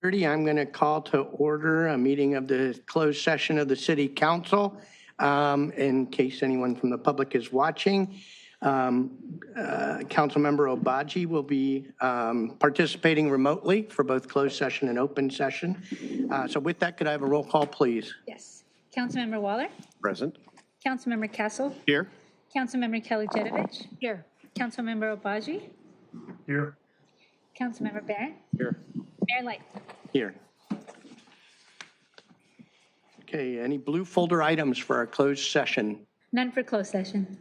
I'm going to call to order a meeting of the closed session of the City Council. In case anyone from the public is watching, Councilmember Obaji will be participating remotely for both closed session and open session. So with that, could I have a roll call, please? Yes. Councilmember Waller? Present. Councilmember Castle? Here. Councilmember Kelly Jedovich? Here. Councilmember Obaji? Here. Councilmember Barron? Here. Mayor Light? Here. Okay, any blue folder items for our closed session? None for closed session.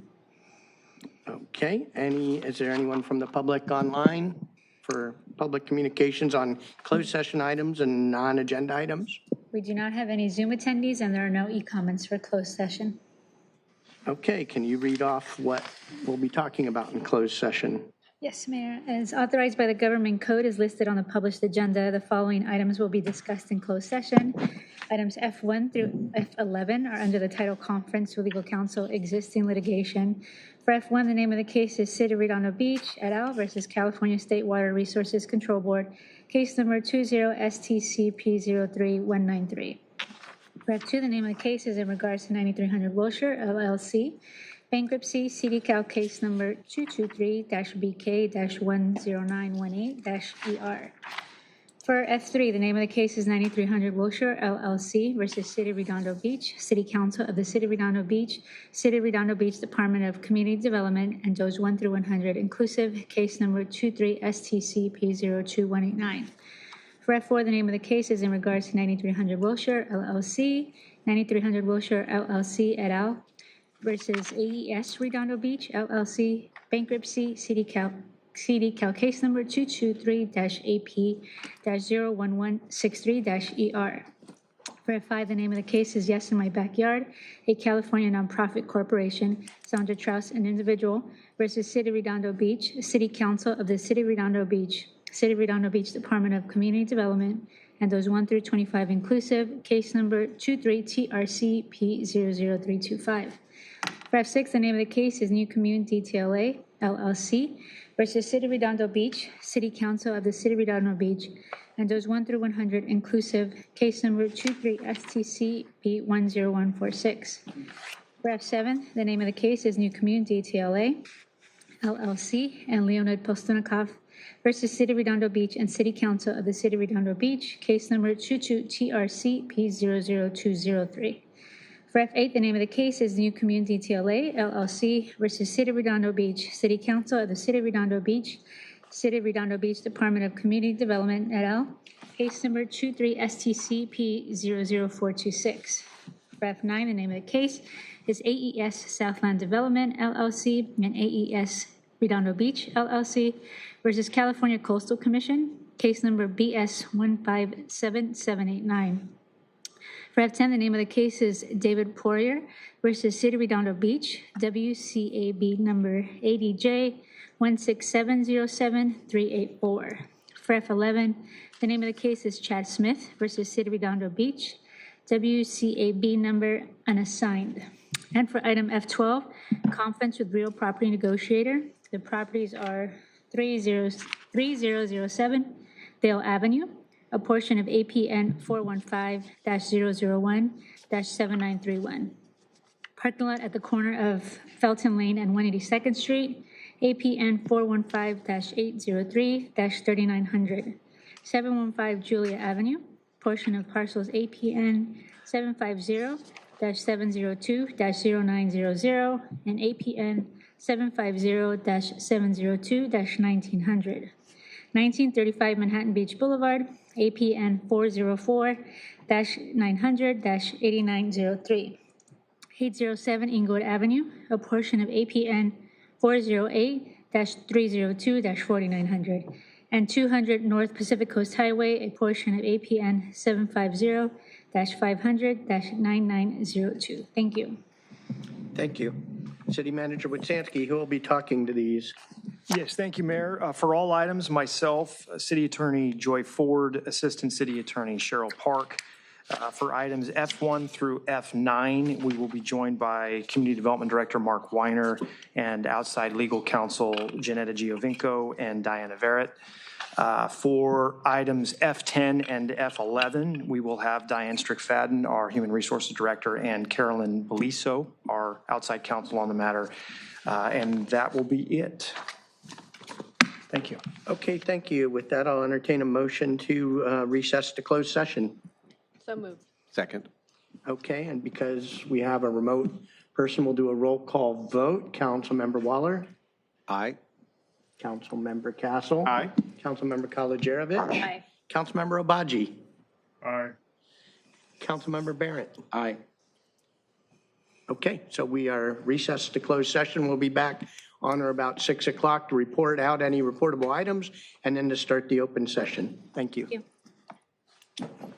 Okay, is there anyone from the public online for public communications on closed session items and non-agenda items? We do not have any Zoom attendees, and there are no e-comments for closed session. Okay, can you read off what we'll be talking about in closed session? Yes, Mayor. As authorized by the government code as listed on the published agenda, the following items will be discussed in closed session. Items F1 through F11 are under the title Conference with Legal Counsel Existing Litigation. For F1, the name of the case is City of Redondo Beach et al. Versus California State Water Resources Control Board, case number 20-STCP03193. For F2, the name of the case is in regards to 9300 Wilshire, LLC. Bankruptcy, CDCal case number 223-BK-10918-ER. For F3, the name of the case is 9300 Wilshire, LLC versus City of Redondo Beach, City Council of the City of Redondo Beach, City of Redondo Beach Department of Community Development, and those 1 through 100 inclusive, case number 23-STCP02189. For F4, the name of the case is in regards to 9300 Wilshire, LLC, 9300 Wilshire, LLC et al. Versus AES Redondo Beach, LLC, bankruptcy, CDCal case number 223-AP-01163-ER. For F5, the name of the case is Yes in My Backyard, a California nonprofit corporation, Sandra Traus, an individual, versus City of Redondo Beach, City Council of the City of Redondo Beach, City of Redondo Beach Department of Community Development, and those 1 through 25 inclusive, case number 23-TRCP00325. For F6, the name of the case is New Community TLA, LLC, versus City of Redondo Beach, City Council of the City of Redondo Beach, and those 1 through 100 inclusive, case number 23-STCP10146. For F7, the name of the case is New Community TLA, LLC, and Leonid Postunikov versus City of Redondo Beach and City Council of the City of Redondo Beach, case number 22-TRCP00203. For F8, the name of the case is New Community TLA, LLC, versus City of Redondo Beach, City Council of the City of Redondo Beach, City of Redondo Beach Department of Community Development et al., case number 23-STCP00426. For F9, the name of the case is AES Southland Development, LLC, and AES Redondo Beach, LLC, versus California Coastal Commission, case number BS 157789. For F10, the name of the case is David Poirier versus City of Redondo Beach, WCAB number ADJ 16707-384. For F11, the name of the case is Chad Smith versus City of Redondo Beach, WCAB number unassigned. And for item F12, conference with real property negotiator. The properties are 3007 Dale Avenue, a portion of APN 415-001-7931. Parking lot at the corner of Felton Lane and 182nd Street, APN 415-803-3900. 715 Julia Avenue, portion of parcels APN 750-702-0900 and APN 750-702-1900. 1935 Manhattan Beach Boulevard, APN 404-900-8903. 807 Inglewood Avenue, a portion of APN 408-302-4900. And 200 North Pacific Coast Highway, a portion of APN 750-500-9902. Thank you. Thank you. City Manager Witsansky, who will be talking to these? Yes, thank you, Mayor. For all items, myself, City Attorney Joy Ford, Assistant City Attorney Cheryl Park. For items F1 through F9, we will be joined by Community Development Director Mark Weiner and outside legal counsel Janetta Giovinco and Diana Verrett. For items F10 and F11, we will have Diane Strickfadden, our Human Resources Director, and Carolyn Beliso, our outside counsel on the matter. And that will be it. Thank you. Okay, thank you. With that, I'll entertain a motion to recess to closed session. So moved. Second. Okay, and because we have a remote person, we'll do a roll call vote. Councilmember Waller? Aye. Councilmember Castle? Aye. Councilmember Kalojerovich? Aye. Councilmember Obaji? Aye. Councilmember Barrett? Aye. Okay, so we are recessed to closed session. We'll be back on or about 6 o'clock to report out any reportable items and then to start the open session. Thank you. Thank you.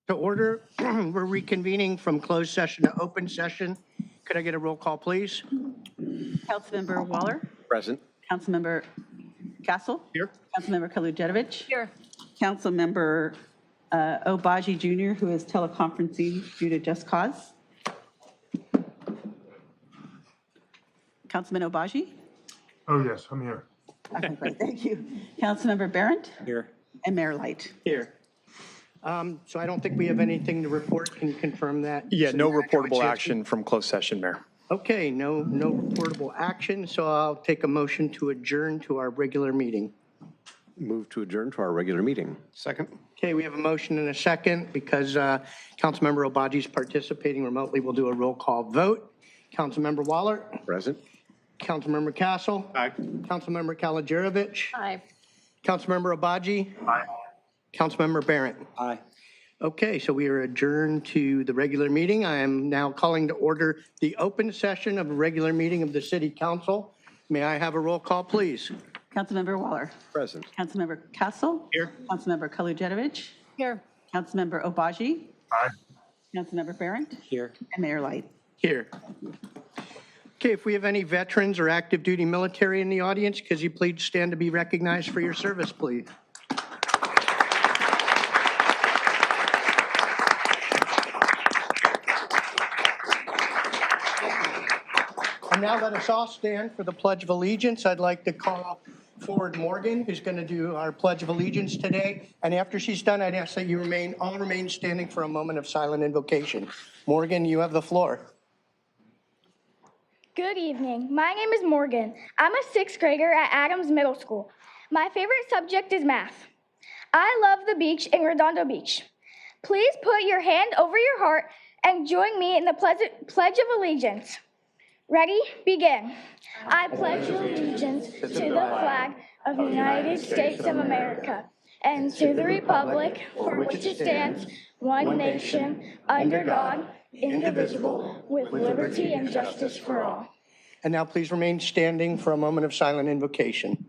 To order, we're reconvening from closed session to open session. Could I get a roll call, please? Councilmember Waller. Present. Councilmember Castle. Here. Councilmember Kalujetowicz. Here. Councilmember Obaji Jr., who is teleconferencing due to just cause. Councilman Obaji? Oh, yes, I'm here. Okay, great, thank you. Councilmember Barrett Here. and Mayor Light. Here. So I don't think we have anything to report. Can you confirm that? Yeah, no Senator reportable Wojcicki? action from closed session, Mayor. Okay, no reportable action, so I'll take a motion to adjourn to our regular meeting. Move to adjourn to our regular meeting. Second. Okay, we have a motion and a second. Because Councilmember Obaji is participating remotely, we'll do a roll call vote. Councilmember Waller? Present. Councilmember Castle? Aye. Councilmember Kalujetowicz? Aye. Councilmember Obaji? Aye. Councilmember Barrett? Aye. Okay, so we are adjourned to the regular meeting. I am now calling to order the open session of a regular meeting of the City Council. May I have a roll call, please? Councilmember Waller. Present. Councilmember Castle. Here. Councilmember Kalujetowicz. Here. Councilmember Obaji. Aye. Councilmember Barrett Here. and Mayor Light. Here. Okay, if we have any veterans or active duty military in the audience, could you please stand to be recognized for your service, please? And now let us all stand for the Pledge of Allegiance. I'd like to call forward Morgan, who's going to do our Pledge of Allegiance today. And after she's done, I'd ask that you all remain standing for a moment of silent invocation. Morgan, you have the floor. Good evening. My name is Morgan. I'm a sixth grader at Adams Middle School. My favorite subject is math. I love the beach in Redondo Beach. Please put your hand over your heart and join me in the Pledge of Allegiance. Ready? Begin. I pledge allegiance to the flag of the United States of America and to the republic for which it stands, one nation, under God, indivisible, with liberty and justice for all. And now please remain standing for a moment of silent invocation.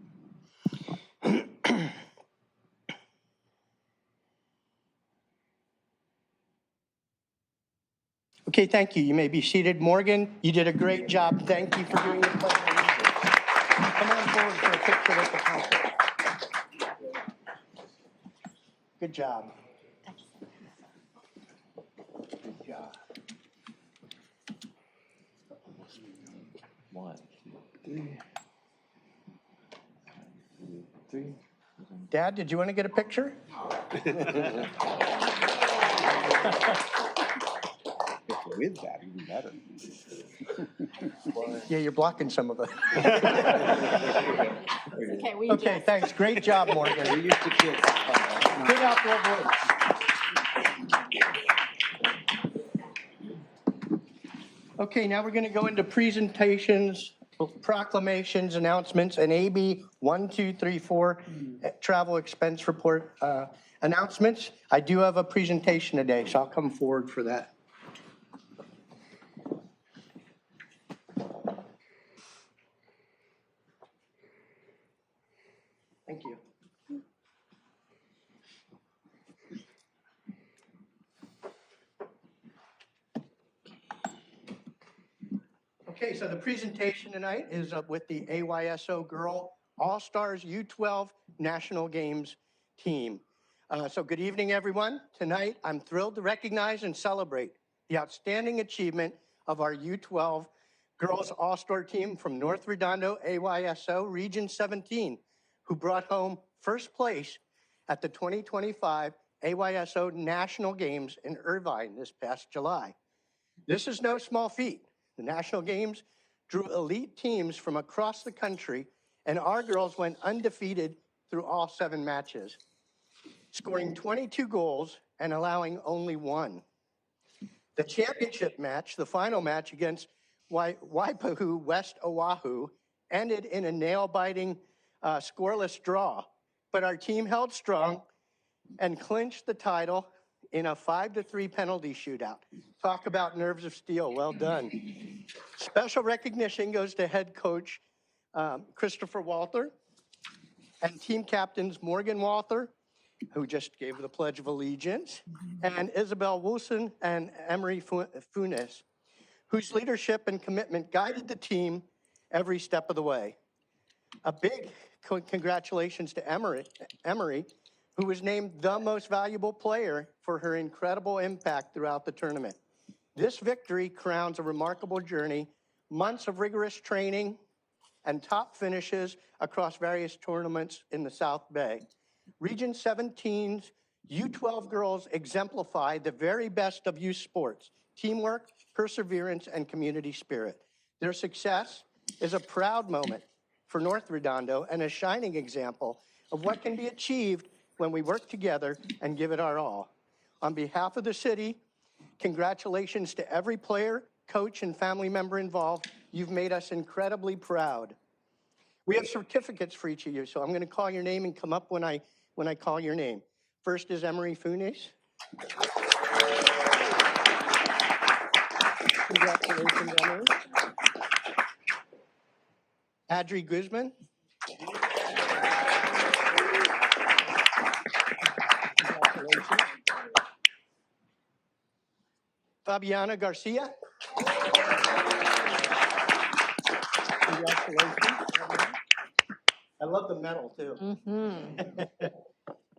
Okay, thank you. You may be seated. Morgan, you did a great job. Thank you for doing the pledge of allegiance. Come on forward for a picture with the council. Good job. Good job. 1, 2, 3. Dad, did you want to get a picture? With that, even better. Yeah, you're blocking some of it. Okay, we Okay, thanks. Great job, Morgan. We used to kids. Good outdoor voice. Okay, now we're going to go into presentations, proclamations, announcements, and AB 1234 travel expense report announcements. I do have a presentation today, so I'll come forward for that. Thank you. Okay, so the presentation tonight is with the AYSO Girl All-Stars U12 National Games team. So good evening, everyone. Tonight, I'm thrilled to recognize and celebrate the outstanding achievement of our U12 Girls All-Star team from North Redondo, AYSO Region 17, who brought home first place at the 2025 AYSO National Games in Irvine this past July. This is no small feat. The National Games drew elite teams from across the country, and our girls went undefeated through all 7 matches, scoring 22 goals and allowing only 1. The championship match, the final match against Waipahu West Oahu, ended in a nail-biting scoreless draw, but our team held strong and clinched the title in a 5-3 penalty shootout. Talk about nerves of steel. Well done. Special recognition goes to head coach Christopher Walther and team captains Morgan Walther who just gave the Pledge of Allegiance, and Isabel Wilson and Emery Funes, whose leadership and commitment guided the team every step of the way. A big congratulations to Emery, who was named the most valuable player for her incredible impact throughout the tournament. This victory crowns a remarkable journey, months of rigorous training, and top finishes across various tournaments in the South Bay. Region 17's U12 girls exemplify the very best of youth sports: teamwork, perseverance, and community spirit. Their success is a proud moment for North Redondo and a shining example of what can be achieved when we work together and give it our all. On behalf of the city, congratulations to every player, coach, and family member involved. You've made us incredibly proud. We have certificates for each of you, so I'm going to call your name and come up when I call your name. First is Emery Funes. Congratulations, Emery. Adri Guzman. Congratulations. Fabiana Garcia. Congratulations. I love the medal, too.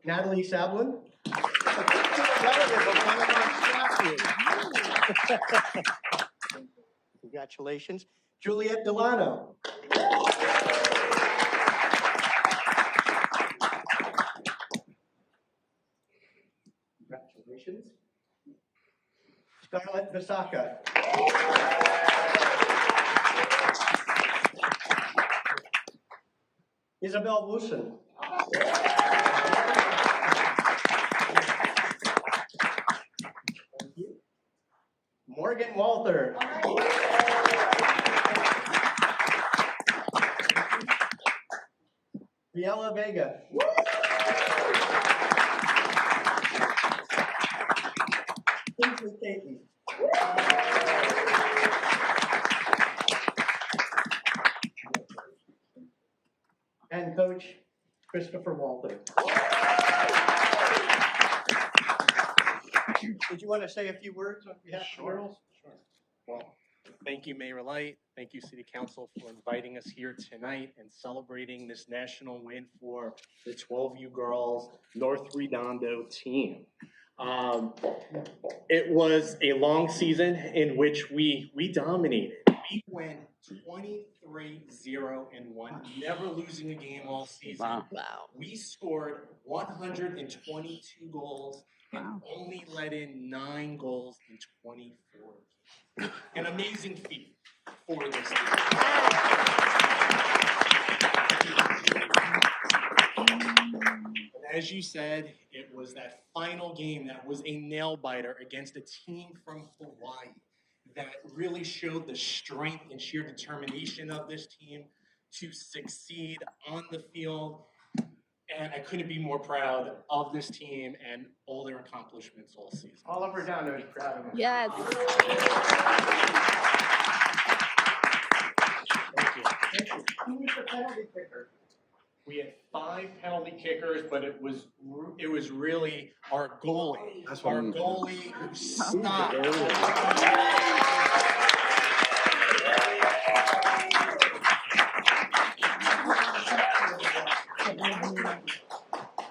Natalie Sablin. Relative of one of our staff here. Congratulations. Juliet Delano. Congratulations. Scarlett Visaka. Isabel Wilson. Thank you. Morgan Walter. Riella Vega. Kingsley Caton. And Coach Christopher Walter. Did you want to say a few words on behalf of the girls? Sure. Well, thank you, Mayor Light. Thank you, City Council, for inviting us here tonight and celebrating this national win for the 12U Girls North Redondo team. It was a long season in which we dominated. We went 23-0-1, never losing a game all season. Wow. We scored 122 goals and only let in 9 goals in 24 games. An amazing feat for this team. As you said, it was that final game that was a nail-biter against a team from Hawaii that really showed the strength and sheer determination of this team to succeed on the field. And I couldn't be more proud of this team and all their accomplishments all season. All of Redondo is proud of them. Yes. Thank you. Who was the penalty kicker? We had 5 penalty kickers, but it was really our goalie. Our goalie who stopped.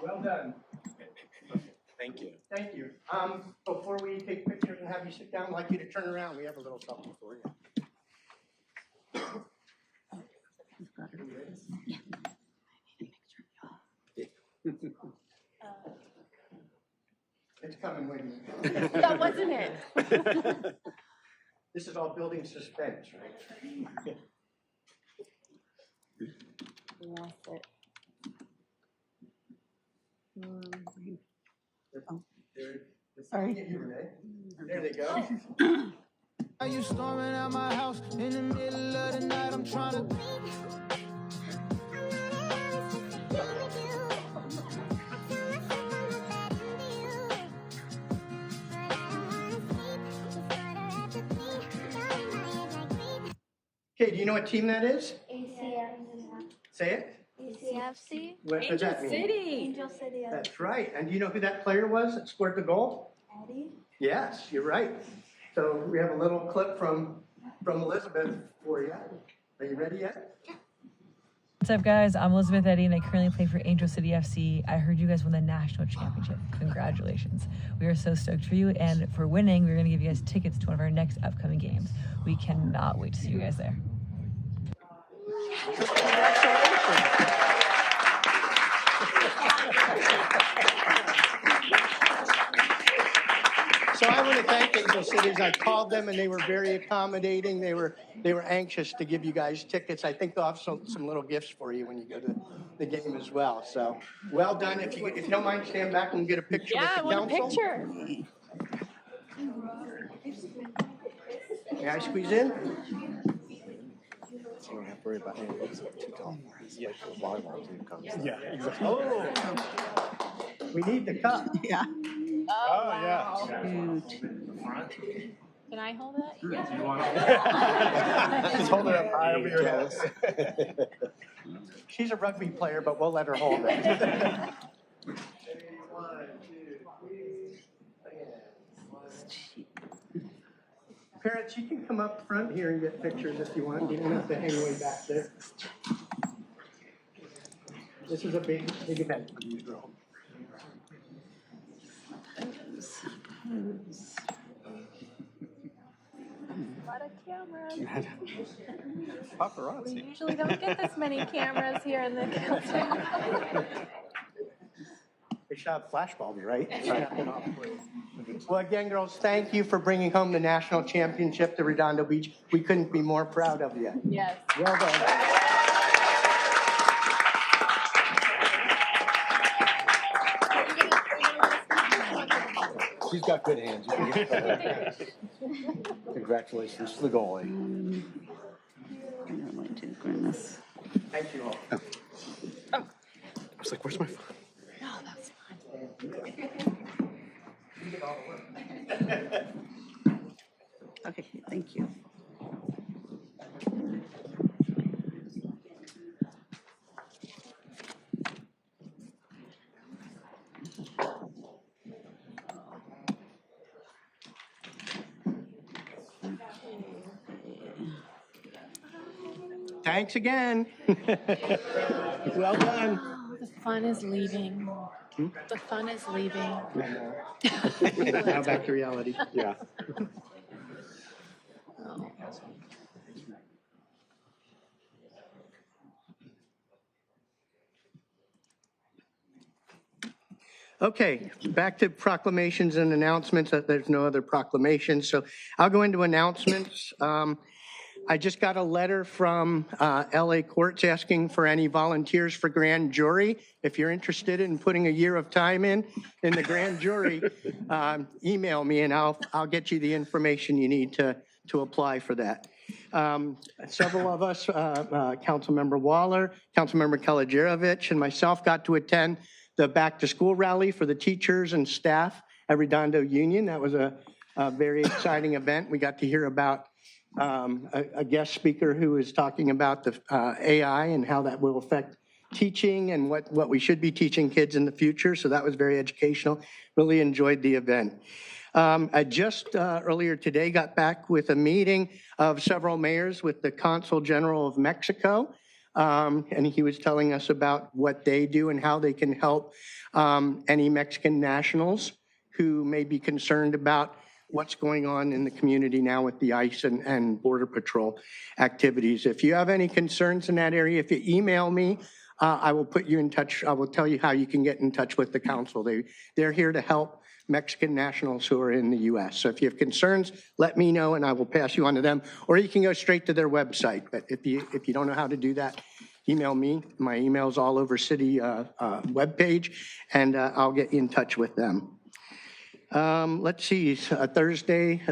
Well done. Thank you. Thank you. Before we take pictures and have you sit down, I'd like you to turn around. We have a little something for you. It's coming, wait a minute. That wasn't it. This is all building suspense, right? Lost it. Sorry. There they go. Are you storming out my house in the middle of the night? I'm trying to. Okay, do you know what team that is? ACM. Say it. ECFC. What does that mean? Angel City. That's right. And do you know who that player was that scored the goal? Eddie. Yes, you're right. So we have a little clip from Elizabeth for you. Are you ready yet? What's up, guys? I'm Elizabeth Eddy, and I currently play for Angel City FC. I heard you guys won the national championship. Congratulations. We are so stoked for you, and for winning, we're going to give you guys tickets to one of our next upcoming games. We cannot wait to see you guys there. So I want to thank Angel Cities. I called them and they were very accommodating. They were anxious to give you guys tickets. I think they'll have some little gifts for you when you go to the game as well. So well done. If you don't mind, stand back and get a picture with the council. Yeah, I want a picture. May I squeeze in? You don't have to worry about anything. It's too tall for us. Yeah. Like the volleyball team comes. Yeah, exactly. Oh, we need the cup. Yeah. Oh, yeah. Can I hold it? Just hold it up high over your head. She's a rugby player, but we'll let her hold it. Parents, you can come up front here and get pictures if you want. You don't have to hang way back there. This is a big event for you girls. A lot of cameras. Paparazzi. We usually don't get this many cameras here in the council. They should have flashbulbs, right? Well, again, girls, thank you for bringing home the national championship to Redondo Beach. We couldn't be more proud of you. Yes. Well done. She's got good hands. You can get her. Congratulations to the goalie. Oh my goodness. Thank you all. I was like, where's my phone? No, that's fine. Okay, thank you. Thanks again. Well done. Oh, the fun is leaving. The fun is leaving. Now back to reality. Yeah. Okay, back to proclamations and announcements. There's no other proclamations, so I'll go into announcements. I just got a letter from LA courts asking for any volunteers for grand jury. If you're interested in putting a year of time in the grand jury, email me and I'll get you the information you need to apply for that. Several of us, Councilmember Waller, Councilmember Kalajerovich, and myself got to attend the back to school rally for the teachers and staff at Redondo Union. That was a very exciting event. We got to hear about a guest speaker who was talking about the AI and how that will affect teaching and what we should be teaching kids in the future. So that was very educational. Really enjoyed the event. I just earlier today got back with a meeting of several mayors with the Consul General of Mexico. And he was telling us about what they do and how they can help any Mexican nationals who may be concerned about what's going on in the community now with the ICE and Border Patrol activities. If you have any concerns in that area, if you email me, I will put you in touch. I will tell you how you can get in touch with the council. They're here to help Mexican nationals who are in the U.S. So if you have concerns, let me know and I will pass you on to them. Or you can go straight to their website. But if you don't know how to do that, email me. My email's all over city webpage, and I'll get you in touch with them. Let's see, Thursday,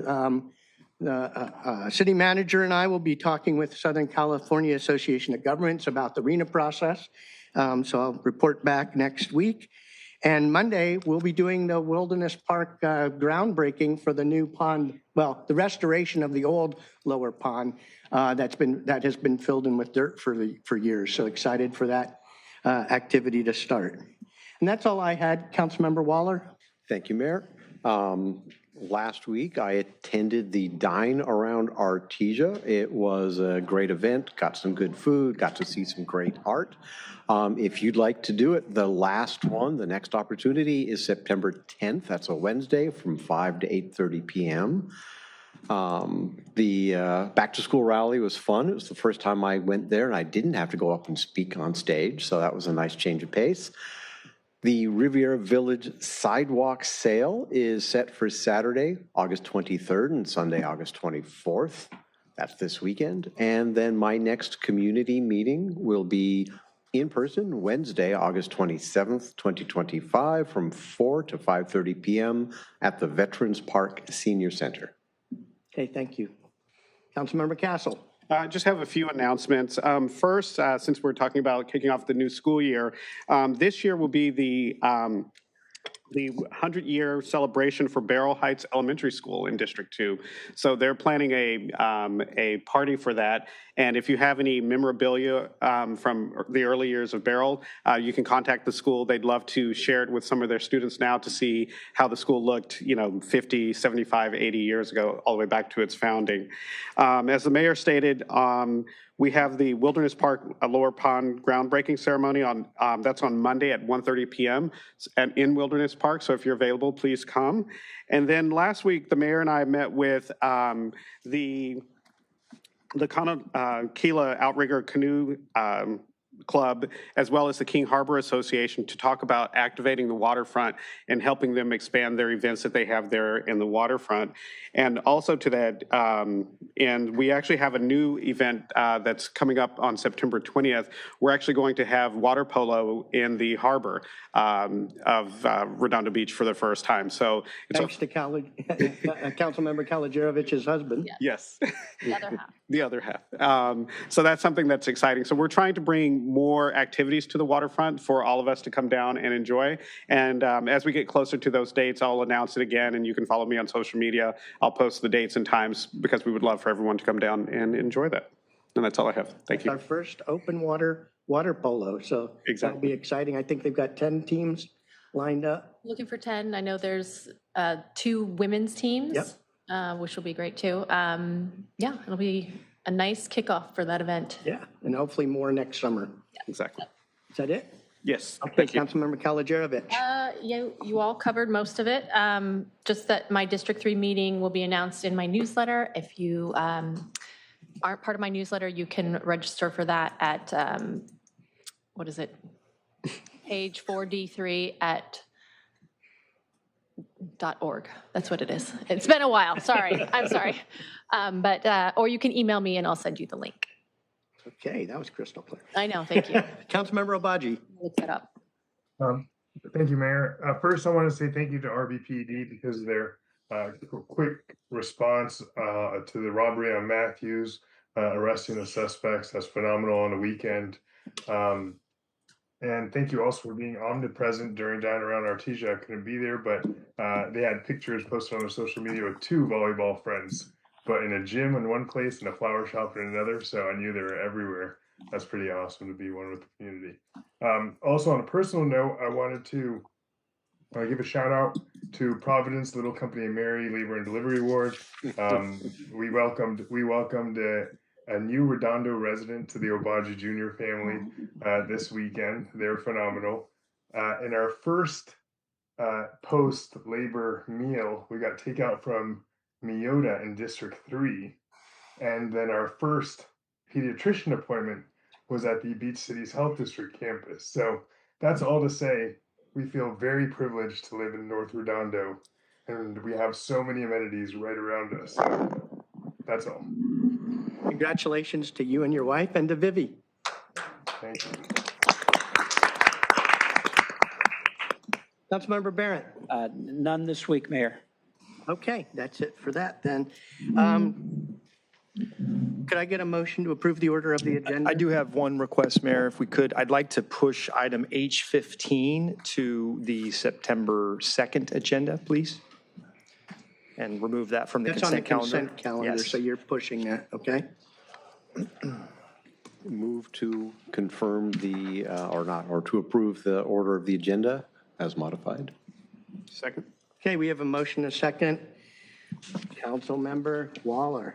the city manager and I will be talking with Southern California Association of Governments about the RENA process. So I'll report back next week. And Monday, we'll be doing the Wilderness Park groundbreaking for the new pond, well, the restoration of the old lower pond that has been filled in with dirt for years. So excited for that. activity to start. And that's all I had. Councilmember Waller? Thank you, Mayor. Last week, I attended the Dine Around Artesia. It was a great event, got some good food, got to see some great art. If you'd like to do it, the last one, the next opportunity is September 10th. That's a Wednesday from 5 to 8:30 p.m. The back to school rally was fun. It was the first time I went there and I didn't have to go up and speak on stage, so that was a nice change of pace. The Riviera Village Sidewalk Sale is set for Saturday, August 23rd and Sunday, August 24th. That's this weekend. And then my next community meeting will be in person Wednesday, August 27th, 2025 from 4 to 5:30 p.m. at the Veterans Park Senior Center. Okay, thank you. Councilmember Castle? Just have a few announcements. First, since we're talking about kicking off the new school year, this year will be the 100-year celebration for Barrel Heights Elementary School in District 2. So they're planning a party for that. And if you have any memorabilia from the early years of Barrel, you can contact the school. They'd love to share it with some of their students now to see how the school looked, 50, 75, 80 years ago, all the way back to its founding. As the mayor stated, we have the Wilderness Park Lower Pond groundbreaking ceremony that's on Monday at 1:30 p.m. in Wilderness Park. So if you're available, please come. And then last week, the mayor and I met with the Kila Outrigger Canoe Club, as well as the King Harbor Association, to talk about activating the waterfront and helping them expand their events that they have there in the waterfront. And also to that, and we actually have a new event that's coming up on September 20th. We're actually going to have water polo in the harbor of Redondo Beach for the first time. So it's Thanks to Councilmember Kalajerovich's husband. Yes. The other half. The other half. So that's something that's exciting. So we're trying to bring more activities to the waterfront for all of us to come down and enjoy. And as we get closer to those dates, I'll announce it again, and you can follow me on social media. I'll post the dates and times because we would love for everyone to come down and enjoy that. And that's all I have. Thank you. Our first open water polo, so that'll be exciting. I think they've got 10 teams lined up. Looking for 10. I know there's 2 women's teams, which will be great too. Yeah, it'll be a nice kickoff for that event. Yeah, and hopefully more next summer. Exactly. Is that it? Yes. Okay, Thank you. Councilmember Kalajerovich. You all covered most of it. Just that my District 3 meeting will be announced in my newsletter. If you aren't part of my newsletter, you can register for that at, what is it? Page 4D3 at .org. That's what it is. It's been a while. Sorry. I'm sorry. Or you can email me and I'll send you the link. Okay, that was crystal clear. I know. Thank you. Councilmember Obaji. Look that up. Thank you, Mayor. First, I want to say thank you to RBPD because of their quick response to the robbery on Matthews, arresting the suspects. That's phenomenal on the weekend. And thank you also for being omnipresent during Dine Around Artesia. I couldn't be there, but they had pictures posted on their social media with 2 volleyball friends, but in a gym in one place and a flower shop in another. So I knew they were everywhere. That's pretty awesome to be one with the community. Also, on a personal note, I wanted to give a shout out to Providence Little Company of Mary Labor and Delivery Award. We welcomed a new Redondo resident to the Obaji Jr. family this weekend. They're phenomenal. In our first post-labor meal, we got takeout from Miyota in District 3. And then our first pediatrician appointment was at the Beach Cities Health District campus. So that's all to say, we feel very privileged to live in North Redondo, and we have so many amenities right around us. So that's all. Congratulations to you and your wife and to Vivi. Thank you. Councilmember Barrett. None this week, Mayor. Okay, that's it for that then. Could I get a motion to approve the order of the agenda? I do have one request, Mayor, if we could. I'd like to push item H15 to the September 2nd agenda, please. And remove that from the That's on the consent calendar. consent calendar, Yes. so you're pushing that, okay? Move to confirm the, or to approve the order of the agenda as modified. Second. Okay, we have a motion and a second. Councilmember Waller.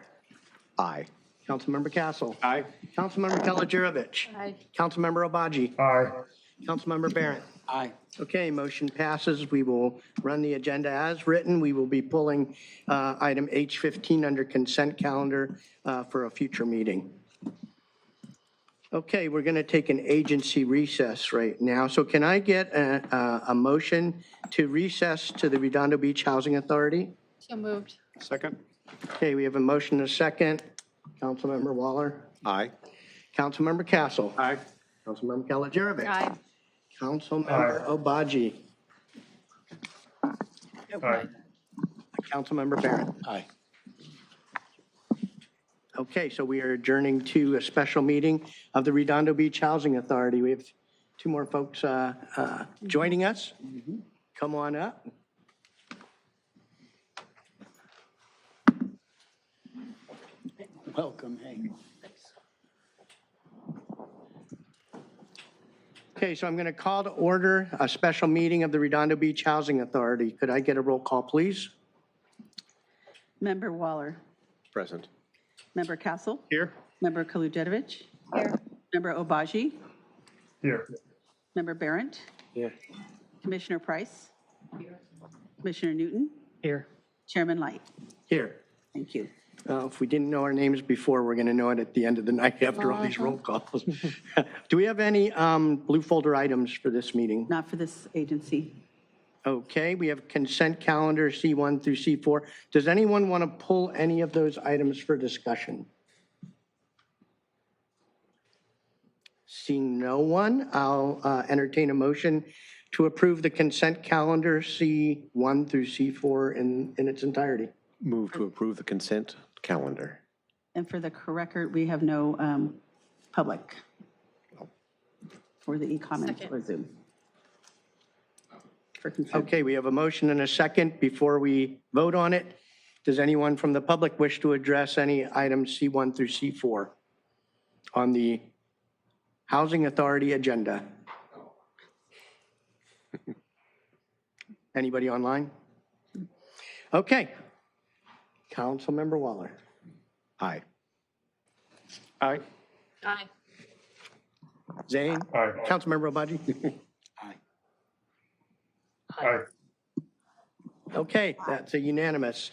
Aye. Councilmember Castle. Aye. Councilmember Kalajurovich. Aye. Councilmember Obaji. Aye. Councilmember Barron. Aye. Okay, motion passes. We will run the agenda as written. We will be pulling item H15 under consent calendar for a future meeting. Okay, we're going to take an agency recess right now. So can I get a motion to recess to the Redondo Beach Housing Authority? So moved. Second. Okay, we have a motion and a second. Councilmember Waller. Aye. Councilmember Castle. Aye. Councilmember Kalajurovich. Aye. Councilmember Obaji. Aye. Councilmember Barron. Aye. Okay, so we are adjourning to a special meeting of the Redondo Beach Housing Authority. We have two more folks joining us. Come on up. Welcome, Hank. Okay, so I'm going to call to order a special meeting of the Redondo Beach Housing Authority. Could I get a roll call, please? Member Waller. Present. Member Castle. Here. Member Kalajurovich. Here. Member Obaji. Here. Member Barron. Here. Commissioner Price. Here. Commissioner Newton. Here. Chairman Light. Here. Thank you. If we didn't know our names before, we're going to know it at the end of the night after all these roll calls. Do we have any blue folder items for this meeting? Not for this agency. Okay, we have consent calendar C1 through C4. Does anyone want to pull any of those items for discussion? Seeing no one, I'll entertain a motion to approve the consent calendar C1 through C4 in its entirety. Move to approve the consent calendar. And for the record, we have no public for the e-comments or Zoom. For consent. Okay, we have a motion and a second. Before we vote on it, does anyone from the public wish to address any items C1 through C4 on the Housing Authority agenda? Anybody online? Okay. Councilmember Waller. Aye. Aye. Aye. Zane? Aye. Councilmember Obaji? Aye. Okay, that's a unanimous.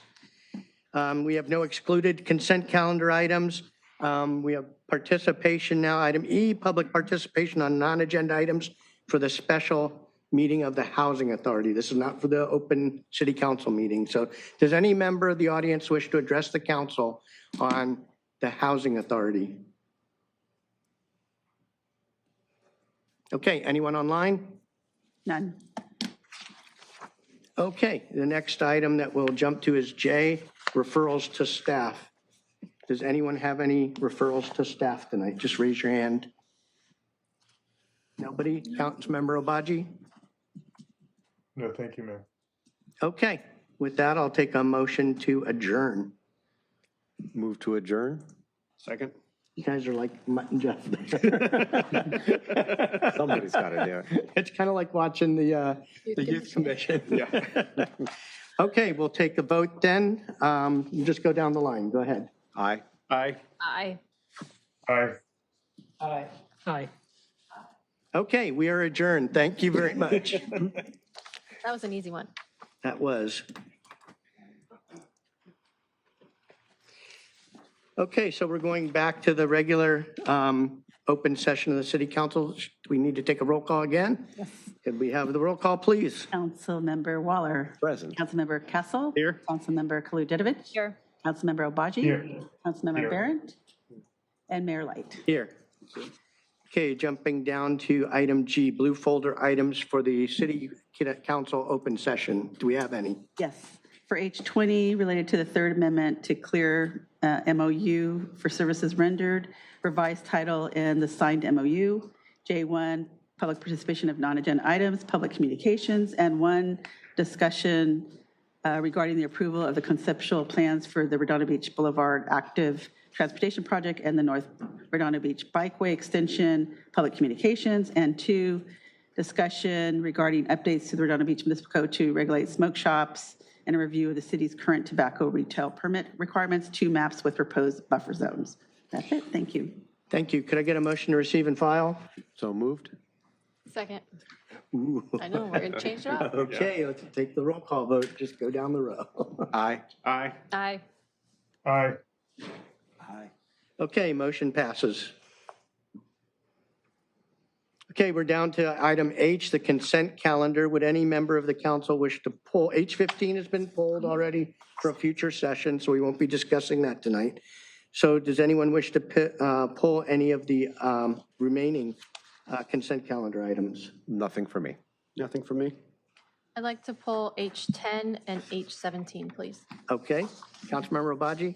We have no excluded consent calendar items. We have participation now, item E, public participation on non-agenda items for the special meeting of the Housing Authority. This is not for the open city council meeting. So does any member of the audience wish to address the council on the Housing Authority? Okay, anyone online? None. Okay, the next item that we'll jump to is J, referrals to staff. Does anyone have any referrals to staff tonight? Just raise your hand. Nobody? Councilmember Obaji? No, thank you, ma'am. Okay, with that, I'll take a motion to adjourn. Move to adjourn. Second. You guys are like Mutt and Jeff. Somebody's got to do it. It's kind of like watching the Youth Commission. Yeah. Okay, we'll take a vote then. You just go down the line. Go ahead. Aye. Aye. Aye. Aye. Aye. Aye. Okay, we are adjourned. Thank you very much. That was an easy one. That was. Okay, so we're going back to the regular open session of the city council. Do we need to take a roll call again? Yes. Could we have the roll call, please? Councilmember Waller. Present. Councilmember Castle. Here. Councilmember Kalajurovich. Here. Councilmember Obaji. Here. Councilmember Here. Barron. And Mayor Light. Here. Okay, jumping down to item G, blue folder items for the city council open session. Do we have any? Yes. For H20, related to the Third Amendment to clear MOU for services rendered, revised title and the signed MOU. J1, public participation of non-agenda items, public communications, and one discussion regarding the approval of the conceptual plans for the Redondo Beach Boulevard Active Transportation Project and the North Redondo Beach Bikeway Extension, Public Communications, and 2, discussion regarding updates to the Redondo Beach Municipal Code to regulate smoke shops and a review of the city's current tobacco retail permit requirements, 2 maps with proposed buffer zones. That's it. Thank you. Thank you. Could I get a motion to receive and file? So moved. Second. Ooh. I know, we're going to change it up. Okay, let's take the roll call vote. Just go down the row. Aye. Aye. Aye. Aye. Aye. Okay, motion passes. Okay, we're down to item H, the consent calendar. Would any member of the council wish to pull? H15 has been pulled already for a future session, so we won't be discussing that tonight. So does anyone wish to pull any of the remaining consent calendar items? Nothing for me. Nothing for me. I'd like to pull H10 and H17, please. Okay, Councilmember Obaji?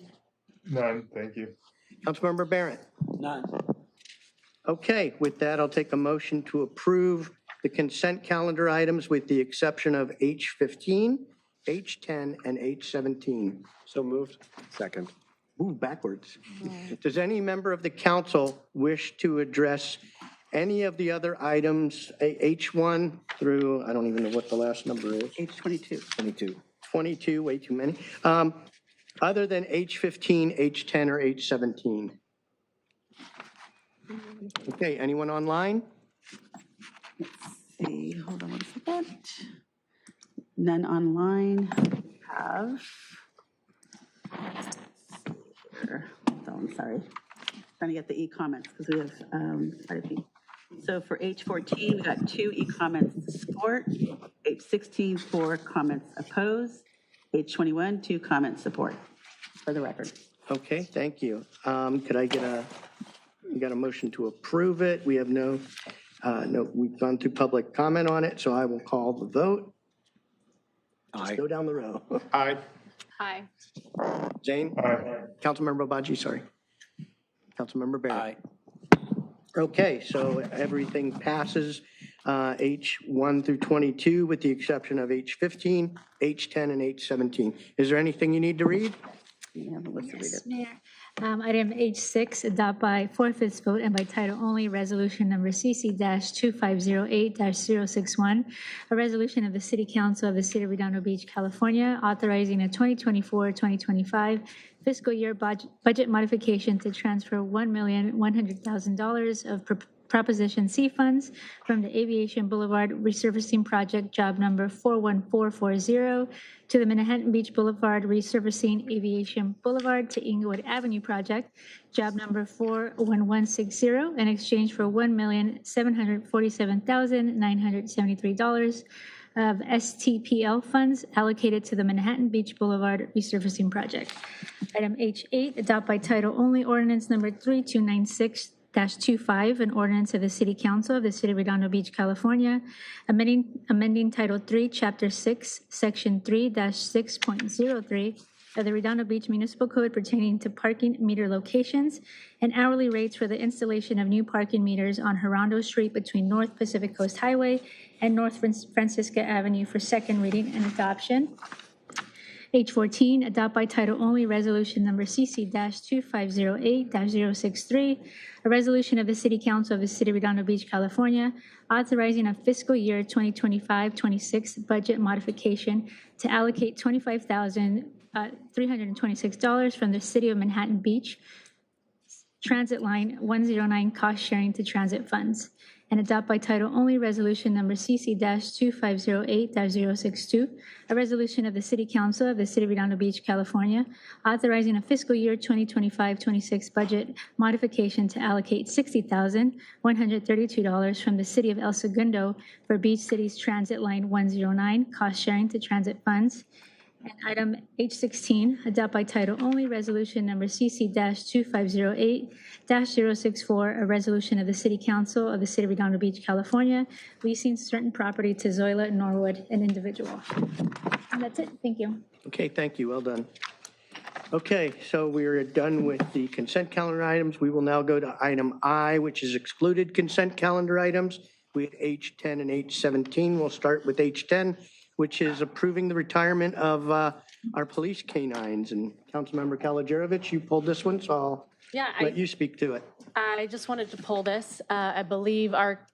None, thank you. Councilmember Barrett? None. Okay, with that, I'll take a motion to approve the consent calendar items with the exception of H15, H10, and H17. So moved. Second. Ooh, backwards. Does any member of the council wish to address any of the other items, H1 through, I don't even know what the last number is. H22. 22, way too many. Other than H15, H10, or H17? Okay, anyone online? Let's see, hold on one second. None online. Have. Hold on, sorry. Trying to get the e-comments because we have quite a few. So for H14, we got 2 e-comments to support. H16, 4 comments opposed. H21, 2 comments support, for the record. Okay, thank you. Could I get we got a motion to approve it. We have no, we've gone through public comment on it, so I will call the vote. Let's Aye. go down the row. Aye. Aye. Zane? Aye. Councilmember Obaji, sorry. Councilmember Barrett? Aye. Okay, so everything passes, H1 through 22, with the exception of H15, H10, and H17. Is there anything you need to read? You have a list to read Yes, it. Mayor. Item H6, adopt by 4/5 vote and by title only, resolution number CC-2508-061, a resolution of the City Council of the City of Redondo Beach, California, authorizing a 2024-2025 fiscal year budget modification to transfer $1,100,000 of Proposition C funds from the Aviation Boulevard Resurfacing Project, job number 41440, to the Manhattan Beach Boulevard Resurfacing Aviation Boulevard to Inglewood Avenue Project, job number 41160, in exchange for $1,747,973 of STPL funds allocated to the Manhattan Beach Boulevard Resurfacing Project. Item H8, adopt by title only ordinance number 3296-25, an ordinance of the City Council of the City of Redondo Beach, California, amending Title 3, Chapter 6, Section 3-6.03 of the Redondo Beach Municipal Code pertaining to parking meter locations and hourly rates for the installation of new parking meters on Redondo Street between North Pacific Coast Highway and North Francisca Avenue for second reading and adoption. H14, adopt by title only resolution number CC-2508-063, a resolution of the City Council of the City of Redondo Beach, California, authorizing a fiscal year 2025-26 budget modification to allocate $25,326 from the City of Manhattan Beach Transit Line 109 cost sharing to transit funds, and adopt by title only resolution number CC-2508-062, a resolution of the City Council of the City of Redondo Beach, California, authorizing a fiscal year 2025-26 budget modification to allocate $60,132 from the City of El Segundo for Beach City's Transit Line 109 cost sharing to transit funds. And item H16, adopt by title only resolution number CC-2508-064, a resolution of the City Council of the City of Redondo Beach, California, leasing certain property to Zoila Norwood, an individual. And that's it. Thank you. Okay, thank you. Well done. Okay, so we are done with the consent calendar items. We will now go to item I, which is excluded consent calendar items. We had H10 and H17. We'll start with H10, which is approving the retirement of our police canines. And Councilmember Kalajerovich, you pulled this one, so I'll Yeah, let you speak to it. I just wanted to pull this. I believe our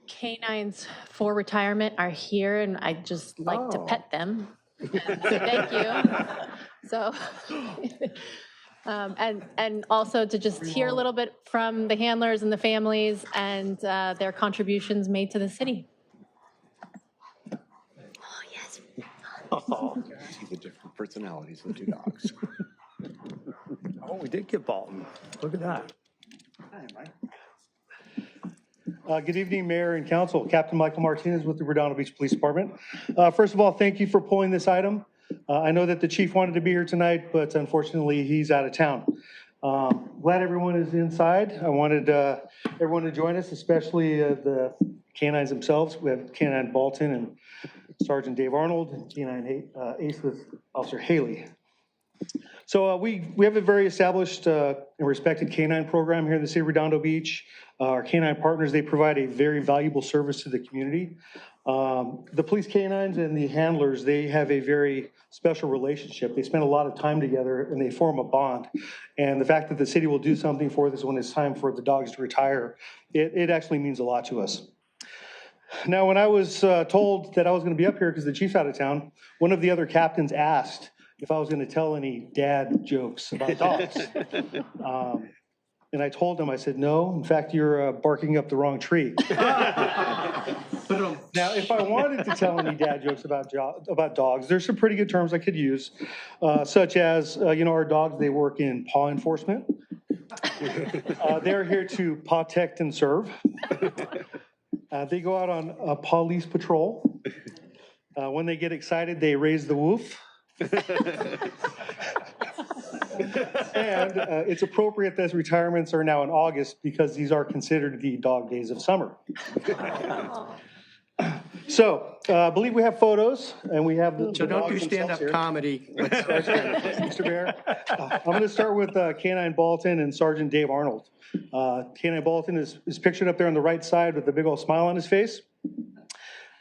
canines for retirement are here, and I'd just like to pet them. Thank you. So, and also to just hear a little bit from the handlers and the families and their contributions made to the city. Oh, see the different personalities of the two dogs. Oh, we did get Bolton. Look at that. Good evening, Mayor and Council. Captain Michael Martinez with the Redondo Beach Police Department. First of all, thank you for pulling this item. I know that the chief wanted to be here tonight, but unfortunately, he's out of town. Glad everyone is inside. I wanted everyone to join us, especially the canines themselves. We have Canine Bolton and Sergeant Dave Arnold, and Canine Ace with Officer Haley. So we have a very established and respected canine program here in the city of Redondo Beach. Our canine partners, they provide a very valuable service to the community. The police canines and the handlers, they have a very special relationship. They spend a lot of time together and they form a bond. And the fact that the city will do something for this when it's time for the dogs to retire, it actually means a lot to us. Now, when I was told that I was going to be up here because the chief's out of town, one of the other captains asked if I was going to tell any dad jokes about dogs. And I told him, I said, no, in fact, you're barking up the wrong tree. Now, if I wanted to tell any dad jokes about dogs, there's some pretty good terms I could use, such as, our dogs, they work in paw enforcement. They're here to protect and serve. They go out on a police patrol. When they get excited, they raise the woof. And it's appropriate that retirements are now in August because these are considered the dog days of summer. So I believe we have photos and we have the So don't do dogs stand-up themselves here. comedy. Mr. Mayor, I'm going to start with Canine Bolton and Sergeant Dave Arnold. Canine Bolton is pictured up there on the right side with a big old smile on his face.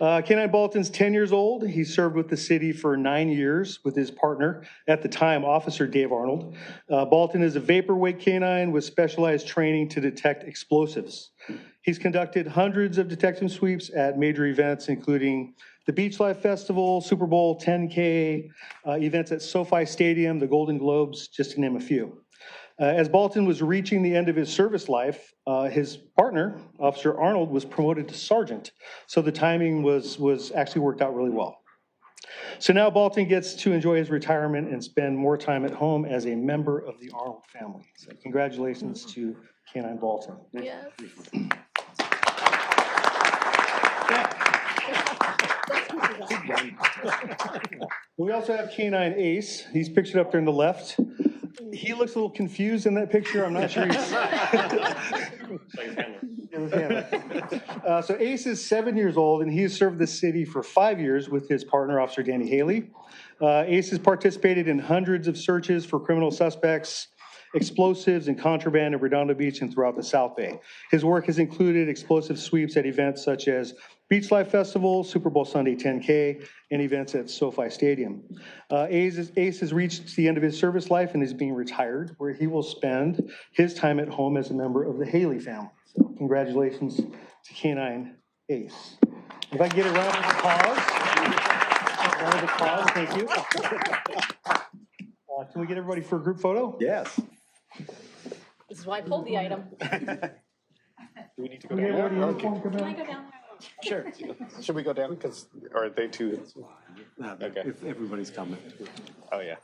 Canine Bolton's 10 years old. He served with the city for 9 years with his partner, at the time, Officer Dave Arnold. Bolton is a vaporweight canine with specialized training to detect explosives. He's conducted hundreds of detection sweeps at major events, including the Beach Life Festival, Super Bowl, 10K, events at SoFi Stadium, the Golden Globes, just to name a few. As Bolton was reaching the end of his service life, his partner, Officer Arnold, was promoted to sergeant. So the timing was actually worked out really well. So now Bolton gets to enjoy his retirement and spend more time at home as a member of the Arnold family. So congratulations to Canine Bolton. Yes. We also have Canine Ace. He's pictured up there on the left. He looks a little confused in that picture. I'm not sure he's... So Ace is 7 years old, and he has served the city for 5 years with his partner, Officer Danny Haley. Ace has participated in hundreds of searches for criminal suspects, explosives, and contraband at Redondo Beach and throughout the South Bay. His work has included explosive sweeps at events such as Beach Life Festival, Super Bowl Sunday 10K, and events at SoFi Stadium. Ace has reached the end of his service life and is being retired, where he will spend his time at home as a member of the Haley family. So congratulations to Canine Ace. If I can get a round of applause. Round of applause, thank you. Can we get everybody for a group photo? Yes. This is why I pulled the item. Do we need to go down there? Okay. Can I go down there? Sure. Should we go down? Because, or are they two? Okay. If everybody's coming. Oh, yeah.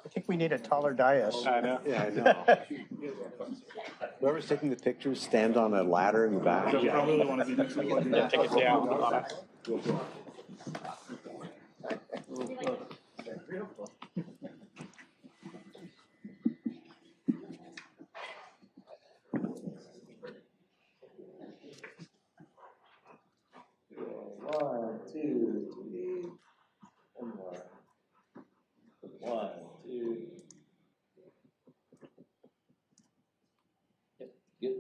I think we need a taller dais. I know. Yeah, I know. Whoever's taking the pictures, stand on a ladder in the back. Take it down on it. One, two, three, one more. So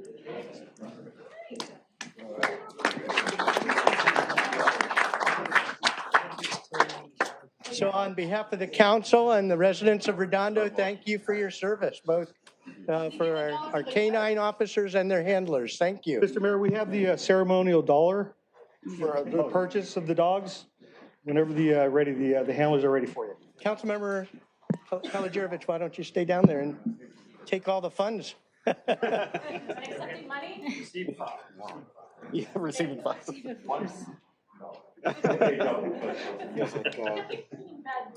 on behalf of the council and the residents of Redondo, thank you for your service, both for our canine officers and their handlers. Thank you. Mr. Mayor, we have the ceremonial dollar for the purchase of the dogs. Whenever the handlers are ready for you. Councilmember Kalajirovich, why don't you stay down there and take all the funds? Accepting money? Yeah, receiving funds.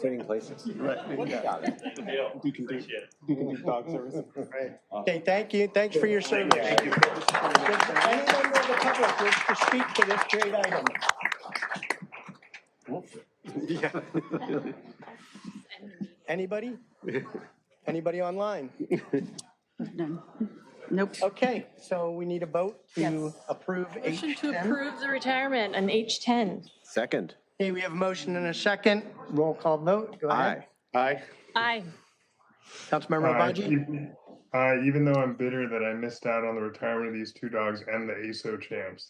Trading places. Right. Got it. You can do dog service. Right. Okay, thank you. Thanks for your service. Thank you. Any member of the public wish to speak to this great item? Yeah. Anybody? Anybody online? None. Nope. Okay, so we need a vote to approve Motion to H10. approve the retirement on H10. Second. Okay, we have a motion and a second. Roll call vote. Go ahead. Aye. Aye. Councilmember Obaji? Even though I'm bitter that I missed out on the retirement of these two dogs and the ASO champs.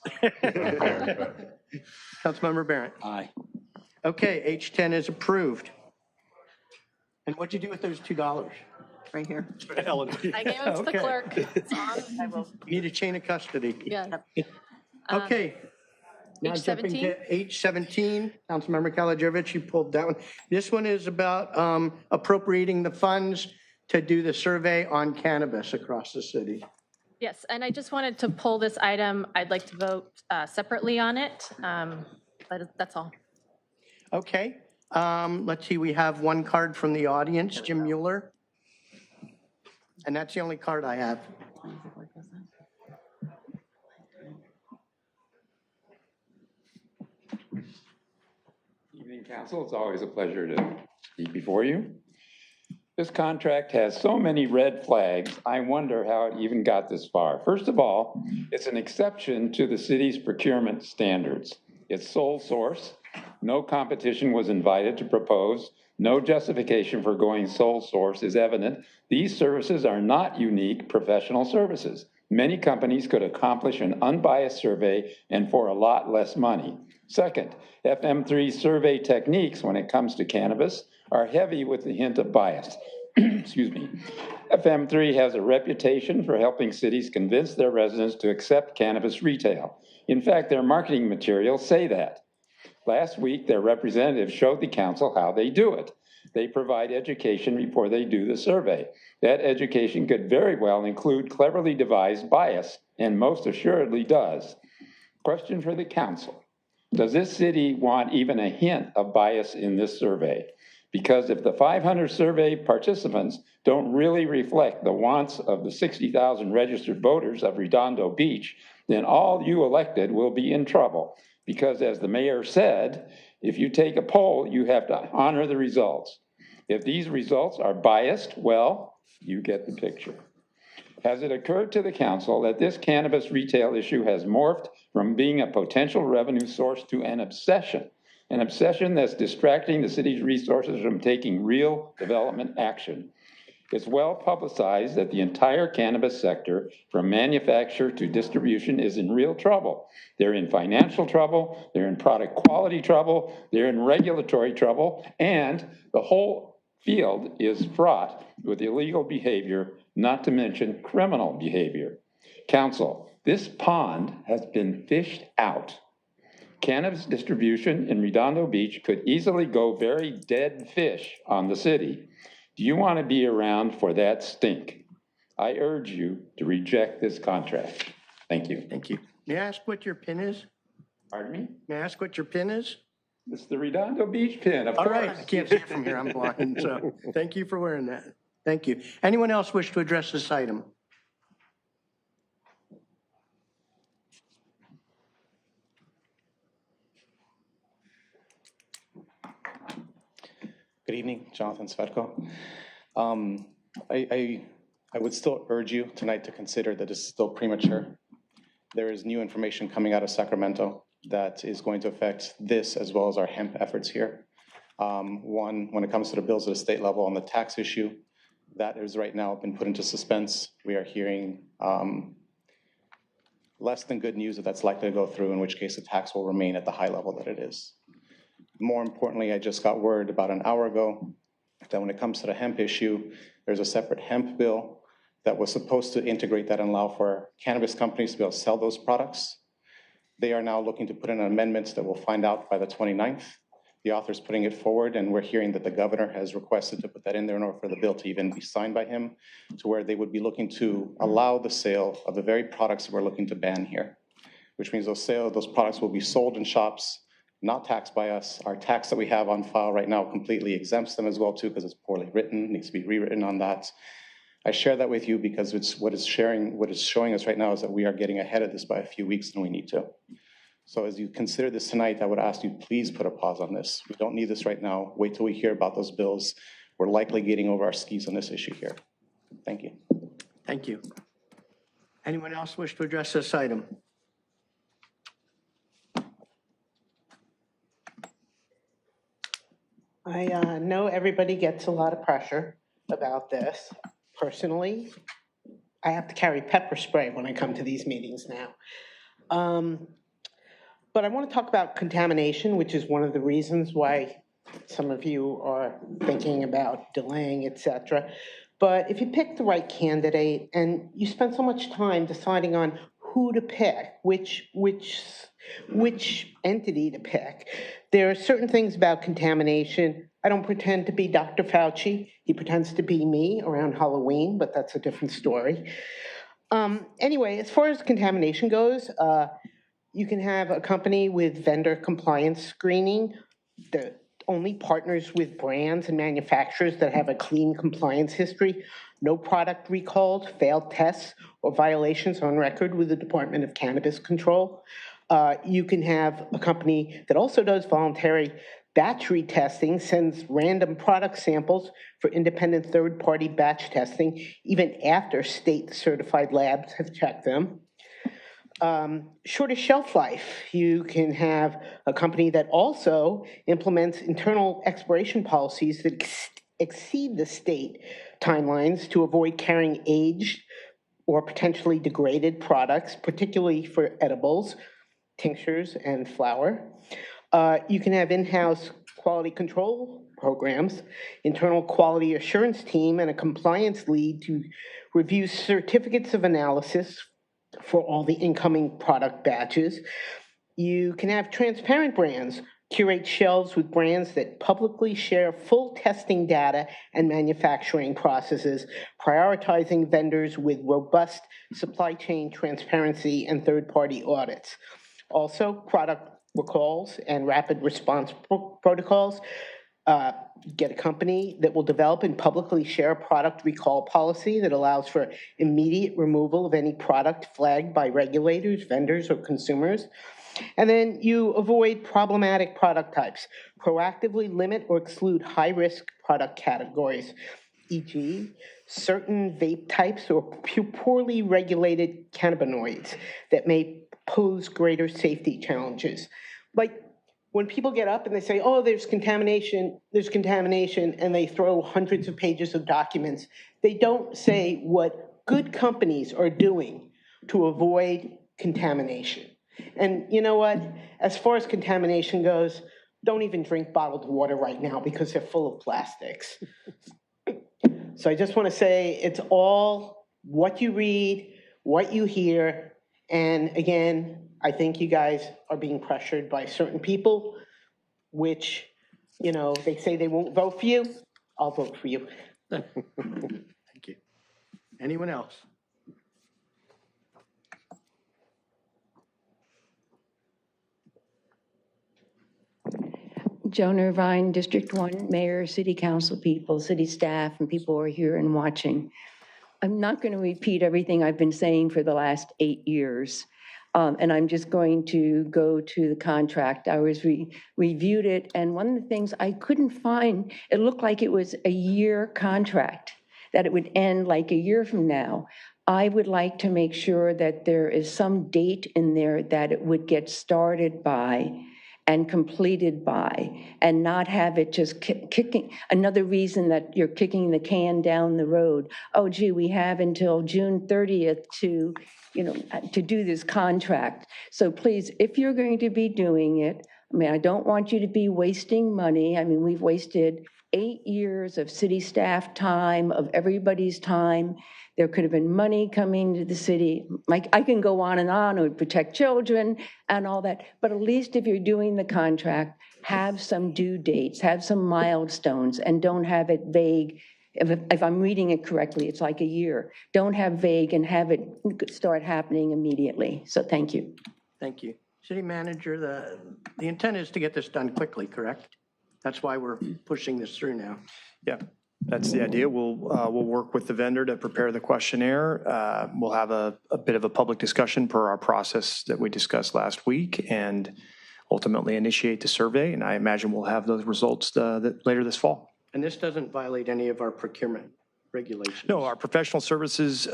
Councilmember Barrett? Aye. Okay, H10 is approved. And what'd you do with those $2? Right here. I gave them to the Okay. clerk. It's on. I will. Need a chain of custody. Yeah. Okay. Now jumping to H17, Councilmember Kalajirovich, you pulled that one. This one is about appropriating the funds to do the survey on cannabis across the city. Yes, and I just wanted to pull this item. I'd like to vote separately on it. But that's all. Okay, let's see, we have one card from the audience, Jim Mueller. And that's the only card I have. Evening, Council. It's always a pleasure to speak before you. This contract has so many red flags, I wonder how it even got this far. First of all, it's an exception to the city's procurement standards. It's sole source. No competition was invited to propose. No justification for going sole source is evident. These services are not unique professional services. Many companies could accomplish an unbiased survey and for a lot less money. Second, FM3 survey techniques when it comes to cannabis are heavy with the hint of bias. Excuse me. FM3 has a reputation for helping cities convince their residents to accept cannabis retail. In fact, their marketing materials say that. Last week, their representatives showed the council how they do it. They provide education before they do the survey. That education could very well include cleverly devised bias, and most assuredly does. Question for the council. Does this city want even a hint of bias in this survey? Because if the 500 survey participants don't really reflect the wants of the 60,000 registered voters of Redondo Beach, then all you elected will be in trouble. Because as the mayor said, if you take a poll, you have to honor the results. If these results are biased, well, you get the picture. Has it occurred to the council that this cannabis retail issue has morphed from being a potential revenue source to an obsession that's distracting the city's resources from taking real development action? It's well publicized that the entire cannabis sector, from manufacture to distribution, is in real trouble. They're in financial trouble, they're in product quality trouble, they're in regulatory trouble, and the whole field is fraught with illegal behavior, not to mention criminal behavior. Council, this pond has been fished out. Cannabis distribution in Redondo Beach could easily go very dead fish on the city. Do you want to be around for that stink? I urge you to reject this contract. Thank you. Thank you. May I ask what your pin is? Pardon me? May I ask what your pin is? It's the Redondo Beach pin, of All course. right, I can't see it from here, I'm blind, so thank you for wearing that. Thank you. Anyone else wish to address this item? Good evening, Jonathan Svetko. I would still urge you tonight to consider that it's still premature. There is new information coming out of Sacramento that is going to affect this as well as our hemp efforts here. One, when it comes to the bills at the state level on the tax issue, that is right now been put into suspense. We are hearing less than good news that that's likely to go through, in which case the tax will remain at the high level that it is. More importantly, I just got word about an hour ago that when it comes to the hemp issue, there's a separate hemp bill that was supposed to integrate that and allow for cannabis companies to be able to sell those products. They are now looking to put in amendments that we'll find out by the 29th. The author's putting it forward, and we're hearing that the governor has requested to put that in there in order for the bill to even be signed by him, to where they would be looking to allow the sale of the very products that we're looking to ban here, which means those products will be sold in shops, not taxed by us. Our tax that we have on file right now completely exempts them as well too, because it's poorly written, needs to be rewritten on that. I share that with you because what it's showing us right now is that we are getting ahead of this by a few weeks than we need to. So as you consider this tonight, I would ask you, please put a pause on this. We don't need this right now. Wait till we hear about those bills. We're likely getting over our skis on this issue here. Thank you. Thank you. Anyone else wish to address this item? I know everybody gets a lot of pressure about this. Personally, I have to carry pepper spray when I come to these meetings now. But I want to talk about contamination, which is one of the reasons why some of you are thinking about delaying, et cetera. But if you pick the right candidate and you spend so much time deciding on who to pick, which entity to pick, there are certain things about contamination. I don't pretend to be Dr. Fauci. He pretends to be me around Halloween, but that's a different story. Anyway, as far as contamination goes, you can have a company with vendor compliance screening that only partners with brands and manufacturers that have a clean compliance history, no product recalls, failed tests, or violations on record with the Department of Cannabis Control. You can have a company that also does voluntary batch retesting, sends random product samples for independent third-party batch testing, even after state-certified labs have checked them. Shorter shelf life. You can have a company that also implements internal expiration policies that exceed the state timelines to avoid carrying aged or potentially degraded products, particularly for edibles, tinctures, and flour. You can have in-house quality control programs, internal quality assurance team, and a compliance lead to review certificates of analysis for all the incoming product batches. You can have transparent brands, curate shelves with brands that publicly share full testing data and manufacturing processes, prioritizing vendors with robust supply chain transparency and third-party audits. Also, product recalls and rapid response protocols. Get a company that will develop and publicly share a product recall policy that allows for immediate removal of any product flagged by regulators, vendors, or consumers. And then you avoid problematic product types. Proactively limit or exclude high-risk product categories, e.g., certain vape types or poorly regulated cannabinoids that may pose greater safety challenges. Like, when people get up and they say, oh, there's contamination, and they throw hundreds of pages of documents, they don't say what good companies are doing to avoid contamination. And you know what? As far as contamination goes, don't even drink bottled water right now because they're full of plastics. So I just want to say it's all what you read, what you hear, and again, I think you guys are being pressured by certain people, which, you know, they say they won't vote for you. I'll vote for you. Thank you. Anyone else? Joan Irvine, District 1 Mayor, City Council people, city staff, and people who are here and watching. I'm not going to repeat everything I've been saying for the last 8 years. And I'm just going to go to the contract. I reviewed it, and one of the things I couldn't find, it looked like it was a year contract, that it would end like a year from now. I would like to make sure that there is some date in there that it would get started by, and completed by, and not have it just kicking, another reason that you're kicking the can down the road. Oh, gee, we have until June 30th to, to do this contract. So please, if you're going to be doing it, I mean, I don't want you to be wasting money. I mean, we've wasted 8 years of city staff time, of everybody's time. There could have been money coming to the city. Like, I can go on, it would protect children and all that. But at least if you're doing the contract, have some due dates, have some milestones, and don't have it vague. If I'm reading it correctly, it's like a year. Don't have vague and have it start happening immediately. So thank you. Thank you. City Manager, the intent is to get this done quickly, correct? That's why we're pushing this through now. Yeah, that's the idea. We'll work with the vendor to prepare the questionnaire. We'll have a bit of a public discussion per our process that we discussed last week, and ultimately initiate the survey. And I imagine we'll have those results later this fall. And this doesn't violate any of our procurement regulations? No, our professional services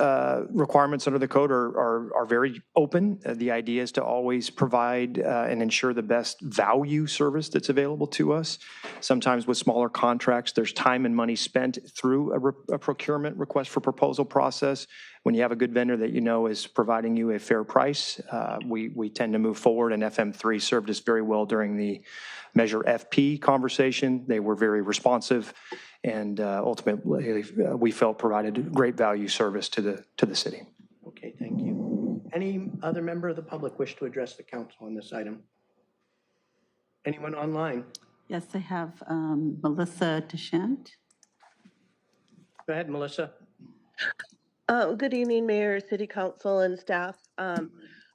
requirements under the code are very open. The idea is to always provide and ensure the best value service that's available to us. Sometimes with smaller contracts, there's time and money spent through a procurement request for proposal process. When you have a good vendor that you know is providing you a fair price, we tend to move forward, and FM3 served us very well during the Measure FP conversation. They were very responsive, and ultimately we felt provided great value service to the city. Okay, thank you. Any other member of the public wish to address the council on this item? Anyone online? Yes, I have Melissa Deschamps. Go ahead, Melissa. Good evening, Mayor, City Council, and staff.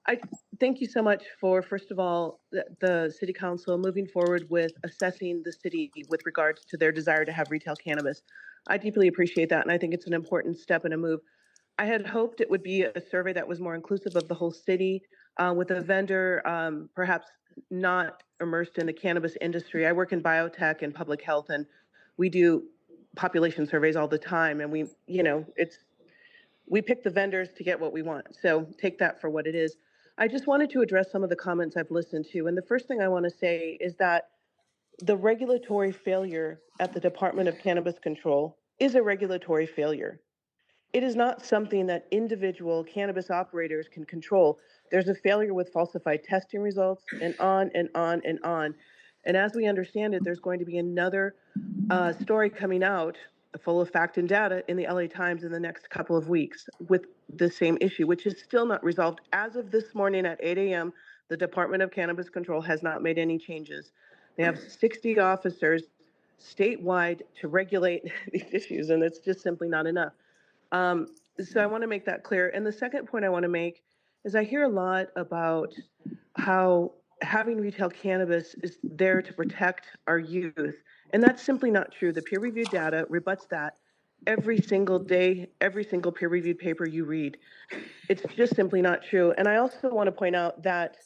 I thank you so much for, first of all, the City Council moving forward with assessing the city with regards to their desire to have retail cannabis. I deeply appreciate that, and I think it's an important step and a move. I had hoped it would be a survey that was more inclusive of the whole city, with a vendor perhaps not immersed in the cannabis industry. I work in biotech and public health, and we do population surveys all the time, and we pick the vendors to get what we want. So take that for what it is. I just wanted to address some of the comments I've listened to. And the first thing I want to say is that the regulatory failure at the Department of Cannabis Control is a regulatory failure. It is not something that individual cannabis operators can control. There's a failure with falsified testing results, and on and on and on. And as we understand it, there's going to be another story coming out full of fact and data in the LA Times in the next couple of weeks with the same issue, which is still not resolved. As of this morning at 8 a.m., the Department of Cannabis Control has not made any changes. They have 60 officers statewide to regulate these issues, and it's just simply not enough. So I want to make that clear. And the second point I want to make is I hear a lot about how having retail cannabis is there to protect our youth. And that's simply not true. The peer-reviewed data rebuts that every single day, every single peer-reviewed paper you read. It's just simply not true. And I also want to point out that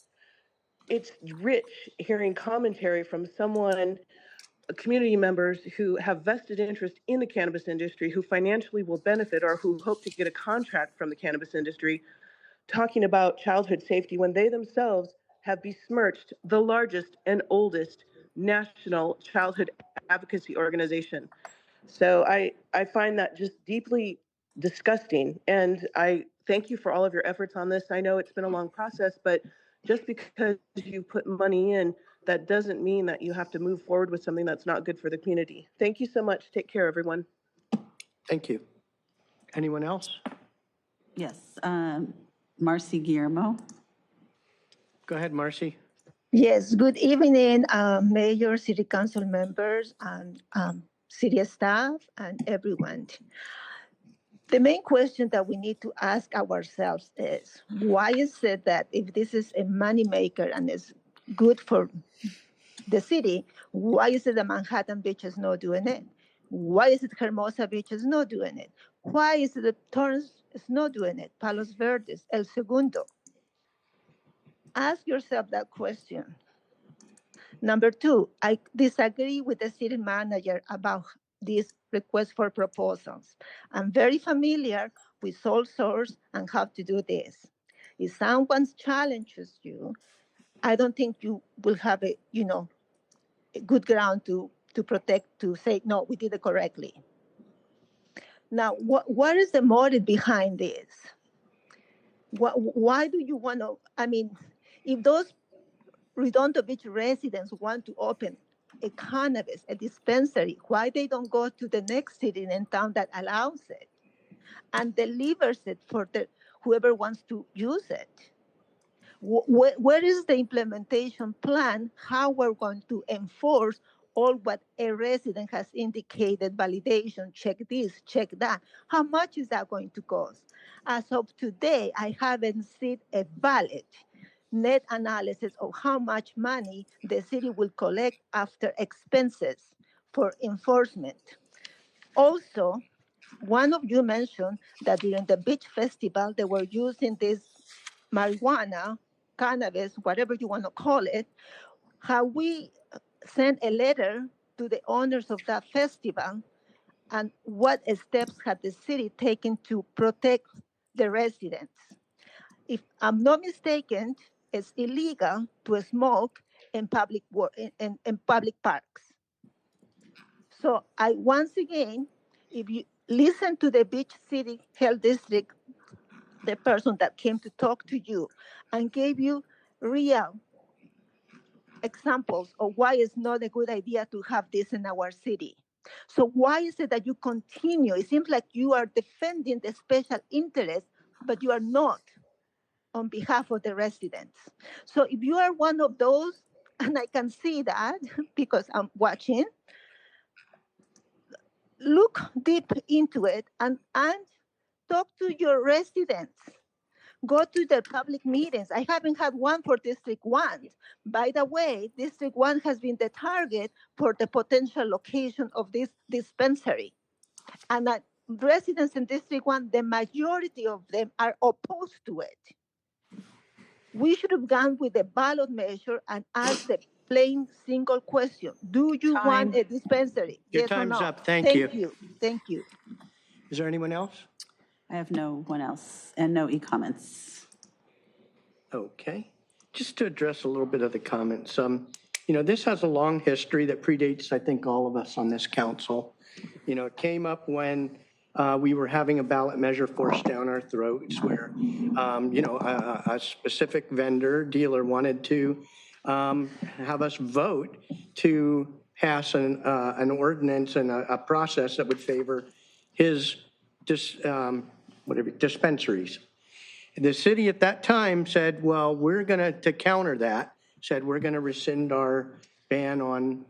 it's rich hearing commentary from community members who have vested interest in the cannabis industry, who financially will benefit or who hope to get a contract from the cannabis industry, talking about childhood safety when they themselves have besmirched the largest and oldest national childhood advocacy organization. So I find that just deeply disgusting. And I thank you for all of your efforts on this. I know it's been a long process, but just because you put money in, that doesn't mean that you have to move forward with something that's not good for the community. Thank you so much. Take care, everyone. Thank you. Anyone else? Yes, Marcy Guillermo. Go ahead, Marcy. Yes, good evening, Mayor, City Council members, and city staff, and everyone. The main question that we need to ask ourselves is, why is it that if this is a moneymaker and is good for the city, why is it that Manhattan Beach is not doing it? Why is it Hermosa Beach is not doing it? Why is it that Torrance is not doing it? Palos Verdes, El Segundo. Ask yourself that question. Number two, I disagree with the city manager about this request for proposals. I'm very familiar with sole source and how to do this. If someone challenges you, I don't think you will have a good ground to protect, to say, no, we did it correctly. Now, what is the motive behind this? Why do you want to, I mean, if those Redondo Beach residents want to open a cannabis, a dispensary, why they don't go to the next city in town that allows it and delivers it for whoever wants to use it? Where is the implementation plan? How we're going to enforce all what a resident has indicated, validation, check this, check that. How much is that going to cost? As of today, I haven't seen a valid net analysis of how much money the city will collect after expenses for enforcement. Also, one of you mentioned that during the beach festival, they were using this marijuana, cannabis, whatever you want to call it. Have we sent a letter to the owners of that festival? And what steps had the city taken to protect the residents? If I'm not mistaken, it's illegal to smoke in public in public parks. So I once again, if you listen to the Beach City Health District, the person that came to talk to you and gave you real examples of why it's not a good idea to have this in our city. So why is it that you continue? It seems like you are defending the special interest, but you are not on behalf of the residents. So if you are one of those, and I can see that because I'm watching, look deep into it and talk to your residents. Go to the public meetings. I haven't had one for District 1. By the way, District 1 has been the target for the potential location of this dispensary. And residents in District 1, the majority of them are opposed to it. We should have gone with the ballot measure and asked the plain single question. Do you want a dispensary? Your Yes or time's no? up. Thank you. Thank you. Thank you. Is there anyone else? I have no one else and no e-comments. Okay. Just to address a little bit of the comments, this has a long history that predates, I think, all of us on this council. It came up when we were having a ballot measure forced down our throats where, a specific vendor, dealer wanted to have us vote to pass an ordinance and a process that would favor his dispensaries. The city at that time said, well, we're going to counter that, said we're going to rescind our ban on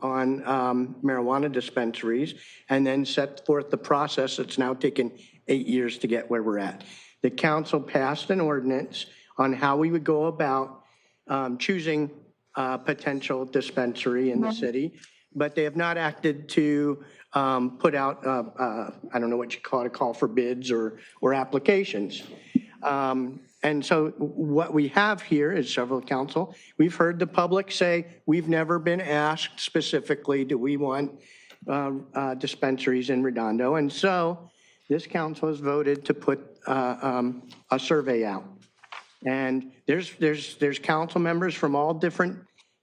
marijuana dispensaries and then set forth the process that's now taken 8 years to get where we're at. The council passed an ordinance on how we would go about choosing a potential dispensary in the city, but they have not acted to put out, I don't know what you call it, a call for bids or applications. And so what we have here is several council. We've heard the public say, we've never been asked specifically, do we want dispensaries in Redondo? And so this council has voted to put a survey out. And there's council members from all different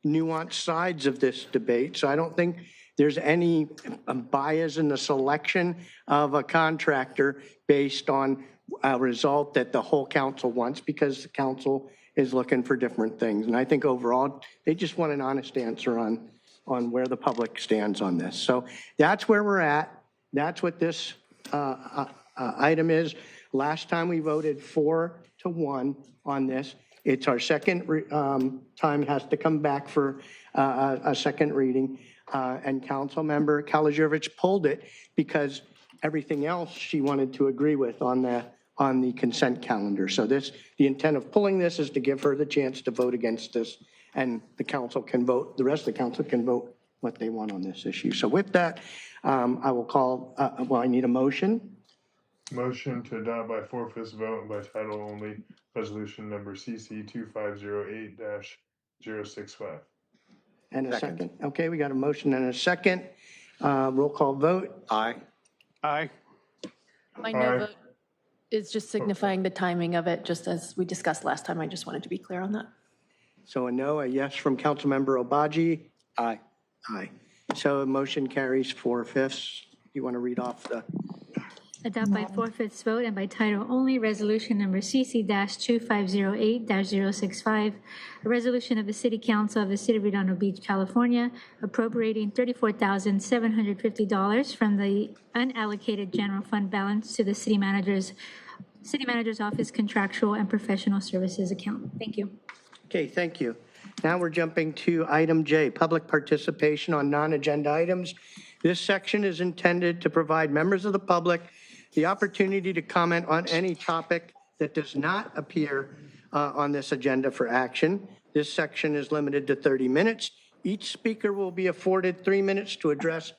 nuanced sides of this debate. So I don't think there's any bias in the selection of a contractor based on a result that the whole council wants, because the council is looking for different things. And I think overall, they just want an honest answer on where the public stands on this. So that's where we're at. That's what this item is. Last time we voted 4-1 on this. It's our second time, it has to come back for a second reading. And Council Member Kalajirovich pulled it because everything else she wanted to agree with on the consent calendar. So the intent of pulling this is to give her the chance to vote against this, and the council can vote, the rest of the council can vote what they want on this issue. So with that, I will call, I need a motion. Motion to adopt by 4/5 vote and by title only, resolution number CC 2508-065. And a second. Okay, we got a motion and a second. Roll call vote. Aye. Aye. My no vote is just signifying the timing of it, just as we discussed last time. I just wanted to be clear on that. So a no, a yes from Councilmember Obaji. Aye. Aye. So a motion carries 4/5. You want to read off the? Adopt by 4/5 vote and by title only, resolution number CC-2508-065, a resolution of the City Council of the City of Redondo Beach, California, appropriating $34,750 from the unallocated general fund balance to the city manager's office contractual and professional services account. Thank you. Okay, thank you. Now we're jumping to item J, public participation on non-agenda items. This section is intended to provide members of the public the opportunity to comment on any topic that does not appear on this agenda for action. This section is limited to 30 minutes. Each speaker will be afforded 3 minutes to address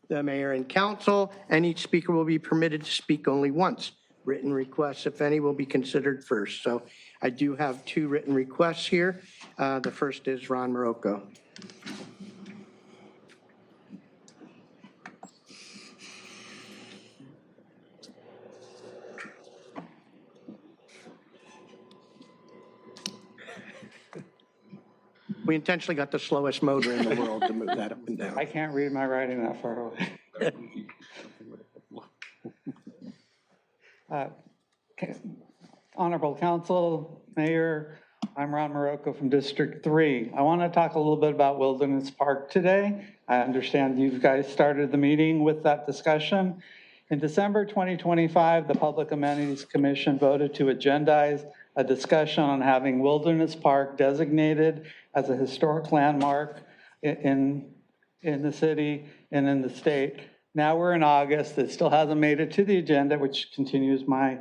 the mayor and council, and each speaker will be permitted to speak only once. Written requests, if any, will be considered first. So I do have 2 written requests here. The first is Ron Morocco. We intentionally got the slowest motor in the world to move that up and down. I can't read my writing that far away. Honorable Council, Mayor, I'm Ron Morocco from District 3. I want to talk a little bit about Wilderness Park today. I understand you guys started the meeting with that discussion. In December 2025, the Public Amenities Commission voted to agendize a discussion on having Wilderness Park designated as a historic landmark in the city and in the state. Now we're in August. It still hasn't made it to the agenda, which continues my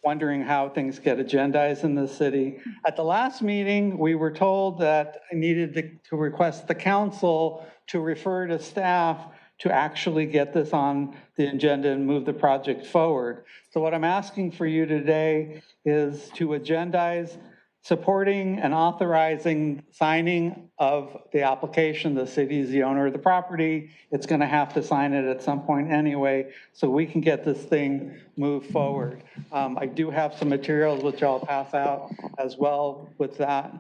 wondering how things get agendized in the city. At the last meeting, we were told that I needed to request the council to refer to staff to actually get this on the agenda and move the project forward. So what I'm asking for you today is to agendize supporting and authorizing signing of the application. The city is the owner of the property. It's going to have to sign it at some point anyway, so we can get this thing moved forward. I do have some materials which I'll pass out as well with that.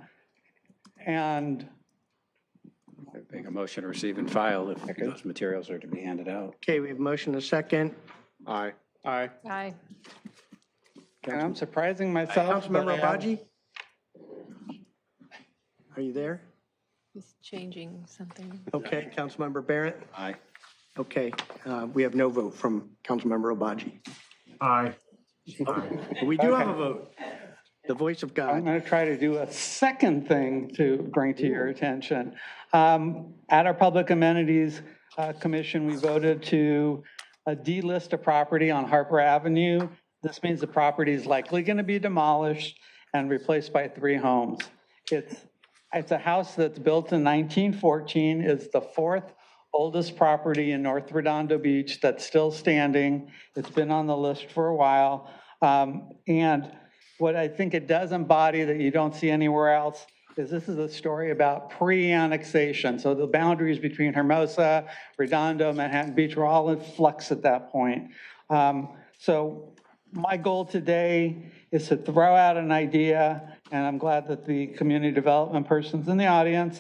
And make a motion to receive and file if those materials are to be handed out. Okay, we have a motion and a second. Aye. Aye. Aye. And I'm surprising myself. Councilmember Obaji? Are you there? He's changing something. Okay, Councilmember Barrett? Aye. Okay, we have no vote from Councilmember Obaji. Aye. We do have a vote. The voice of God. I'm going to try to do a second thing to bring to your attention. At our Public Amenities Commission, we voted to delist a property on Harper Avenue. This means the property is likely going to be demolished and replaced by 3 homes. It's a house that's built in 1914. It's the 4th oldest property in North Redondo Beach that's still standing. It's been on the list for a while. And what I think it does embody that you don't see anywhere else is this is a story about pre-annexation. So the boundaries between Hermosa, Redondo, Manhattan Beach were all in flux at that point. So my goal today is to throw out an idea, and I'm glad that the community development person's in the audience,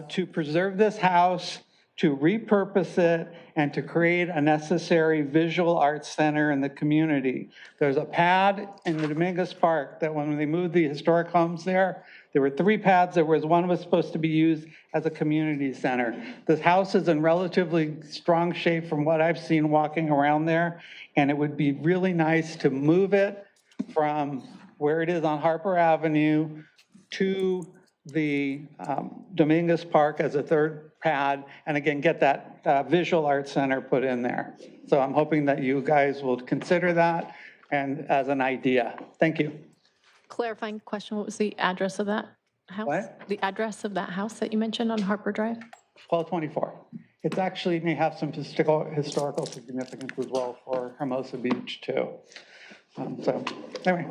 to preserve this house, to repurpose it, and to create a necessary visual arts center in the community. There's a pad in the Dominguez Park that when they moved the historic homes there were 3 pads. One was supposed to be used as a community center. This house is in relatively strong shape from what I've seen walking around there, and it would be really nice to move it from where it is on Harper Avenue to the Dominguez Park as a 3rd pad, and again, get that visual arts center put in there. So I'm hoping that you guys will consider that and as an idea. Thank you. Clarifying question, what was the address of that house? What? The address of that house that you mentioned on Harper Drive? 1224. It's actually may have some historical significance as well for Hermosa Beach too. So anyway.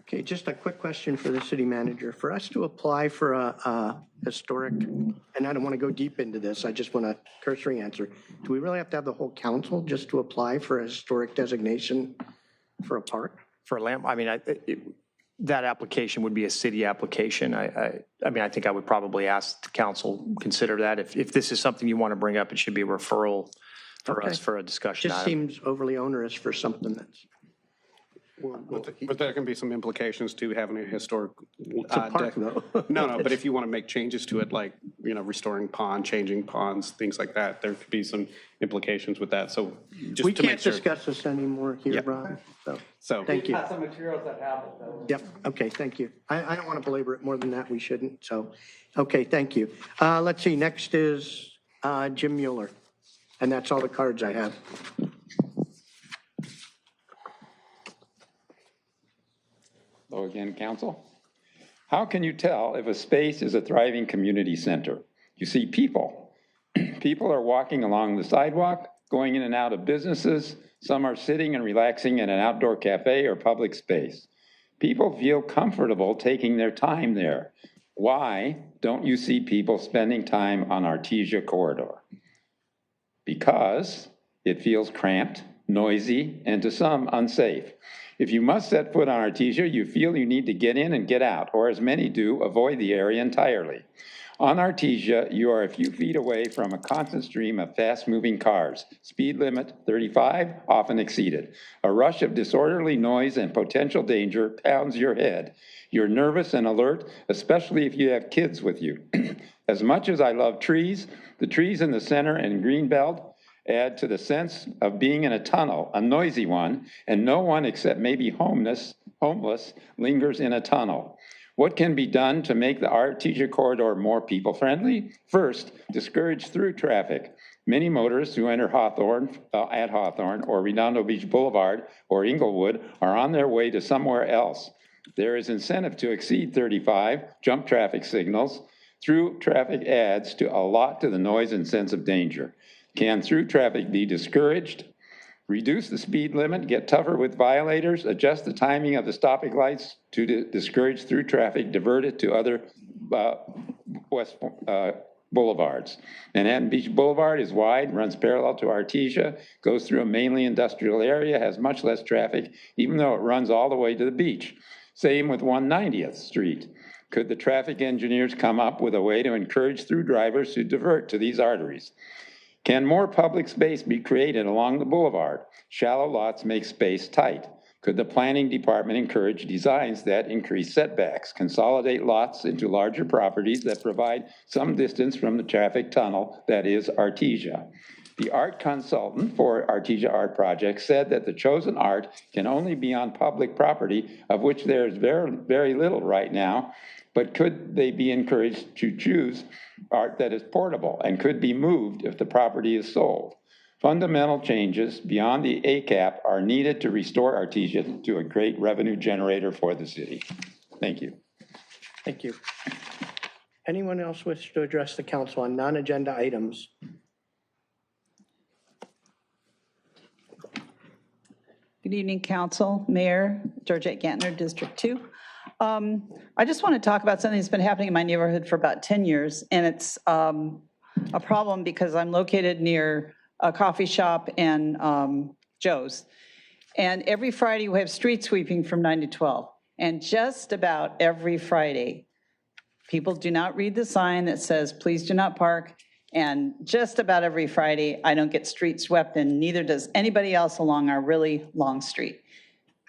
Okay, just a quick question for the city manager. For us to apply for a historic, and I don't want to go deep into this, I just want a cursory answer. Do we really have to have the whole council just to apply for a historic designation for a park? For a lamp, I mean, that application would be a city application. I mean, I think I would probably ask the council, consider that. If this is something you want to bring up, it should be a referral for us for a discussion Just item. seems overly onerous for something that's. But there can be some implications to having a historic. It's a park, though. No, but if you want to make changes to it, like, restoring pond, changing ponds, things like that, there could be some implications with that. So just We to make can't sure. discuss this anymore here, Yep. Ron. So. Thank you. Got some materials that have it, though. Yep, okay, thank you. I don't want to belabor it more than that, we shouldn't, so, okay, thank you. Let's see, next is Jim Mueller, and that's all the cards I have. Hello again, council. How can you tell if a space is a thriving community center? You see people. People are walking along the sidewalk, going in and out of businesses. Some are sitting and relaxing in an outdoor cafe or public space. People feel comfortable taking their time there. Why don't you see people spending time on Artesia Corridor? Because it feels cramped, noisy, and to some unsafe. If you must set foot on Artesia, you feel you need to get in and get out, or as many do, avoid the area entirely. On Artesia, you are a few feet away from a constant stream of fast-moving cars. Speed limit 35, often exceeded. A rush of disorderly noise and potential danger pounds your head. You're nervous and alert, especially if you have kids with you. As much as I love trees, the trees in the center and green belt add to the sense of being in a tunnel, a noisy one, and no one except maybe homeless lingers in a tunnel. What can be done to make the Artesia Corridor more people-friendly? First, discourage through traffic. Many motorists who enter at Hawthorne or Redondo Beach Boulevard or Inglewood are on their way to somewhere else. There is incentive to exceed 35, jump traffic signals. Through traffic adds to a lot to the noise and sense of danger. Can through traffic be discouraged? Reduce the speed limit, get tougher with violators, adjust the timing of the stopping lights to discourage through traffic, divert it to other west boulevards. Manhattan Beach Boulevard is wide, runs parallel to Artesia, goes through a mainly industrial area, has much less traffic, even though it runs all the way to the beach. Same with 190th Street. Could the traffic engineers come up with a way to encourage through drivers to divert to these arteries? Can more public space be created along the boulevard? Shallow lots make space tight. Could the planning department encourage designs that increase setbacks, consolidate lots into larger properties that provide some distance from the traffic tunnel that is Artesia? The art consultant for Artesia Art Project said that the chosen art can only be on public property, of which there is very, very little right now, but could they be encouraged to choose art that is portable and could be moved if the property is sold? Fundamental changes beyond the ACAP are needed to restore Artesia to a great revenue generator for the city. Thank you. Thank you. Anyone else wish to address the council on non-agenda items? Good evening, Council, Mayor, Georgette Gantner, District 2. I just want to talk about something that's been happening in my neighborhood for about 10 years, and it's a problem because I'm located near a coffee shop and Joe's. And every Friday, we have street sweeping from 9 to 12. And just about every Friday, people do not read the sign that says, please do not park. And just about every Friday, I don't get street swept, and neither does anybody else along our really long street.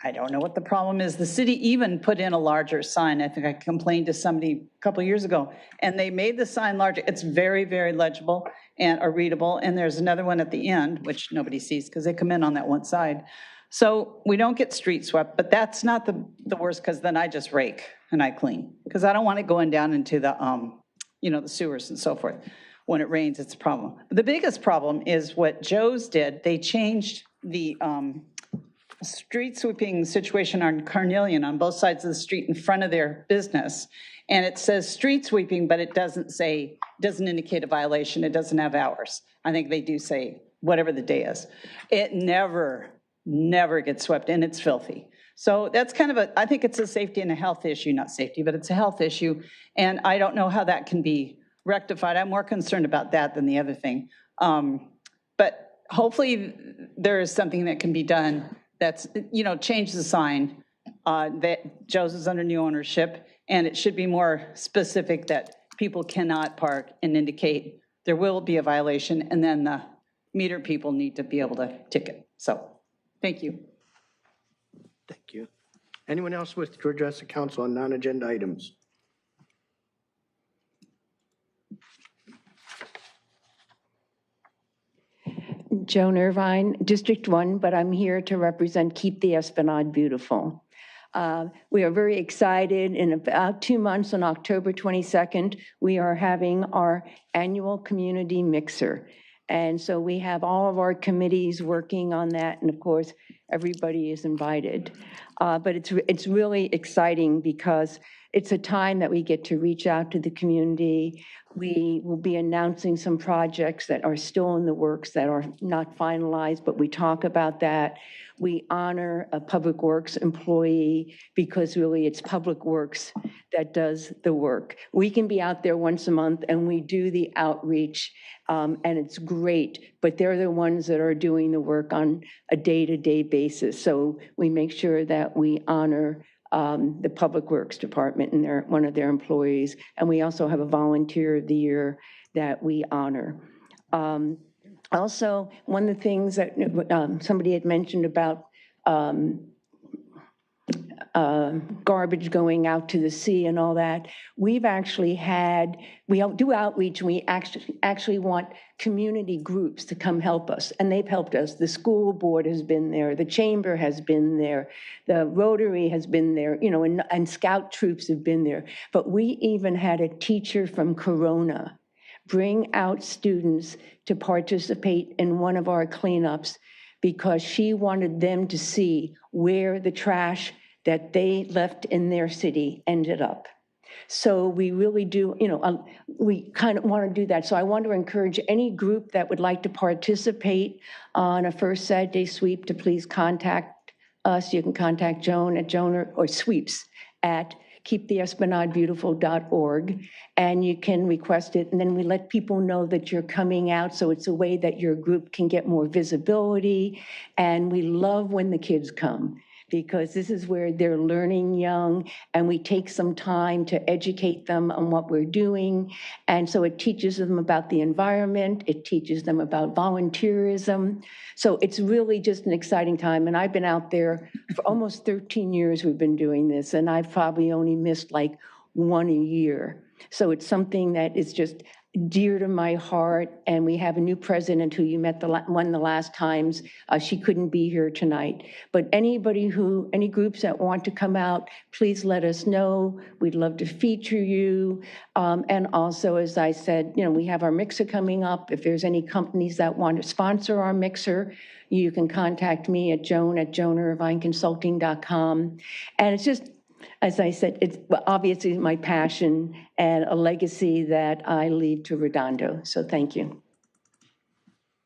I don't know what the problem is. The city even put in a larger sign. I think I complained to somebody a couple of years ago, and they made the sign larger. It's very, very legible and readable, and there's another one at the end, which nobody sees because they come in on that one side. So we don't get street swept, but that's not the worst, because then I just rake and I clean, because I don't want it going down into the, the sewers and so forth. When it rains, it's a problem. But the biggest problem is what Joe's did. They changed the street sweeping situation on Carnelian on both sides of the street in front of their business. And it says street sweeping, but it doesn't indicate a violation. It doesn't have hours. I think they do say whatever the day is. It never gets swept, and it's filthy. So that's kind of I think it's a safety and a health issue, not safety, but it's a health issue. And I don't know how that can be rectified. I'm more concerned about that than the other thing. But hopefully there is something that can be done that's, change the sign that Joe's is under new ownership, and it should be more specific that people cannot park and indicate there will be a violation, and then the meter people need to be able to ticket. So, thank you. Thank you. Anyone else wish to address the council on non-agenda items? Joan Irvine, District 1, but I'm here to represent Keep the Esplanade Beautiful. We are very excited. In about 2 months, on October 22nd, we are having our annual community mixer. And so we have all of our committees working on that, and of course, everybody is invited. But it's really exciting because it's a time that we get to reach out to the community. We will be announcing some projects that are still in the works that are not finalized, but we talk about that. We honor a Public Works employee because really it's Public Works that does the work. We can be out there once a month and we do the outreach, and it's great, but they're the ones that are doing the work on a day-to-day basis. So we make sure that we honor the Public Works Department and one of their employees. And we also have a Volunteer of the Year that we honor. Also, one of the things that somebody had mentioned about garbage going out to the sea and all that, we've actually had, we do outreach, and we actually want community groups to come help us, and they've helped us. The school board has been there, the chamber has been there, the Rotary has been there, you know, and scout troops have been there. But we even had a teacher from Corona bring out students to participate in one of our cleanups because she wanted them to see where the trash that they left in their city ended up. So we really do, you know, we kind of want to do that. So I want to encourage any group that would like to participate on a first Saturday sweep to please contact us. You can contact Joan at or sweeps at keeptheespladebeautiful.org, and you can request it, and then we let people know that you're coming out, so it's a way that your group can get more visibility. And we love when the kids come, because this is where they're learning young, and we take some time to educate them on what we're doing. And so it teaches them about the environment, it teaches them about volunteerism. So it's really just an exciting time. And I've been out there for almost 13 years we've been doing this, and I've probably only missed like one a year. So it's something that is just dear to my heart, and we have a new president who you met one of the last times. She couldn't be here tonight, but any groups that want to come out, please let us know. We'd love to feature you. And also, as I said, you know, we have our mixer coming up. If there's any companies that want to sponsor our mixer, you can contact me at joan@joanirvineconsulting.com. And it's just, as I said, it's obviously my passion and a legacy that I leave to Redondo. So thank you.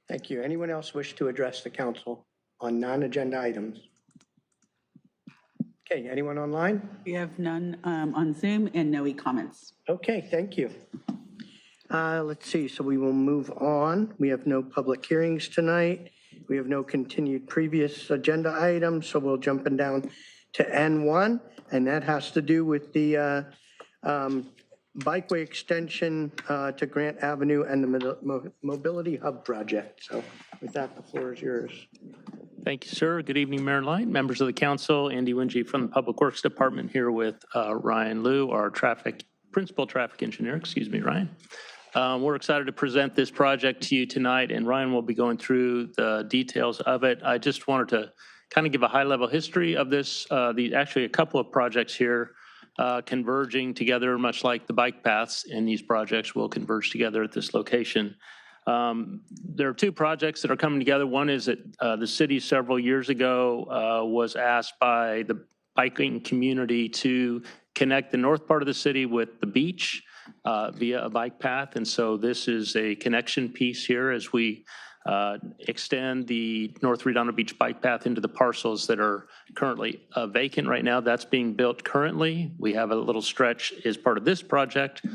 Thank you. Anyone else wish to address the council on non-agenda items? Okay, anyone online? We have none on Zoom and no e-comments. Okay, thank you. Let's see, so we will move on. We have no public hearings tonight. We have no continued previous agenda items, so we'll jump down to N1, and that has to do with the bikeway extension to Grant Avenue and the Mobility Hub project. So with that, the floor is yours. Thank you, sir. Good evening, Mayor Light, members of the council. Andy Winge from the Public Works Department here with Ryan Liu, our principal traffic engineer. Excuse me, Ryan. We're excited to present this project to you tonight, and Ryan will be going through the details of it. I just wanted to kind of give a high-level history of this. Actually, a couple of projects here converging together, much like the bike paths in these projects will converge together at this location. There are two projects that are coming together. One is that the city several years ago was asked by the biking community to connect the north part of the city with the beach via a bike path. And so this is a connection piece here as we extend the North Redondo Beach bike path into the parcels that are currently vacant right now. That's being built currently. We have a little stretch as part of this project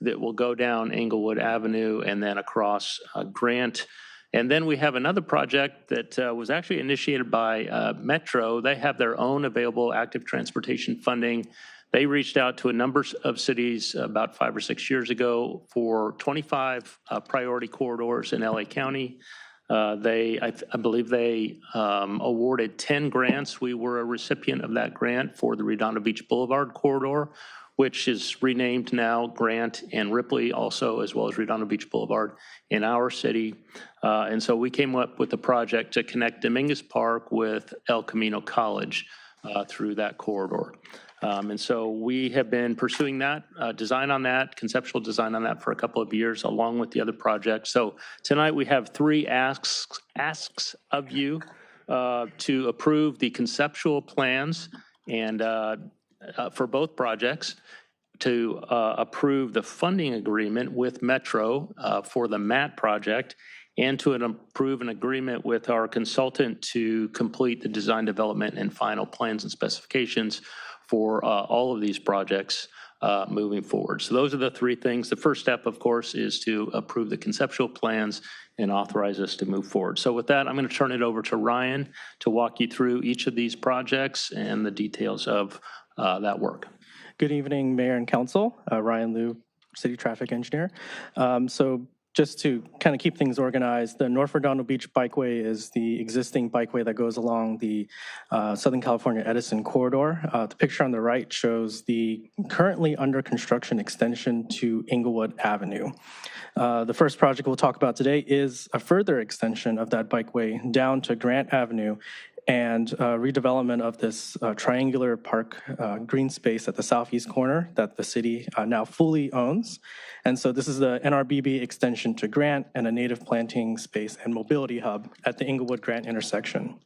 that will go down Englewood Avenue and then across Grant And then we have another project that was actually initiated by Metro. They have their own available active transportation funding. They reached out to a number of cities about 5 or 6 years ago for 25 priority corridors in LA County. I believe they awarded 10 grants. We were a recipient of that grant for the Redondo Beach Boulevard corridor, which is renamed now Grant and Ripley also, as well as Redondo Beach Boulevard in our city. And so we came up with a project to connect Dominguez Park with El Camino College through that corridor. And so we have been pursuing that, design on that, conceptual design on that for a couple of years, along with the other projects. So tonight we have 3 asks of you to approve the conceptual plans and for both projects, to approve the funding agreement with Metro for the MAT project, and to approve an agreement with our consultant to complete the design, development, and final plans and specifications for all of these projects moving forward. So those are the 3 things. The first step, of course, is to approve the conceptual plans and authorize us to move forward. So with that, I'm going to turn it over to Ryan to walk you through each of these projects and the details of that work. Good evening, Mayor and Council. Ryan Liu, City Traffic Engineer. So just to kind of keep things organized, the North Redondo Beach Bikeway is the existing bikeway that goes along the Southern California Edison corridor. The picture on the right shows the currently under construction extension to Inglewood Avenue. The first project we'll talk about today is a further extension of that bikeway down to Grant Avenue and redevelopment of this triangular park green space at the southeast corner that the city now fully owns. And so this is the NRBB extension to Grant and a native planting space and mobility hub at the Inglewood-Grant intersection.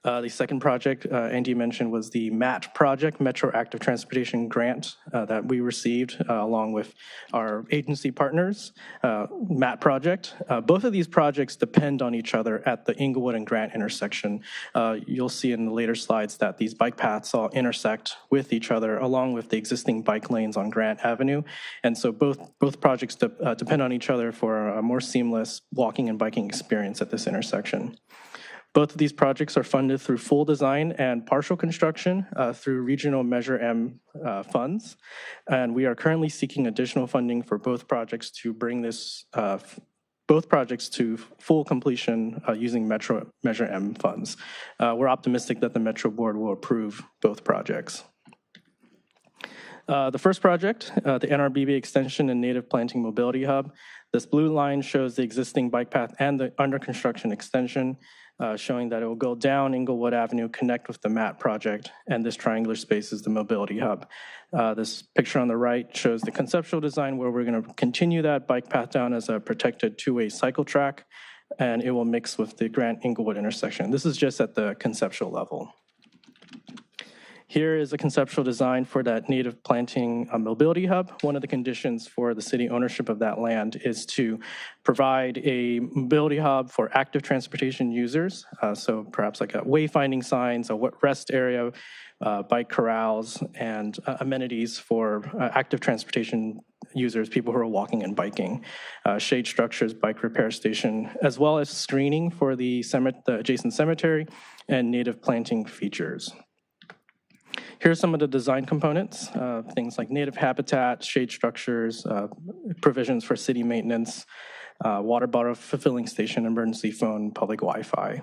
The second project Andy mentioned was the MAT project, Metro Active Transportation Grant, that we received along with our agency partners, MAT project. Both of these projects depend on each other at the Inglewood and Grant intersection. You'll see in the later slides that these bike paths all intersect with each other along with the existing bike lanes on Grant Avenue. And so both projects depend on each other for a more seamless walking and biking experience at this intersection. Both of these projects are funded through full design and partial construction through Regional Measure M funds. And we are currently seeking additional funding for both projects to bring both projects to full completion using Metro Measure M funds. We're optimistic that the Metro Board will approve both projects. The first project, the NRBB Extension and Native Planting Mobility Hub. This blue line shows the existing bike path and the under construction extension, showing that it will go down Inglewood Avenue, connect with the MAT project, and this triangular space is the mobility hub. This picture on the right shows the conceptual design where we're going to continue that bike path down as a protected 2-way cycle track, and it will mix with the Grant Inglewood intersection. This is just at the conceptual level. Here is a conceptual design for that native planting mobility hub. One of the conditions for the city ownership of that land is to provide a mobility hub for active transportation users. So perhaps like a wayfinding signs, a rest area, bike corrals, and amenities for active transportation users, people who are walking and biking, shade structures, bike repair station, as well as screening for the adjacent cemetery and native planting features. Here are some of the design components, things like native habitat, shade structures, provisions for city maintenance, water bottle fulfilling station, emergency phone, public Wi-Fi.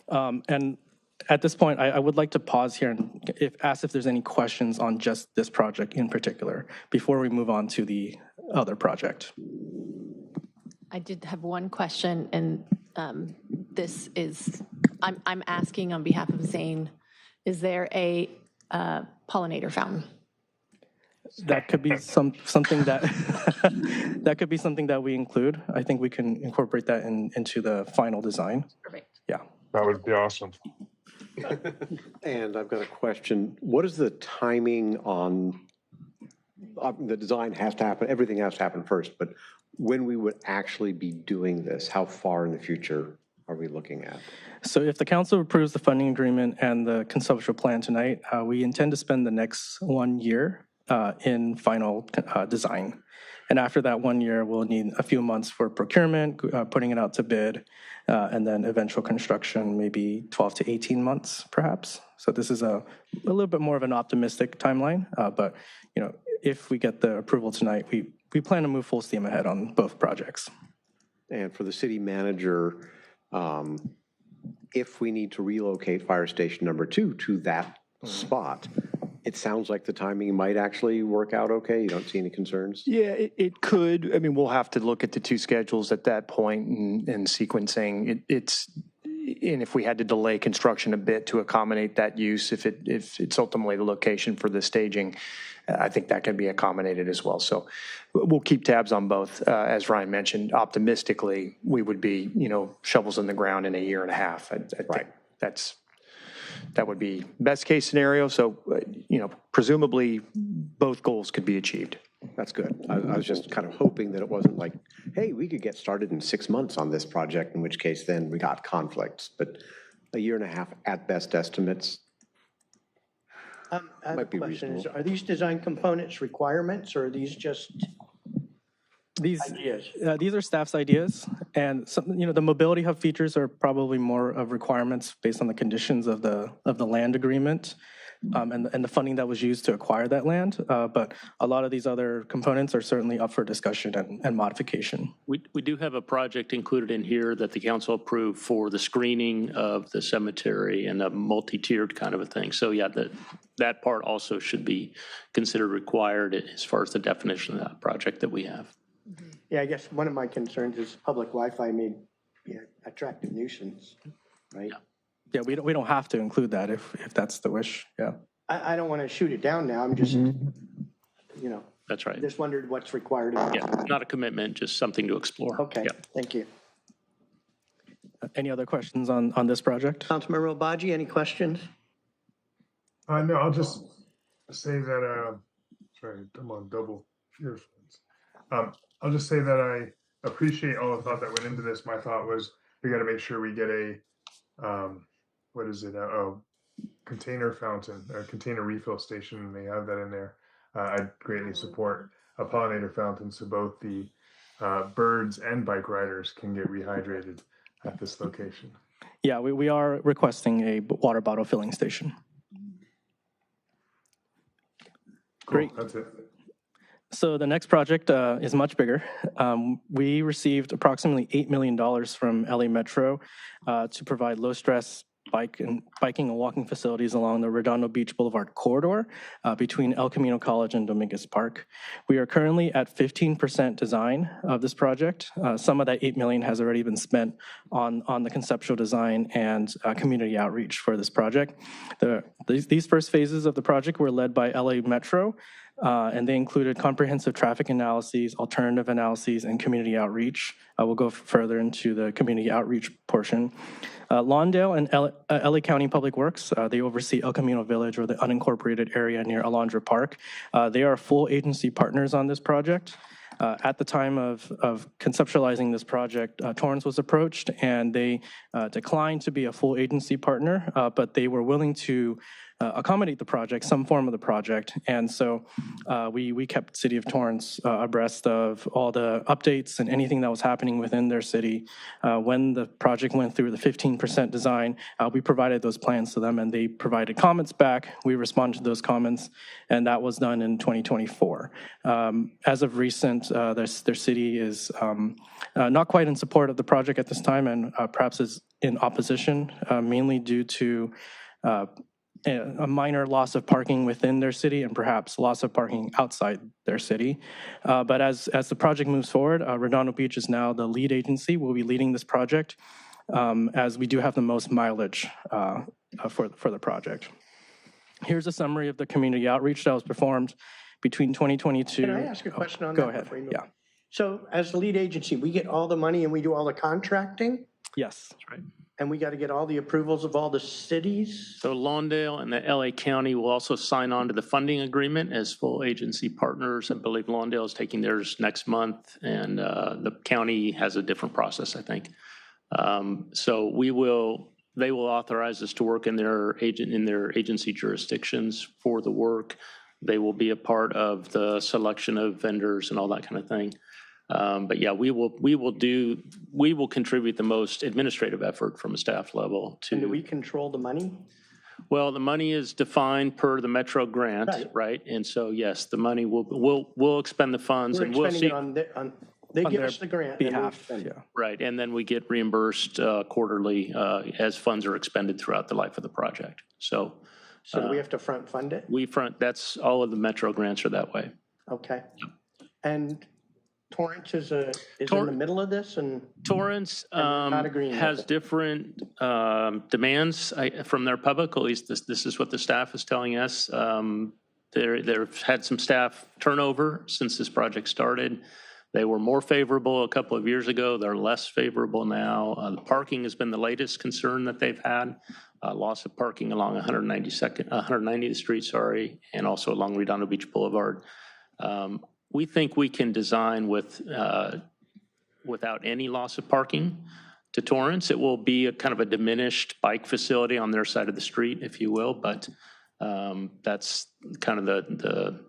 And at this point, I would like to pause here and ask if there's any questions on just this project in particular before we move on to the other project. I did have one question, and this is, I'm asking on behalf of Zane. Is there a pollinator fountain? That could be something that that could be something that we include. I think we can incorporate that into the final design. Perfect. Yeah. That would be awesome. And I've got a question. What is the timing on the design has to happen, everything has to happen first, but when we would actually be doing this, how far in the future are we looking at? So if the council approves the funding agreement and the conceptual plan tonight, we intend to spend the next 1 year in final design. And after that 1 year, we'll need a few months for procurement, putting it out to bid, and then eventual construction, maybe 12 to 18 months, perhaps. So this is a little bit more of an optimistic timeline, but if we get the approval tonight, we plan to move full steam ahead on both projects. And for the city manager, if we need to relocate Fire Station number 2 to that spot, it sounds like the timing might actually work out okay. You don't see any concerns? Yeah, it could. I mean, we'll have to look at the two schedules at that point and sequencing. And if we had to delay construction a bit to accommodate that use, if it's ultimately the location for the staging, I think that can be accommodated as well. So we'll keep tabs on both. As Ryan mentioned, optimistically, we would be, shovels in the ground in a year and a half. I think that would be best case scenario. So, presumably both goals could be achieved. That's good. I was just kind of hoping that it wasn't like, hey, we could get started in 6 months on this project, in which case then we got conflicts. But a year and a half at best estimates might be reasonable. Are these design components requirements, or are these just ideas? These are staff's ideas, and the mobility hub features are probably more of requirements based on the conditions of the land agreement and the funding that was used to acquire that land. But a lot of these other components are certainly up for discussion and modification. We do have a project included in here that the council approved for the screening of the cemetery and a multi-tiered kind of a thing. So yeah, that part also should be considered required as far as the definition of that project that we have. Yeah, I guess one of my concerns is public Wi-Fi may be an attractive nuisance, right? Yeah, we don't have to include that if that's the wish. Yeah. I don't want to shoot it down now. I'm just, That's right. just wondered what's required. Yeah, not a commitment, just something to explore. Okay, Yeah. thank you. Any other questions on this project? Councilmember Obaji, any questions? No, I'll just say that, sorry, I'm on double earphones. I'll just say that I appreciate all the thought that went into this. My thought was we got to make sure we get a, container fountain, a container refill station, and they have that in there. I'd greatly support a pollinator fountain so both the birds and bike riders can get rehydrated at this location. Yeah, we are requesting a water bottle filling station. Cool, that's it. So the next project is much bigger. We received approximately $8 million from LA Metro to provide low-stress biking and walking facilities along the Redondo Beach Boulevard corridor between El Camino College and Dominguez Park. We are currently at 15% design of this project. Some of that $8 million has already been spent on the conceptual design and community outreach for this project. These first phases of the project were led by LA Metro, and they included comprehensive traffic analyses, alternative analyses, and community outreach. We'll go further into the community outreach portion. Lawndale and LA County Public Works, they oversee El Camino Village, or the unincorporated area near Alondra Park. They are full agency partners on this project. At the time of conceptualizing this project, Torrance was approached, and they declined to be a full agency partner, but they were willing to accommodate the project, some form of the project. And so we kept City of Torrance abreast of all the updates and anything that was happening within their city. When the project went through the 15% design, we provided those plans to them, and they provided comments back. We responded to those comments, and that was done in 2024. As of recent, their city is not quite in support of the project at this time, and perhaps is in opposition, mainly due to a minor loss of parking within their city and perhaps loss of parking outside their city. But as the project moves forward, Redondo Beach is now the lead agency. We'll be leading this project as we do have the most mileage for the project. Here's a summary of the community outreach that was performed between 2022. Can I ask a question on that? Go ahead, before you move? yeah. So as the lead agency, we get all the money and we do all the contracting? Yes. That's right. And we got to get all the approvals of all the cities? So Lawndale and the LA County will also sign on to the funding agreement as full agency partners. I believe Lawndale is taking theirs next month, and the county has a different process, I think. So they will authorize us to work in their agency jurisdictions for the work. They will be a part of the selection of vendors and all that kind of thing. But yeah, we will contribute the most administrative effort from a staff level to. And do we control the money? Well, the money is defined per the Metro grant, right? And so, yes, the money we'll expend the funds We're and we'll see. expending it they give us the grant. Behalf, and we spend it. Right, and then we get reimbursed quarterly as funds are expended throughout the life of the project. So do we have to front fund it? That's all of the Metro grants are that way. Okay. And Torrance is in the middle of this, and Torrance not agreeing with has it. different demands from their public. At least this is what the staff is telling us. They've had some staff turnover since this project started. They were more favorable a couple of years ago. They're less favorable now. The parking has been the latest concern that they've had. Loss of parking along 190th Street, and also along Redondo Beach Boulevard. We think we can design without any loss of parking to Torrance. It will be a kind of a diminished bike facility on their side of the street, if you will, but that's kind of the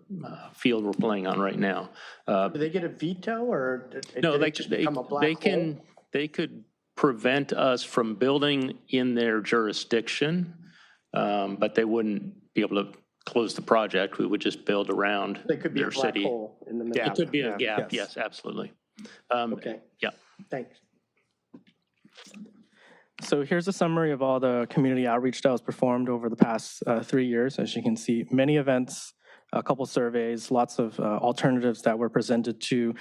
field we're playing on right now. Do they get a veto, or No, they just become a black hole? They could prevent us from building in their jurisdiction, but they wouldn't be able to close the project. We would just build around They could be their a black city. hole in the middle. It could be a Yeah. gap. Yes, absolutely. Okay. Yeah. Thanks. So here's a summary of all the community outreach that was performed over the past 3 years. As you can see, many events, a couple surveys, lots of alternatives that were presented to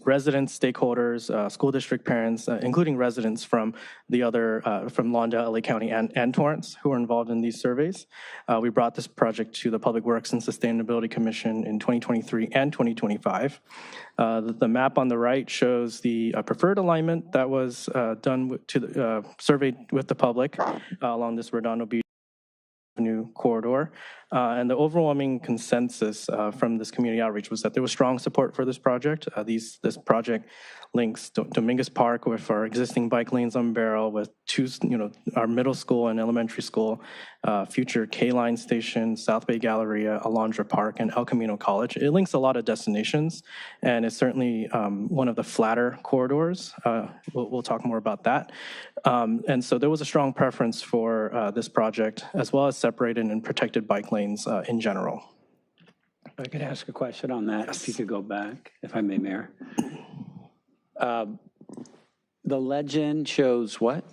residents, stakeholders, school district parents, including residents from the other, from Lawndale, LA County, and Torrance, who were involved in these surveys. We brought this project to the Public Works and Sustainability Commission in 2023 and 2025. The map on the right shows the preferred alignment that was done surveyed with the public along this Redondo Beach Avenue corridor. And the overwhelming consensus from this community outreach was that there was strong support for this project. This project links Dominguez Park with our existing bike lanes on Barrel, with our middle school and elementary school, future K-Line station, South Bay Galleria, Alondra Park, and El Camino College. It links a lot of destinations, and it's certainly one of the flatter corridors. We'll talk more about that. And so there was a strong preference for this project, as well as separated and protected bike lanes in general. If I could ask a question on that, if you could go back, if I may, Mayor. The legend shows what?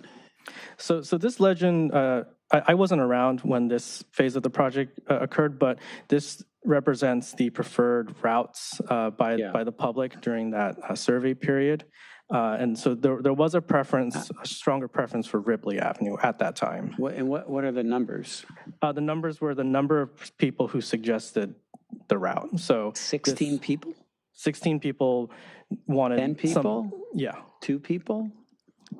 So this legend, I wasn't around when this phase of the project occurred, but this represents the preferred routes by the public during that survey period. And so there was a preference, a stronger preference for Ripley Avenue at that time. What are the numbers? The numbers were the number of people who suggested the route. So 16 people? 16 people wanted 10 people? Yeah. 2 people?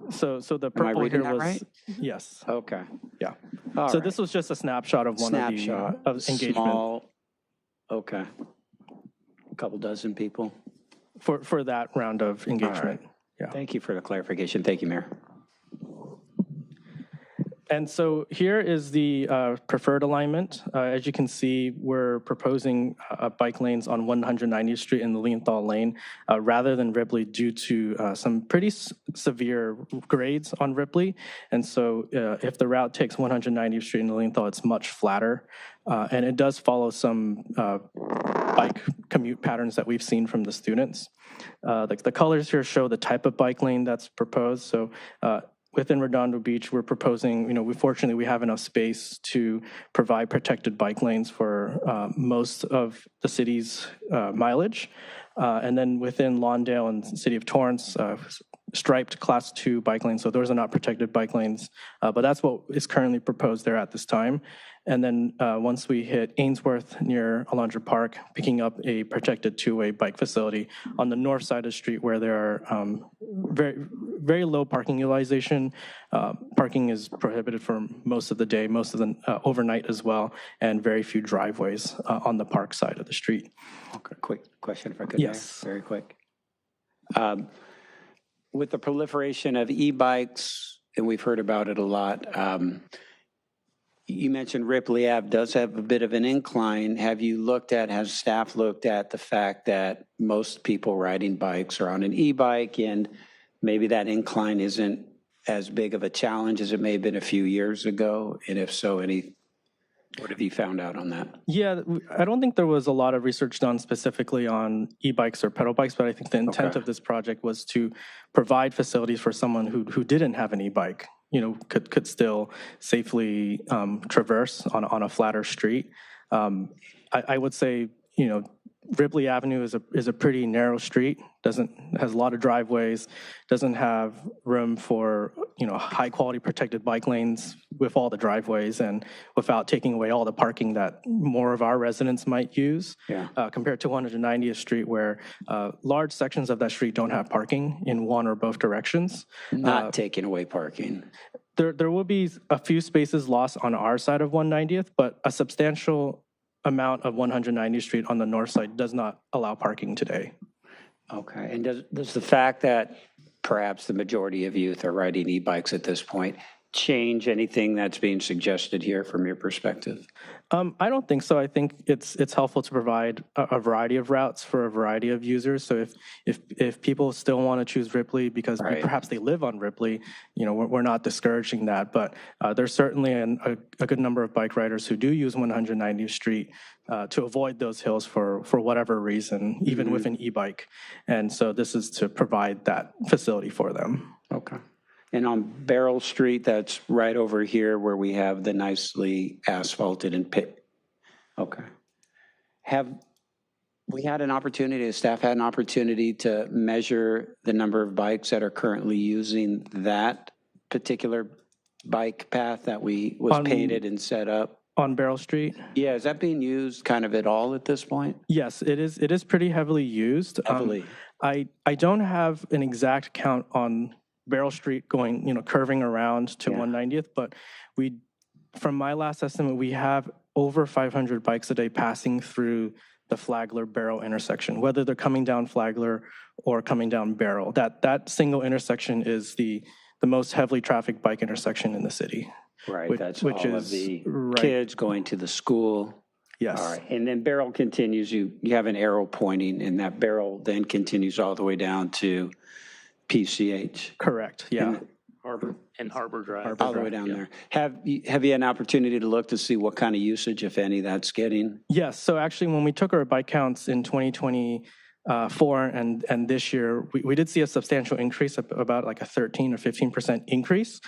So the Am I purple reading here that was right? Yes. Okay. Yeah. All so right. this was just a snapshot of one of the engagement. Small. Okay. A couple dozen people. For that round of engagement. Yeah. Thank you for the clarification. Thank you, Mayor. And so here is the preferred alignment. As you can see, we're proposing bike lanes on 190th Street and the Lilienthal Lane rather than Ripley due to some pretty severe grades on Ripley. And so if the route takes 190th Street and the Lilienthal, it's much flatter. And it does follow some bike commute patterns that we've seen from the students. The colors here show the type of bike lane that's proposed. So within Redondo Beach, we're proposing, fortunately we have enough space to provide protected bike lanes for most of the city's mileage. And then within Lawndale and the city of Torrance, striped class 2 bike lanes. So those are not protected bike lanes, but that's what is currently proposed there at this time. And then once we hit Ainsworth near Alondra Park, picking up a protected 2-way bike facility on the north side of the street where there are very, very low parking utilization. Parking is prohibited for most of the day, most of the overnight as well, and very few driveways on the park side of the street. Okay, quick question if I could. Yes. Mayor. Very quick. With the proliferation of e-bikes, and we've heard about it a lot, You mentioned Ripley Ave does have a bit of an incline. Has staff looked at the fact that most people riding bikes are on an e-bike, and maybe that incline isn't as big of a challenge as it may have been a few years ago? And if so, what have you found out on that? Yeah, I don't think there was a lot of research done specifically on e-bikes or pedal bikes, but I think the intent of this project was to provide facilities for someone who didn't have an e-bike, could still safely traverse on a flatter street. I would say, Ripley Avenue is a pretty narrow street. Has a lot of driveways. Doesn't have room for high quality protected bike lanes with all the driveways and without taking away all the parking that more of our residents might use. Yeah. Compared to 190th Street, where large sections of that street don't have parking in one or both directions. Not taking away parking. There will be a few spaces lost on our side of 190th, but a substantial amount of 190th Street on the north side does not allow parking today. Okay, and does the fact that perhaps the majority of youth are riding e-bikes at this point change anything that's being suggested here from your perspective? I don't think so. I think it's helpful to provide a variety of routes for a variety of users. So if people still want to choose Ripley because perhaps they live on Ripley, we're not discouraging that. But there's certainly a good number of bike riders who do use 190th Street to avoid those hills for whatever reason, even with an e-bike. And so this is to provide that facility for them. Okay. And on Beryl Street, that's right over here where we have the nicely asphalted and pit. Okay. Have we had an opportunity, staff had an opportunity to measure the number of bikes that are currently using that particular bike path that was painted and set up? On Beryl Street? Yeah, is that being used kind of at all at this point? Yes, it is. It is pretty heavily used. Heavily. I don't have an exact count on Beryl Street going, curving around to 190th, but from my last estimate, we have over 500 bikes a day passing through the Flagler-Beryl intersection, whether they're coming down Flagler or coming down Beryl. That single intersection is the most heavily trafficked bike intersection in the city. Right, that's all of the kids going to the school. Yes. All right, and then Beryl continues, you have an arrow pointing, and that Beryl then continues all the way down to PCH. Correct, yeah. And Harbor Drive. All the way down there. Have you had an opportunity to look to see what kind of usage, if any, that's getting? Yes, so actually when we took our bike counts in 2024 and this year, we did see a substantial increase, about like a 13 or 15% increase.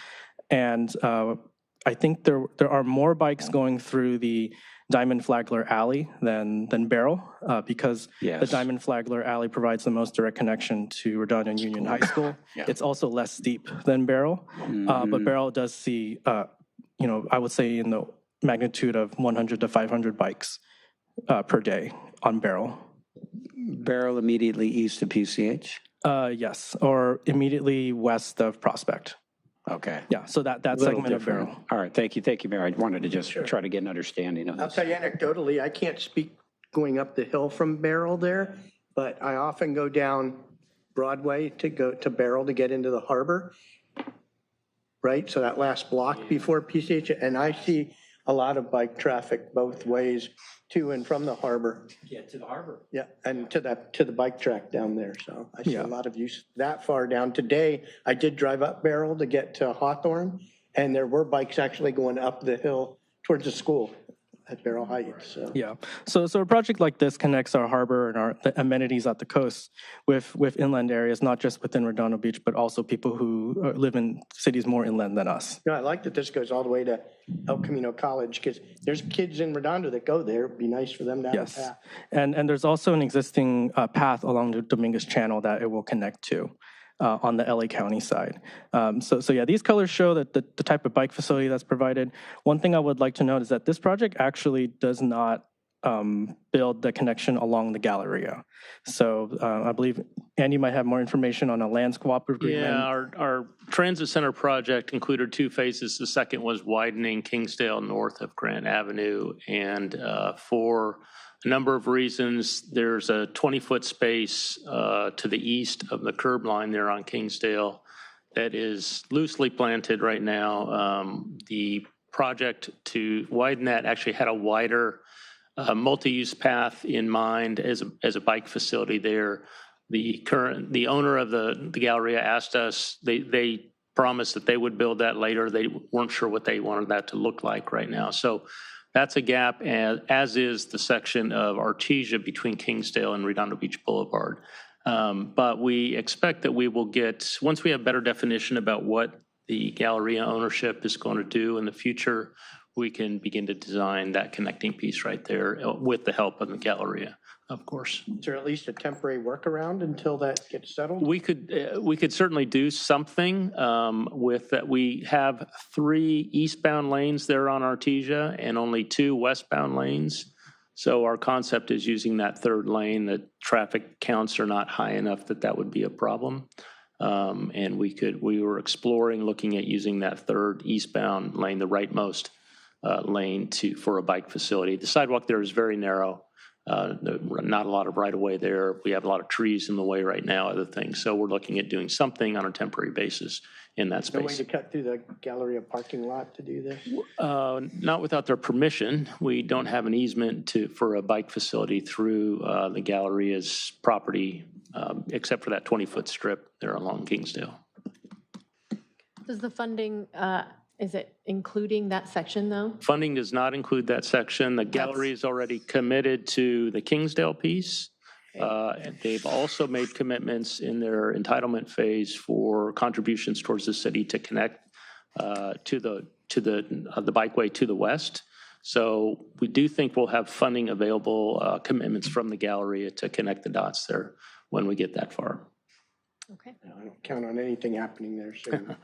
And I think there are more bikes going through the Diamond Flagler Alley than Beryl, because the Diamond Flagler Alley provides the most direct connection to Redondo and Union High School. It's also less steep than Beryl, but Beryl does see, I would say in the magnitude of 100 to 500 bikes per day on Beryl. Beryl immediately east of PCH? Yes, or immediately west of Prospect. Okay. Yeah, so that segment of Beryl. All right, thank you, Mayor. I wanted to just try to get an understanding of this. I'll tell you anecdotally, I can't speak going up the hill from Beryl there, but I often go down Broadway to go to Beryl to get into the harbor, right? So that last block before PCH, and I see a lot of bike traffic both ways to and from the harbor. Yeah, to the harbor. Yeah, and to the bike track down there. So I see a lot of use that far down. Today, I did drive up Beryl to get to Hawthorne, and there were bikes actually going up the hill towards the school at Beryl Heights. So. Yeah, so a project like this connects our harbor and the amenities at the coast with inland areas, not just within Redondo Beach, but also people who live in cities more inland than us. No, I like that this goes all the way to El Camino College, because there's kids in Redondo that go there. It'd be nice for them to have a path. And there's also an existing path along the Dominguez Channel that it will connect to. On the LA County side. So yeah, these colors show that the type of bike facility that's provided. One thing I would like to note is that this project actually does not build the connection along the Galleria. So I believe Andy might have more information on a land swap agreement. Yeah, our transit center project included two phases. The second was widening Kingsdale north of Grant Avenue, and for a number of reasons, there's a 20-foot space to the east of the curb line there on Kingsdale that is loosely planted right now. The project to widen that actually had a wider multi-use path in mind as a bike facility there. The owner of the Galleria asked us, they promised that they would build that later. They weren't sure what they wanted that to look like right now. So that's a gap, as is the section of Artesia between Kingsdale and Redondo Beach Boulevard. But we expect that we will get, once we have better definition about what the Galleria ownership is going to do in the future, we can begin to design that connecting piece right there with the help of the Galleria, of course. Is there at least a temporary workaround until that gets settled? We could certainly do something with that. We have 3 eastbound lanes there on Artesia and only 2 westbound lanes. So our concept is using that 3rd lane. The traffic counts are not high enough that would be a problem. And we were exploring looking at using that 3rd eastbound lane, the rightmost lane for a bike facility. The sidewalk there is very narrow. Not a lot of right of way there. We have a lot of trees in the way right now, other things. So we're looking at doing something on a temporary basis in that space. No way to cut through the Galleria parking lot to do this? Not without their permission. We don't have an easement for a bike facility through the Galleria's property, except for that 20-foot strip there along Kingsdale. Does the funding, is it including that section though? Funding does not include that section. The Gallery is already committed to the Kingsdale piece. And they've also made commitments in their entitlement phase for contributions towards the city to connect to the bikeway to the west. So we do think we'll have funding available, commitments from the Galleria to connect the dots there when we get that far. Okay. I don't count on anything happening there soon.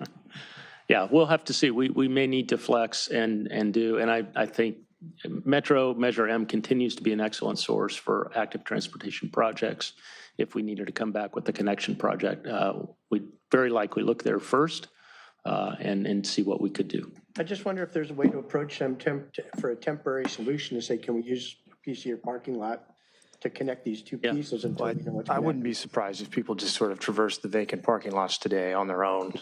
Yeah, we'll have to see. We may need to flex and do, and I think Metro Measure M continues to be an excellent source for active transportation projects. If we needed to come back with the connection project, we'd very likely look there first and see what we could do. I just wonder if there's a way to approach them for a temporary solution to say, can we use a piece of your parking lot to connect these 2 pieces until we know what's I wouldn't be surprised if people just sort of traverse the vacant parking lots today on their own.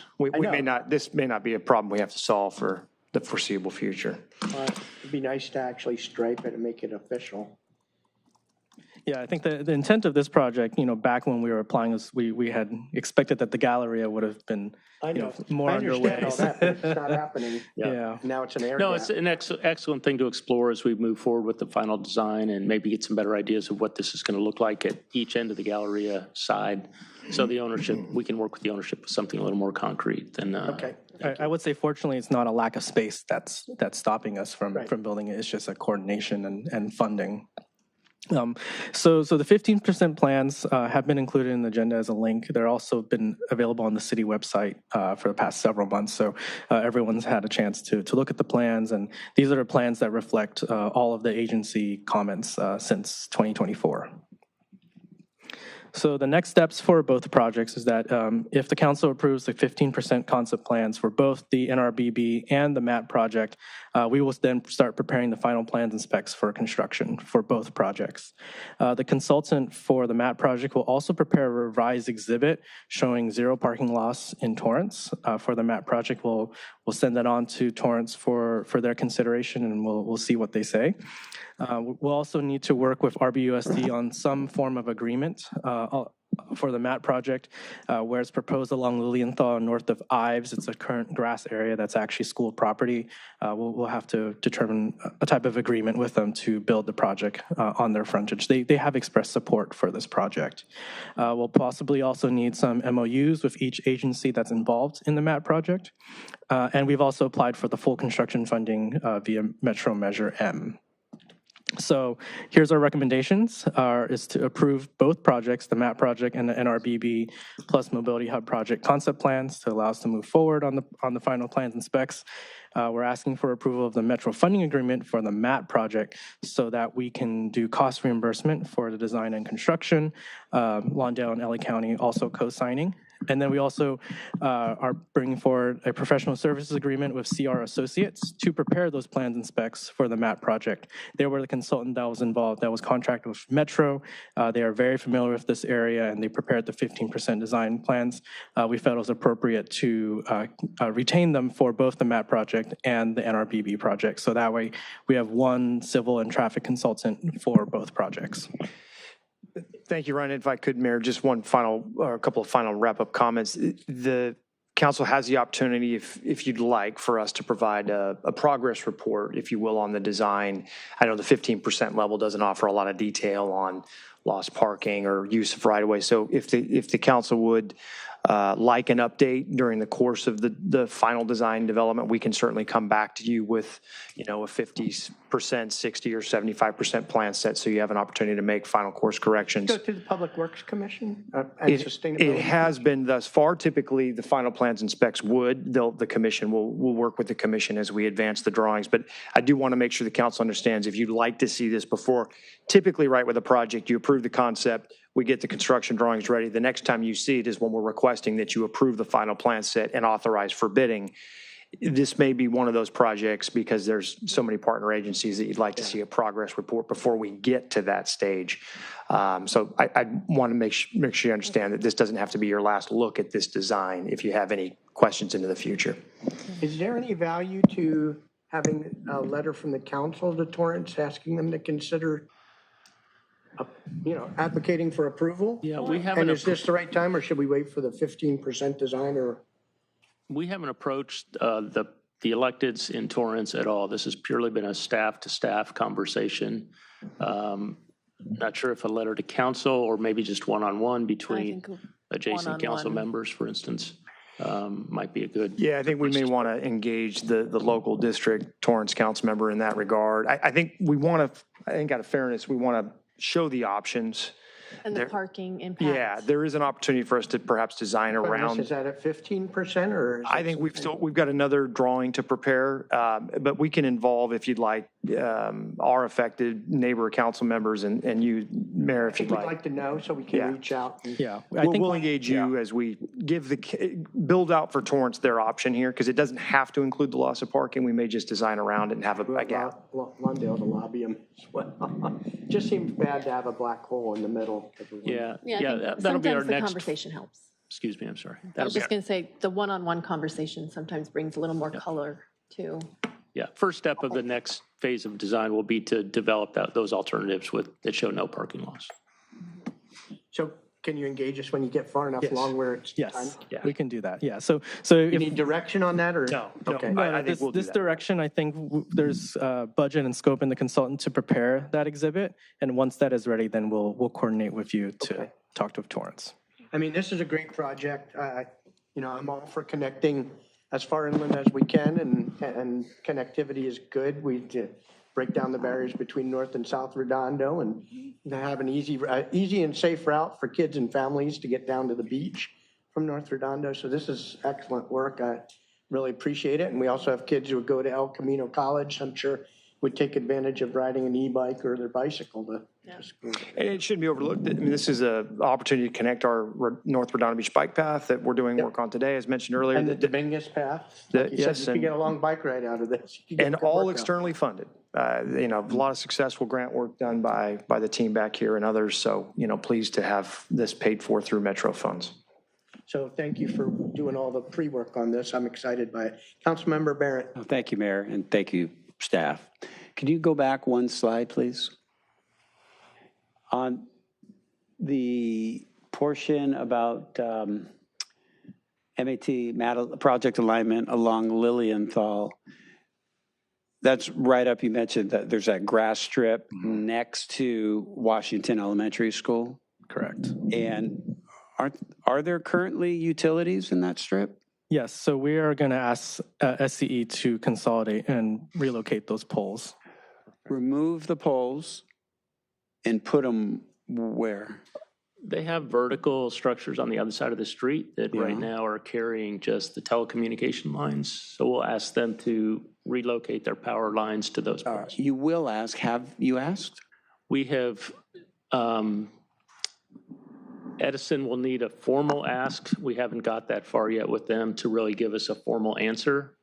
This may not be a problem we have to solve for the foreseeable future. It'd be nice to actually stripe it and make it official. Yeah, I think the intent of this project, back when we were applying this, we had expected that the Galleria would have been more underway. I understand all that, but it's not happening. Yeah. Now it's an air No, gap. it's an excellent thing to explore as we move forward with the final design and maybe get some better ideas of what this is going to look like at each end of the Galleria side. So the ownership, we can work with the ownership with something a little more concrete than. Okay. I would say, fortunately, it's not a lack of space that's stopping us from building it. It's just a coordination and funding. So the 15% plans have been included in the agenda as a link. They're also been available on the city website for the past several months. So everyone's had a chance to look at the plans, and these are the plans that reflect all of the agency comments since 2024. So the next steps for both projects is that if the council approves the 15% concept plans for both the NRBB and the MAT project, we will then start preparing the final plans and specs for construction for both projects. The consultant for the MAT project will also prepare a revised exhibit showing 0 parking loss in Torrance. For the MAT project, we'll send that on to Torrance for their consideration, and we'll see what they say. We'll also need to work with RBUSD on some form of agreement for the MAT project, where it's proposed along Lilienthal north of Ives. It's a current grass area that's actually school property. We'll have to determine a type of agreement with them to build the project on their frontage. They have expressed support for this project. We'll possibly also need some MOUs with each agency that's involved in the MAT project. And we've also applied for the full construction funding via Metro Measure M. So here's our recommendations, is to approve both projects, the MAP project and the NRBB plus Mobility Hub project concept plans to allow us to move forward on the final plans and specs. We're asking for approval of the Metro funding agreement for the MAP project so that we can do cost reimbursement for the design and construction. Lawndale and LA County also co-signing. And then we also are bringing forward a professional services agreement with CR Associates to prepare those plans and specs for the MAP project. They were the consultant that was involved, that was contracted with Metro. They are very familiar with this area, and they prepared the 15% design plans. We felt it was appropriate to retain them for both the MAP project and the NRBB project. So that way we have one civil and traffic consultant for both projects. Thank you, Ryan. If I could, Mayor, just one final, or a couple of final wrap-up comments. The council has the opportunity, if you'd like, for us to provide a progress report, if you will, on the design. I know the 15% level doesn't offer a lot of detail on lost parking or use of right-of-way. So if the council would like an update during the course of the final design development, we can certainly come back to you with, a 50%, 60 or 75% plan set, so you have an opportunity to make final course corrections. Go through the Public Works Commission and Sustainability? It has been thus far. Typically, the final plans and specs the commission will work with the commission as we advance the drawings. But I do want to make sure the council understands, if you'd like to see this before, typically right with a project, you approve the concept, we get the construction drawings ready. The next time you see it is when we're requesting that you approve the final plan set and authorize for bidding. This may be one of those projects, because there's so many partner agencies, that you'd like to see a progress report before we get to that stage. So I want to make sure you understand that this doesn't have to be your last look at this design if you have any questions into the future. Is there any value to having a letter from the council to Torrance asking them to consider advocating for approval? Yeah, we haven't. And is this the right time, or should we wait for the 15% design? Or We haven't approached the electeds in Torrance at all. This has purely been a staff-to-staff conversation. Not sure if a letter to council or maybe just one-on-one between adjacent council members, for instance, might be a good. Yeah, I think we may want to engage the local district Torrance council member in that regard. I think out of fairness, we want to show the options. And the parking impact. Yeah, there is an opportunity for us to perhaps design around. Is that at 15%, or? I think we've got another drawing to prepare, but we can involve, if you'd like, our affected neighbor council members and you, Mayor, if you'd We'd like. like to know so we can reach out. We'll engage you as we build out for Torrance their option here, because it doesn't have to include the loss of parking. We may just design around it and have a gap. Lawndale to lobby them as well. Just seems bad to have a black hole in the middle. Yeah, that'll be sometimes our the next. conversation helps. Excuse me, I'm sorry. I was just going to say, the one-on-one conversation sometimes brings a little more color too. Yeah, first step of the next phase of design will be to develop those alternatives that show no parking loss. So can you engage us when you get far enough along where it's time? Yeah, we can do that. Yeah, so You need direction on that, or? No. Okay. I think we'll do this that. direction, I think there's budget and scope in the consultant to prepare that exhibit. And once that is ready, then we'll coordinate with you to talk to Torrance. I mean, this is a great project. I'm all for connecting as far inland as we can, and connectivity is good. We break down the barriers between North and South Redondo, and have an easy and safe route for kids and families to get down to the beach from North Redondo. So this is excellent work. I really appreciate it. And we also have kids who would go to El Camino College, I'm sure would take advantage of riding an e-bike or their bicycle to school. And it shouldn't be overlooked. I mean, this is an opportunity to connect our North Redondo Beach bike path that we're doing work on today, as mentioned earlier. And the Dominguez path. Like you said, you can get a long bike ride out of this. And all externally funded. A lot of successful grant work done by the team back here and others. So, pleased to have this paid for through Metro funds. So thank you for doing all the pre-work on this. I'm excited by it. Councilmember Barrett. Thank you, Mayor, and thank you, staff. Could you go back one slide, please? On the portion about MAT project alignment along Lilienthal, that's right up, you mentioned that there's that grass strip next to Washington Elementary School. Correct. And are there currently utilities in that strip? Yes, so we are going to ask SCE to consolidate and relocate those poles. Remove the poles and put them where? They have vertical structures on the other side of the street that right now are carrying just the telecommunication lines. So we'll ask them to relocate their power lines to those poles. You will ask. Have you asked? We have Edison will need a formal ask. We haven't got that far yet with them to really give us a formal answer.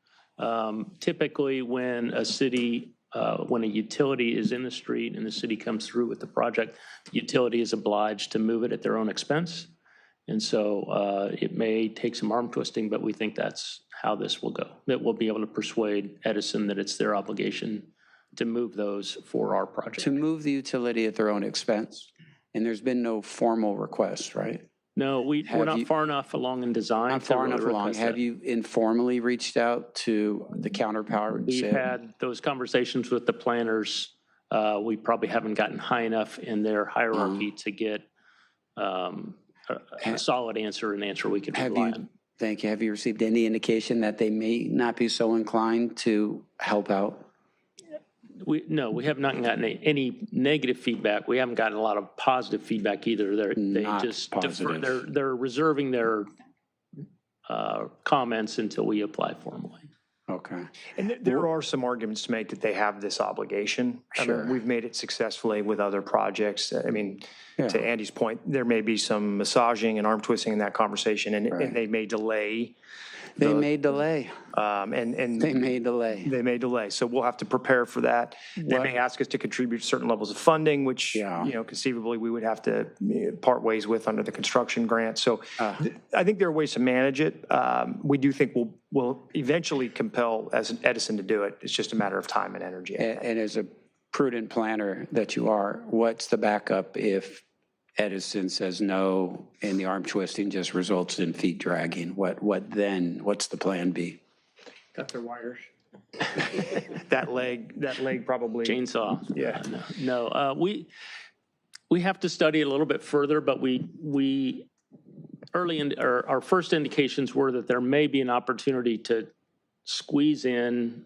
Typically, when a utility is in the street and the city comes through with the project, the utility is obliged to move it at their own expense. And so it may take some arm twisting, but we think that's how this will go. That we'll be able to persuade Edison that it's their obligation to move those for our project. To move the utility at their own expense? And there's been no formal request, right? No, we're not far enough along in design. Not far enough along. Have you informally reached out to the counterpart? We've had those conversations with the planners. We probably haven't gotten high enough in their hierarchy to get a solid answer, an answer we can rely on. Thank you. Have you received any indication that they may not be so inclined to help out? No, we have not gotten any negative feedback. We haven't gotten a lot of positive feedback either. They just defer. They're reserving their comments until we apply formally. Okay. And there are some arguments to make that they have this obligation. Sure. I mean, we've made it successfully with other projects. I mean, to Andy's point, there may be some massaging and arm twisting in that conversation, and they may delay. They may delay. And they may delay. They may delay. So we'll have to prepare for that. They may ask us to contribute certain levels of funding, which conceivably we would have to part ways with under the construction grant. So I think there are ways to manage it. We do think we'll eventually compel Edison to do it. It's just a matter of time and energy. And as a prudent planner that you are, what's the backup if Edison says no and the arm twisting just results in feet dragging? What then? What's the plan B? Cut their wires. that leg probably. Chainsaw. Yeah. No, we have to study it a little bit further, but our first indications were that there may be an opportunity to squeeze in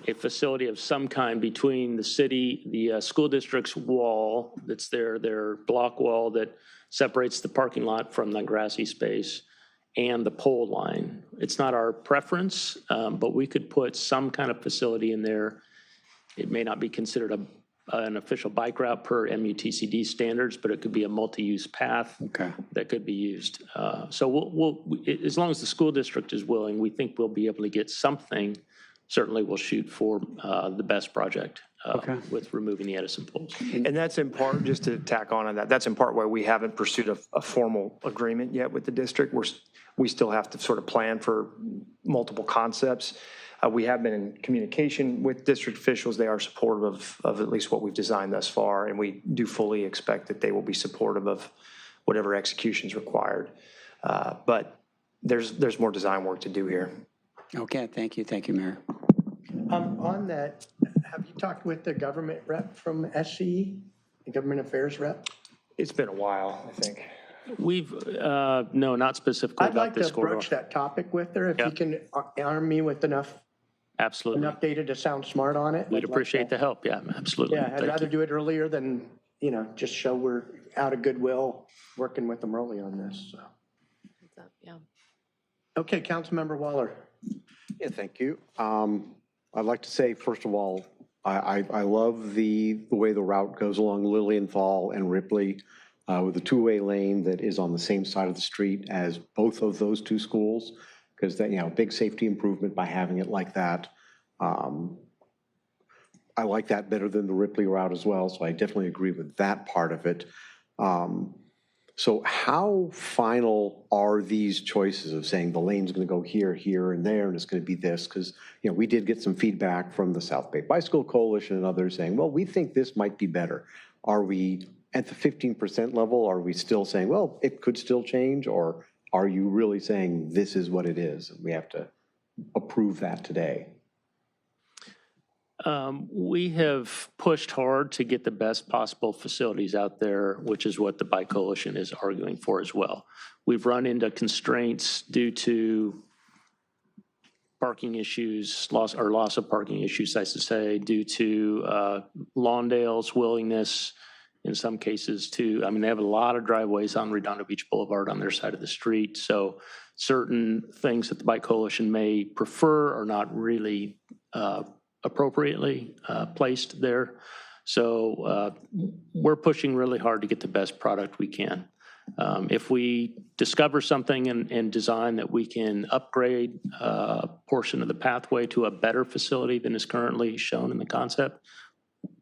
a facility of some kind between the city, the school district's wall that's their block wall that separates the parking lot from the grassy space, and the pole line. It's not our preference, but we could put some kind of facility in there. It may not be considered an official bike route per MUTCD standards, but it could be a multi-use path that could be used. So we'll, as long as the school district is willing, we think we'll be able to get something. Certainly we'll shoot for the best project with removing the Edison poles. And that's in part, just to tack on that, that's in part why we haven't pursued a formal agreement yet with the district. We still have to sort of plan for multiple concepts. We have been in communication with district officials. They are supportive of at least what we've designed thus far, and we do fully expect that they will be supportive of whatever execution is required. But there's more design work to do here. Okay, thank you. Thank you, Mayor. On that, have you talked with the government rep from SCE, the government affairs rep? It's been a while, I think. We've, no, not specifically I'd about like this to corridor. broach that topic with her if you can arm me with enough data to sound smart on it. We'd appreciate the help, yeah, absolutely. Yeah, I'd rather do it earlier than, just show we're out of goodwill working with them early on this, so. Yeah. Okay, Councilmember Waller. Yeah, thank you. I'd like to say, first of all, I love the way the route goes along Lilienthal and Ripley with a two-way lane that is on the same side of the street as both of those two schools, because that, big safety improvement by having it like that. I like that better than the Ripley route as well, so I definitely agree with that part of it. So how final are these choices of saying the lane's going to go here, here, and there, and it's going to be this? Because, we did get some feedback from the South Bay Bicycle Coalition and others saying, well, we think this might be better. Are we at the 15% level? Are we still saying, well, it could still change? Or are you really saying this is what it is and we have to approve that today? We have pushed hard to get the best possible facilities out there, which is what the Bike Coalition is arguing for as well. We've run into constraints due to parking issues, loss of parking issues, I should say, due to Lawndale's willingness in some cases to, they have a lot of driveways on Redondo Beach Boulevard on their side of the street. So certain things that the Bike Coalition may prefer are not really appropriately placed there. So we're pushing really hard to get the best product we can. If we discover something in design that we can upgrade a portion of the pathway to a better facility than is currently shown in the concept,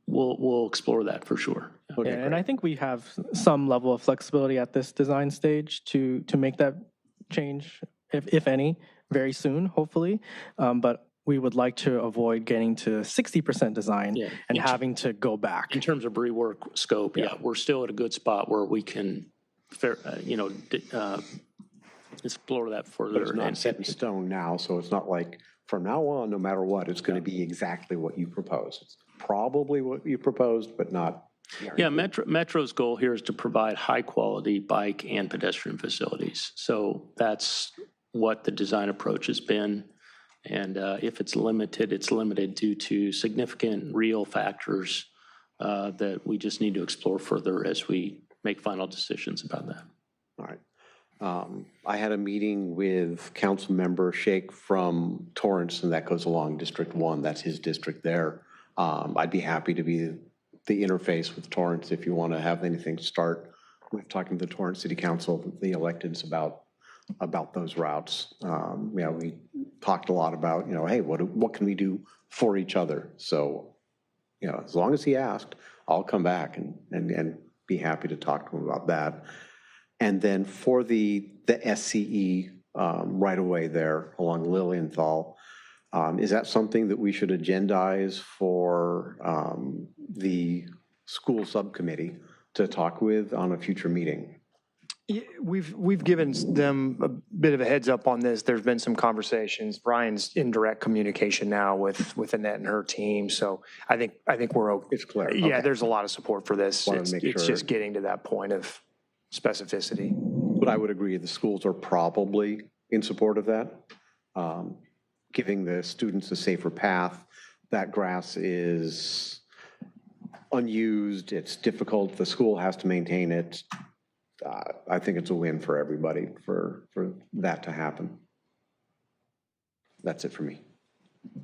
we'll explore that for sure. Yeah, and I think we have some level of flexibility at this design stage to make that change, if any, very soon, hopefully. But we would like to avoid getting to 60% design and having to go back. In terms of rework scope, we're still at a good spot where we can, explore that further. But it's not set in stone now, so it's not like from now on, no matter what, it's going to be exactly what you propose. It's probably what you proposed, but not. Yeah, Metro's goal here is to provide high-quality bike and pedestrian facilities. So that's what the design approach has been. And if it's limited due to significant real factors that we just need to explore further as we make final decisions about that. All right. I had a meeting with council member Sheikh from Torrance, and that goes along District 1. That's his district there. I'd be happy to be the interface with Torrance if you want to have anything start with talking to the Torrance City Council, the electeds, about those routes. We talked a lot about, hey, what can we do for each other? So, as long as he asked, I'll come back and be happy to talk to him about that. And then for the SCE right away there along Lilienthal, is that something that we should agendize for the school subcommittee to talk with on a future meeting? We've given them a bit of a heads up on this. There's been some conversations. Brian's in direct communication now with Annette and her team. So I think we're okay. It's clear. Yeah, Okay. There's a lot of support for this. It's just getting to that point of specificity. But I would agree the schools are probably in support of that. Giving the students a safer path. That grass is unused. It's difficult. The school has to maintain it. I think it's a win for everybody for that to happen. That's it for me.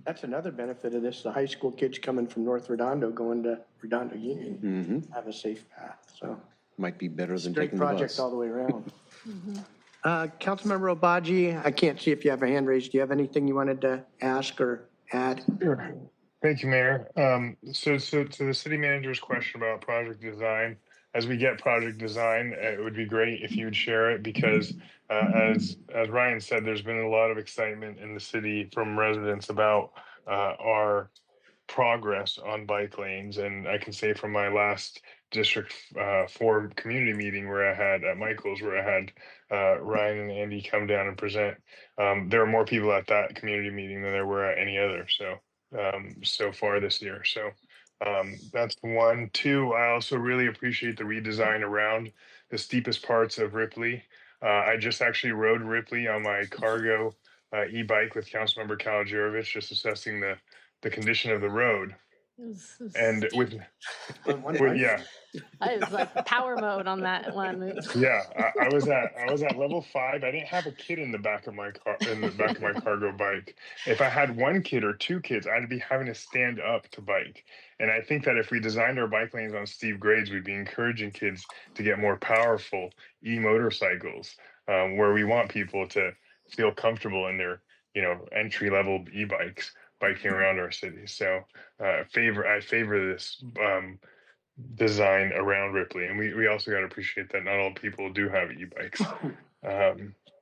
That's another benefit of this. The high school kids coming from North Redondo going to Redondo Union have a safe path. So might be better than straight taking the project bus. all the way around. Councilmember Obaji, I can't see if you have a hand raised. Do you have anything you wanted to ask or add? Sure. Thank you, Mayor. So to the city manager's question about project design, as we get project design, it would be great if you would share it because as Ryan said, there's been a lot of excitement in the city from residents about our progress on bike lanes. And I can say from my last District 4 community meeting where I had at Michael's, where I had Ryan and Andy come down and present, there were more people at that community meeting than there were at any other. So far this year. So that's one. Two, I also really appreciate the redesign around the steepest parts of Ripley. I just actually rode Ripley on my cargo e-bike with Councilmember Kalajurovich, just assessing the condition of the road. And with yeah. I was like power mode on that one. Yeah, I was at level 5. I didn't have a kid in the back of my cargo bike. If I had one kid or two kids, I'd be having to stand up to bike. And I think that if we designed our bike lanes on steep grades, we'd be encouraging kids to get more powerful e-motorcycles, where we want people to feel comfortable in their entry level e-bikes biking around our city. So I favor this design around Ripley. And we also got to appreciate that not all people do have e-bikes.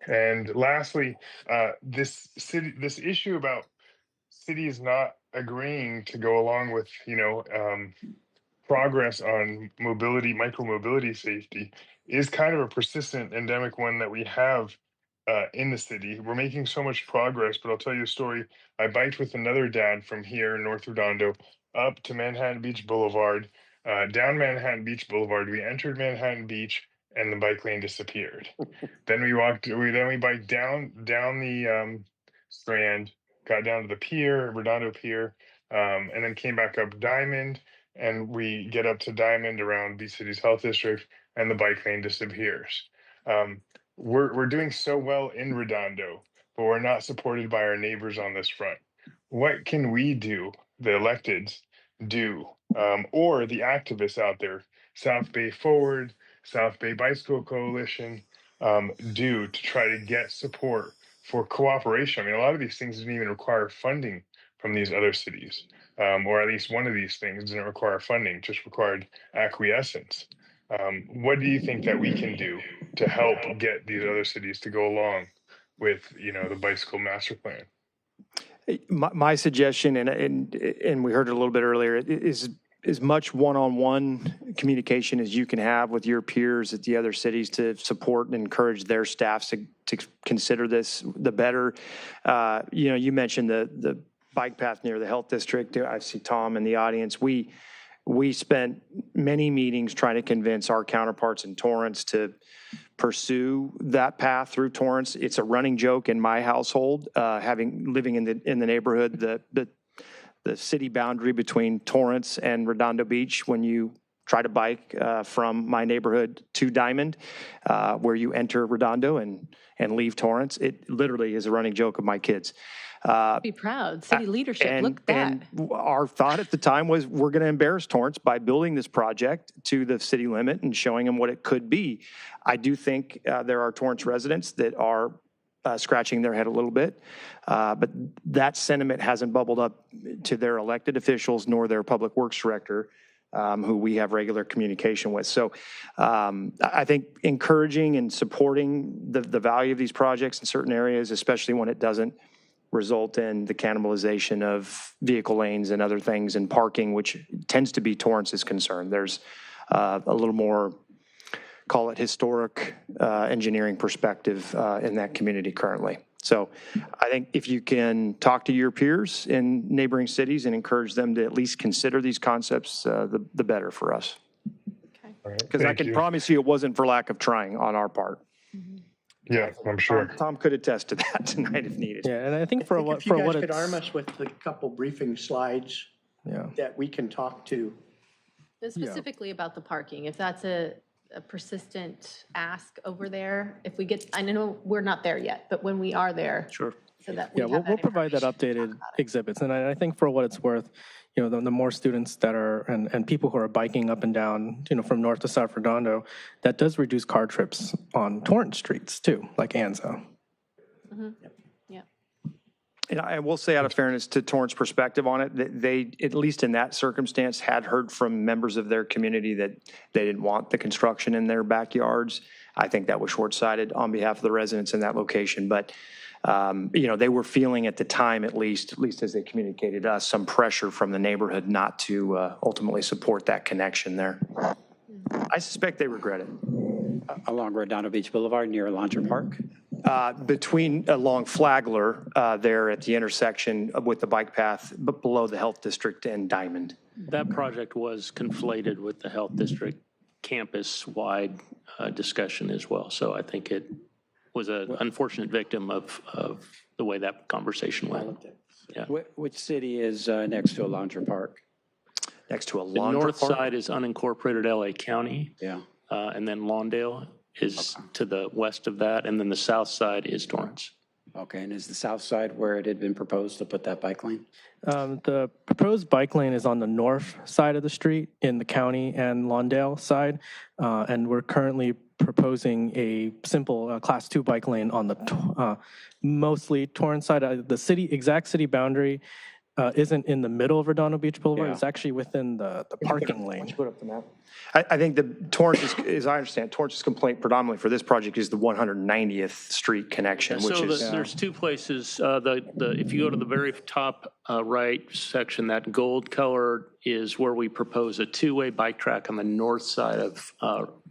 And lastly, this issue about cities not agreeing to go along with, progress on mobility, micro-mobility safety is kind of a persistent endemic one that we have in the city. We're making so much progress, but I'll tell you a story. I biked with another dad from here in North Redondo up to Manhattan Beach Boulevard, down Manhattan Beach Boulevard. We entered Manhattan Beach and the bike lane disappeared. Then we biked down the Strand, got down to the pier, Redondo Pier, and then came back up Diamond, and we get up to Diamond around Beach City's Health District, and the bike lane disappears. We're doing so well in Redondo, but we're not supported by our neighbors on this front. What can we do, the electeds, do, or the activists out there, South Bay Forward, South Bay Bicycle Coalition do to try to get support for cooperation? I mean, a lot of these things didn't even require funding from these other cities, or at least one of these things didn't require funding, just required acquiescence. What do you think that we can do to help get these other cities to go along with, the bicycle master plan? My suggestion, and we heard it a little bit earlier, is as much one-on-one communication as you can have with your peers at the other cities to support and encourage their staffs to consider this, the better. You mentioned the bike path near the health district. I see Tom in the audience. We spent many meetings trying to convince our counterparts in Torrance to pursue that path through Torrance. It's a running joke in my household, living in the neighborhood, the city boundary between Torrance and Redondo Beach. When you try to bike from my neighborhood to Diamond, where you enter Redondo and leave Torrance, it literally is a running joke of my kids. Be proud. City leadership, look at that. And our thought at the time was, we're going to embarrass Torrance by building this project to the city limit and showing them what it could be. I do think there are Torrance residents that are scratching their head a little bit, but that sentiment hasn't bubbled up to their elected officials nor their public works director, who we have regular communication with. So I think encouraging and supporting the value of these projects in certain areas, especially when it doesn't result in the cannibalization of vehicle lanes and other things and parking, which tends to be Torrance's concern. There's a little more, call it historic engineering perspective in that community currently. So I think if you can talk to your peers in neighboring cities and encourage them to at least consider these concepts, the better for us. Because I can promise you it wasn't for lack of trying on our part. Yeah, I'm sure. Tom could attest to that tonight if needed. Yeah, and I think for what If you guys could it's, arm us with a couple briefing slides that we can talk to. Specifically about the parking, if that's a persistent ask over there, if we get, I know we're not there yet, but when we are there. Sure. So that we Yeah, have we'll provide that updated exhibits. And I think for what it's worth, the more students that are, and people who are biking up and down, from north to south Redondo, that does reduce car trips on Torrance streets too, like Anzo. Mm-hmm. Yeah. And I will say, out of fairness to Torrance perspective on it, that they, at least in that circumstance, had heard from members of their community that they didn't want the construction in their backyards. I think that was short-sighted on behalf of the residents in that location. But they were feeling at the time, at least as they communicated us, some pressure from the neighborhood not to ultimately support that connection there. I suspect they regret it. Along Redondo Beach Boulevard near Launcher Park? Along Flagler, there at the intersection with the bike path, but below the health district and Diamond. That project was conflated with the health district campus-wide discussion as well. So I think it was an unfortunate victim of the way that conversation went. Yeah. Which city is next to a Launcher Park? Next to a The Launcher north Park? side is unincorporated LA County. Yeah. And then Lawndale is to the west of that, and then the south side is Torrance. Okay, and is the south side where it had been proposed to put that bike lane? The proposed bike lane is on the north side of the street in the county and Lawndale side, and we're currently proposing a simple Class 2 bike lane on the mostly Torrance side. The exact city boundary isn't in the middle of Redondo Beach Boulevard. Yeah. It's actually within the parking lane. Put up the map. I think the Torrance, as I understand, Torrance's complaint predominantly for this project is the 190th Street connection, which So is. there's two places. If you go to the very top right section, that gold color is where we propose a two-way bike track on the north side of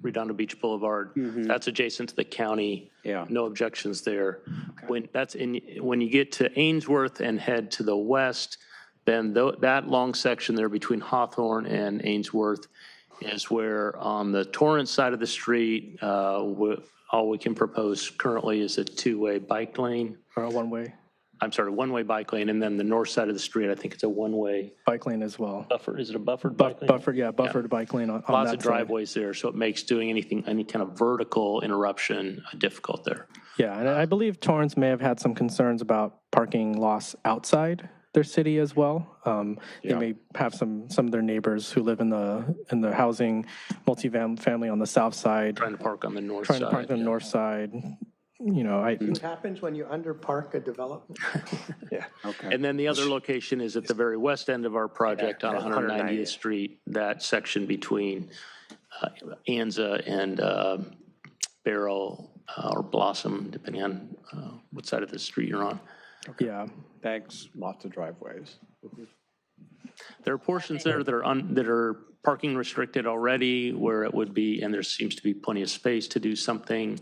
Redondo Beach Boulevard. Mm-hmm. That's adjacent to the county. Yeah. No objections there. Okay. When you get to Ainsworth and head to the west, then that long section there between Hawthorne and Ainsworth is where on the Torrance side of the street, all we can propose currently is a two-way bike lane. Or a one-way. I'm sorry, one-way bike lane, and then the north side of the street, I think it's a one-way. Bike lane as well. Buffer, is it a buffered bike lane? Buffered bike lane on Lots that of driveways there, so it makes doing any kind of vertical interruption difficult there. Yeah, and I believe Torrance may have had some concerns about parking loss outside their city as well. They Yeah. may have some of their neighbors who live in the housing multi-family on the south side, Trying to park on the north trying side. to park on the north side. You know, What happens when you underpark a development? yeah. Okay. And then the other location is at the very west end of our project on Yeah, 190th Street, that section between Anza and Barrel or Blossom, depending on what side of the street you're on. Yeah. Thanks. Lots of driveways. There are portions there that are parking restricted already where it would be, and there seems to be plenty of space to do something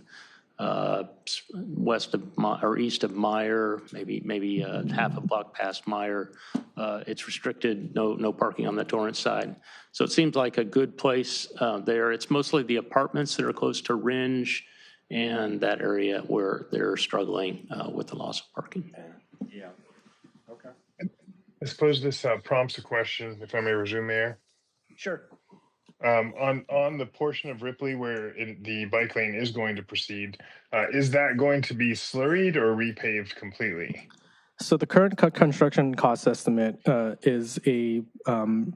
west of or east of Meyer, maybe half a block past Meyer. It's restricted, no parking on the Torrance side. So it seems like a good place there. It's mostly the apartments that are close to Ringe and that area where they're struggling with the loss of parking. Yeah. Okay. I suppose this prompts a question, if I may resume, Mayor. Sure. On the portion of Ripley where the bike lane is going to proceed, is that going to be slurried or repaved completely? So the current construction cost estimate is a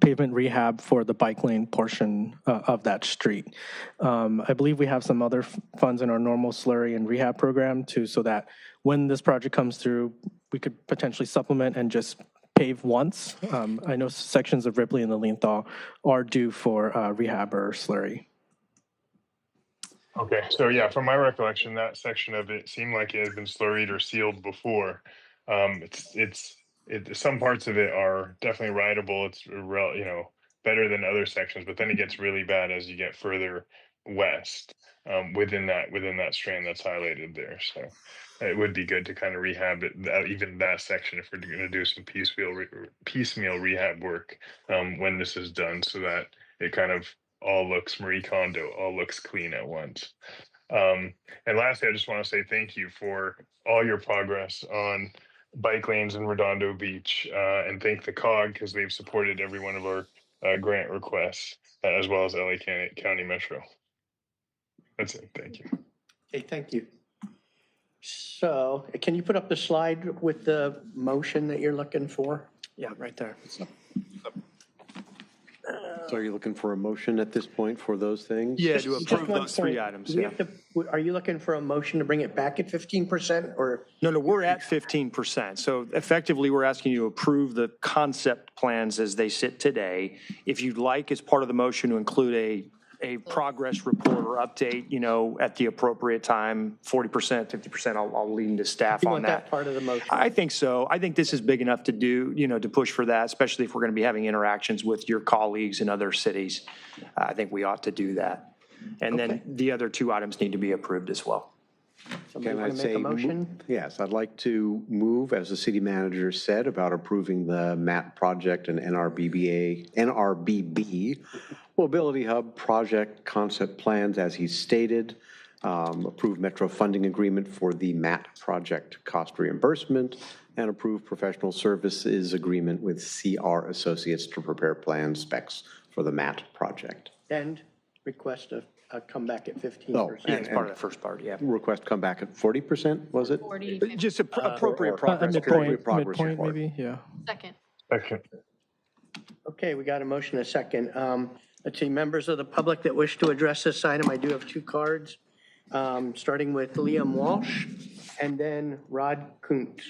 pavement rehab for the bike lane portion of that street. I believe we have some other funds in our normal slurry and rehab program too, so that when this project comes through, we could potentially supplement and just pave once. I know sections of Ripley and the Lilienthal are due for rehab or slurry. Okay, so yeah, from my recollection, that section of it seemed like it had been slurried or sealed before. Some parts of it are definitely rideable. It's better than other sections, but then it gets really bad as you get further west within that strand that's highlighted there. So it would be good to kind of rehab it, even that section, if we're going to do some piecemeal rehab work when this is done, so that it kind of all looks Marie Kondo, all looks clean at once. And lastly, I just want to say thank you for all your progress on bike lanes in Redondo Beach, and thank the COG because they've supported every one of our grant requests, as well as LA County Metro. That's it. Thank you. Okay, thank you. So can you put up the slide with the motion that you're looking for? Yeah, right there. So are you looking for a motion at this point for those things? Yeah, Just- to just approve one those three point. items, Do we yeah. have to- Are you looking for a motion to bring it back at 15% or? No, we're at 15%. So effectively, we're asking you to approve the concept plans as they sit today. If you'd like, as part of the motion, to include a progress report or update, at the appropriate time, 40%, 50%, I'll lean to staff You on want that part of the motion? I think so. I think this is big enough to do, to push for that, especially if we're going to be having interactions with your colleagues in other cities. I think we ought to do that. And then the other two items need to be approved as well. Somebody Can I want to make say, a motion? yes, I'd like to move, as the city manager said, about approving the MAT project and NRBB Mobility Hub project concept plans as he stated, approve Metro funding agreement for the MAT project cost reimbursement, and approve professional services agreement with CR Associates to prepare plan specs for the MAT project. And request a comeback at 15%. Yeah, it's part of the first part, yeah. Request come back at 40%, was it? 40, Just appropriate progress. Midpoint, maybe, yeah. second. Okay, we got a motion, a second. Let's see, members of the public that wish to address this item, I do have two cards, starting with Liam Walsh and then Rod Kuntz.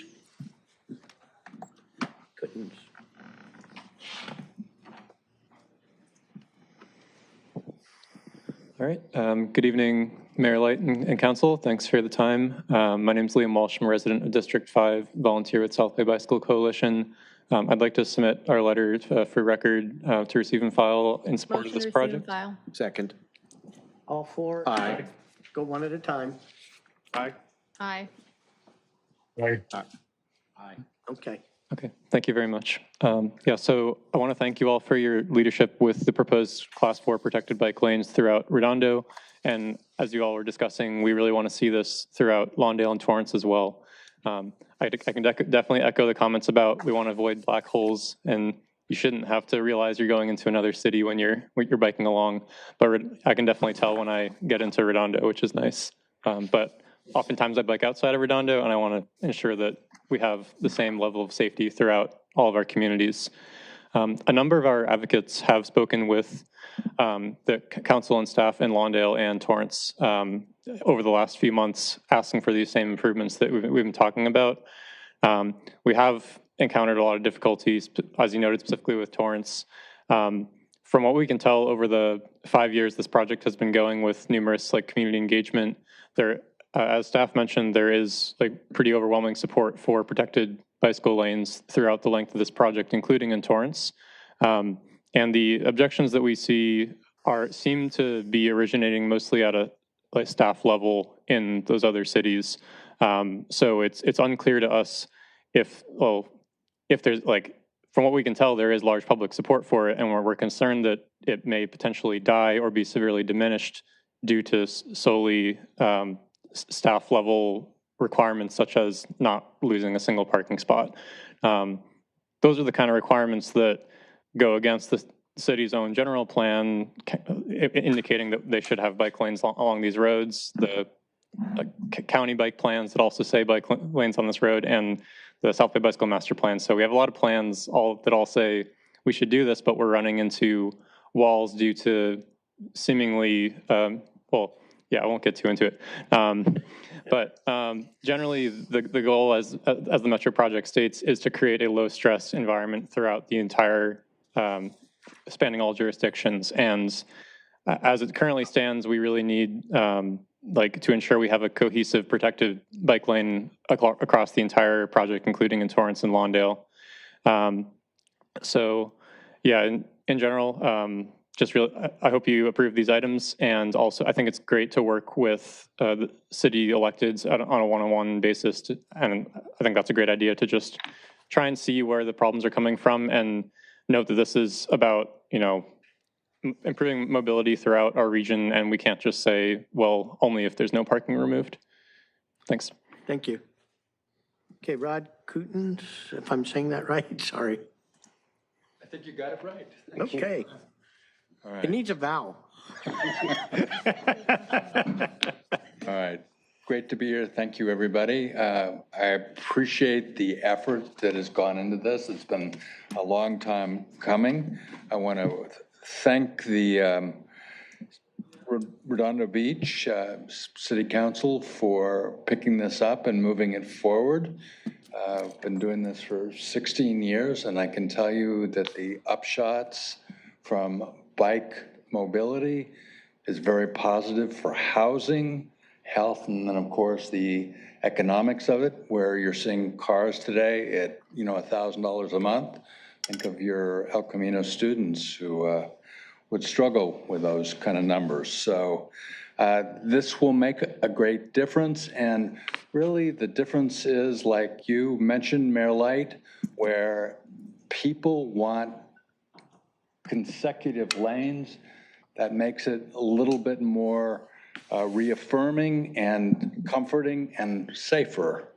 All right. Good evening, Mayor Light and Council. Thanks for the time. My name is Liam Walsh. I'm a resident of District 5, volunteer with South Bay Bicycle Coalition. I'd like to submit our letter for record to receive and file in support of this project. Second. All four? Aye. Go one at a time. Aye. Aye. Aye. Aye. Okay. Okay, thank you very much. Yeah, so I want to thank you all for your leadership with the proposed Class 4 protected bike lanes throughout Redondo. And as you all were discussing, we really want to see this throughout Lawndale and Torrance as well. I can definitely echo the comments about we want to avoid black holes, and you shouldn't have to realize you're going into another city when you're biking along. But I can definitely tell when I get into Redondo, which is nice. But oftentimes I bike outside of Redondo, and I want to ensure that we have the same level of safety throughout all of our communities. A number of our advocates have spoken with the council and staff in Lawndale and Torrance over the last few months, asking for these same improvements that we've been talking about. We have encountered a lot of difficulties, as you noted, specifically with Torrance. From what we can tell, over the 5 years this project has been going with numerous community engagement, there, as staff mentioned, there is pretty overwhelming support for protected bicycle lanes throughout the length of this project, including in Torrance. And the objections that we see seem to be originating mostly at a staff level in those other cities. So it's unclear to us if there's from what we can tell, there is large public support for it, and we're concerned that it may potentially die or be severely diminished due to solely staff level requirements, such as not losing a single parking spot. Those are the kind of requirements that go against the city's own general plan, indicating that they should have bike lanes along these roads, the county bike plans that also say bike lanes on this road, and the South Bay Bicycle Master Plan. So we have a lot of plans that all say we should do this, but we're running into walls due to seemingly, well, yeah, I won't get too into it. But generally, the goal, as the Metro project states, is to create a low-stress environment throughout the entire, spanning all jurisdictions. And as it currently stands, we really need to ensure we have a cohesive, protected bike lane across the entire project, including in Torrance and Lawndale. So, yeah, in general, just really, I hope you approve these items. And also, I think it's great to work with the city electeds on a one-on-one basis. And I think that's a great idea to just try and see where the problems are coming from, and note that this is about, improving mobility throughout our region, and we can't just say, well, only if there's no parking removed. Thanks. Thank you. Okay, Rod Coutens, if I'm saying that right, sorry. I think you got it right. Thank you. Okay. All right. It needs a vowel. All right. Great to be here. Thank you, everybody. I appreciate the effort that has gone into this. It's been a long time coming. I want to thank the Redondo Beach City Council for picking this up and moving it forward. I've been doing this for 16 years, and I can tell you that the upshots from bike mobility is very positive for housing, health, and then, of course, the economics of it, where you're seeing cars today at, $1,000 a month. Think of your El Camino students who would struggle with those kind of numbers. So this will make a great difference. And really the difference is, like you mentioned, Mayor Light, where people want consecutive lanes. That makes it a little bit more reaffirming and comforting and safer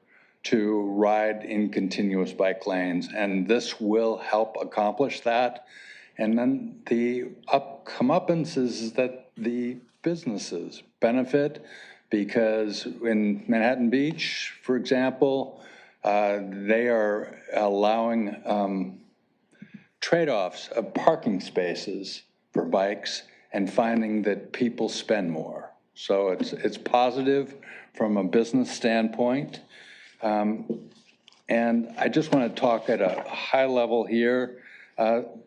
to ride in continuous bike lanes. And this will help accomplish that. And then the comeuppance is that the businesses benefit, because in Manhattan Beach, for example, they are allowing trade-offs of parking spaces for bikes and finding that people spend more. So it's positive from a business standpoint. And I just want to talk at a high level here.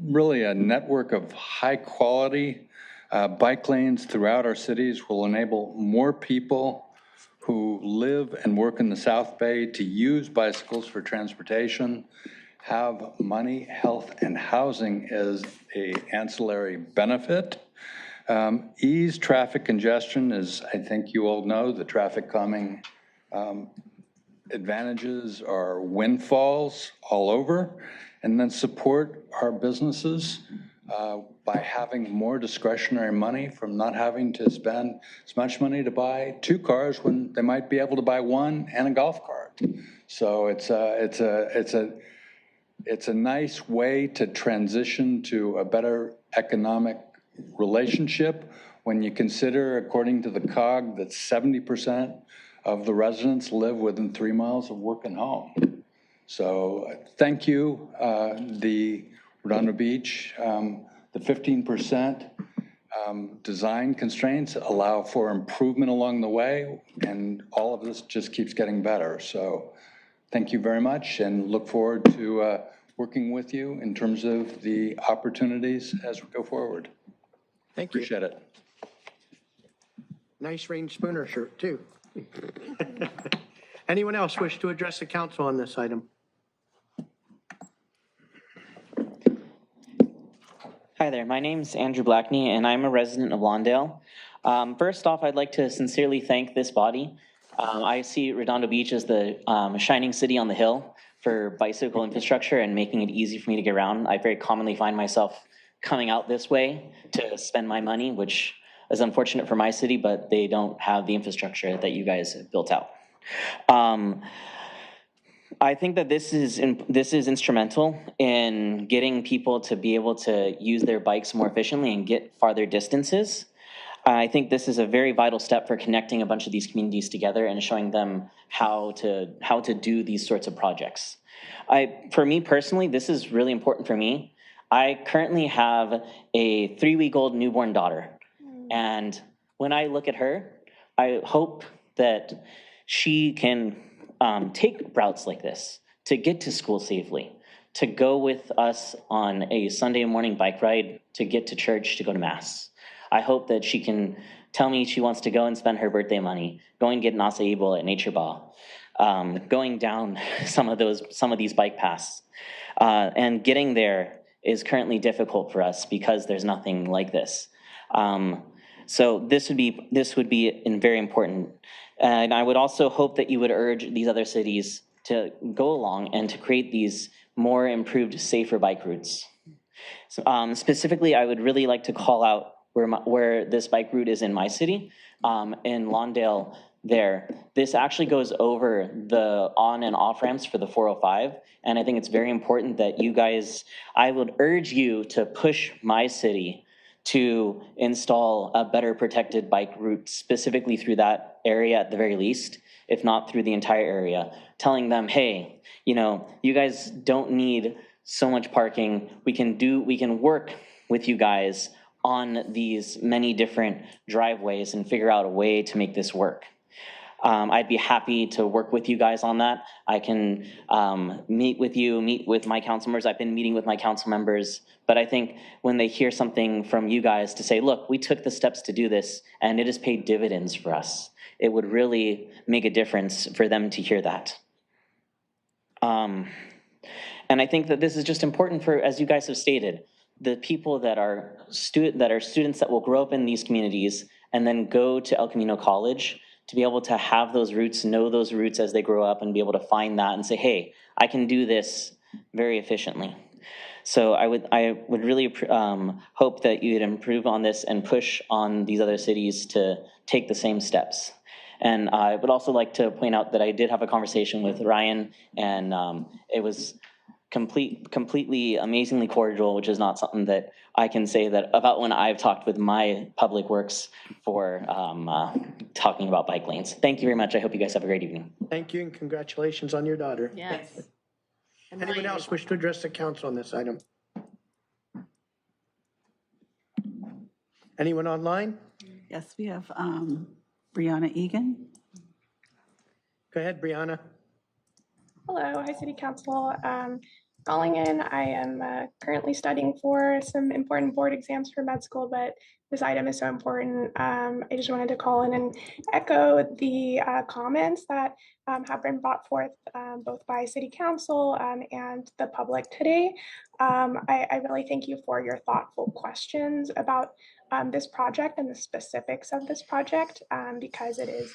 Really a network of high quality bike lanes throughout our cities will enable more people who live and work in the South Bay to use bicycles for transportation, have money, health, and housing as an ancillary benefit. Ease traffic congestion, as I think you all know, the traffic calming advantages are windfalls all over. And then support our businesses by having more discretionary money, from not having to spend as much money to buy 2 cars when they might be able to buy 1 and a golf cart. So it's a nice way to transition to a better economic relationship when you consider, according to the COG, that 70% of the residents live within 3 miles of work and home. So thank you, the Redondo Beach. The 15% design constraints allow for improvement along the way, and all of this just keeps getting better. So thank you very much, and look forward to working with you in terms of the opportunities as we go forward. Thank you. Appreciate it. Nice Rain Spooner shirt, too. Anyone else wish to address the council on this item? Hi there, my name's Andrew Blackney, and I'm a resident of Lawndale. First off, I'd like to sincerely thank this body. I see Redondo Beach as the shining city on the hill for bicycle infrastructure and making it easy for me to get around. I very commonly find myself coming out this way to spend my money, which is unfortunate for my city, but they don't have the infrastructure that you guys have built out. I think that this is instrumental in getting people to be able to use their bikes more efficiently and get farther distances. I think this is a very vital step for connecting a bunch of these communities together and showing them how to do these sorts of projects. For me personally, this is really important for me. I currently have a 3-week-old newborn daughter, and when I look at her, I hope that she can take routes like this to get to school safely, to go with us on a Sunday morning bike ride, to get to church, to go to mass. I hope that she can tell me she wants to go and spend her birthday money, go and get an acai bowl at Nature Ball, going down some of these bike paths. And getting there is currently difficult for us because there's nothing like this. So this would be very important. And I would also hope that you would urge these other cities to go along and to create these more improved, safer bike routes. So, specifically, I would really like to call out where this bike route is in my city, in Lawndale there. This actually goes over the on and off ramps for the 405. And I think it's very important that you guys, I would urge you to push my city to install a better protected bike route specifically through that area at the very least, if not through the entire area, telling them, hey, you guys don't need so much parking. We can work with you guys on these many different driveways and figure out a way to make this work. I'd be happy to work with you guys on that. I can meet with my council members. I've been meeting with my council members, but I think when they hear something from you guys to say, look, we took the steps to do this and it has paid dividends for us, it would really make a difference for them to hear that. And I think that this is just important for, as you guys have stated, the people that are students that will grow up in these communities and then go to El Camino College to be able to have those roots, know those roots as they grow up and be able to find that and say, hey, I can do this very efficiently. So I would really hope that you'd improve on this and push on these other cities to take the same steps. And I would also like to point out that I did have a conversation with Ryan, and it was completely amazingly cordial, which is not something that I can say that about when I've talked with my public works for talking about bike lanes. Thank you very much. I hope you guys have a great evening. Thank you, and congratulations on your daughter. Yes. Anyone else wish to address the council on this item? Anyone online? Yes, we have Brianna Egan. Go ahead, Brianna. Hello, hi City Council. Calling in, I am currently studying for some important board exams for med school, but this item is so important. I just wanted to call in and echo the comments that have been brought forth both by City Council and the public today. I really thank you for your thoughtful questions about this project and the specifics of this project because it is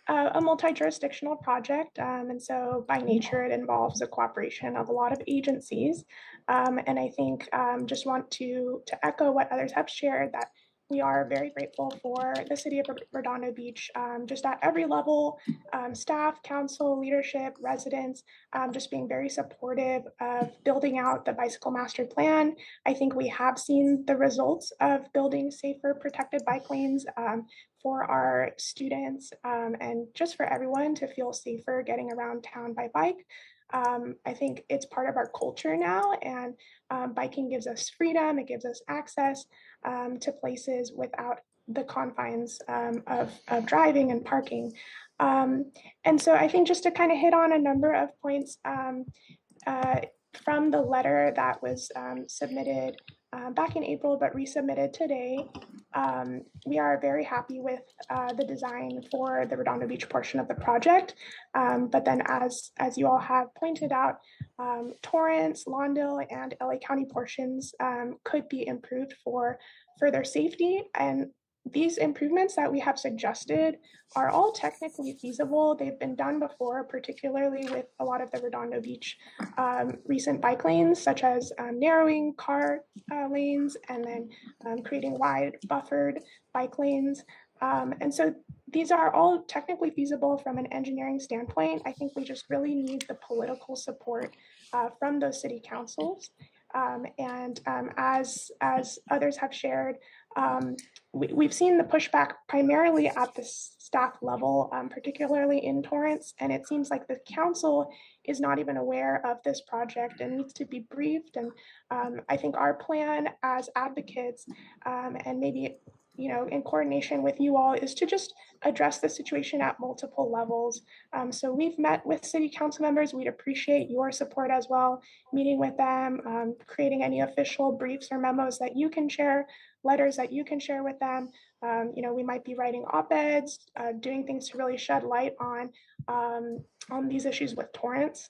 a multi-jurisdictional project, and so by nature it involves the cooperation of a lot of agencies. And I think just want to echo what others have shared, that we are very grateful for the City of Redondo Beach, just at every level, staff, council, leadership, residents, just being very supportive of building out the bicycle master plan. I think we have seen the results of building safer protected bike lanes for our students and just for everyone to feel safer getting around town by bike. I think it's part of our culture now, and biking gives us freedom, it gives us access to places without the confines of driving and parking. And so I think just to kind of hit on a number of points from the letter that was submitted back in April, but resubmitted today, we are very happy with the design for the Redondo Beach portion of the project. But then as you all have pointed out, Torrance, Lawndale, and LA County portions could be improved for further safety. And these improvements that we have suggested are all technically feasible. They've been done before, particularly with a lot of the Redondo Beach recent bike lanes, such as narrowing car lanes and then creating wide buffered bike lanes. And so these are all technically feasible from an engineering standpoint. I think we just really need the political support from those city councils. And as others have shared, we've seen the pushback primarily at the staff level, particularly in Torrance, and it seems like the council is not even aware of this project and needs to be briefed. And I think our plan as advocates, and maybe in coordination with you all, is to just address the situation at multiple levels. So we've met with city council members. We'd appreciate your support as well, meeting with them, creating any official briefs or memos that you can share, letters that you can share with them. We might be writing op-eds, doing things to really shed light on these issues with Torrance.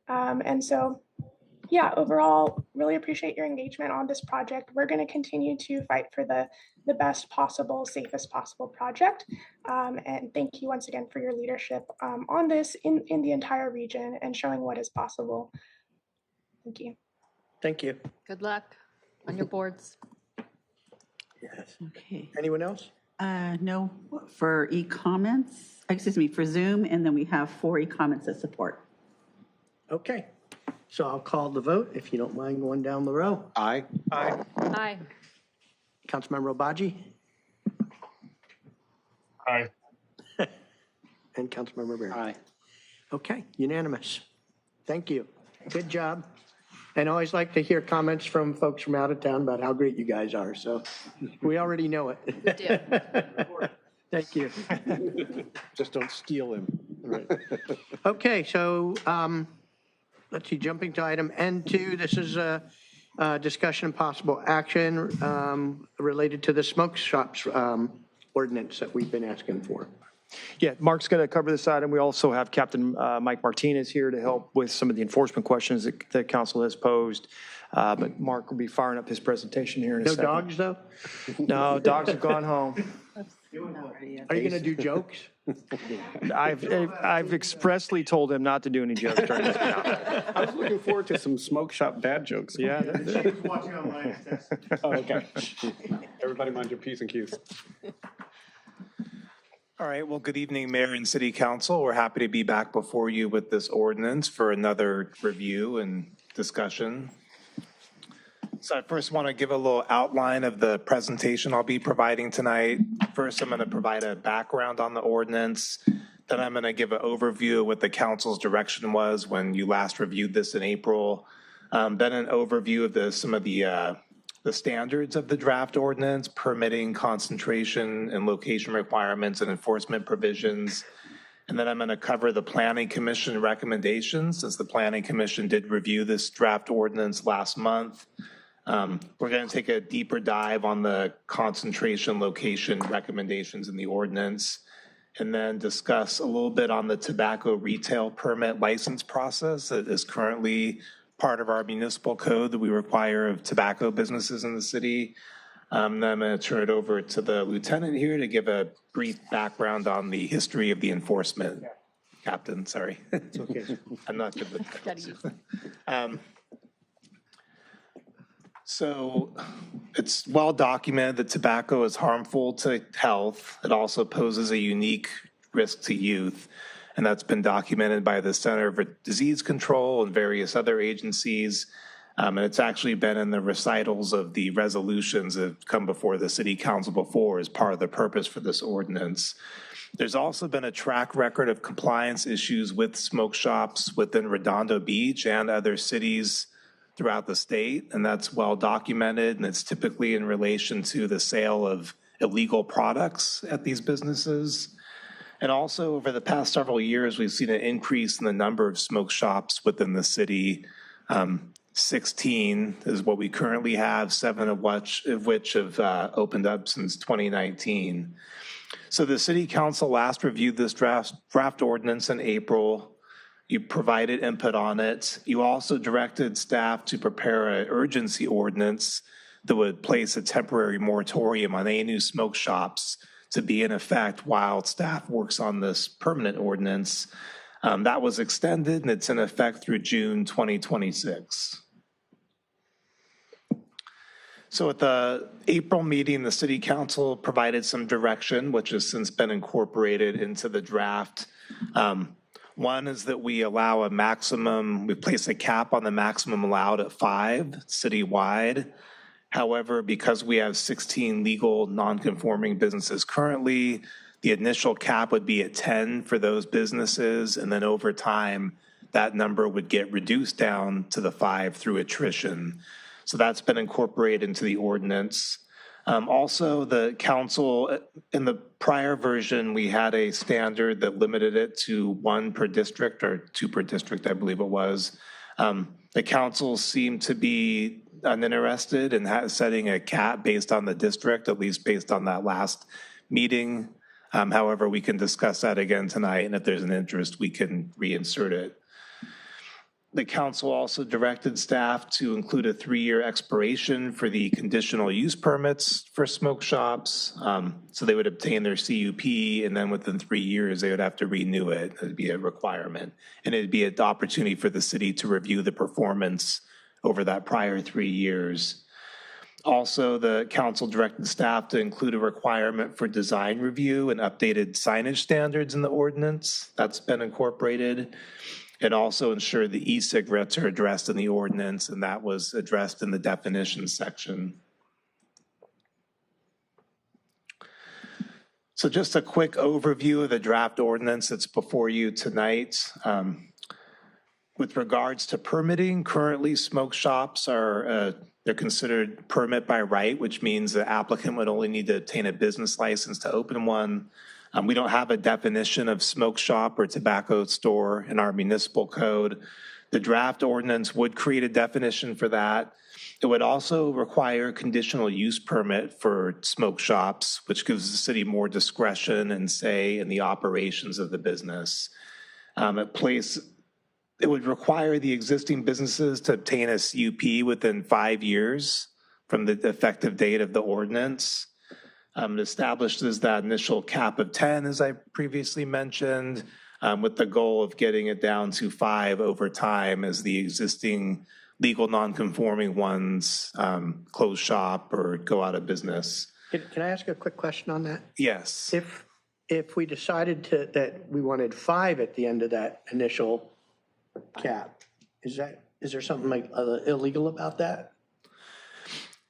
And so, yeah, overall, really appreciate your engagement on this project. We're going to continue to fight for the best possible, safest possible project. And thank you once again for your leadership on this in the entire region and showing what is possible. Thank you. Thank you. Good luck on your boards. Yes. Okay. Anyone else? No, for e-comments, for Zoom, and then we have 4 e-comments that support. Okay. So I'll call the vote, if you don't mind going down the row. Aye. Aye. Aye. Councilmember Obaji Aye. and Councilmember Barry. Aye. Okay, unanimous. Thank you. Good job. And I always like to hear comments from folks from out of town about how great you guys are. So we already know it. We do. Thank you. Just don't steal him. Right. Okay, so let's see, jumping to item N2, this is a discussion and possible action related to the smoke shops ordinance that we've been asking for. Yeah, Mark's going to cover this item. We also have Captain Mike Martinez here to help with some of the enforcement questions that the council has posed. But Mark will be firing up his presentation here in a second. No dogs, though? No, dogs have gone home. Are you going to do jokes? I've expressly told him not to do any jokes during this council. I was looking forward to some smoke shop dad jokes. Yeah. Watching online. Oh, okay. Everybody mind your P's and Q's. All right, well, good evening, Mayor and City Council. We're happy to be back before you with this ordinance for another review and discussion. So I first want to give a little outline of the presentation I'll be providing tonight. First, I'm going to provide a background on the ordinance. Then I'm going to give an overview of what the council's direction was when you last reviewed this in April. Then an overview of some of the standards of the draft ordinance, permitting, concentration, and location requirements and enforcement provisions. And then I'm going to cover the Planning Commission recommendations, since the Planning Commission did review this draft ordinance last month. We're going to take a deeper dive on the concentration location recommendations in the ordinance, and then discuss a little bit on the tobacco retail permit license process that is currently part of our municipal code that we require of tobacco businesses in the city. Then I'm going to turn it over to the lieutenant here to give a brief background on the history of the enforcement. Captain, sorry. It's okay. I'm not good with titles. So it's well documented that tobacco is harmful to health. It also poses a unique risk to youth. And that's been documented by the Center for Disease Control and various other agencies. And it's actually been in the recitals of the resolutions that have come before the City Council before as part of the purpose for this ordinance. There's also been a track record of compliance issues with smoke shops within Redondo Beach and other cities throughout the state, and that's well documented, and it's typically in relation to the sale of illegal products at these businesses. And also, over the past several years, we've seen an increase in the number of smoke shops within the city. 16 is what we currently have, 7 of which have opened up since 2019. So the City Council last reviewed this draft ordinance in April. You provided input on it. You also directed staff to prepare an urgency ordinance that would place a temporary moratorium on any new smoke shops to be in effect while staff works on this permanent ordinance. That was extended, and it's in effect through June 2026. So at the April meeting, the City Council provided some direction, which has since been incorporated into the draft. One is that we allow a maximum, we place a cap on the maximum allowed at 5 citywide. However, because we have 16 legal non-conforming businesses currently, the initial cap would be at 10 for those businesses, and then over time, that number would get reduced down to the 5 through attrition. So that's been incorporated into the ordinance. Also, the council, in the prior version, we had a standard that limited it to 1 per district, or 2 per district, I believe it was. The council seemed to be uninterested in setting a cap based on the district, at least based on that last meeting. However, we can discuss that again tonight, and if there's an interest, we can reinsert it. The council also directed staff to include a 3-year expiration for the conditional use permits for smoke shops. So they would obtain their CUP, and then within 3 years, they would have to renew it. It'd be a requirement. And it'd be an opportunity for the city to review the performance over that prior 3 years. Also, the council directed staff to include a requirement for design review and updated signage standards in the ordinance. That's been incorporated. And also ensure the e-cigarettes are addressed in the ordinance, and that was addressed in the definitions section. So just a quick overview of the draft ordinance that's before you tonight. With regards to permitting, currently smoke shops are they're considered permit by right, which means the applicant would only need to obtain a business license to open one. We don't have a definition of smoke shop or tobacco store in our municipal code. The draft ordinance would create a definition for that. It would also require a conditional use permit for smoke shops, which gives the city more discretion and say in the operations of the business. It would require the existing businesses to obtain a CUP within 5 years from the effective date of the ordinance. It establishes that initial cap of 10, as I previously mentioned, with the goal of getting it down to 5 over time as the existing legal non-conforming ones close shop or go out of business. Can I ask a quick question on that? Yes. If we decided that we wanted 5 at the end of that initial cap, is there something like illegal about that?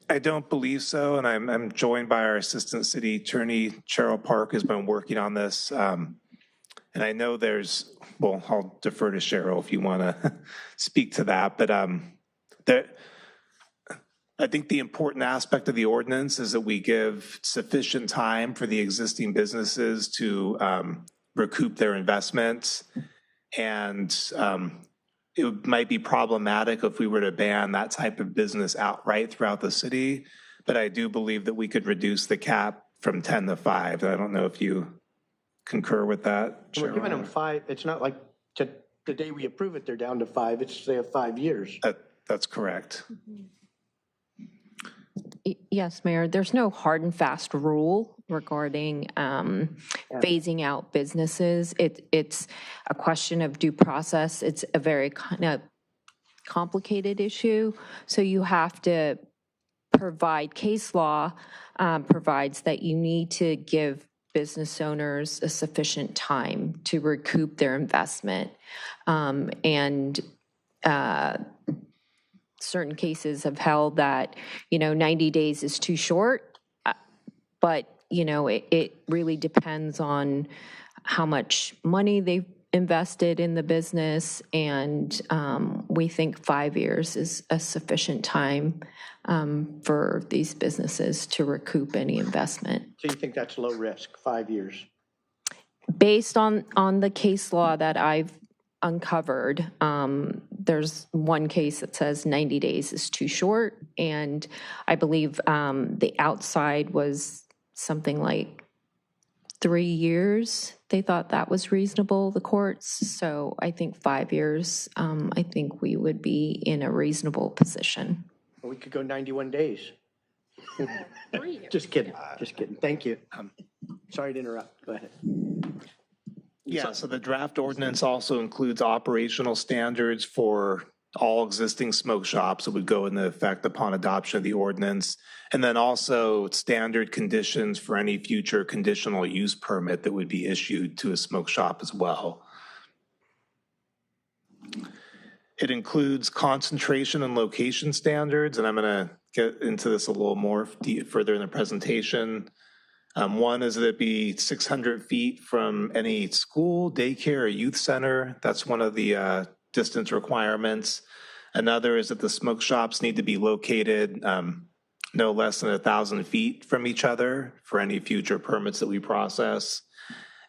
I don't believe so, and I'm joined by our Assistant City Attorney, Cheryl Park, has been working on this. And I know well, I'll defer to Cheryl if you want to speak to that, but I think the important aspect of the ordinance is that we give sufficient time for the existing businesses to recoup their investments. And it might be problematic if we were to ban that type of business outright throughout the city, but I do believe that we could reduce the cap from 10 to 5. I don't know if you concur with that. We're giving them 5. It's not like the day we approve it, they're down to 5. They have 5 years. That's correct. Yes, Mayor, there's no hard and fast rule regarding phasing out businesses. It's a question of due process. It's a very kind of complicated issue. So you have to provide, case law provides that you need to give business owners a sufficient time to recoup their investment. Certain cases have held that, 90 days is too short, but it really depends on how much money they've invested in the business, and we think 5 years is a sufficient time for these businesses to recoup any investment. So you think that's low risk, 5 years? Based on the case law that I've uncovered, there's one case that says 90 days is too short, and I believe the outside was something like 3 years. They thought that was reasonable, the courts. So I think 5 years, I think we would be in a reasonable position. We could go 91 days. Just kidding, just kidding. Thank you. Sorry to interrupt, go ahead. Yeah, so the draft ordinance also includes operational standards for all existing smoke shops that would go into effect upon adoption of the ordinance. And then also standard conditions for any future conditional use permit that would be issued to a smoke shop as well. It includes concentration and location standards, and I'm going to get into this a little more further in the presentation. One is that it be 600 feet from any school, daycare, or youth center. That's one of the distance requirements. Another is that the smoke shops need to be located no less than 1,000 feet from each other for any future permits that we process.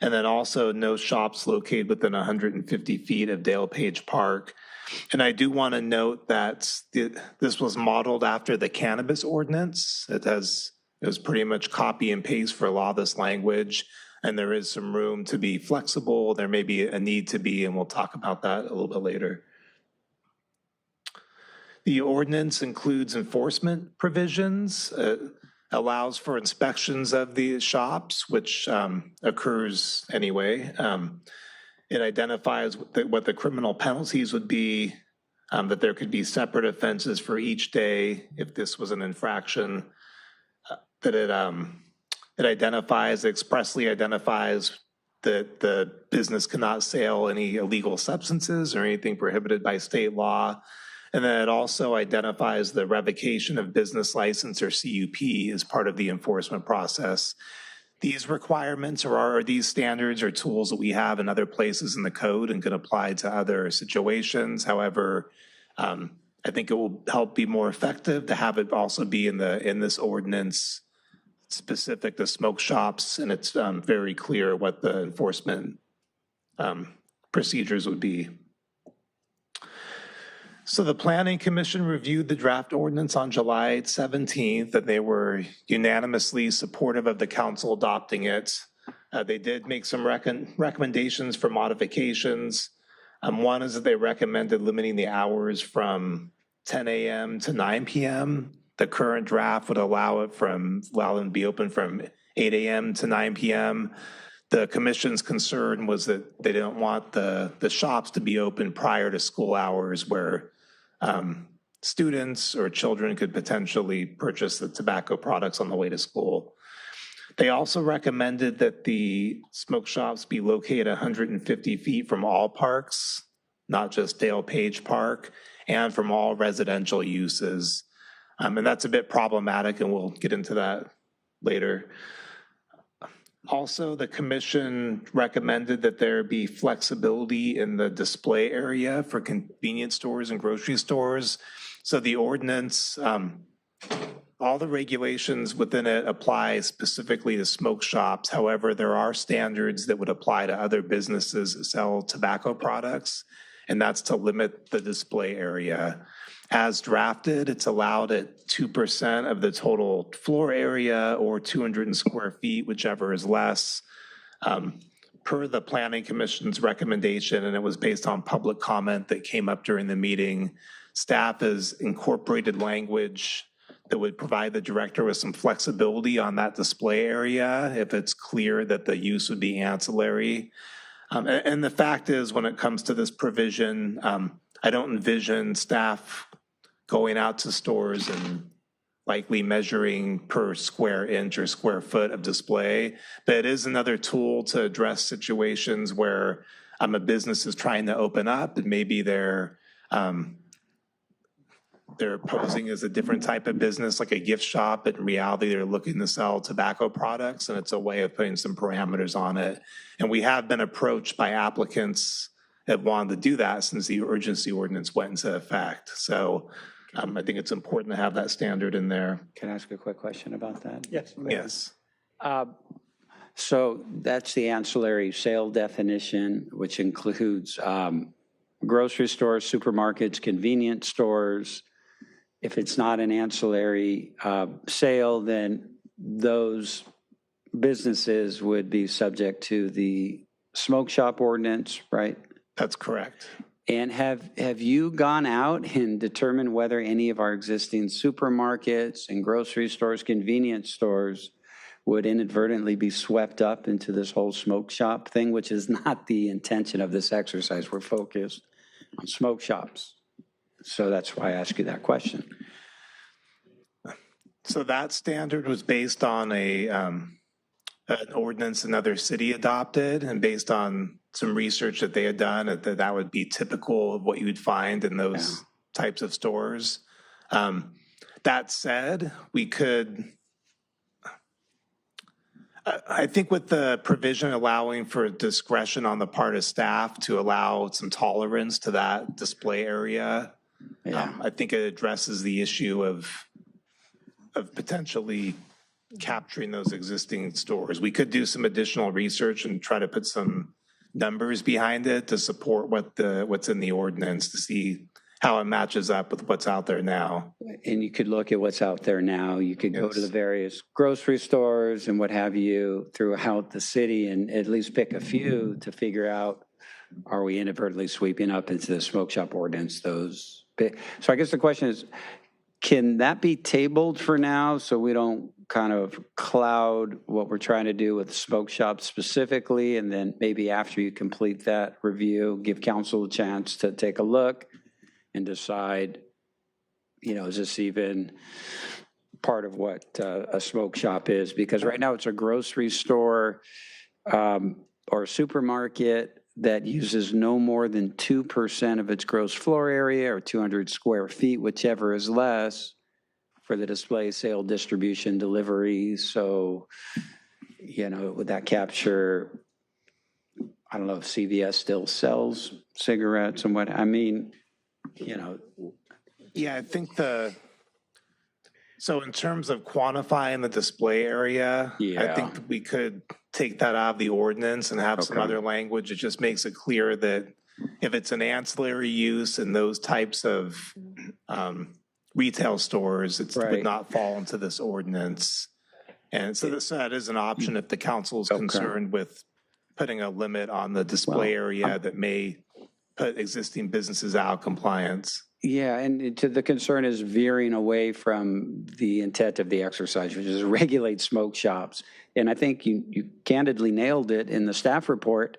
And then also no shops located within 150 feet of Dale Page Park. And I do want to note that this was modeled after the cannabis ordinance. It was pretty much copy and paste for a lot of this language, and there is some room to be flexible. There may be a need to be, and we'll talk about that a little bit later. The ordinance includes enforcement provisions. It allows for inspections of the shops, which occurs anyway. It identifies what the criminal penalties would be, that there could be separate offenses for each day if this was an infraction, that it expressly identifies that the business cannot sell any illegal substances or anything prohibited by state law. And then it also identifies the revocation of business license or CUP as part of the enforcement process. These requirements or these standards or tools that we have in other places in the code and can apply to other situations. However, I think it will help be more effective to have it also be in this ordinance specific to smoke shops, and it's very clear what the enforcement procedures would be. So the Planning Commission reviewed the draft ordinance on July 17th, and they were unanimously supportive of the council adopting it. They did make some recommendations for modifications. One is that they recommended limiting the hours from 10 a.m. to 9 p.m. The current draft would allow them to be open from 8 a.m. to 9 p.m. The commission's concern was that they didn't want the shops to be open prior to school hours where students or children could potentially purchase the tobacco products on the way to school. They also recommended that the smoke shops be located 150 feet from all parks, not just Dale Page Park, and from all residential uses. And that's a bit problematic, and we'll get into that later. Also, the commission recommended that there be flexibility in the display area for convenience stores and grocery stores. So the ordinance, all the regulations within it apply specifically to smoke shops. However, there are standards that would apply to other businesses that sell tobacco products, and that's to limit the display area. As drafted, it's allowed at 2% of the total floor area or 200 square feet, whichever is less, per the Planning Commission's recommendation, and it was based on public comment that came up during the meeting. Staff has incorporated language that would provide the director with some flexibility on that display area if it's clear that the use would be ancillary. And the fact is, when it comes to this provision, I don't envision staff going out to stores and likely measuring per square inch or square foot of display. But it is another tool to address situations where a business is trying to open up and maybe they're they're posing as a different type of business, like a gift shop, but in reality, they're looking to sell tobacco products, and it's a way of putting some parameters on it. And we have been approached by applicants that wanted to do that since the urgency ordinance went into effect. So I think it's important to have that standard in there. Can I ask a quick question about that? Yes. Yes. So that's the ancillary sale definition, which includes grocery stores, supermarkets, convenience stores. If it's not an ancillary sale, then those businesses would be subject to the smoke shop ordinance, right? That's correct. And have you gone out and determined whether any of our existing supermarkets and grocery stores, convenience stores would inadvertently be swept up into this whole smoke shop thing, which is not the intention of this exercise. We're focused on smoke shops. So that's why I asked you that question. So that standard was based on an ordinance another city adopted, and based on some research that they had done, that would be typical of what you would find in those types of stores. That said, we could, I think with the provision allowing for discretion on the part of staff to allow some tolerance to that display area, I think it addresses the issue of potentially capturing those existing stores. We could do some additional research and try to put some numbers behind it to support what's in the ordinance to see how it matches up with what's out there now. And you could look at what's out there now. You could go to the various grocery stores and what have you throughout the city and at least pick a few to figure out, are we inadvertently sweeping up into the smoke shop ordinance those? So I guess the question is, can that be tabled for now so we don't kind of cloud what we're trying to do with smoke shops specifically? And then maybe after you complete that review, give council a chance to take a look and decide, is this even part of what a smoke shop is? Because right now it's a grocery store or a supermarket that uses no more than 2% of its gross floor area or 200 square feet, whichever is less, for the display, sale, distribution, delivery. So, would that capture, I don't know if CVS still sells cigarettes and what, Yeah, I think so in terms of quantifying the display area, I think we could take that out of the ordinance and have some other language. It just makes it clear that if it's an ancillary use in those types of retail stores, it would not fall into this ordinance. And so that is an option if the council is concerned with putting a limit on the display area that may put existing businesses out of compliance. Yeah, and the concern is veering away from the intent of the exercise, which is regulate smoke shops. And I think you candidly nailed it in the staff report.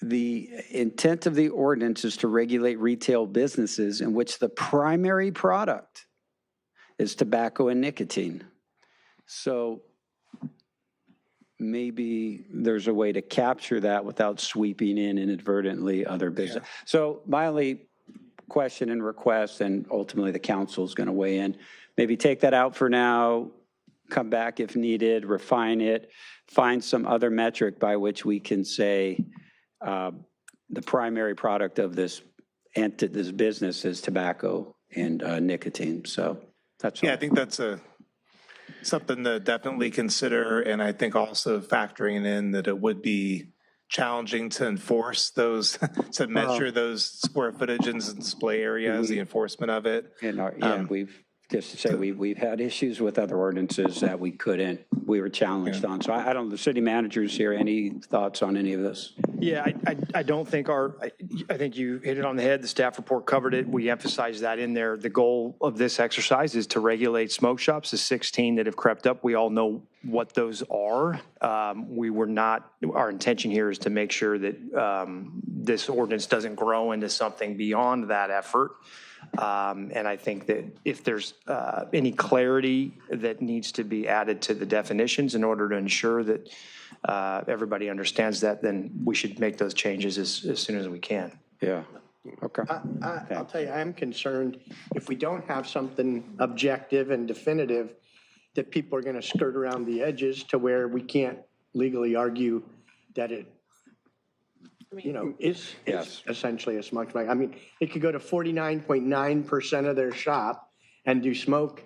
The intent of the ordinance is to regulate retail businesses in which the primary product is tobacco and nicotine. So maybe there's a way to capture that without sweeping in inadvertently other business. Yeah. So my only question and request, and ultimately the council is going to weigh in, maybe take that out for now, come back if needed, refine it, find some other metric by which we can say the primary product of this business is tobacco and nicotine. So that's I think that's something to definitely consider, and I think also factoring in that it would be challenging to enforce those, to measure those square footages and display areas, the enforcement of it. And we've had issues with other ordinances that we were challenged on. So I don't know, the city managers here, any thoughts on any of this? Yeah, I don't think I think you hit it on the head. The staff report covered it. We emphasized that in there. The goal of this exercise is to regulate smoke shops, the 16 that have crept up. We all know what those are. Our intention here is to make sure that this ordinance doesn't grow into something beyond that effort. And I think that if there's any clarity that needs to be added to the definitions in order to ensure that everybody understands that, then we should make those changes as soon as we can. Yeah. Okay. I'll tell you, I'm concerned if we don't have something objective and definitive, that people are going to skirt around the edges to where we can't legally argue that it, is essentially a smoke shop. I mean, it could go to 49.9% of their shop and do smoke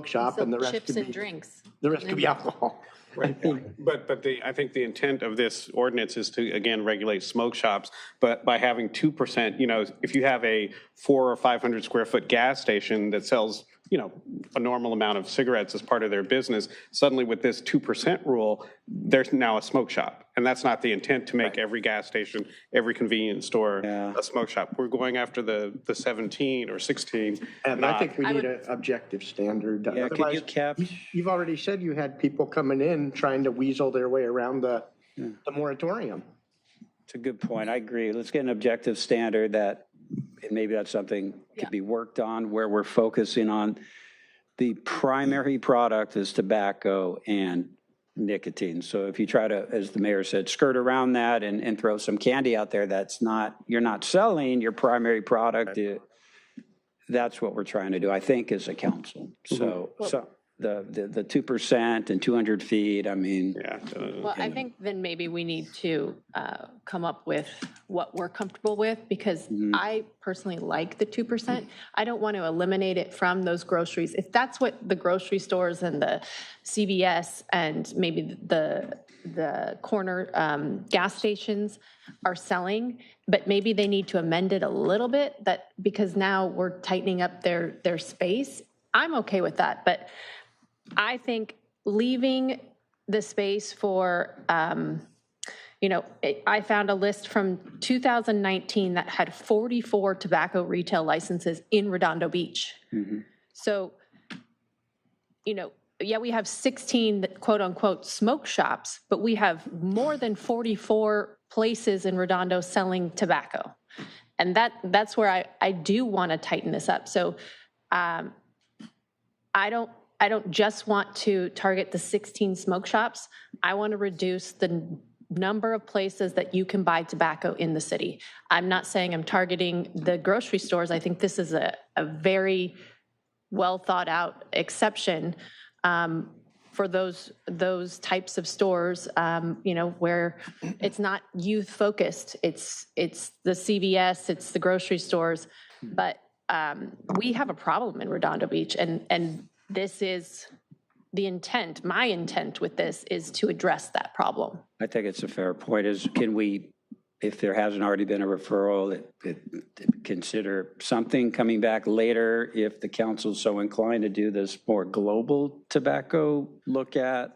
shop, and the rest chips could and be drinks. the rest could be alcohol. But I think the intent of this ordinance is to, again, regulate smoke shops, but by having 2%, if you have a 400 or 500 square foot gas station that sells, a normal amount of cigarettes as part of their business, suddenly with this 2% rule, there's now a smoke shop. And that's not the intent, to make every gas station, every convenience store a smoke shop. We're going after the 17 or 16. And I think we need an objective standard. Yeah, could you cap? You've already said you had people coming in trying to weasel their way around the moratorium. It's a good point. I agree. Let's get an objective standard that, and maybe that's something could be worked on, where we're focusing on the primary product is tobacco and nicotine. So if you try to, as the mayor said, skirt around that and throw some candy out there, you're not selling your primary product. That's what we're trying to do, I think, as a council. So the 2% and 200 feet, I mean. Well, I think then maybe we need to come up with what we're comfortable with, because I personally like the 2%. I don't want to eliminate it from those groceries. If that's what the grocery stores and the CVS and maybe the corner gas stations are selling, but maybe they need to amend it a little bit, because now we're tightening up their space. I'm okay with that, but I think leaving the space for, I found a list from 2019 that had 44 tobacco retail licenses in Redondo Beach. So, we have 16 quote unquote smoke shops, but we have more than 44 places in Redondo selling tobacco. And that's where I do want to tighten this up. So I don't just want to target the 16 smoke shops. I want to reduce the number of places that you can buy tobacco in the city. I'm not saying I'm targeting the grocery stores. I think this is a very well thought out exception for those types of stores, where it's not youth focused. It's the CVS, it's the grocery stores, but we have a problem in Redondo Beach, and this is the intent. My intent with this is to address that problem. I think it's a fair point. Can we, if there hasn't already been a referral, consider something coming back later if the council's so inclined to do this more global tobacco look at,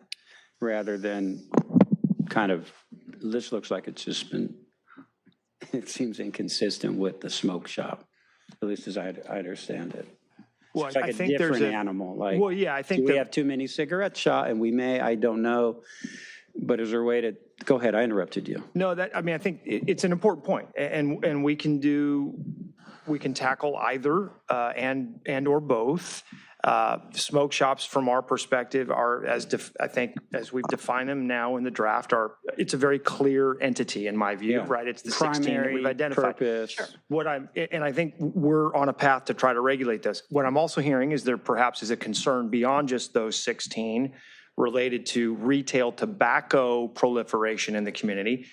rather than kind of, this looks like it's just been, it seems inconsistent with the smoke shop, at least as I understand it. Well, It's like I think different there's animal. Like, well, yeah, I think do we have too many cigarette shop, and we may, I don't know, but is there a way to, go ahead, I interrupted you. No, I think it's an important point, and we can tackle either and or both. Smoke shops, from our perspective, are I think as we've defined them now in the draft, it's a very clear entity in my view, right? It's the 16 that we've identified. Primary purpose. And I think we're on a path to try to regulate this. What I'm also hearing is there perhaps is a concern beyond just those 16 related to retail tobacco proliferation in the community.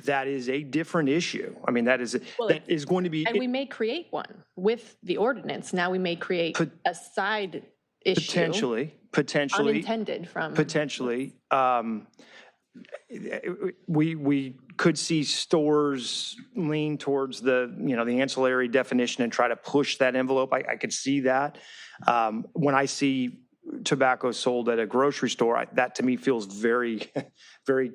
That is a different issue. I mean, that is going to be. And we may create one with the ordinance. Now we may create a side issue. Potentially. Unintended from. Potentially. We could see stores lean towards the ancillary definition and try to push that envelope. I could see that. When I see tobacco sold at a grocery store, that to me feels very, very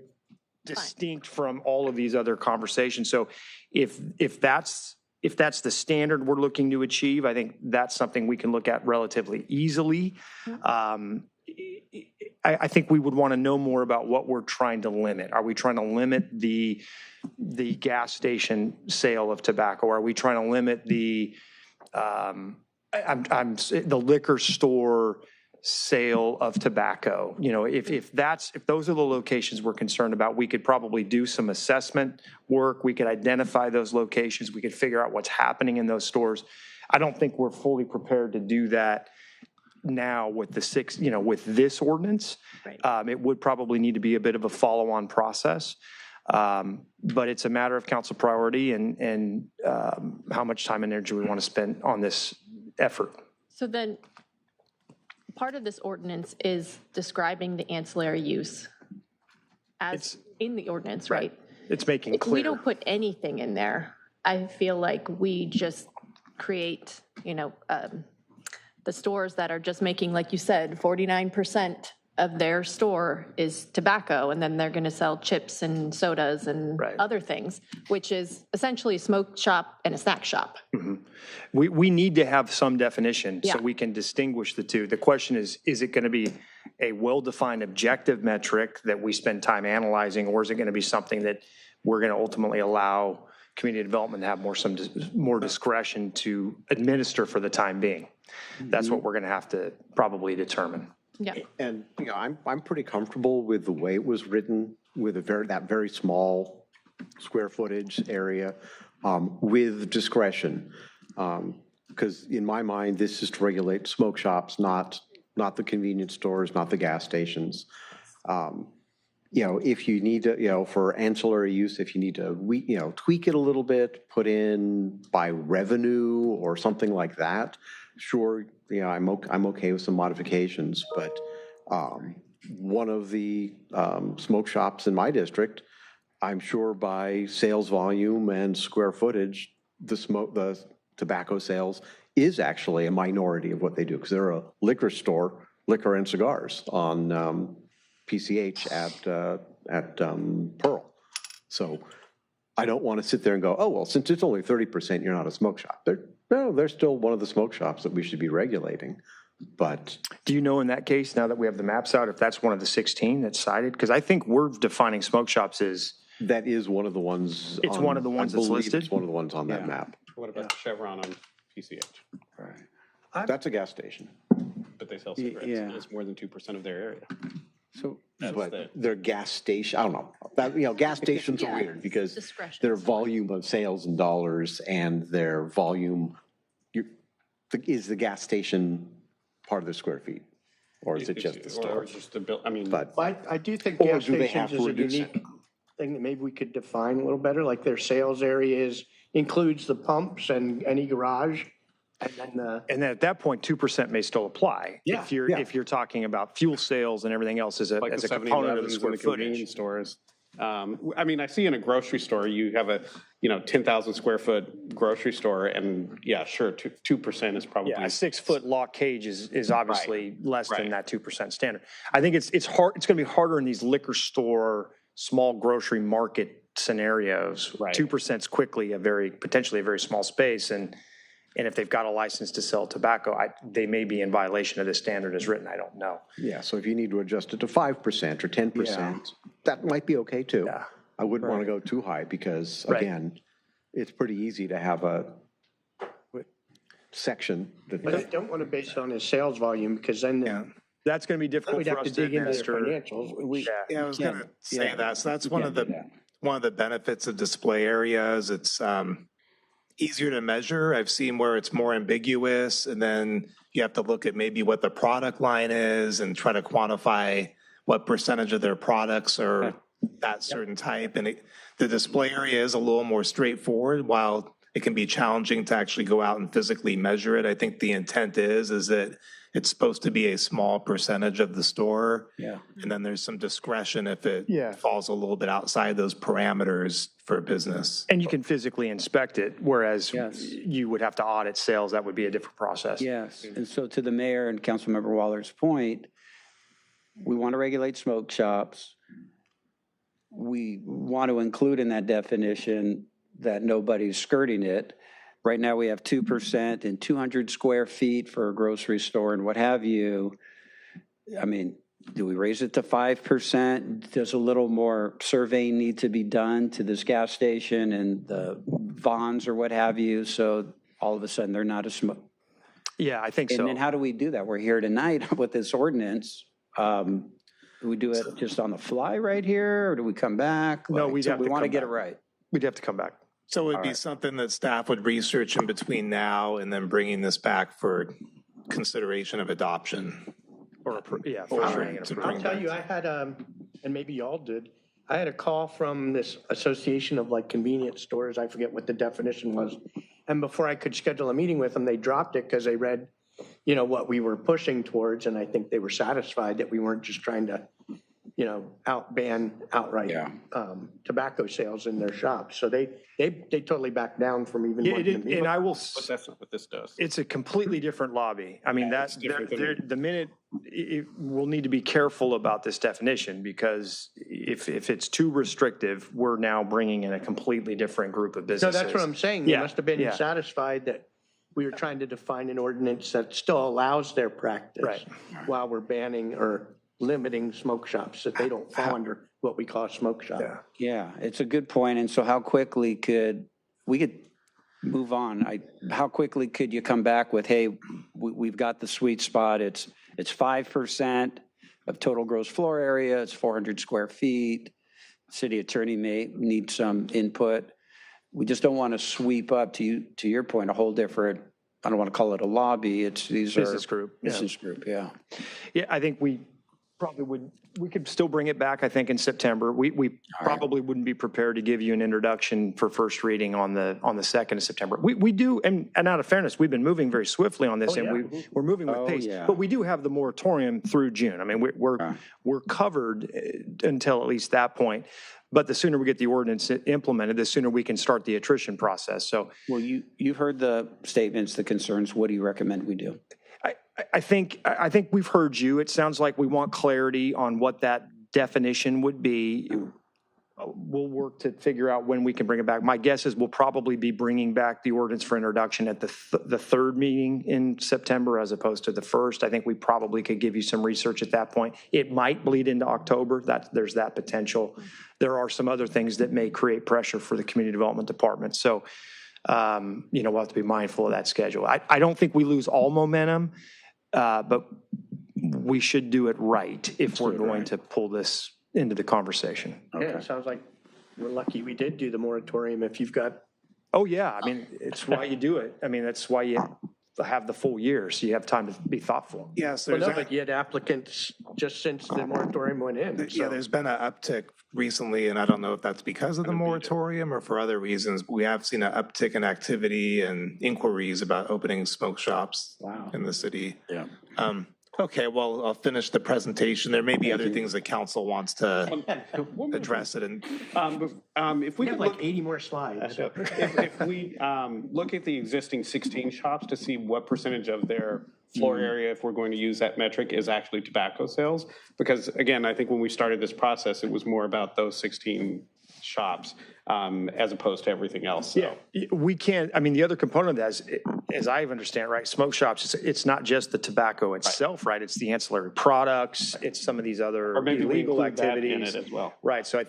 distinct from all of these other conversations. So if that's the standard we're looking to achieve, I think that's something we can look at relatively easily. I think we would want to know more about what we're trying to limit. Are we trying to limit the gas station sale of tobacco? Are we trying to limit the liquor store sale of tobacco. You know, if those are the locations we're concerned about, we could probably do some assessment work. We could identify those locations. We could figure out what's happening in those stores. I don't think we're fully prepared to do that now with with this ordinance. It would probably need to be a bit of a follow-on process. But it's a matter of council priority and how much time and energy we want to spend on this effort. So then, part of this ordinance is describing the ancillary use as in the ordinance, right? It's making If clear. we don't put anything in there, I feel like we just create, the stores that are just making, like you said, 49% of their store is tobacco, and then they're going to sell chips and sodas and other things, which is essentially a smoke shop and a snack shop. Mm-hmm. We need to have some definition so Yeah. we can distinguish the two. The question is it going to be a well-defined objective metric that we spend time analyzing, or is it going to be something that we're going to ultimately allow community development to have more discretion to administer for the time being? That's what we're going to have to probably determine. Yeah. And I'm pretty comfortable with the way it was written, with that very small square footage area, with discretion. Because in my mind, this is to regulate smoke shops, not the convenience stores, not the gas stations. If you need to, for ancillary use, if you need to, tweak it a little bit, put in by revenue or something like that, sure, I'm okay with some modifications. But one of the smoke shops in my district, I'm sure by sales volume and square footage, the tobacco sales is actually a minority of what they do, because they're a liquor store, liquor and cigars on PCH at Pearl. So I don't want to sit there and go, oh, well, since it's only 30%, you're not a smoke shop. They're still one of the smoke shops that we should be regulating. But do you know in that case, now that we have the maps out, if that's one of the 16 that's cited? Because I think we're defining smoke shops as... That is one of the ones. It's one of the ones that's listed? It's one of the ones on that map. What about Chevron on PCH? Right. That's a gas station. But they sell cigarettes. And it's more than 2% of their area. So, but their gas station, I don't know. Gas stations are weird because their volume of sales in dollars and their volume, is the gas station part of the square feet? Or is it just the store? Or just the bill, I mean. But I do think Or gas do they have stations to is a reduce unique thing that maybe we could define a little better, like their sales area includes the pumps and any garage. And then at that point, 2% may still apply. Yeah. If you're talking about fuel sales and everything else as a component of the square footage. Stores. I mean, I see in a grocery store, you have a 10,000 square foot grocery store, and yeah, sure, 2% is probably. Yeah, a 6-foot lock cage is obviously less than that 2% standard. I think it's hard. It's going to be harder in these liquor store, small grocery market scenarios. 2% is quickly potentially a very small space, and if they've got a license to sell tobacco, they may be in violation of this standard as written. I don't know. Yeah, so if you need to adjust it to 5% or 10%, that might be okay too. Yeah. I wouldn't want to go too high because, again, it's pretty easy to have a section that. But I don't want to base it on his sales volume, because then that's going to be difficult we'd for have us to dig into their administer. financials. I was going to say that. So that's one of the benefits of display areas. It's easier to measure. I've seen where it's more ambiguous, and then you have to look at maybe what the product line is and try to quantify what percentage of their products are that certain type. And the display area is a little more straightforward, while it can be challenging to actually go out and physically measure it. I think the intent is that it's supposed to be a small percentage of the store. Yeah. And then there's some discretion if it Yeah. falls a little bit outside those parameters for a business. And you can physically inspect it, whereas you would have to audit sales. That would be a different process. Yes, and so to the mayor and Councilmember Waller's point, we want to regulate smoke shops. We want to include in that definition that nobody's skirting it. Right now, we have 2% and 200 square feet for a grocery store and what have you. I mean, do we raise it to 5%? Does a little more surveying need to be done to this gas station and the Vons or what have you? So all of a sudden, they're not a smoke. Yeah, I think so. And then how do we do that? We're here tonight with this ordinance. Do we do it just on the fly right here, or do we come back? No, Like, we'd so have we to want to come get it back. right. We'd have to come back. So it would All be right. something that staff would research in between now and then bringing this back for consideration of adoption. Or, yeah, Or for to sure. bring I'll tell back. you, I had, and maybe y'all did, I had a call from this association of like convenience stores. I forget what the definition was. And before I could schedule a meeting with them, they dropped it because they read, you know, what we were pushing towards. And I think they were satisfied that we weren't just trying to, you know, ban outright tobacco sales in their shops. So they totally backed down from even wanting to meet. And I will, But that's not what this does. it's a completely different lobby. I mean, that's, different than- the minute, we'll need to be careful about this definition because if it's too restrictive, we're now bringing in a completely different group of So businesses. that's what I'm saying. They Yeah, must have been yeah. satisfied that we were trying to define an ordinance that still allows their practice Right. while we're banning or limiting smoke shops, that they don't fall under what we call a smoke shop. Yeah, it's a good point. And so how quickly could move on? How quickly could you come back with, hey, we've got the sweet spot. It's 5% of total gross floor area. It's 400 square feet. City attorney may need some input. We just don't want to sweep up, to your point, a whole different, I don't want to call it a lobby. These Business are group. Yeah. business group, yeah. Yeah, I think we could still bring it back, I think, in September. We probably wouldn't be prepared to give you an introduction for first reading on the 2nd of September. We do, and out of fairness, we've been moving very swiftly on this, and we're moving with pace. yeah. But we do have the moratorium through June. I mean, we're covered until at least that point. But the sooner we get the ordinance implemented, the sooner we can start the attrition process. So, Well, you've heard the statements, the concerns. What do you recommend we do? I think we've heard you. It sounds like we want clarity on what that definition would be. We'll work to figure out when we can bring it back. My guess is we'll probably be bringing back the ordinance for introduction at the third meeting in September as opposed to the first. I think we probably could give you some research at that point. It might bleed into October. There's that potential. There are some other things that may create pressure for the community development department. So, you know, we'll have to be mindful of that schedule. I don't think we lose all momentum. But we should do it right if we're going to pull this into the conversation. Yeah, it sounds like we're lucky we did do the moratorium if you've got. Oh, yeah. I mean, it's why you do it. I mean, that's why you have the full year, so you have time to be thoughtful. Yes, Well, no, but you had applicants just since the moratorium went in. Yeah, there's been an uptick recently, and I don't know if that's because of the moratorium or for other reasons. But we have seen an uptick in activity and inquiries about opening smoke shops in the city. Yeah. Okay, well, I'll finish the presentation. There may be other things that council wants to address it. And If we We have could like look, 80 more slides. if we look at the existing 16 shops to see what percentage of their floor area, if we're going to use that metric, is actually tobacco sales. Because again, I think when we started this process, it was more about those 16 shops as opposed to everything else. So. Yeah, we can't, I mean, the other component of that is, as I understand, right, smoke shops, it's not just the tobacco itself, right? It's the ancillary products, it's some of these other Or maybe we illegal include that in activities. it as well. Right, so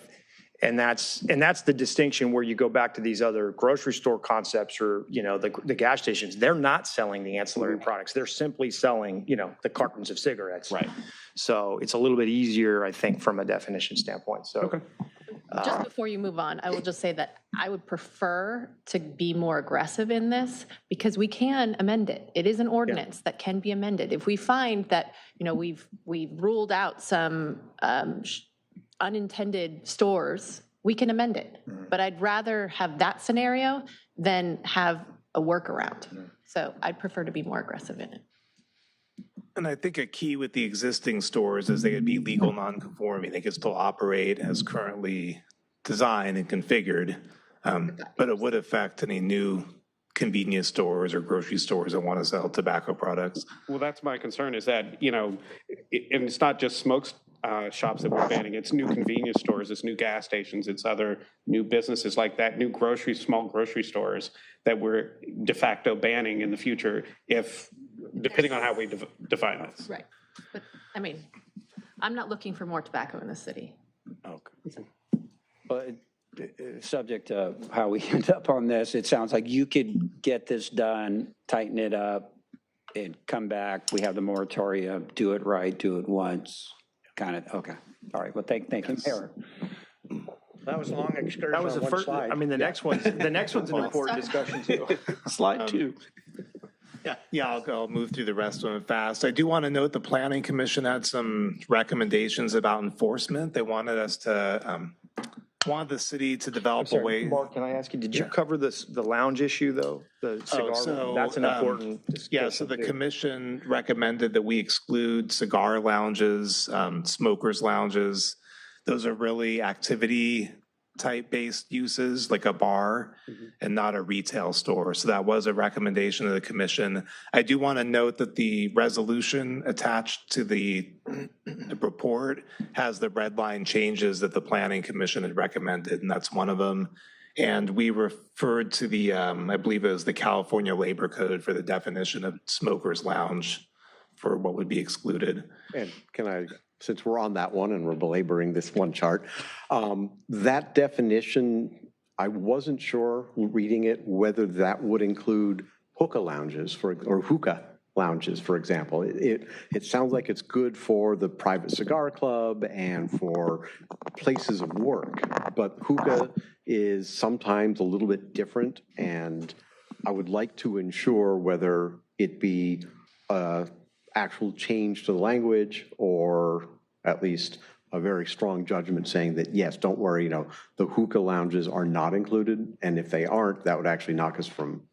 and that's the distinction where you go back to these other grocery store concepts or, you know, the gas stations. They're not selling the ancillary products. They're simply selling, you know, the cartons of cigarettes. Right. So it's a little bit easier, I think, from a definition standpoint. So. Okay. Just before you move on, I will just say that I would prefer to be more aggressive in this because we can amend it. It is an ordinance that can be amended. If we find that, you know, we've ruled out some unintended stores, we can amend it. But I'd rather have that scenario than have a workaround. So I'd prefer to be more aggressive in it. And I think a key with the existing stores is they could be legal non-conforming. They could still operate as currently designed and configured, but it would affect any new convenience stores or grocery stores that want to sell tobacco products. Well, that's my concern is that, you know, and it's not just smoke shops that we're banning. It's new convenience stores, it's new gas stations, it's other new businesses like that, new small grocery stores that we're de facto banning in the future if, depending on how we define this. Right. But, I mean, I'm not looking for more tobacco in the city. Okay. But subject to how we end up on this, it sounds like you could get this done, tighten it up, and come back, we have the moratorium, do it right, do it once, kind of, okay. All right, well, thank you, Mayor. That was a long excursion That was on the one first, slide. I mean, the next one's an important discussion too. Slide 2. Yeah, I'll move through the rest of them fast. I do want to note the Planning Commission had some recommendations about enforcement. They wanted us to, wanted the city to develop a way. Mark, can I ask you, did you cover the lounge issue though? The cigar, so, that's an important discussion. Yeah, so the too. commission recommended that we exclude cigar lounges, smokers lounges. Those are really activity type based uses like a bar and not a retail store. So that was a recommendation of the commission. I do want to note that the resolution attached to the report has the red line changes that the planning commission had recommended, and that's one of them. And we referred to the, I believe it was the California Labor Code for the definition of smokers lounge for what would be excluded. And can I, since we're on that one and we're belaboring this one chart, that definition, I wasn't sure reading it whether that would include hookah lounges or hookah lounges, for example. It sounds like it's good for the private cigar club and for places of work, but hookah is sometimes a little bit different, and I would like to ensure whether it be actual change to the language or at least a very strong judgment saying that, yes, don't worry, the hookah lounges are not included. And if they aren't, that would actually knock us from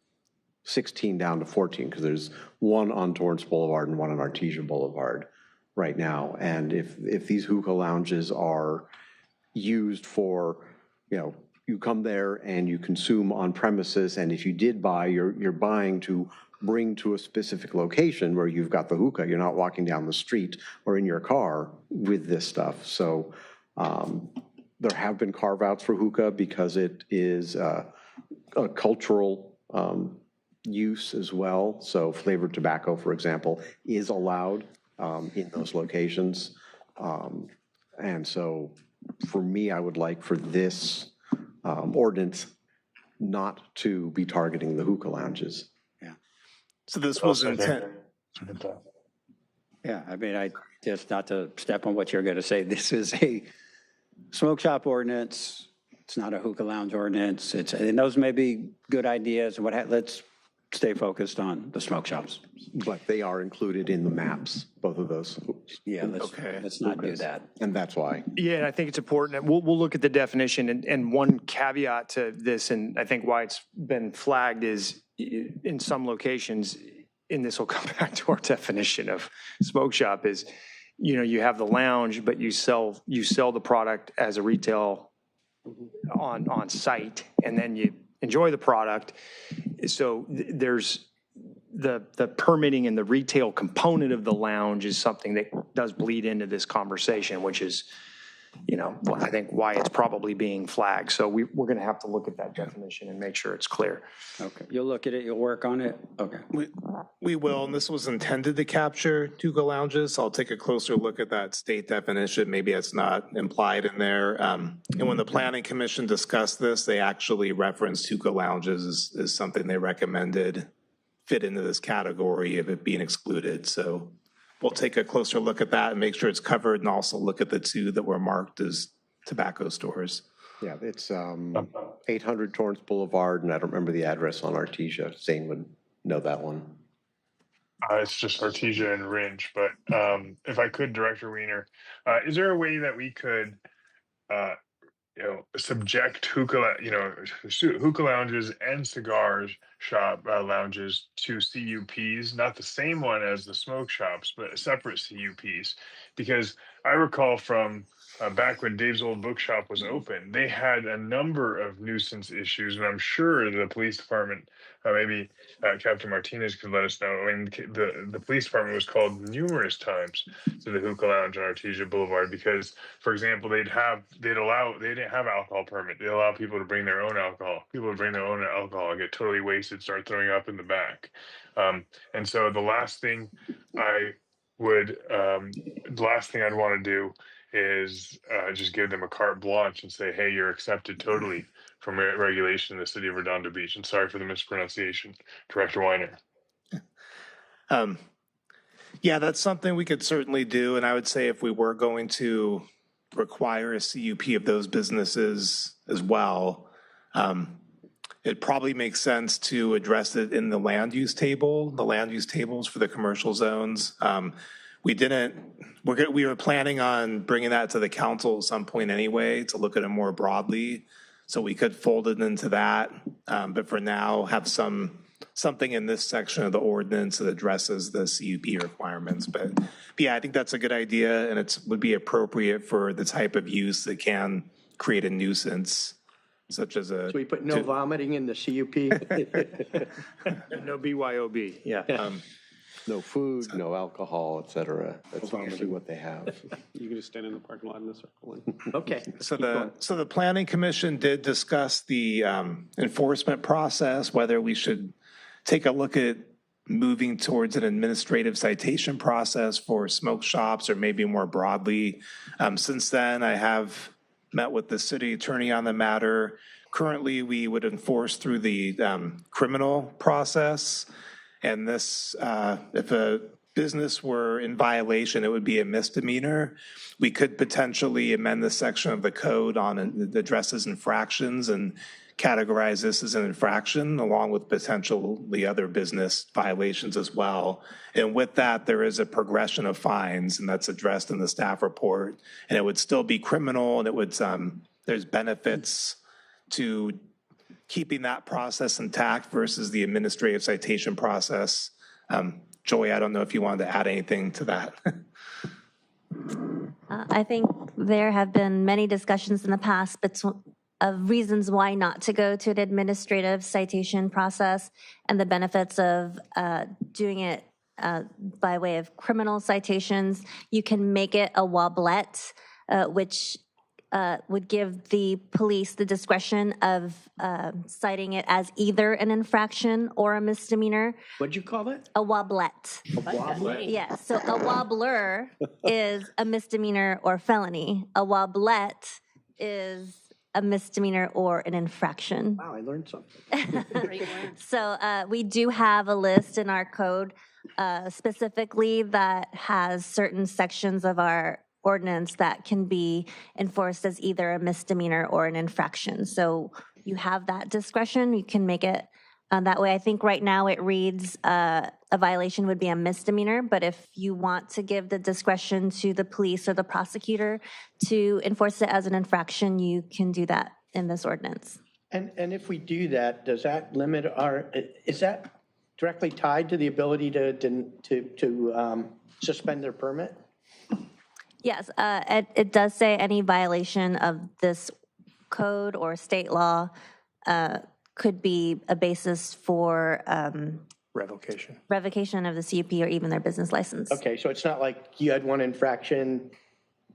16 down to 14 because there's one on Torrance Boulevard and one on Artesia Boulevard right now. And if these hookah lounges are used for, you come there and you consume on premises, and if you did buy, you're buying to bring to a specific location where you've got the hookah. You're not walking down the street or in your car with this stuff. So there have been carve-outs for hookah because it is a cultural use as well. So flavored tobacco, for example, is allowed in those locations. And so for me, I would like for this ordinance not to be targeting the hookah lounges. So this was intent. Yeah, I mean, just not to step on what you're going to say, this is a smoke shop ordinance. It's not a hookah lounge ordinance. And those may be good ideas. Let's stay focused on the smoke shops. But they are included in the maps, both of those. Yeah, let's not do that. And that's why. Yeah, and I think it's important. We'll look at the definition, and one caveat to this, and I think why it's been flagged is in some locations, and this will come back to our definition of smoke shop, is, you have the lounge, but you sell the product as a retail on site, and then you enjoy the product. So there's the permitting and the retail component of the lounge is something that does bleed into this conversation, which is, I think why it's probably being flagged. So we're going to have to look at that definition and make sure it's clear. Okay, you'll look at it, you'll work on it? Okay. We will, and this was intended to capture hookah lounges. So I'll take a closer look at that state definition. Maybe it's not implied in there. And when the Planning Commission discussed this, they actually referenced hookah lounges as something they recommended fit into this category of it being excluded. So we'll take a closer look at that and make sure it's covered, and also look at the two that were marked as tobacco stores. Yeah, it's 800 Torrance Boulevard, and I don't remember the address on Artesia. Zane would know that one. It's just Artesia and Ringe, but if I could, Director Wiener, is there a way that we could, subject hookah lounges and cigars shop lounges to CUPs, not the same one as the smoke shops, but separate CUPs? Because I recall from back when Dave's Old Bookshop was open, they had a number of nuisance issues, and I'm sure the police department, maybe Captain Martinez could let us know. I mean, the police department was called numerous times to the hookah lounge on Artesia Boulevard because, for example, they didn't have alcohol permit. They allow people to bring their own alcohol. People would bring their own alcohol, get totally wasted, start throwing up in the back. And so the last thing I'd want to do is just give them a carte blanche and say, hey, you're accepted totally from regulation in the city of Redondo Beach. And sorry for the mispronunciation, Director Weiner. Yeah, that's something we could certainly do. And I would say if we were going to require a CUP of those businesses as well, it probably makes sense to address it in the land use table, the land use tables for the commercial zones. We were planning on bringing that to the council at some point anyway to look at it more broadly. So we could fold it into that. But for now, have something in this section of the ordinance that addresses the CUP requirements. But yeah, I think that's a good idea, and it would be appropriate for the type of use that can create a nuisance, such as a. So we put no vomiting in the CUP? No BYOB, yeah. No food, no alcohol, et cetera. That's usually what they have. You can just stand in the parking lot in a circle. Okay. So the Planning Commission did discuss the enforcement process, whether we should take a look at moving towards an administrative citation process for smoke shops or maybe more broadly. Since then, I have met with the city attorney on the matter. Currently, we would enforce through the criminal process. And this, if a business were in violation, it would be a misdemeanor. We could potentially amend the section of the code on it that addresses infractions and categorize this as an infraction along with potentially other business violations as well. And with that, there is a progression of fines, and that's addressed in the staff report. And it would still be criminal, and it would, there's benefits to keeping that process intact versus the administrative citation process. Joy, I don't know if you wanted to add anything to that. I think there have been many discussions in the past of reasons why not to go to an administrative citation process and the benefits of doing it by way of criminal citations. You can make it a wobblet, which would give the police the discretion of citing it as either an infraction or a misdemeanor. What'd you call it? A wobblet. A wobblet? Yes, so a wobbler is a misdemeanor or felony. A wobblet is a misdemeanor or an infraction. Wow, I learned something. So we do have a list in our code specifically that has certain sections of our ordinance that can be enforced as either a misdemeanor or an infraction. So you have that discretion. You can make it that way. I think right now it reads a violation would be a misdemeanor, but if you want to give the discretion to the police or the prosecutor to enforce it as an infraction, you can do that in this ordinance. And if we do that, does that limit is that directly tied to the ability to suspend their permit? Yes, it does say any violation of this code or state law could be a basis for revocation of the CUP or even their business license. Okay, so it's not like you had one infraction,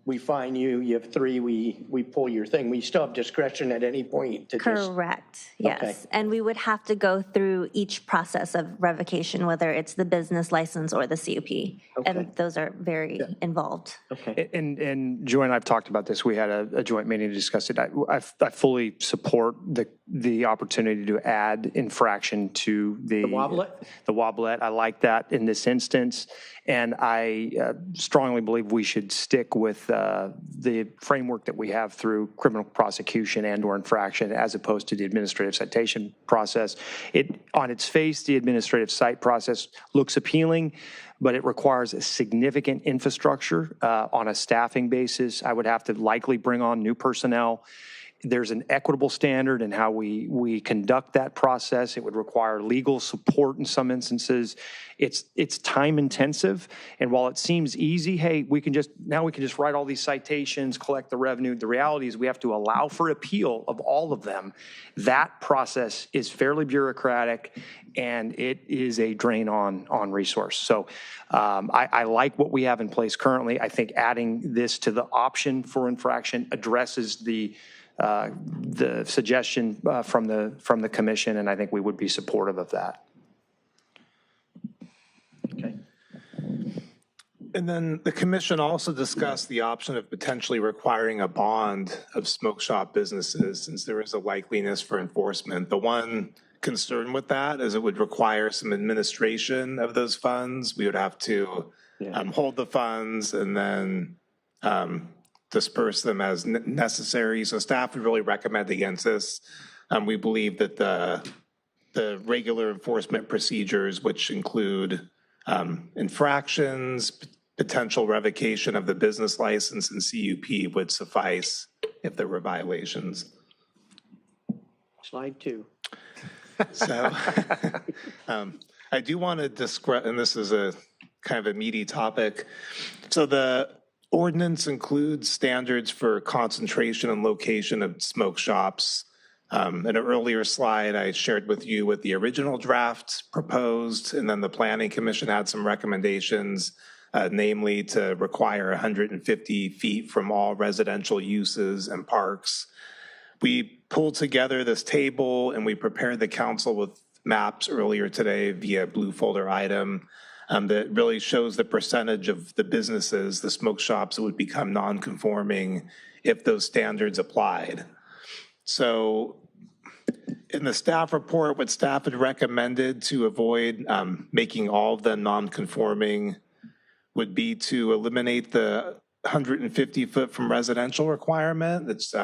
we fine you, you have three, we pull your thing. We still have discretion at any point to Correct, yes. Okay. And we would have to go through each process of revocation, whether it's the business license or the CUP. Okay. And those are very involved. Okay. And Joy and I have talked about this. We had a joint meeting to discuss it. I fully support the opportunity to add infraction to the wobblet. The wobblet. I like that in this instance. And I strongly believe we should stick with the framework that we have through criminal prosecution and or infraction as opposed to the administrative citation process. On its face, the administrative cite process looks appealing, but it requires a significant infrastructure on a staffing basis. I would have to likely bring on new personnel. There's an equitable standard in how we conduct that process. It would require legal support in some instances. It's time intensive, and while it seems easy, hey, we can just write all these citations, collect the revenue. The reality is we have to allow for appeal of all of them. That process is fairly bureaucratic, and it is a drain on resource. So I like what we have in place currently. I think adding this to the option for infraction addresses the suggestion from the commission, and I think we would be supportive of that. Okay. And then the commission also discussed the option of potentially requiring a bond of smoke shop businesses since there is a likeliness for enforcement. The one concern with that is it would require some administration of those funds. We would have to hold the funds and then disperse them as necessary. So staff would really recommend against this. We believe that the regular enforcement procedures, which include infractions, potential revocation of the business license and CUP would suffice if there were violations. Slide 2. So I do want to describe, and this is a kind of a meaty topic. So the ordinance includes standards for concentration and location of smoke shops. In an earlier slide, I shared with you what the original draft proposed, and then the Planning Commission had some recommendations, namely to require 150 feet from all residential uses and parks. We pulled together this table and we prepared the council with maps earlier today via blue folder item that really shows the percentage of the businesses, the smoke shops that would become non-conforming if those standards applied. So in the staff report, what staff had recommended to avoid making all of them non-conforming would be to eliminate the 150 foot from residential requirement. That's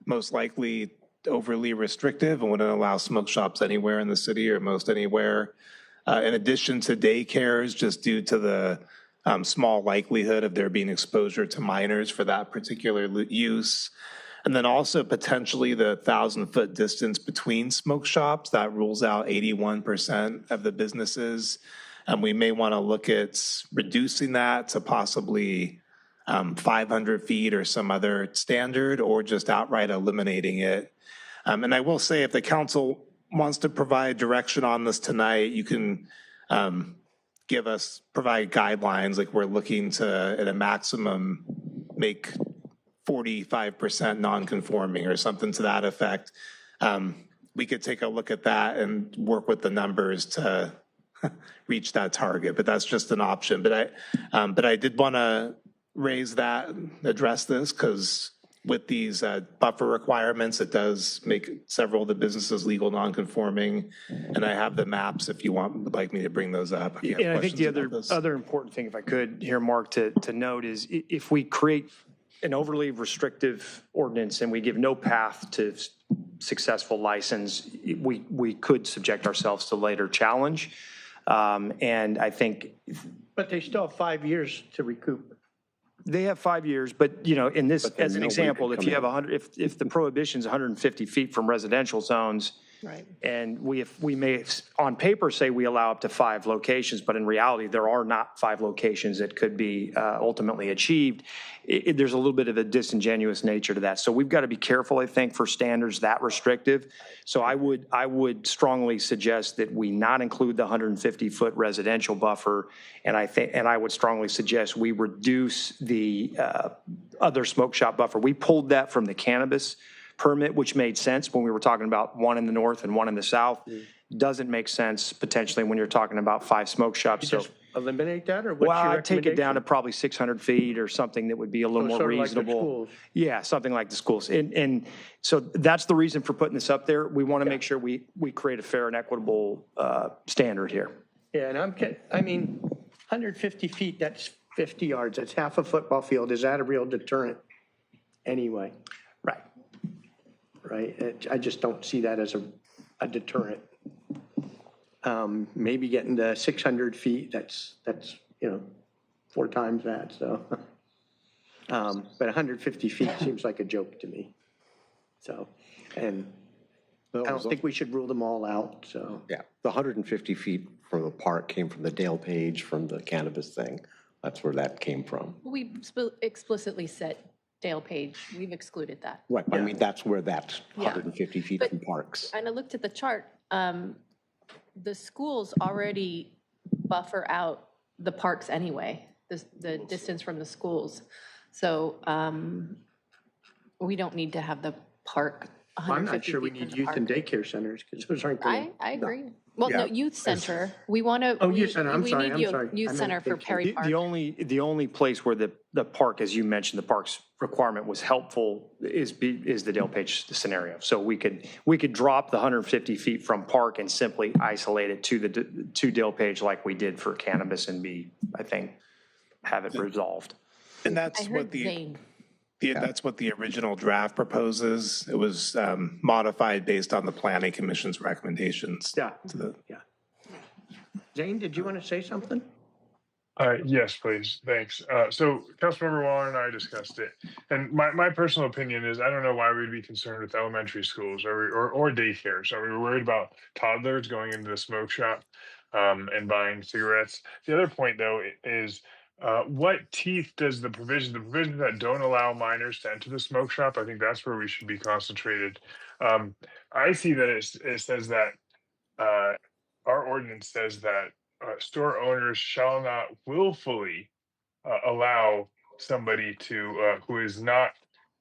most likely overly restrictive and wouldn't allow smoke shops anywhere in the city or most anywhere. In addition to daycares, just due to the small likelihood of there being exposure to minors for that particular use. And then also potentially the 1,000-foot distance between smoke shops, that rules out 81% of the businesses. And we may want to look at reducing that to possibly 500 feet or some other standard, or just outright eliminating it. And I will say, if the council wants to provide direction on this tonight, you can provide guidelines, like we're looking to, at a maximum, make 45% non-conforming or something to that effect. We could take a look at that and work with the numbers to reach that target, but that's just an option. But I did want to raise that, address this, because with these buffer requirements, it does make several of the businesses legal non-conforming. And I have the maps if you would like me to bring those up. Yeah, I think the other important thing, if I could here, Mark, to note is if we create an overly restrictive ordinance and we give no path to successful license, we could subject ourselves to later challenge. And I think. But they still have 5 years to recoup. They have 5 years, but in this, as an example, if you have 100, if the prohibition is 150 feet from residential zones, right, and we may on paper say we allow up to 5 locations, but in reality there are not 5 locations that could be ultimately achieved. There's a little bit of a disingenuous nature to that. So we've got to be careful, I think, for standards that restrictive. So I would strongly suggest that we not include the 150-foot residential buffer, and I would strongly suggest we reduce the other smoke shop buffer. We pulled that from the cannabis permit, which made sense when we were talking about one in the north and one in the south. Doesn't make sense potentially when you're talking about 5 smoke shops. So just eliminate that, or what's well, your I'd take it down to recommendation? probably 600 feet or something that would be a little more Sort of like the reasonable. schools. Yeah, something like the schools. And so that's the reason for putting this up there. We want to make sure we create a fair and equitable standard here. Yeah, and I mean, 150 feet, that's 50 yards. That's half a football field. Is that a real deterrent anyway? Right. I just don't see that as a deterrent. Maybe getting to 600 feet, that's 4 times that, so. But 150 feet seems like a joke to me. So, and I don't think we should rule them all out, so. Yeah, the 150 feet from the park came from the Dale page from the cannabis thing. That's where that came from. We explicitly said Dale Page, we've excluded that. Right, I mean, that's where that's Yeah. 150 feet But- from parks. And I looked at the chart, the schools already buffer out the parks anyway, the distance from the schools. So we don't need to have the park I'm 150 not sure we feet from need the youth park. and daycare centers, because those aren't. I agree. Well, no, Yeah. youth center. We want to. Oh, youth center. I'm we sorry, need I'm sorry. I Youth meant center for big- Perry Park. The only place where the park, as you mentioned, the park's requirement was helpful is the DelPage scenario. So we could drop the 150 feet from park and simply isolate it to DelPage like we did for cannabis and I think, have it resolved. And that's what that's what the original draft proposes. It was modified based on the Planning Commission's recommendations. Yeah. Zane, did you want to say something? Yes, please. Thanks. So Councilmember Waller and I discussed it. And my personal opinion is I don't know why we'd be concerned with elementary schools or daycares. Are we worried about toddlers going into the smoke shop and buying cigarettes? The other point, though, is what teeth does the provisions that don't allow minors to enter the smoke shop? I think that's where we should be concentrated. I see that it says that our ordinance says that store owners shall not willfully allow somebody who is not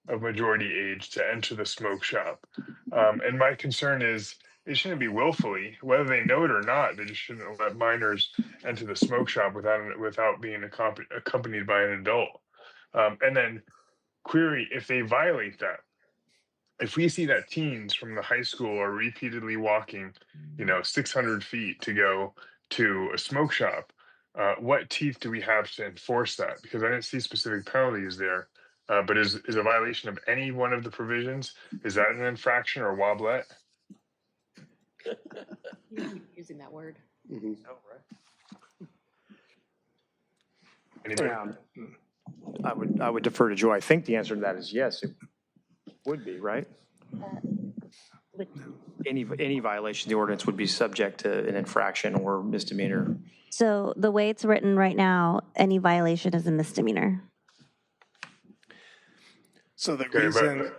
of majority age to enter the smoke shop. And my concern is it shouldn't be willfully, whether they know it or not. They just shouldn't let minors enter the smoke shop without being accompanied by an adult. And then query if they violate that. If we see that teens from the high school are repeatedly walking, 600 feet to go to a smoke shop, what teeth do we have to enforce that? Because I didn't see specific penalties there. But is a violation of any one of the provisions, is that an infraction or wobblet? Using that word. Mm-hmm. Anybody? I would defer to Joy. I think the answer to that is yes, it would be, right? Any violation of the ordinance would be subject to an infraction or misdemeanor. So the way it's written right now, any violation is a misdemeanor. So the Okay, reason,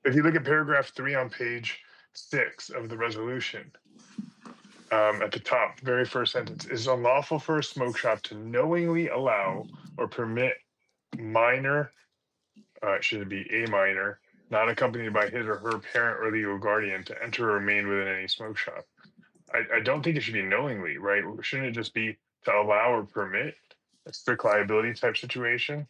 if you look at paragraph 3 on page 6 of the resolution, at the top, very first sentence, is unlawful for a smoke shop to knowingly allow or permit minor, should it be a minor, not accompanied by his or her parent or legal guardian to enter or remain within any smoke shop. I don't think it should be knowingly, right? Shouldn't it just be to allow or permit? A strict liability type situation?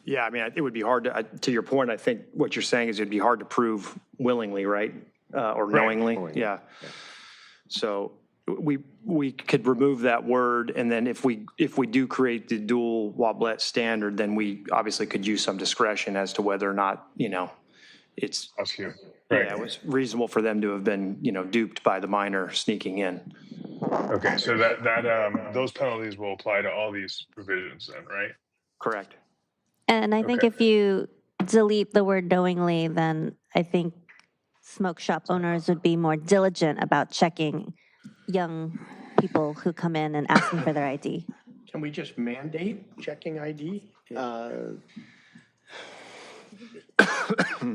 Yeah, I mean, it would be hard to your point, I think what you're saying is it'd be hard to prove willingly, right? Or knowingly, yeah. So we could remove that word, and then if we do create the dual wobblet standard, then we obviously could use some discretion as to whether or not, it's, right. Yeah, it was reasonable for them to have been, duped by the minor sneaking in. Okay, so that those penalties will apply to all these provisions then, right? Correct. And I think if you delete the word knowingly, then I think smoke shop owners would be more diligent about checking young people who come in and asking for their ID. Can we just mandate checking ID?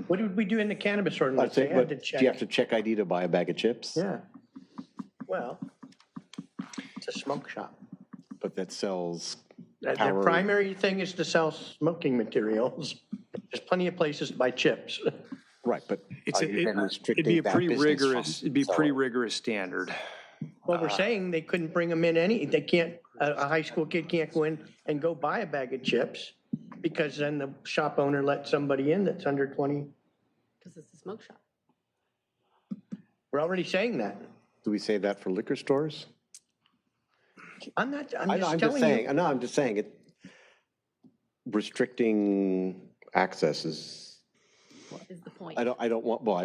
What did we do in the cannabis ordinance? They had to Do check. you have to check ID to buy a bag of chips? Yeah. Well, it's a smoke shop. But that sells Their power. primary thing is to sell smoking materials. There's plenty of places to buy chips. Right, but It'd be a pretty rigorous standard. Well, we're saying they couldn't bring them in they can't, a high school kid can't go in and go buy a bag of chips because then the shop owner let somebody in that's under 20. Because it's a smoke shop. We're already saying that. Do we say that for liquor stores? I'm just I'm telling you. No, I'm just saying it. Restricting access is the point. I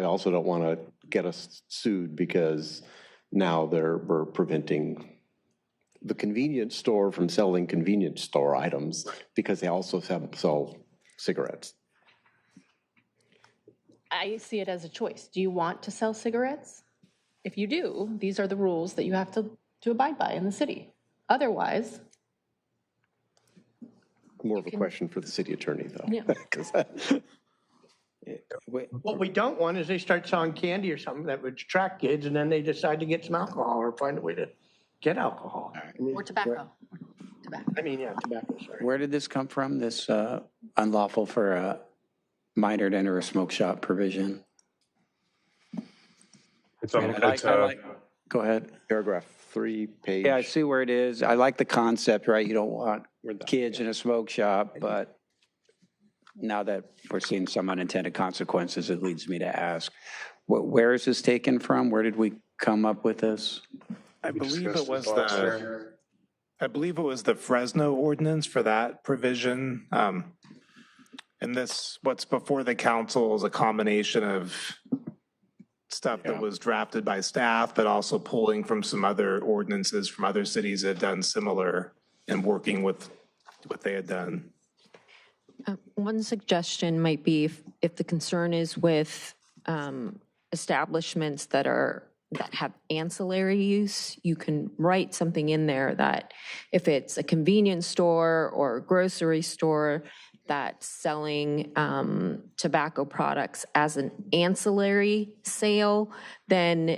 also don't want to get us sued because now we're preventing the convenience store from selling convenience store items because they also sell cigarettes. I see it as a choice. Do you want to sell cigarettes? If you do, these are the rules that you have to abide by in the city. Otherwise, More of a question for the city attorney, though. Yeah. 'Cause What we don't want is they start selling candy or something that would attract kids and then they decide to get some alcohol or find a way to get alcohol. or tobacco. I mean, yeah, tobacco, sorry. where did this come from, this unlawful for a minor to enter a smoke shop provision? It's And go ahead. Paragraph 3, page. Yeah, I see where it is. I like the concept, right? You don't want kids in a smoke shop, but now that we're seeing some unintended consequences, it leads me to ask, where is this taken from? Where did we come up with this? I believe it was the Fresno ordinance for that provision. And this, what's before the council is a combination of stuff that was drafted by staff, but also pulling from some other ordinances from other cities that had done similar and working with what they had done. One suggestion might be if the concern is with establishments that have ancillary use, you can write something in there that if it's a convenience store or a grocery store that's selling tobacco products as an ancillary sale, then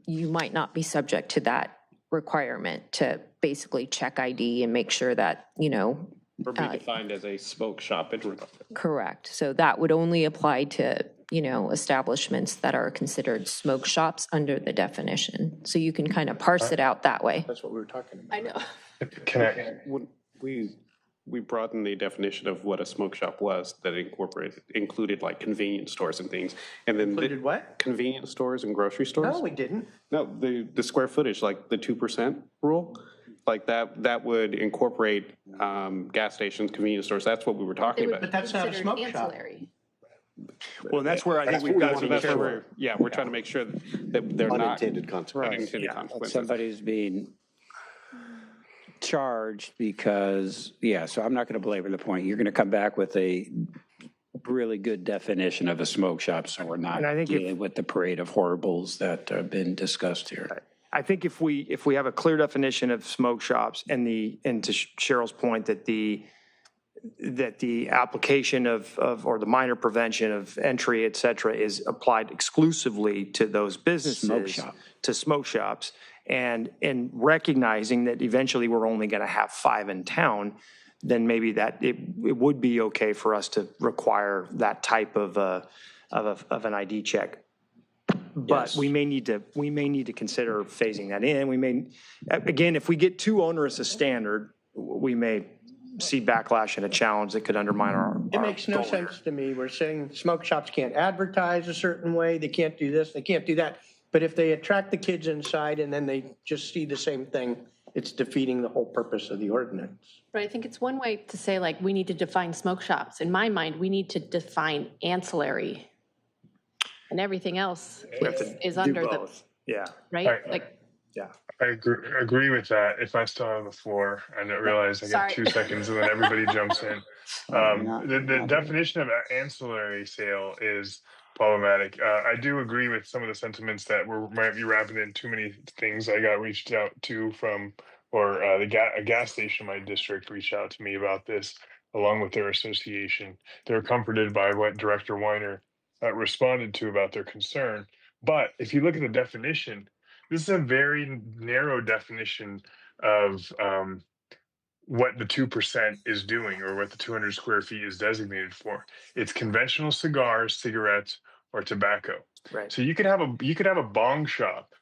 you might not be subject to that requirement to basically check ID and make sure that, Or be defined as a smoke shop in Redondo. correct. So that would only apply to, establishments that are considered smoke shops under the definition. So you can kind of parse it out that way. That's what we were talking about. I know. We broadened the definition of what a smoke shop was, that included like convenience stores and things. And then Included what? Convenience stores and grocery stores. No, we didn't. No, the square footage, like the 2% rule, like that would incorporate gas stations, convenience stores. That's what we were talking about. But that's not a smoke shop. Well, that's where I think we've got to be careful. We're trying to make sure that they're not. Unintended consequences. Unintended consequences. Somebody's being charged because, so I'm not going to belabor the point. You're going to come back with a really good definition of a smoke shop, so we're not dealing with the parade of horribles that have been discussed here. I think if we have a clear definition of smoke shops and to Cheryl's point that the application of or the minor prevention of entry, et cetera, is applied exclusively to those businesses, to smoke shops, and recognizing that eventually we're only going to have 5 in town, then maybe that it would be okay for us to require that type of an ID check. But we may need to consider phasing that in. Again, if we get too onerous a standard, we may see backlash and a challenge that could undermine our It makes no sense to me. We're saying smoke shops can't advertise a certain way. They can't do this, they can't do that. But if they attract the kids inside and then they just see the same thing, it's defeating the whole purpose of the ordinance. But I think it's one way to say, like, we need to define smoke shops. In my mind, we need to define ancillary. And everything else is under the, right? I agree with that. If I still have the floor, I didn't realize I got 2 seconds and then everybody jumps in. The definition of ancillary sale is problematic. I do agree with some of the sentiments that we might be wrapping in too many things. I got reached out to from, a gas station in my district reached out to me about this, along with their association. They're comforted by what Director Weiner responded to about their concern. But if you look at the definition, this is a very narrow definition of what the 2% is doing, or what the 200 square feet is designated for. It's conventional cigars, cigarettes, or tobacco. Right. So you could have a bong shop,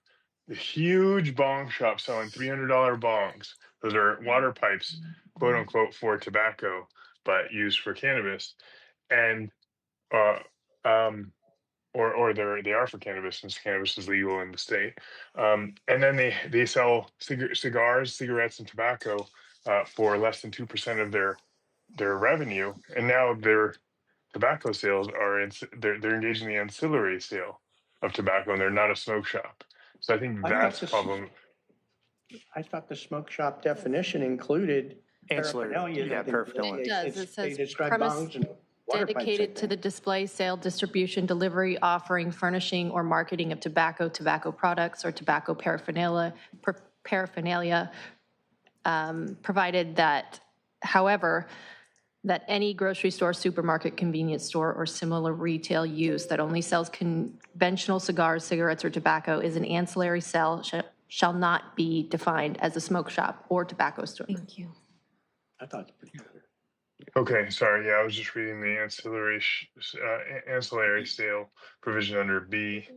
a huge bong shop selling $300 bongs. Those are water pipes, quote unquote, for tobacco, but used for cannabis, and or they are for cannabis, since cannabis is legal in the state. And then they sell cigars, cigarettes, and tobacco for less than 2% of their revenue. And now their tobacco sales they're engaged in the ancillary sale of tobacco, and they're not a smoke shop. So I think that's the problem. I thought the smoke shop definition included ancillary. Paraphernalia. It does. It They says describe premise bongs and water pipes. dedicated to the display, sale, distribution, delivery, offering, furnishing, or marketing of tobacco, tobacco products, or tobacco paraphernalia, provided that, however, that any grocery store, supermarket, convenience store, or similar retail use that only sells conventional cigars, cigarettes, or tobacco is an ancillary sale shall not be defined as a smoke shop or tobacco store. Thank you. I thought it's pretty clear. Okay, sorry. Yeah, I was just reading the ancillary sale provision under B.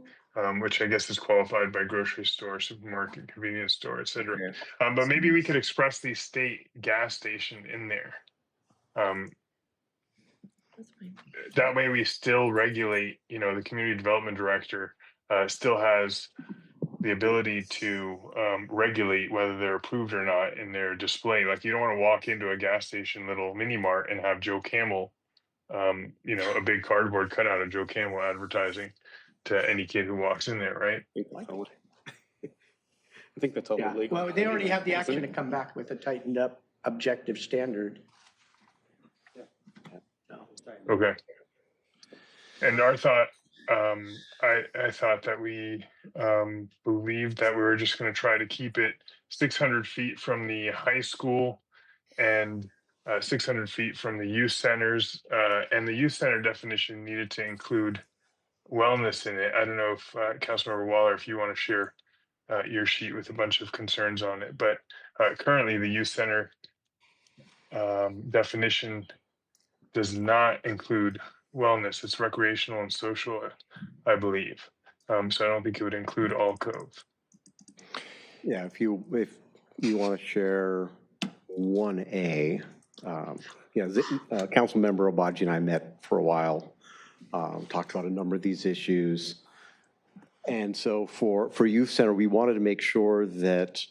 which I guess is qualified by grocery store, supermarket, convenience store, et cetera. But maybe we could expressly state gas station in there. That way we still regulate, the community development director still has the ability to regulate whether they're approved or not in their display. Like you don't want to walk into a gas station little mini mart and have Joe Camel, a big cardboard cutout of Joe Camel advertising to any kid who walks in there, right? I think that's all Yeah, legal. well, they already have the action to come back with a tightened up objective standard. Okay. And our thought, I thought that we believed that we were just going to try to keep it 600 feet from the high school and 600 feet from the youth centers. And the youth center definition needed to include wellness in it. I don't know if Councilmember Waller, if you want to share your sheet with a bunch of concerns on it, but currently the youth center definition does not include wellness. It's recreational and social, I believe. So I don't think it would include alcove. Yeah, if you want to share 1A, Councilmember Obaji and I met for a while, talked about a number of these issues. And so for Youth Center, we wanted to make sure that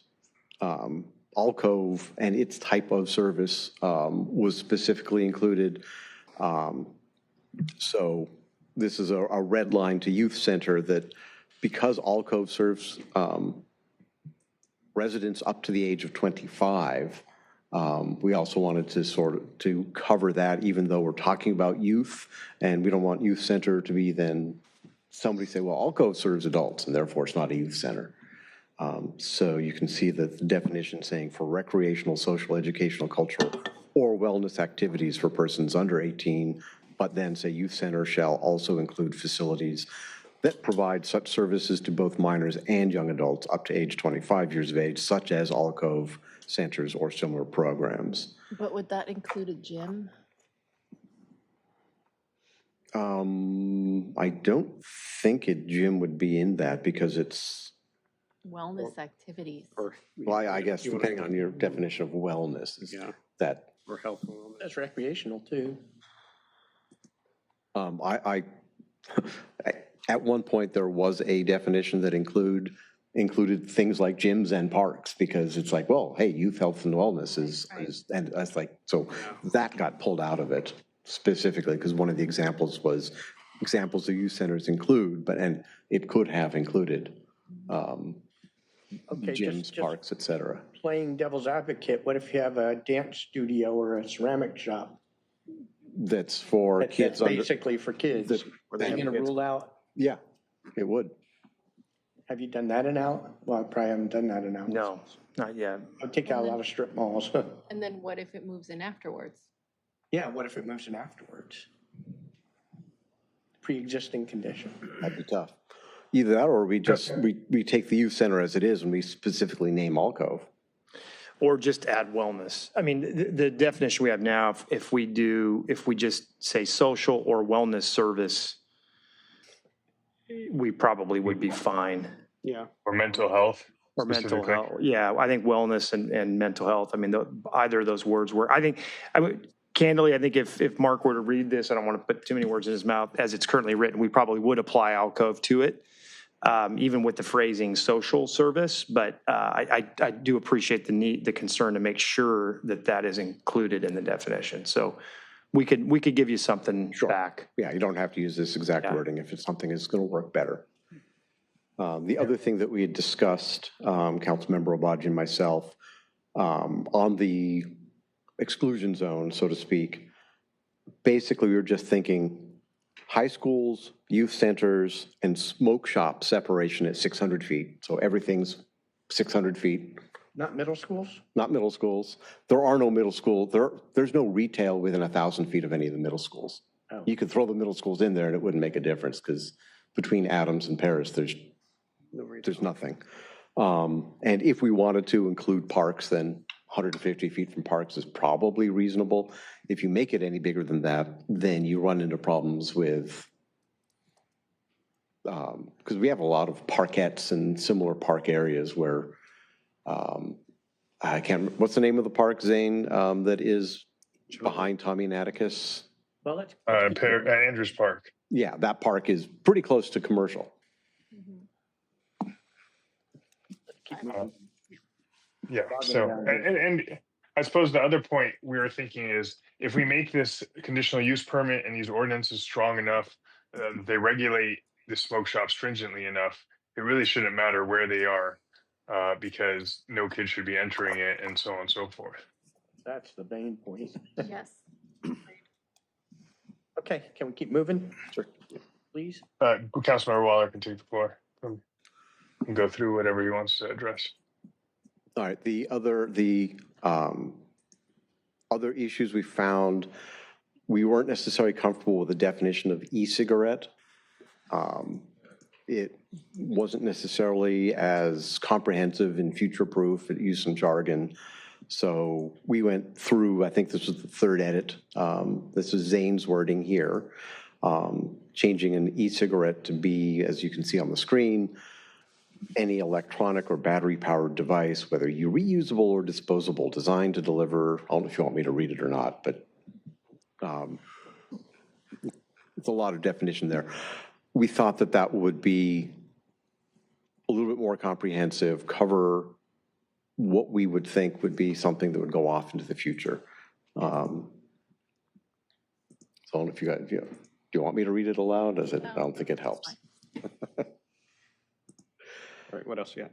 alcove and its type of service was specifically included. So this is a red line to Youth Center that because alcove serves residents up to the age of 25, we also wanted to cover that, even though we're talking about youth, and we don't want Youth Center to be then somebody say, well, alcove serves adults, and therefore it's not a youth center. So you can see that the definition saying for recreational, social, educational, cultural, or wellness activities for persons under 18, but then say youth center shall also include facilities that provide such services to both minors and young adults up to age 25 years of age, such as alcove centers or similar programs. But would that include a gym? I don't think a gym would be in that because it's Wellness activities. well, I guess depending on your definition of wellness, is that or health and wellness. That's recreational too. I at one point there was a definition that included things like gyms and parks because it's like, well, hey, youth health and wellness is and that's like, so that got pulled out of it specifically because one of the examples was examples of youth centers include, and it could have included gyms, just parks, et cetera. Playing devil's advocate, what if you have a dance studio or a ceramic shop? That's for kids. That's basically for kids. Are they going to rule out? Yeah, it would. Have you done that in Al? Well, I probably haven't done that in Al. No, not yet. I'll take out a lot of strip malls. And then what if it moves in afterwards? Yeah, what if it moves in afterwards? Pre-existing condition. That'd be tough. Either that or we just, we take the youth center as it is and we specifically name alcove. Or just add wellness. I mean, the definition we have now, if we just say social or wellness service, we probably would be fine. Yeah. Or mental health. Or mental health. Yeah, I think wellness and mental health. I mean, either of those words were, candidly, I think if Mark were to read this, I don't want to put too many words in his mouth, as it's currently written, we probably would apply alcove to it, even with the phrasing social service. But I do appreciate the concern to make sure that is included in the definition. So we could give you something back. Yeah, you don't have to use this exact wording if it's something that's going to work better. The other thing that we had discussed, Councilmember Obaji and myself, on the exclusion zone, so to speak, basically we were just thinking high schools, youth centers, and smoke shop separation at 600 feet. So everything's 600 feet. Not middle schools? Not middle schools. There are no middle schools. There's no retail within 1,000 feet of any of the middle schools. Oh. You could throw the middle schools in there and it wouldn't make a difference because between Adams and Paris, there's nothing. And if we wanted to include parks, then 150 feet from parks is probably reasonable. If you make it any bigger than that, then you run into problems with because we have a lot of parkettes and similar park areas where, I can't, what's the name of the park, Zane, that is behind Tommy and Atticus? Well, let's. Andrews Park. Yeah, that park is pretty close to commercial. Yeah, so, and I suppose the other point we were thinking is if we make this conditional use permit and these ordinances strong enough, they regulate the smoke shop stringently enough, it really shouldn't matter where they are, because no kid should be entering it and so on and so forth. That's the main point. Yes. Okay, can we keep moving? Sure. Please. Councilmember Waller can take the floor and go through whatever he wants to address. All right, the other issues we found, we weren't necessarily comfortable with the definition of e-cigarette. It wasn't necessarily as comprehensive and future-proof. It used some jargon. So we went through, I think this was the third edit. This is Zane's wording here, changing an e-cigarette to be, as you can see on the screen, any electronic or battery-powered device, whether reusable or disposable, designed to deliver, I don't know if you want me to read it or not, but it's a lot of definition there. We thought that that would be a little bit more comprehensive, cover what we would think would be something that would go off into the future. So I don't know if you guys, do you want me to read it aloud? Does it? I don't think it helps. All right, what else you got?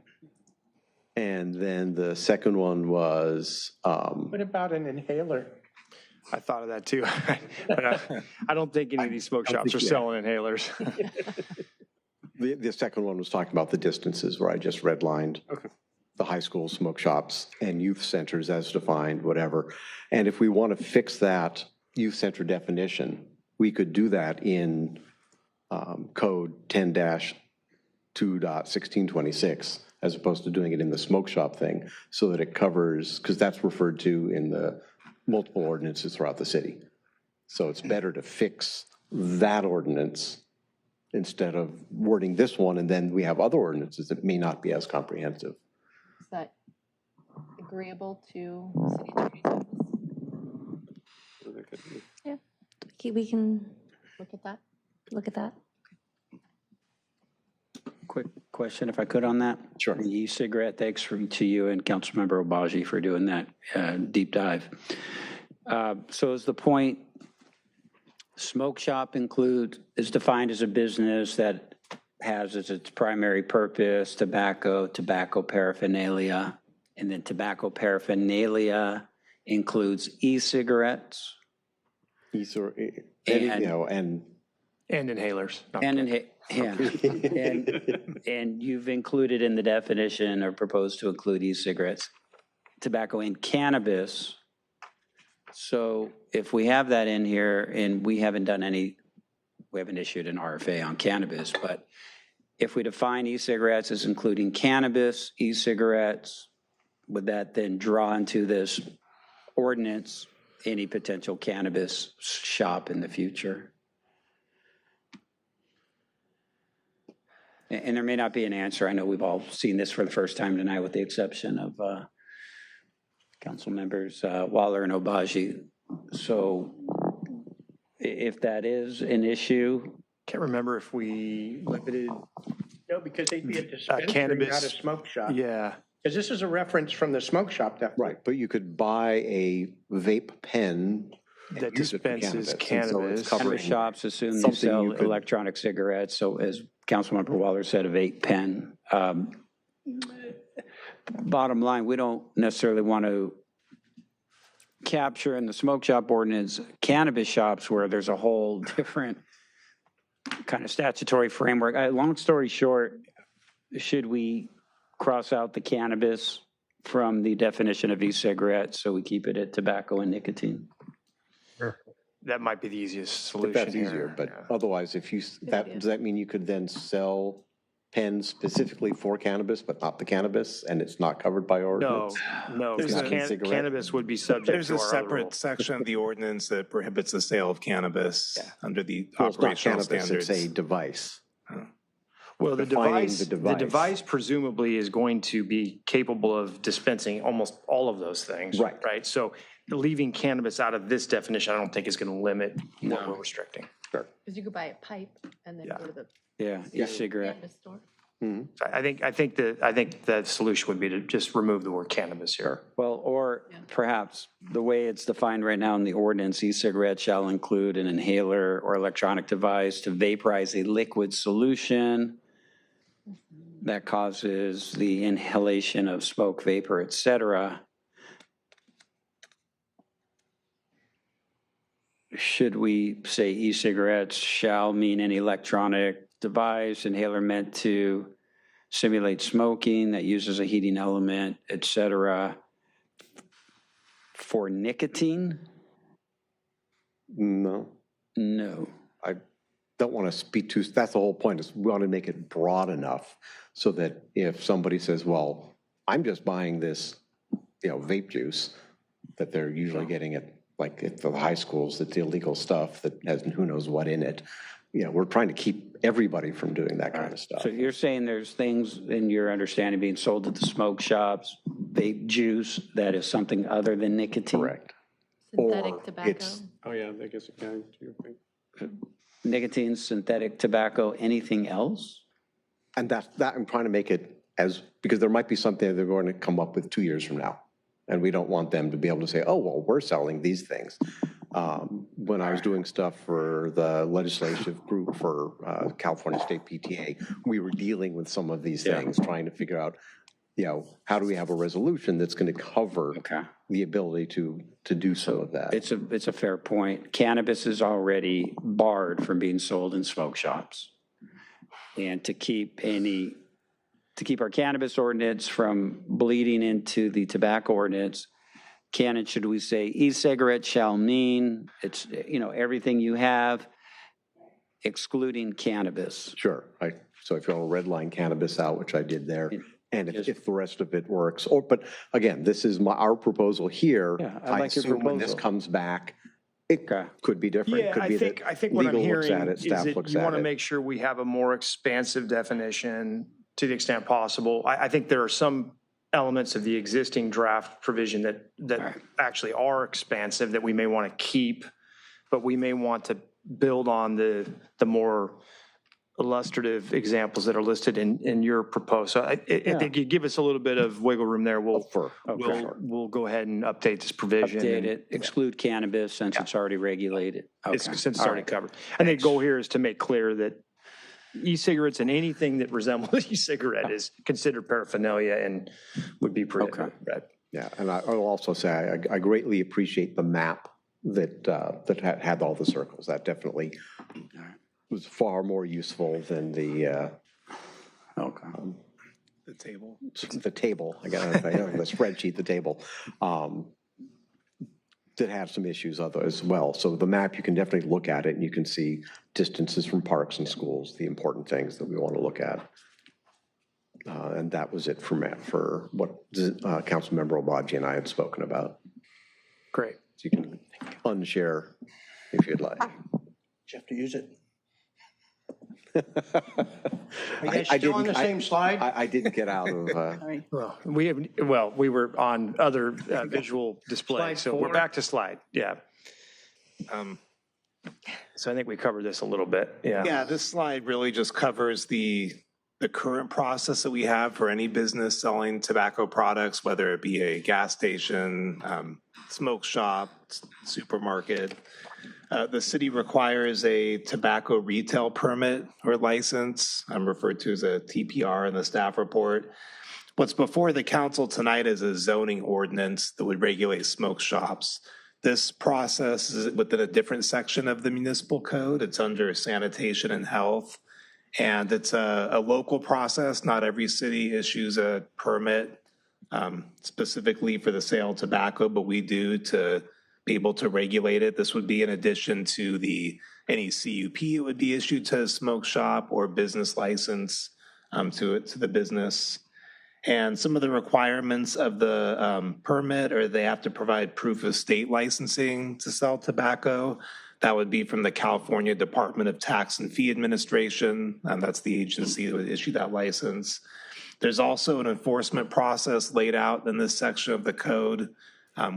And then the second one was. What about an inhaler? I thought of that too. But I don't think any of these smoke shops are selling inhalers. The second one was talking about the distances where I just redlined the high school smoke shops and youth centers as defined, whatever. And if we want to fix that youth center definition, we could do that in code 10-2.1626 as opposed to doing it in the smoke shop thing so that it covers, because that's referred to in the multiple ordinances throughout the city. So it's better to fix that ordinance instead of wording this one, and then we have other ordinances that may not be as comprehensive. Is that agreeable to city attorney's office? Yeah, we can Look at that. look at that. Quick question, if I could, on that. Sure. The e-cigarette, thanks to you and Councilmember Obaji for doing that deep dive. So is the point, smoke shop is defined as a business that has as its primary purpose tobacco paraphernalia, and then tobacco paraphernalia includes e-cigarettes? And inhalers. And you've included in the definition or proposed to include e-cigarettes, tobacco and cannabis. So if we have that in here and we haven't issued an RFA on cannabis, but if we define e-cigarettes as including cannabis, e-cigarettes, would that then draw into this ordinance any potential cannabis shop in the future? And there may not be an answer. I know we've all seen this for the first time tonight with the exception of council members Waller and Obaji. So if that is an issue. Can't remember if we limited. No, because they'd be a dispensary, cannabis, not a smoke shop. Yeah. Because this is a reference from the smoke shop. Right, but you could buy a vape pen that dispenses cannabis. Cannabis shops assume they sell electronic cigarettes. So as Councilmember Waller said, a vape pen. Bottom line, we don't necessarily want to capture in the smoke shop ordinance cannabis shops where there's a whole different kind of statutory framework. Long story short, should we cross out the cannabis from the definition of e-cigarettes so we keep it at tobacco and nicotine? Sure. That might be the easiest solution. If that's easier, but otherwise, if you does that mean you could then sell pens specifically for cannabis, but not the cannabis, and it's not covered by ordinance? No, because cannabis would be subject There's to a our separate section of the ordinance that prohibits the sale of cannabis under the operational cannabis, standards. it's a device. Well, the defining device presumably is going to be capable of dispensing almost all of those things. Right. Right. So leaving cannabis out of this definition, I don't think is going to limit what we're restricting. Sure. Because you could buy a pipe and then go to the Yeah, e-cigarette. cannabis store. So I think the solution would be to just remove the word cannabis here. Well, or perhaps the way it's defined right now in the ordinance, e-cigarette shall include an inhaler or electronic device to vaporize a liquid solution that causes the inhalation of smoke, vapor, et cetera. Should we say e-cigarettes shall mean an electronic device, inhaler meant to simulate smoking that uses a heating element, et cetera, for nicotine? No. No. I don't want to speak too, that's the whole point, is we want to make it broad enough so that if somebody says, well, I'm just buying this, vape juice, that they're usually getting it like at the high schools, that's illegal stuff that has who knows what in it. We're trying to keep everybody from doing that kind of stuff. So you're saying there's things in your understanding being sold at the smoke shops, vape juice, that is something other than nicotine? Correct. Synthetic tobacco. Oh, yeah, I guess it can. Nicotine, synthetic tobacco, anything else? And that I'm trying to make it because there might be something they're going to come up with 2 years from now. And we don't want them to be able to say, oh, well, we're selling these things. When I was doing stuff for the legislative group for California State PTA, we were dealing with some of these things, trying to figure out, how do we have a resolution that's going to cover the ability to do some of that. It's a fair point. Cannabis is already barred from being sold in smoke shops. And to keep our cannabis ordinance from bleeding into the tobacco ordinance, should we say e-cigarette shall mean it's, everything you have, excluding cannabis? Sure. So if you want to redline cannabis out, which I did there, and if the rest of it works, but again, this is our proposal here. Yeah, I like your assume when this proposal. comes back, it could be different. Yeah, Could be I think what I'm legal looks hearing at it, is staff that looks you at want to it. make sure we have a more expansive definition to the extent possible. I think there are some elements of the existing draft provision that actually are expansive that we may want to keep, but we may want to build on the more illustrative examples that are listed in your proposal. I think you give us a little bit of wiggle room there. We'll go ahead and update this provision. Update it, exclude cannabis since it's already regulated. Since it's already covered. And the goal here is to make clear that e-cigarettes and anything that resembles e-cigarette is considered paraphernalia and would be prohibited. Right? Yeah, and I'll also say I greatly appreciate the map that had all the circles. That definitely was far more useful than the The table. The table. I got the spreadsheet. The table that had some issues as well. So the map, you can definitely look at it and you can see distances from parks and schools, the important things that we want to look at. And that was it for what Councilmember Obagi and I had spoken about. Great. So you can unshare if you'd like. You have to use it. Are you guys still on the same slide? I didn't get out of. We were on other visual displays, so we're back to slide. Yeah. So I think we covered this a little bit. Yeah. Yeah, this slide really just covers the current process that we have for any business selling tobacco products, whether it be a gas station, smoke shop, supermarket. The city requires a tobacco retail permit or license, referred to as a TPR in the staff report. What's before the council tonight is a zoning ordinance that would regulate smoke shops. This process is within a different section of the municipal code. It's under sanitation and health. And it's a local process. Not every city issues a permit specifically for the sale of tobacco, but we do to be able to regulate it. This would be in addition to any CUP it would be issued to a smoke shop or business license to the business. And some of the requirements of the permit are they have to provide proof of state licensing to sell tobacco. That would be from the California Department of Tax and Fee Administration, and that's the agency that would issue that license. There's also an enforcement process laid out in this section of the code,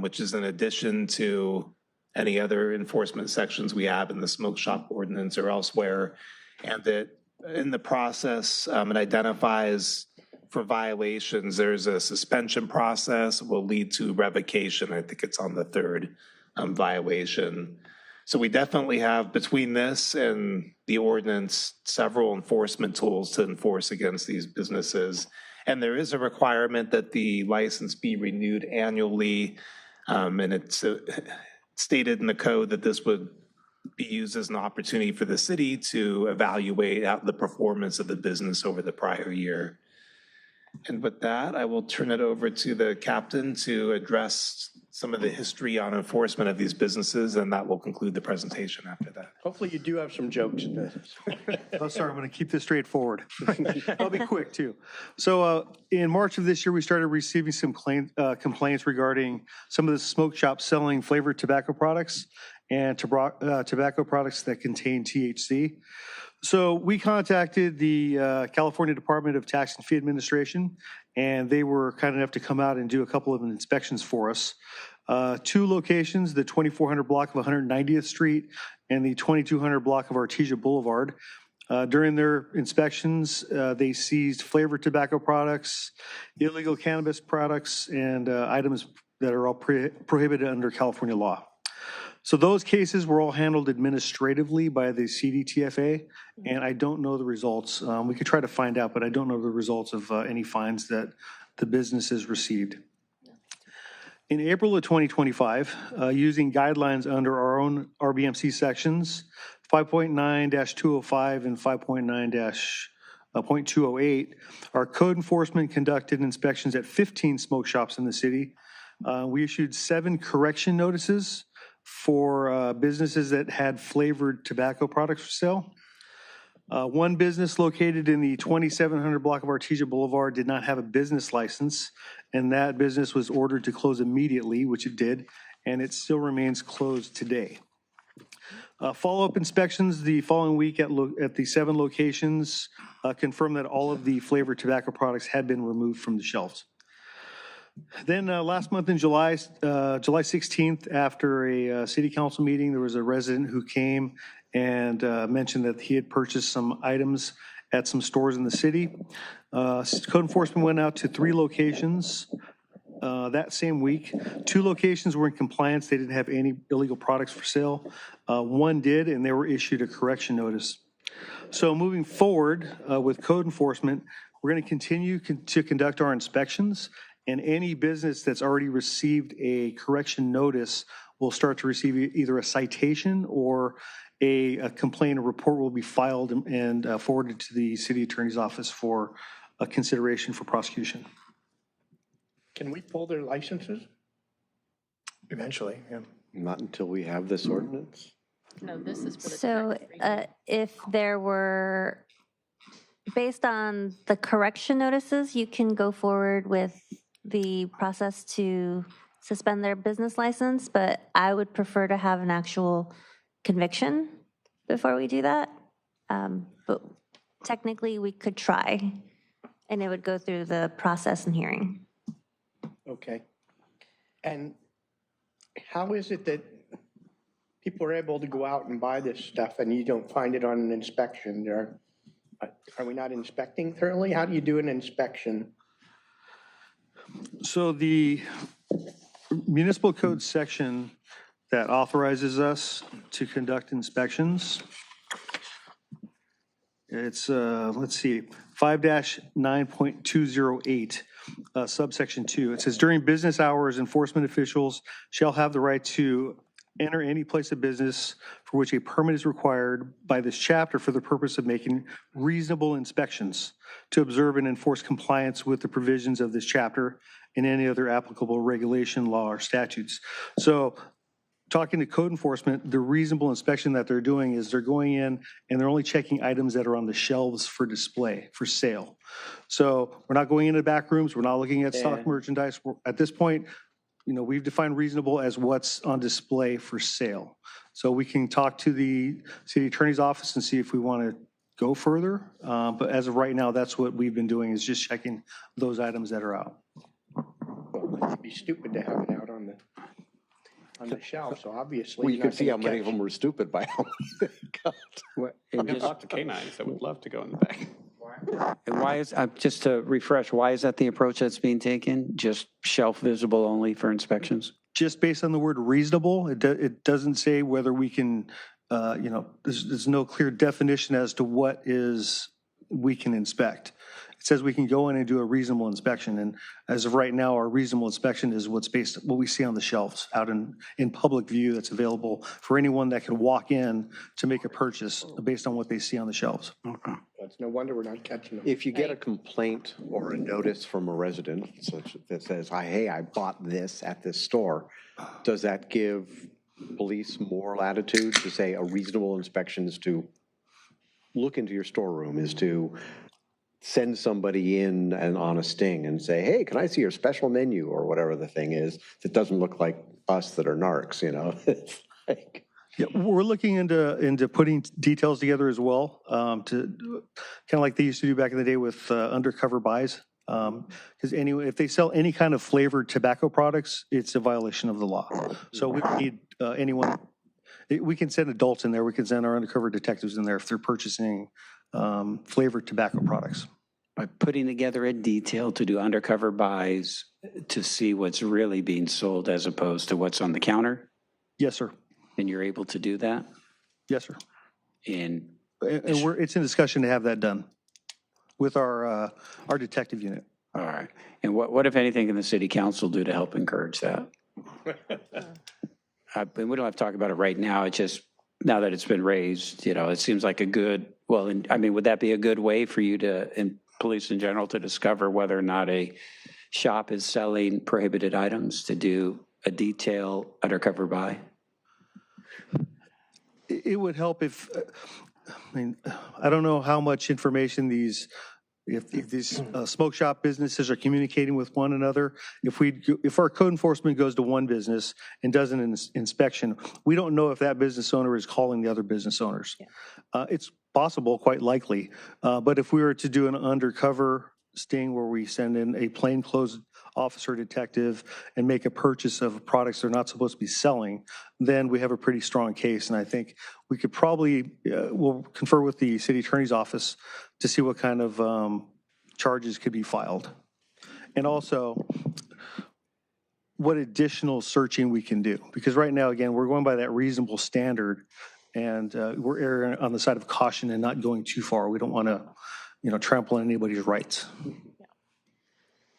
which is in addition to any other enforcement sections we have in the smoke shop ordinance or elsewhere. And that in the process, it identifies for violations, there's a suspension process will lead to revocation. I think it's on the third violation. So we definitely have, between this and the ordinance, several enforcement tools to enforce against these businesses. And there is a requirement that the license be renewed annually. And it's stated in the code that this would be used as an opportunity for the city to evaluate out the performance of the business over the prior year. And with that, I will turn it over to the captain to address some of the history on enforcement of these businesses, and that will conclude the presentation after that. Hopefully you do have some jokes in this. Oh, sorry, I'm going to keep this straightforward. I'll be quick, too. So in March of this year, we started receiving some complaints regarding some of the smoke shops selling flavored tobacco products and tobacco products that contain THC. So we contacted the California Department of Tax and Fee Administration, and they were kind enough to come out and do a couple of inspections for us. 2 locations, the 2400 block of 190th Street and the 2200 block of Artesia Boulevard. During their inspections, they seized flavored tobacco products, illegal cannabis products, and items that are all prohibited under California law. So those cases were all handled administratively by the CDTFA, and I don't know the results. We could try to find out, but I don't know the results of any fines that the businesses received. In April of 2025, using guidelines under our own RBMC sections, 5.9-205 and 5.9-.208, our code enforcement conducted inspections at 15 smoke shops in the city. We issued 7 correction notices for businesses that had flavored tobacco products for sale. One business located in the 2700 block of Artesia Boulevard did not have a business license, and that business was ordered to close immediately, which it did, and it still remains closed today. Follow-up inspections the following week at the 7 locations confirmed that all of the flavored tobacco products had been removed from the shelves. Then last month in July 16th, after a city council meeting, there was a resident who came and mentioned that he had purchased some items at some stores in the city. Code enforcement went out to 3 locations that same week. 2 locations were in compliance. They didn't have any illegal products for sale. 1 did, and they were issued a correction notice. So moving forward with code enforcement, we're going to continue to conduct our inspections. And any business that's already received a correction notice will start to receive either a citation or a complaint. A report will be filed and forwarded to the city attorney's office for a consideration for prosecution. Can we pull their licenses? Eventually, yeah. Not until we have this ordinance. No, this is for the So if there were, based on the correction notices, you can go forward with the process to suspend their business license, but I would prefer to have an actual conviction before we do that. But technically, we could try, and it would go through the process and hearing. Okay. And how is it that people are able to go out and buy this stuff and you don't find it on an inspection? Are we not inspecting thoroughly? How do you do an inspection? So the municipal code section that authorizes us to conduct inspections, it's, let's see, 5-9.208, subsection 2. It says, during business hours, enforcement officials shall have the right to enter any place of business for which a permit is required by this chapter for the purpose of making reasonable inspections to observe and enforce compliance with the provisions of this chapter and any other applicable regulation, law, or statutes. So talking to code enforcement, the reasonable inspection that they're doing is they're going in and they're only checking items that are on the shelves for display, for sale. So we're not going into back rooms. We're not looking at stock merchandise. At this point, we've defined reasonable as what's on display for sale. So we can talk to the city attorney's office and see if we want to go further. But as of right now, that's what we've been doing, is just checking those items that are out. Well, it'd be stupid to have it out on the shelf, so obviously. Well, you you're can not see gonna how many of catch- them were stupid by how many they got. We have lots of canines that would love to go in the back. And why is, just to refresh, why is that the approach that's being taken? Just shelf visible only for inspections? Just based on the word reasonable, it doesn't say whether we can, there's no clear definition as to what is we can inspect. It says we can go in and do a reasonable inspection, and as of right now, our reasonable inspection is what we see on the shelves out in public view that's available for anyone that can walk in to make a purchase based on what they see on the shelves. Okay. It's no wonder we're not catching them. If you get a complaint or a notice from a resident that says, hey, I bought this at this store, does that give police more latitude to say a reasonable inspection is to look into your storeroom, is to send somebody in and on a sting and say, hey, can I see your special menu or whatever the thing is that doesn't look like us that are narcs, It's like... Yeah, we're looking into putting details together as well, to kind of like they used to do back in the day with undercover buys. Because anyway, if they sell any kind of flavored tobacco products, it's a violation of the law. So we need anyone. We can send adults in there. We can send our undercover detectives in there if they're purchasing flavored tobacco products. By putting together a detail to do undercover buys to see what's really being sold as opposed to what's on the counter? Yes, sir. And you're able to do that? Yes, sir. And it's in discussion to have that done with our detective unit. All right. And what, if anything, can the city council do to help encourage that? And we don't have to talk about it right now. It's just, now that it's been raised, it seems like a good, would that be a good way for you to, and police in general, to discover whether or not a shop is selling prohibited items, to do a detailed undercover buy? It would help if, I don't know how much information if these smoke shop businesses are communicating with one another. If our code enforcement goes to one business and does an inspection, we don't know if that business owner is calling the other business owners. Yeah. It's possible, quite likely, but if we were to do an undercover sting where we send in a plainclothes officer detective and make a purchase of products they're not supposed to be selling, then we have a pretty strong case. And I think we could probably, we'll confer with the city attorney's office to see what kind of charges could be filed. And also what additional searching we can do. Because right now, again, we're going by that reasonable standard, and we're erring on the side of caution and not going too far. We don't want to, trample on anybody's rights.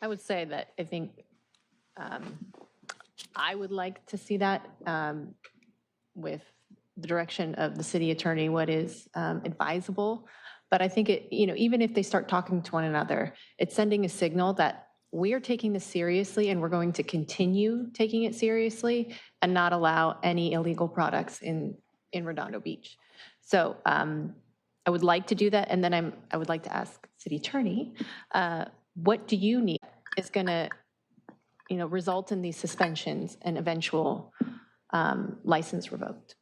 I would say that I think I would like to see that with the direction of the city attorney, what is advisable. But I think even if they start talking to one another, it's sending a signal that we are taking this seriously and we're going to continue taking it seriously and not allow any illegal products in Redondo Beach. So I would like to do that. And then I would like to ask city attorney, what do you need is going to, result in these suspensions and eventual license revoked?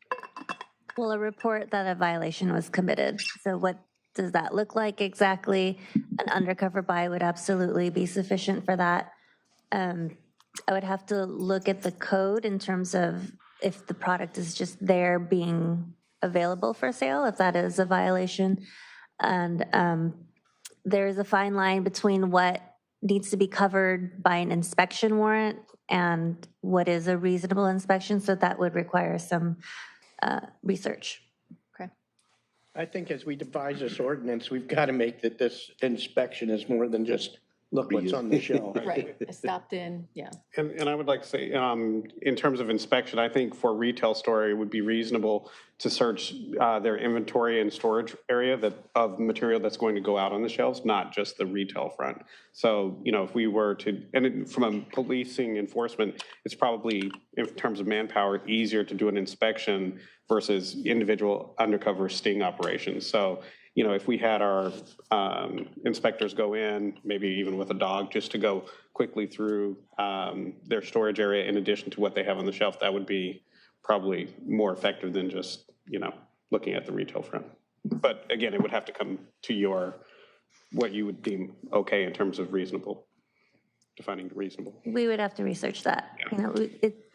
Well, a report that a violation was committed. So what does that look like exactly? An undercover buy would absolutely be sufficient for that. I would have to look at the code in terms of if the product is just there being available for sale, if that is a violation. And there's a fine line between what needs to be covered by an inspection warrant and what is a reasonable inspection. So that would require some research. Okay. I think as we devise this ordinance, we've got to make that this inspection is more than just look what's on the shelf. Right, I stopped in, yeah. And I would like to say, in terms of inspection, I think for a retail store, it would be reasonable to search their inventory and storage area of material that's going to go out on the shelves, not just the retail front. So, if we were to, and from a policing enforcement, it's probably, in terms of manpower, easier to do an inspection versus individual undercover sting operations. So if we had our inspectors go in, maybe even with a dog, just to go quickly through their storage area in addition to what they have on the shelf, that would be probably more effective than just, looking at the retail front. But again, it would have to come to what you would deem okay in terms of reasonable, defining reasonable. We would have to research that.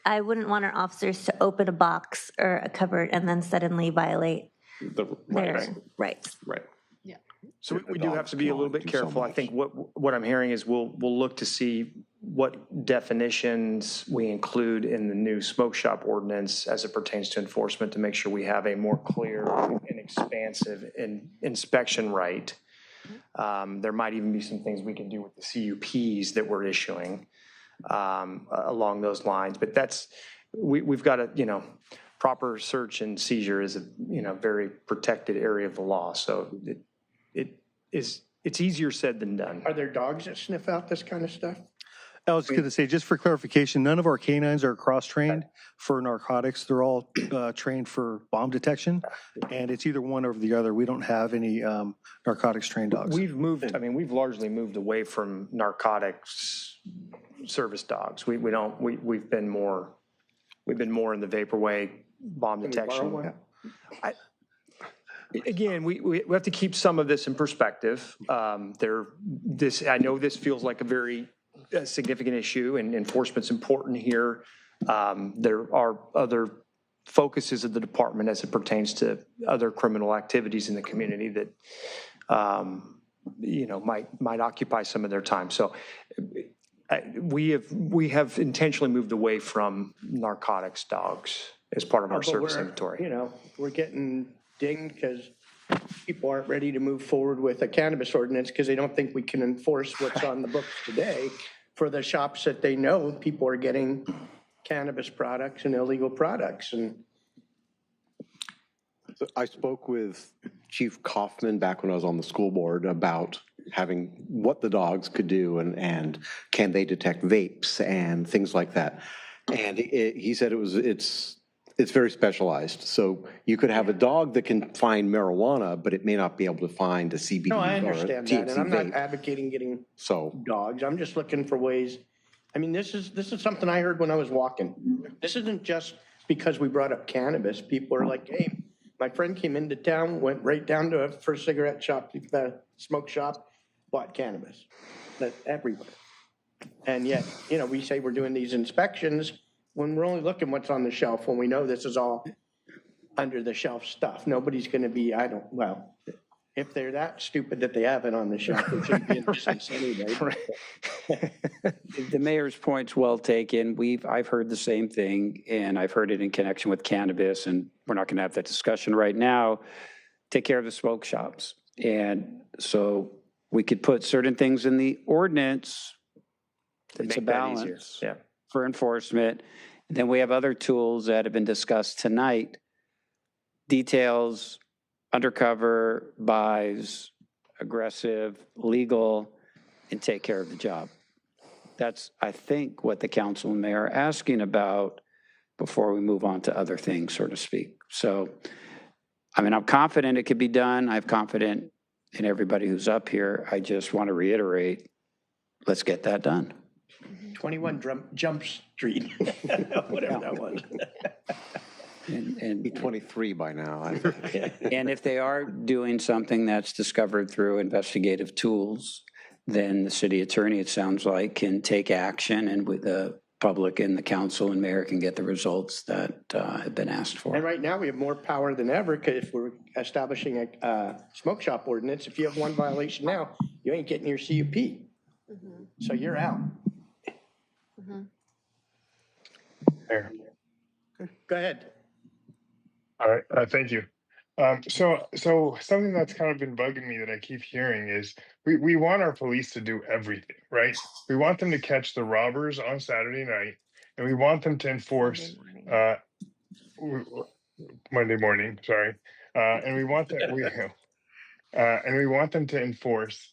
I wouldn't want our officers to open a box or a cupboard and then suddenly violate the their rights. Right. So we do have to be a little bit careful. I think what I'm hearing is we'll look to see what definitions we include in the new smoke shop ordinance as it pertains to enforcement to make sure we have a more clear and expansive inspection right. There might even be some things we can do with the CUPs that we're issuing along those lines. But we've got a, proper search and seizure is a, very protected area of the law. So it's easier said than done. Are there dogs that sniff out this kind of stuff? I was going to say, just for clarification, none of our canines are cross-trained for narcotics. They're all trained for bomb detection, and it's either one or the other. We don't have any narcotics-trained dogs. We've largely moved away from narcotics service dogs. We've been more in the vaporway bomb detection. Again, we have to keep some of this in perspective. I know this feels like a very significant issue, and enforcement's important here. There are other focuses of the department as it pertains to other criminal activities in the community that might occupy some of their time. So we have intentionally moved away from narcotics dogs as part of our service inventory. We're getting dinged because people aren't ready to move forward with a cannabis ordinance because they don't think we can enforce what's on the books today for the shops that they know people are getting cannabis products and illegal products. And I spoke with Chief Kaufman back when I was on the school board about having what the dogs could do and can they detect vapes and things like that. And he said it's very specialized. So you could have a dog that can find marijuana, but it may not be able to find a CBD no, I or a understand THC that, and I'm vape. not advocating getting dogs. I'm just looking for ways. I mean, this is something I heard when I was walking. This isn't just because we brought up cannabis. People are like, hey, my friend came into town, went right down to a first cigarette shop, smoke shop, bought cannabis. That's everywhere. And yet, we say we're doing these inspections when we're only looking what's on the shelf, when we know this is all under the shelf stuff. Nobody's going to be, if they're that stupid that they have it on the shelf, it should be in business anyway. The mayor's point's well taken. I've heard the same thing, and I've heard it in connection with cannabis, and we're not going to have that discussion right now. Take care of the smoke shops. And so we could put certain things in the ordinance. It's a balance for enforcement. And then we have other tools that have been discussed tonight. Details, undercover, buys, aggressive, legal, and take care of the job. That's, I think, what the council and mayor are asking about before we move on to other things, so to speak. So, I'm confident it could be done. I'm confident in everybody who's up here. I just want to reiterate, let's get that done. 21 Jump Street, whatever that was. And be 23 by now. And if they are doing something that's discovered through investigative tools, then the city attorney, it sounds like, can take action, and with the public and the council and mayor can get the results that have been asked for. And right now we have more power than ever, because if we're establishing a smoke shop ordinance, if you have one violation now, you ain't getting your CUP. So you're out. There. Go ahead. All right, thank you. So something that's kind of been bugging me that I keep hearing is we want our police to do everything, right? We want them to catch the robbers on Saturday night, and we want them to enforce Monday morning, sorry. And we want that and we want them to enforce,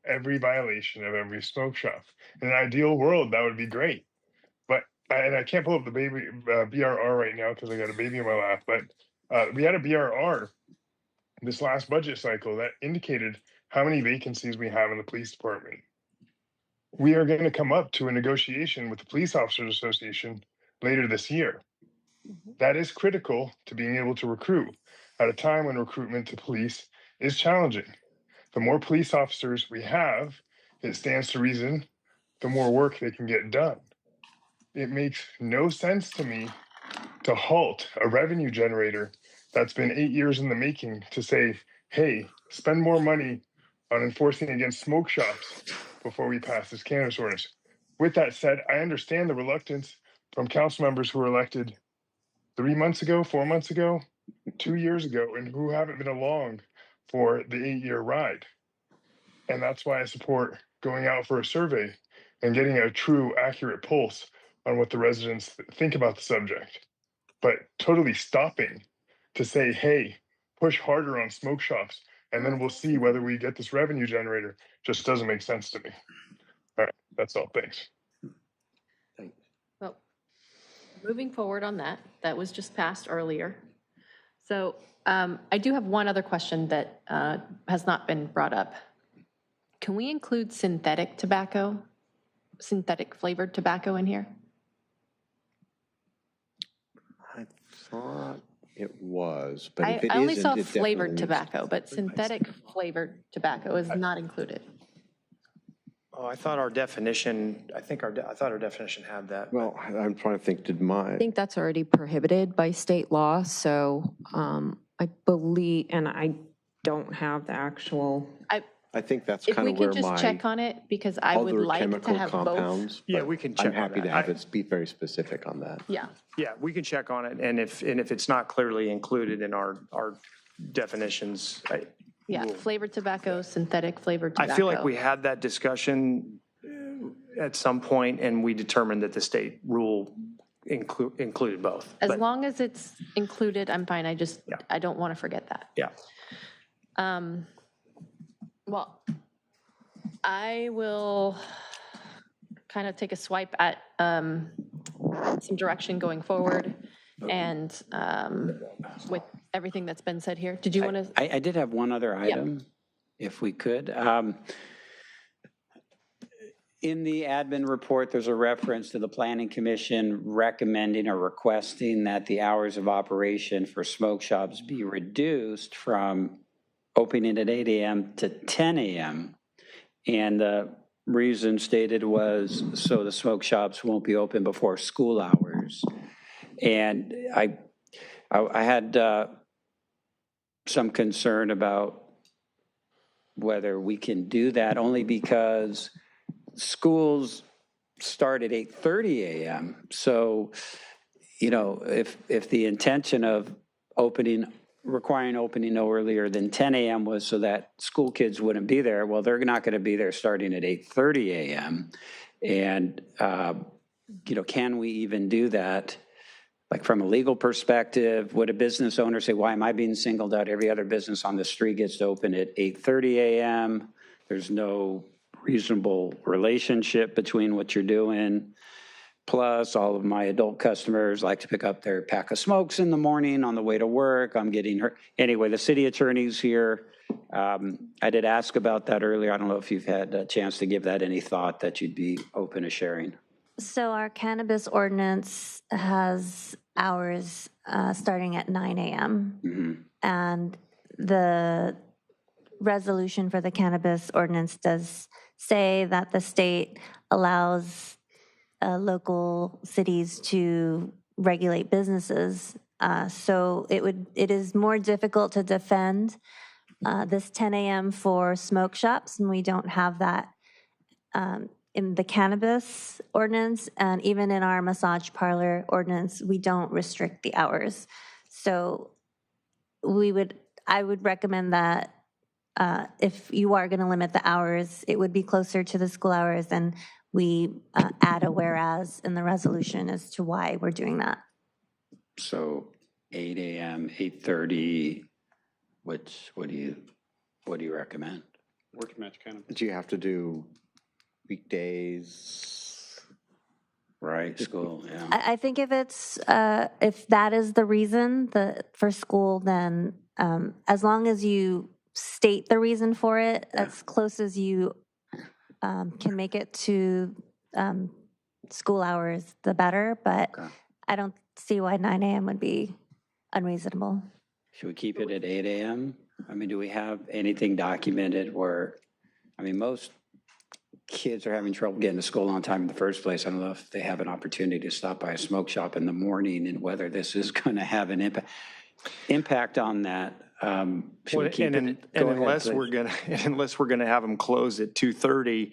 every violation of every smoke shop. In an ideal world, that would be great. But I can't pull up the BRR right now because I got a baby in my lap. But we had a BRR this last budget cycle that indicated how many vacancies we have in the police department. We are going to come up to a negotiation with the Police Officers Association later this year. That is critical to being able to recruit at a time when recruitment to police is challenging. The more police officers we have, it stands to reason, the more work they can get done. It makes no sense to me to halt a revenue generator that's been 8 years in the making to say, hey, spend more money on enforcing against smoke shops before we pass this cannabis ordinance. With that said, I understand the reluctance from council members who were elected 3 months ago, 4 months ago, 2 years ago, and who haven't been along for the 8-year ride. And that's why I support going out for a survey and getting a true, accurate pulse on what the residents think about the subject. But totally stopping to say, hey, push harder on smoke shops, and then we'll see whether we get this revenue generator, just doesn't make sense to me. All right, that's all. Thanks. Well, moving forward on that, that was just passed earlier. So I do have one other question that has not been brought up. Can we include synthetic tobacco, synthetic flavored tobacco in here? I thought it was, but if it I only isn't, saw it definitely flavored needs- tobacco, but synthetic flavored tobacco is not included. Oh, I thought our definition, I thought our definition had that. Well, I'm trying to think, did my, I think that's already prohibited by state law, so I believe, and I don't have the actual. I think that's If kind we of where could just my check on it, because I would other like to chemical have both. compounds. Yeah, but we can check I'm on happy to that. have it be very specific on that. Yeah. Yeah, we can check on it, and if it's not clearly included in our definitions, Yeah, flavored tobacco, synthetic flavored tobacco. I feel like we had that discussion at some point, and we determined that the state rule included both. As But, long as it's included, I'm fine. I don't want to forget that. yeah. Well, I will kind of take a swipe at some direction going forward, and with everything that's been said here. Did you want to? I did have one other item, if we could. In the admin report, there's a reference to the Planning Commission recommending or requesting that the hours of operation for smoke shops be reduced from opening at 8 a.m. to 10 a.m. And the reason stated was so the smoke shops won't be open before school hours. And I had some concern about whether we can do that, only because schools start at 8:30 a.m. So, you know, if the intention of requiring opening no earlier than 10 a.m. was so that school kids wouldn't be there, well, they're not going to be there starting at 8:30 a.m. And, you know, can we even do that? Like from a legal perspective, would a business owner say, why am I being singled out? Every other business on the street gets to open at 8:30 a.m. There's no reasonable relationship between what you're doing. Plus, all of my adult customers like to pick up their pack of smokes in the morning on the way to work. I'm getting hurt. Anyway, the city attorney's here. I did ask about that earlier. I don't know if you've had a chance to give that any thought, that you'd be open to sharing. So our cannabis ordinance has hours starting at 9 a.m. Mm-hmm. And the resolution for the cannabis ordinance does say that the state allows local cities to regulate businesses. So it is more difficult to defend this 10 a.m. for smoke shops, and we don't have that in the cannabis ordinance, and even in our massage parlor ordinance, we don't restrict the hours. So I would recommend that if you are going to limit the hours, it would be closer to the school hours, and we add a whereas in the resolution as to why we're doing that. So 8 a.m., 8:30, what do you recommend? Work match cannabis. Do you have to do weekdays? Right, school, yeah. I think if that is the reason for school, then as long as you state the reason for it, as close as you can make it to school hours, the better. But I don't see why 9 a.m. would be unreasonable. Should we keep it at 8 a.m.? I mean, do we have anything documented where, I mean, most kids are having trouble getting to school on time in the first place. I don't know if they have an opportunity to stop by a smoke shop in the morning and whether this is going to have an impact on that. Should we keep it? Unless we're going to have them close at 2:30,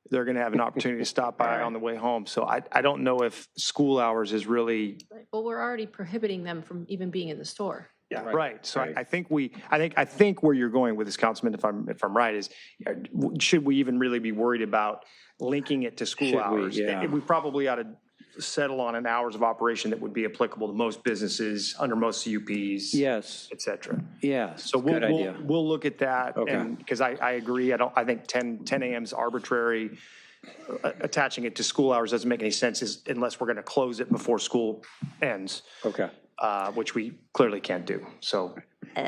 they're going to have an opportunity to stop by on the way home. So I don't know if school hours is really. Well, we're already prohibiting them from even being in the store. Yeah, right. So I think where you're going with this, Councilman, if I'm right, is should we even really be worried about linking it to school hours? We probably ought to settle on an hours of operation that would be applicable to most businesses under most CUPs. Yes. Et cetera. Yes. So good idea. We'll look at that. Okay. Because I agree. I think 10 a.m. is arbitrary. Attaching it to school hours doesn't make any sense unless we're going to close it before school ends. Okay. Which we clearly can't do. So,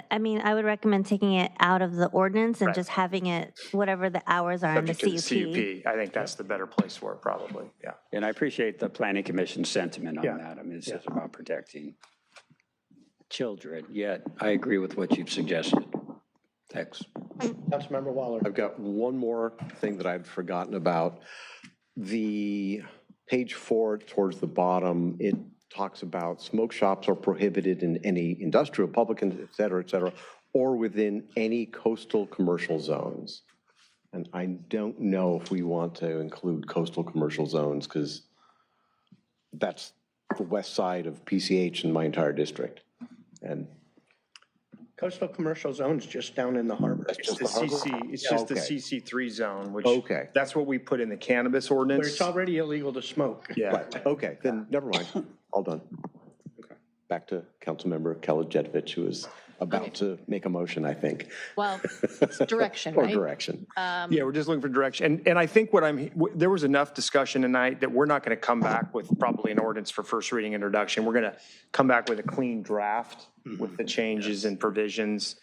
I mean, I would recommend taking it out of the ordinance and just having it whatever the hours are in the CUP. CUP. I think that's the better place for it, probably. Yeah. And I appreciate the planning commission sentiment on that. I mean, it's just about protecting children, yet I agree with what you've suggested. Thanks. Councilmember Waller. I've got one more thing that I'd forgotten about. The page 4 towards the bottom, it talks about smoke shops are prohibited in any industrial, public, et cetera, or within any coastal commercial zones. And I don't know if we want to include coastal commercial zones because that's the west side of PCH in my entire district. And coastal commercial zone's just down in the harbor. It's the CC. It's just the CC3 zone, which okay. That's what we put in the cannabis ordinance. Where it's already illegal to smoke. Yeah. Right. Okay, then never mind. All done. Okay. Back to Councilmember Kalajedovich, who is about to make a motion, I think. Well, it's direction, Or right? direction. Yeah, we're just looking for direction. And I think there was enough discussion tonight that we're not going to come back with probably an ordinance for first reading introduction. We're going to come back with a clean draft with the changes and provisions,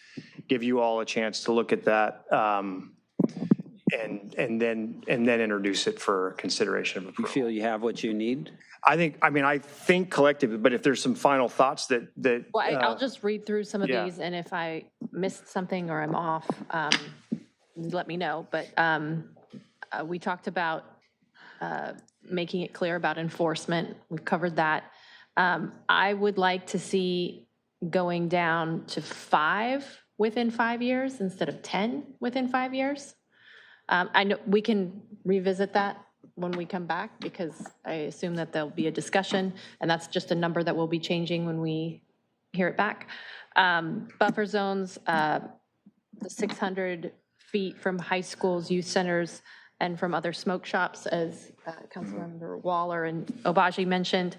give you all a chance to look at that, and then introduce it for consideration of approval. You feel you have what you need? I think collectively, but if there's some final thoughts that. Well, I'll just read through some of yeah. these, and if I missed something or I'm off, let me know. But we talked about making it clear about enforcement. We've covered that. I would like to see going down to 5 within 5 years instead of 10 within 5 years. I know we can revisit that when we come back, because I assume that there'll be a discussion, and that's just a number that will be changing when we hear it back. Buffer zones, the 600 feet from high schools, youth centers, and from other smoke shops, as Councilmember Waller and Obaji mentioned.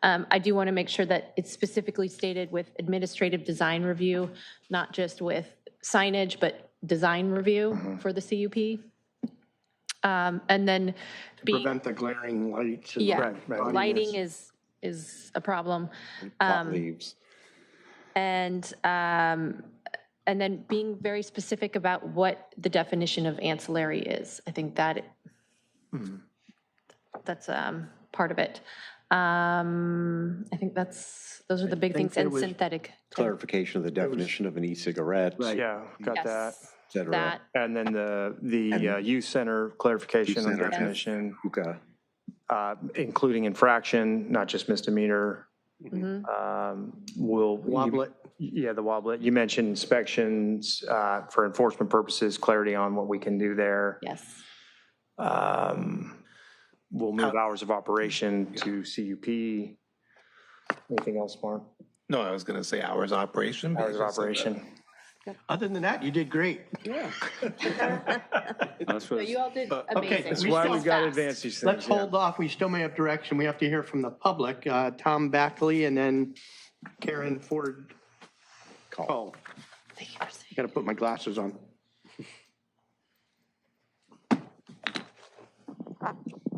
I do want to make sure that it's specifically stated with administrative design review, not just with signage, but design review for the CUP. And then prevent the glaring lights. And lighting is a problem. Leaves. And then being very specific about what the definition of ancillary is. I think that that's part of it. I think those are the big things, and synthetic. Clarification of the definition of an e-cigarette. Right. Yeah, got that. Et cetera. That. And then the youth center clarification of definition. Okay. Including infraction, not just misdemeanor. Wobblet. Yeah, the wobblet. You mentioned inspections for enforcement purposes, clarity on what we can do there. Yes. We'll move hours of operation to CUP. Anything else, Mark? No, I was going to say hours of operation. Hours of operation. Other than that, you did great. You all did amazing. Okay, That's why we've got to advance these things. Let's hold off. We still may have direction. We have to hear from the public. Tom Backley and then Karen Ford. Call. Got to put my glasses on.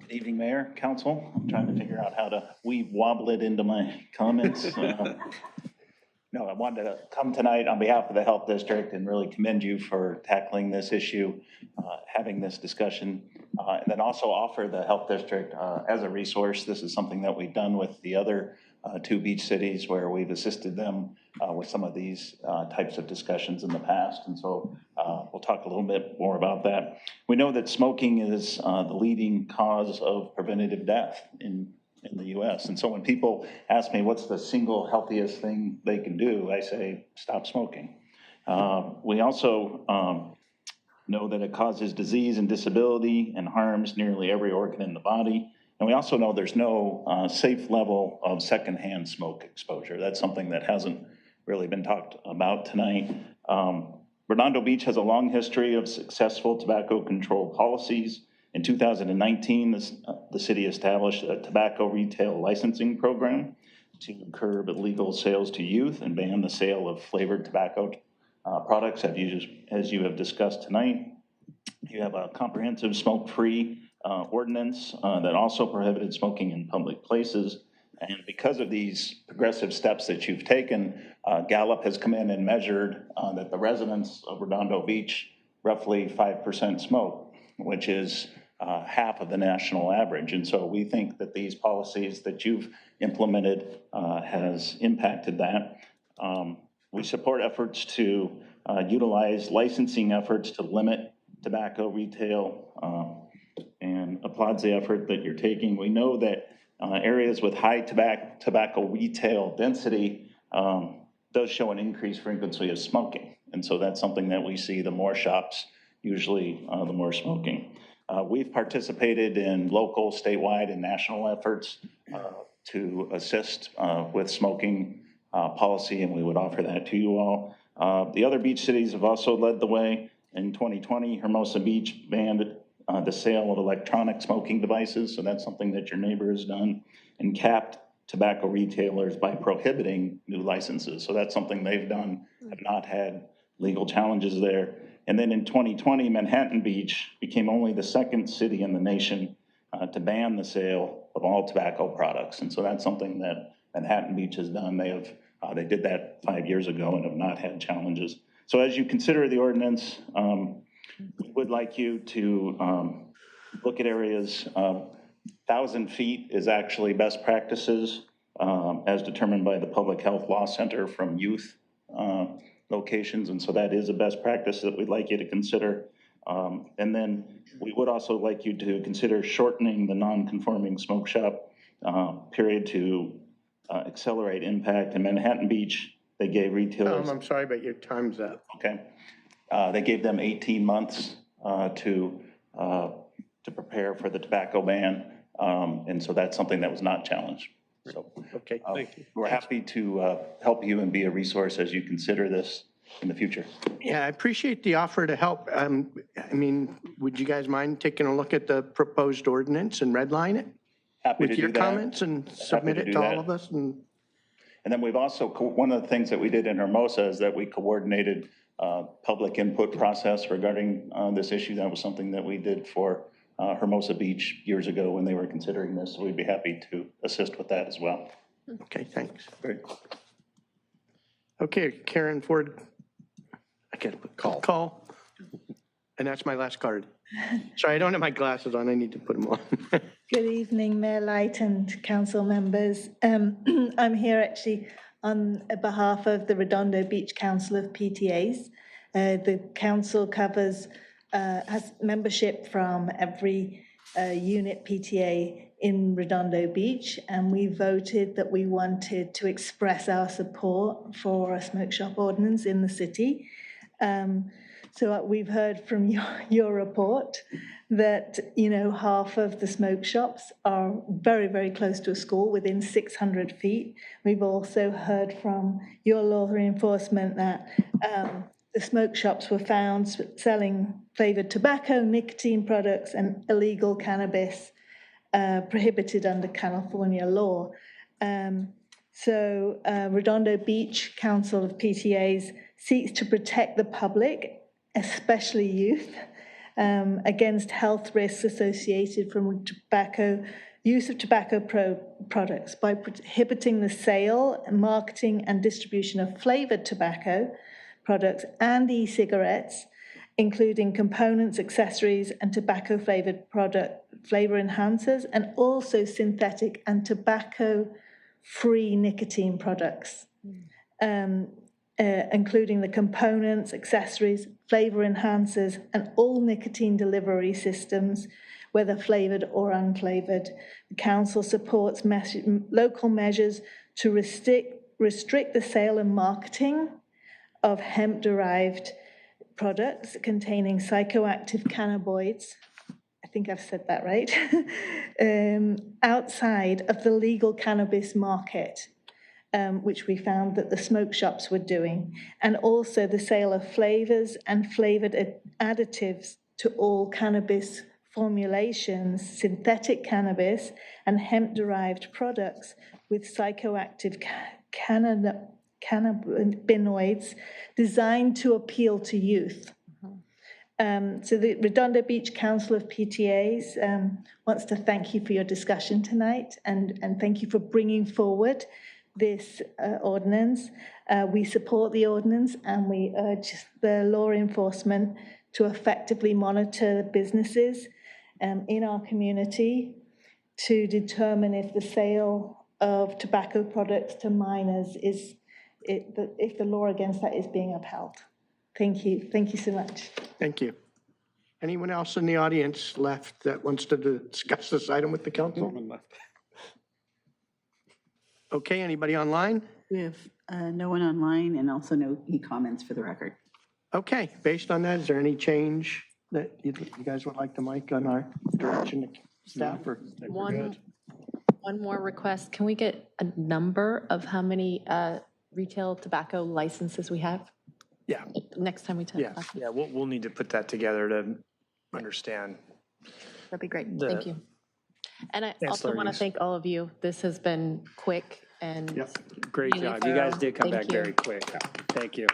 Good evening, Mayor, Council. I'm trying to figure out how to weave wobble it into my comments. No, I wanted to come tonight on behalf of the Health District and really commend you for tackling this issue, having this discussion, and then also offer the Health District as a resource. This is something that we've done with the other 2 beach cities where we've assisted them with some of these types of discussions in the past. And so we'll talk a little bit more about that. We know that smoking is the leading cause of preventative death in the U.S. And so when people ask me what's the single healthiest thing they can do, I say, stop smoking. We also know that it causes disease and disability and harms nearly every organ in the body. And we also know there's no safe level of secondhand smoke exposure. That's something that hasn't really been talked about tonight. Redondo Beach has a long history of successful tobacco control policies. In 2019, the city established a tobacco retail licensing program to curb illegal sales to youth and ban the sale of flavored tobacco products, as you have discussed tonight. You have a comprehensive smoke-free ordinance that also prohibited smoking in public places. And because of these progressive steps that you've taken, Gallup has come in and measured that the residents of Redondo Beach roughly 5% smoke, which is half of the national average. And so we think that these policies that you've implemented has impacted that. We support efforts to utilize licensing efforts to limit tobacco retail and applauds the effort that you're taking. We know that areas with high tobacco retail density does show an increased frequency of smoking. And so that's something that we see. The more shops, usually the more smoking. We've participated in local, statewide, and national efforts to assist with smoking policy, and we would offer that to you all. The other beach cities have also led the way. In 2020, Hermosa Beach banned the sale of electronic smoking devices, so that's something that your neighbor has done, and capped tobacco retailers by prohibiting new licenses. So that's something they've done, have not had legal challenges there. And then in 2020, Manhattan Beach became only the second city in the nation to ban the sale of all tobacco products. And so that's something that Manhattan Beach has done. They did that 5 years ago and have not had challenges. So as you consider the ordinance, we would like you to look at areas. 1,000 feet is actually best practices as determined by the Public Health Law Center from youth locations, and so that is a best practice that we'd like you to consider. And then we would also like you to consider shortening the non-conforming smoke shop period to accelerate impact. In Manhattan Beach, they gave retailers... I'm sorry, but your time's up. Okay. They gave them 18 months to prepare for the tobacco ban, and so that's something that was not challenged. So, okay, thank you. We're happy to help you and be a resource as you consider this in the future. Yeah, I appreciate the offer to help. I mean, would you guys mind taking a look at the proposed ordinance and redline it? Happy with to do your that. Comments and submit it to all of us? And then we've also, one of the things that we did in Hermosa is that we coordinated public input process regarding this issue. That was something that we did for Hermosa Beach years ago when they were considering this. So we'd be happy to assist with that as well. Okay, thanks. Great. Okay, Karen Ford. I can't put call. And that's my last card. Sorry, I don't have my glasses on. I need to put them on. Good evening, Mayor Light and council members. I'm here actually on behalf of the Redondo Beach Council of PTAs. The council has membership from every unit PTA in Redondo Beach, and we voted that we wanted to express our support for a smoke shop ordinance in the city. So we've heard from your report that, you know, half of the smoke shops are very, very close to a school, within 600 feet. We've also heard from your law enforcement that the smoke shops were found selling flavored tobacco, nicotine products, and illegal cannabis prohibited under California law. So Redondo Beach Council of PTAs seeks to protect the public, especially youth, against health risks associated from tobacco use of tobacco products by prohibiting the sale, marketing, and distribution of flavored tobacco products and e-cigarettes, including components, accessories, and tobacco-flavored flavor enhancers, and also synthetic and tobacco-free nicotine products, including the components, accessories, flavor enhancers, and all nicotine delivery systems, whether flavored or unflavored. The Council supports local measures to restrict the sale and marketing of hemp-derived products containing psychoactive cannabinoids, I think I've said that right, outside of the legal cannabis market, which we found that the smoke shops were doing, and also the sale of flavors and flavored additives to all cannabis formulations, synthetic cannabis, and hemp-derived products with psychoactive cannabinoids designed to appeal to youth. So the Redondo Beach Council of PTAs wants to thank you for your discussion tonight and thank you for bringing forward this ordinance. We support the ordinance and we urge the law enforcement to effectively monitor businesses in our community to determine if the sale of tobacco products to minors if the law against that is being upheld. Thank you. Thank you so much. Thank you. Anyone else in the audience left that wants to discuss this item with the council? Okay, anybody online? We have no one online and also no e-comments for the record. Okay, based on that, is there any change that you guys would like to make on our direction to staff? Or One more request. Can we get a number of how many retail tobacco licenses we have? Yeah. Next time we talk Yeah, about this. yeah, we'll need to put that together to understand. That'd be great. The Thank you. And I also want to ancillaries. thank all of you. This has been quick and Great really job. You guys thorough. did come Thank back you. very quick. Thank you.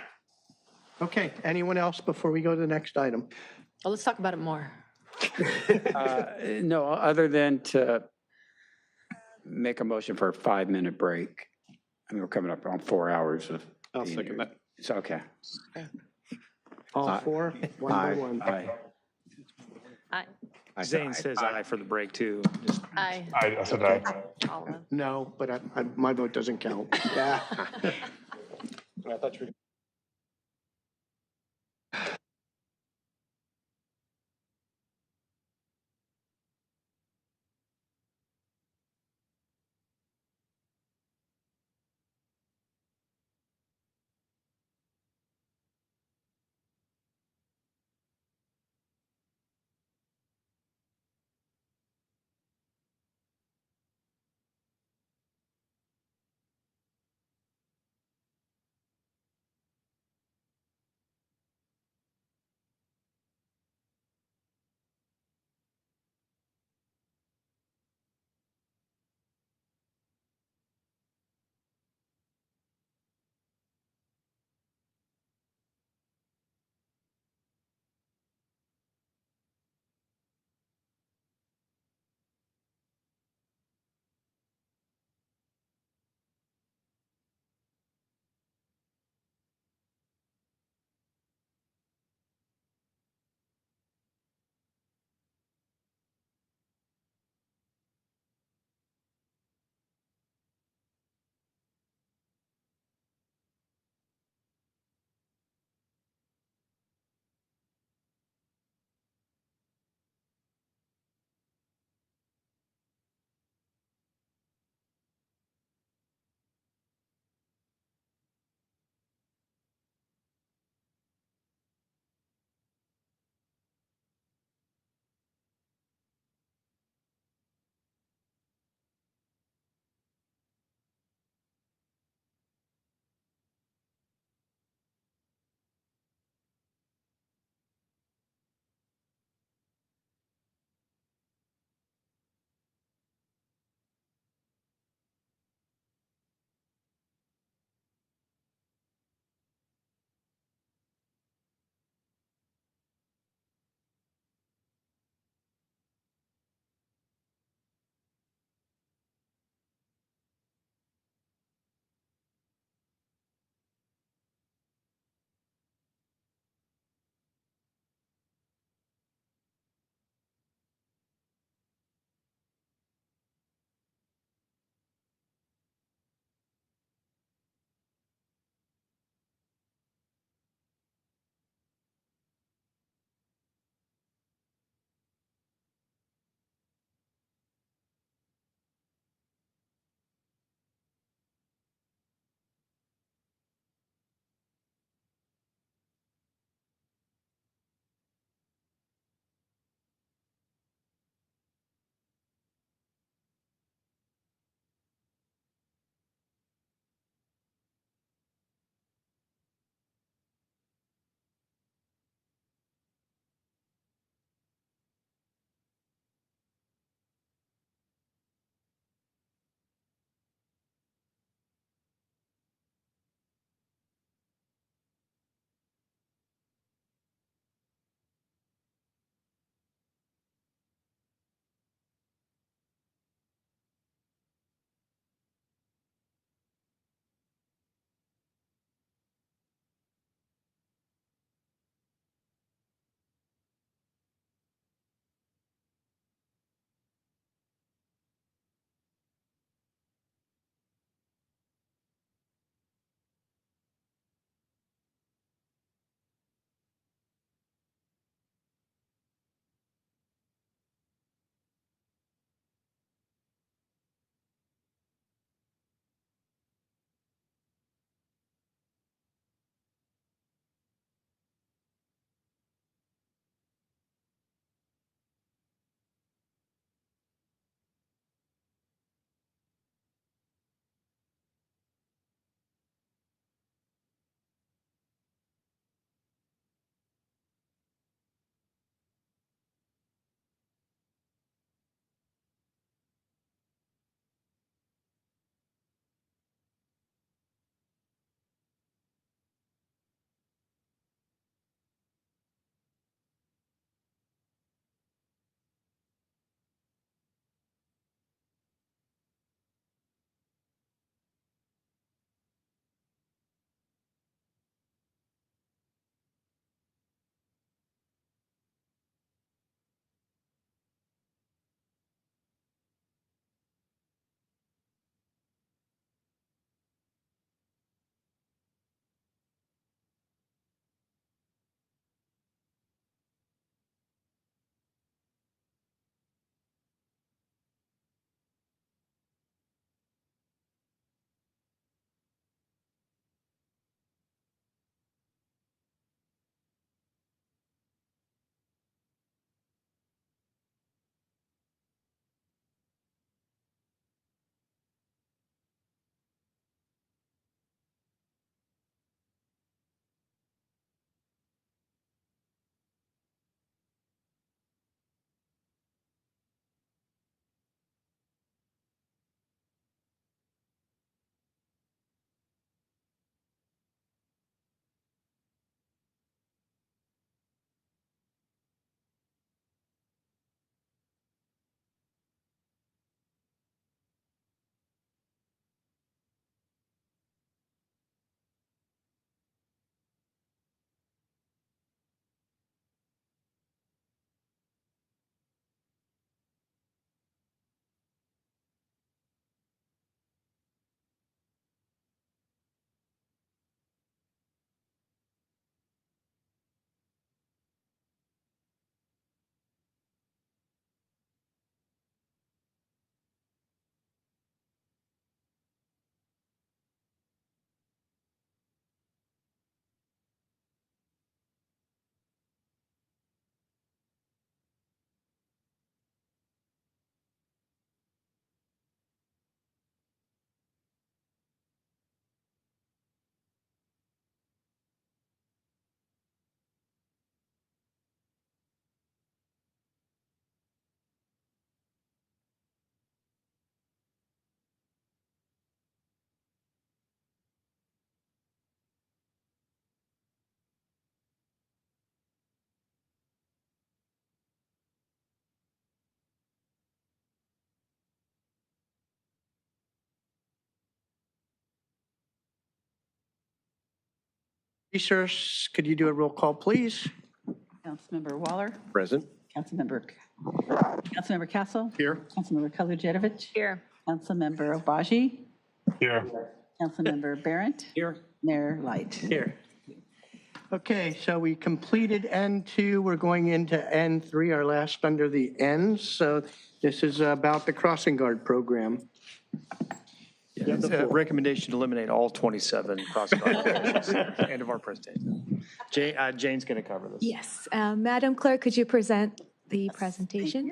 Okay, anyone else before we go to the next item? Well, let's talk about it more. No, other than to make a motion for a 5-minute break. I mean, we're coming up on 4 hours of. I'll second that. It's okay. All four, one by one. Aye. Aye. Zane says aye for the break too. Just Aye. I said aye. All of them. No, but my vote doesn't count. Yeah. I thought you were Resource, could you do a roll call, please? Councilmember Waller, Present. Councilmember Castle. Here. Councilmember Kalujedovich. Here. Councilmember Obaji. Here. Councilmember Barrett. Here. Mayor Light. Here. Okay, so we completed N2. We're going into N3, our last under the Ns. So this is about the crossing guard program. Yeah, it's a recommendation to eliminate all 27 crossing guard locations. End of our presentation. Jane's going to cover this. Yes. Madam Clerk, could you present the presentation?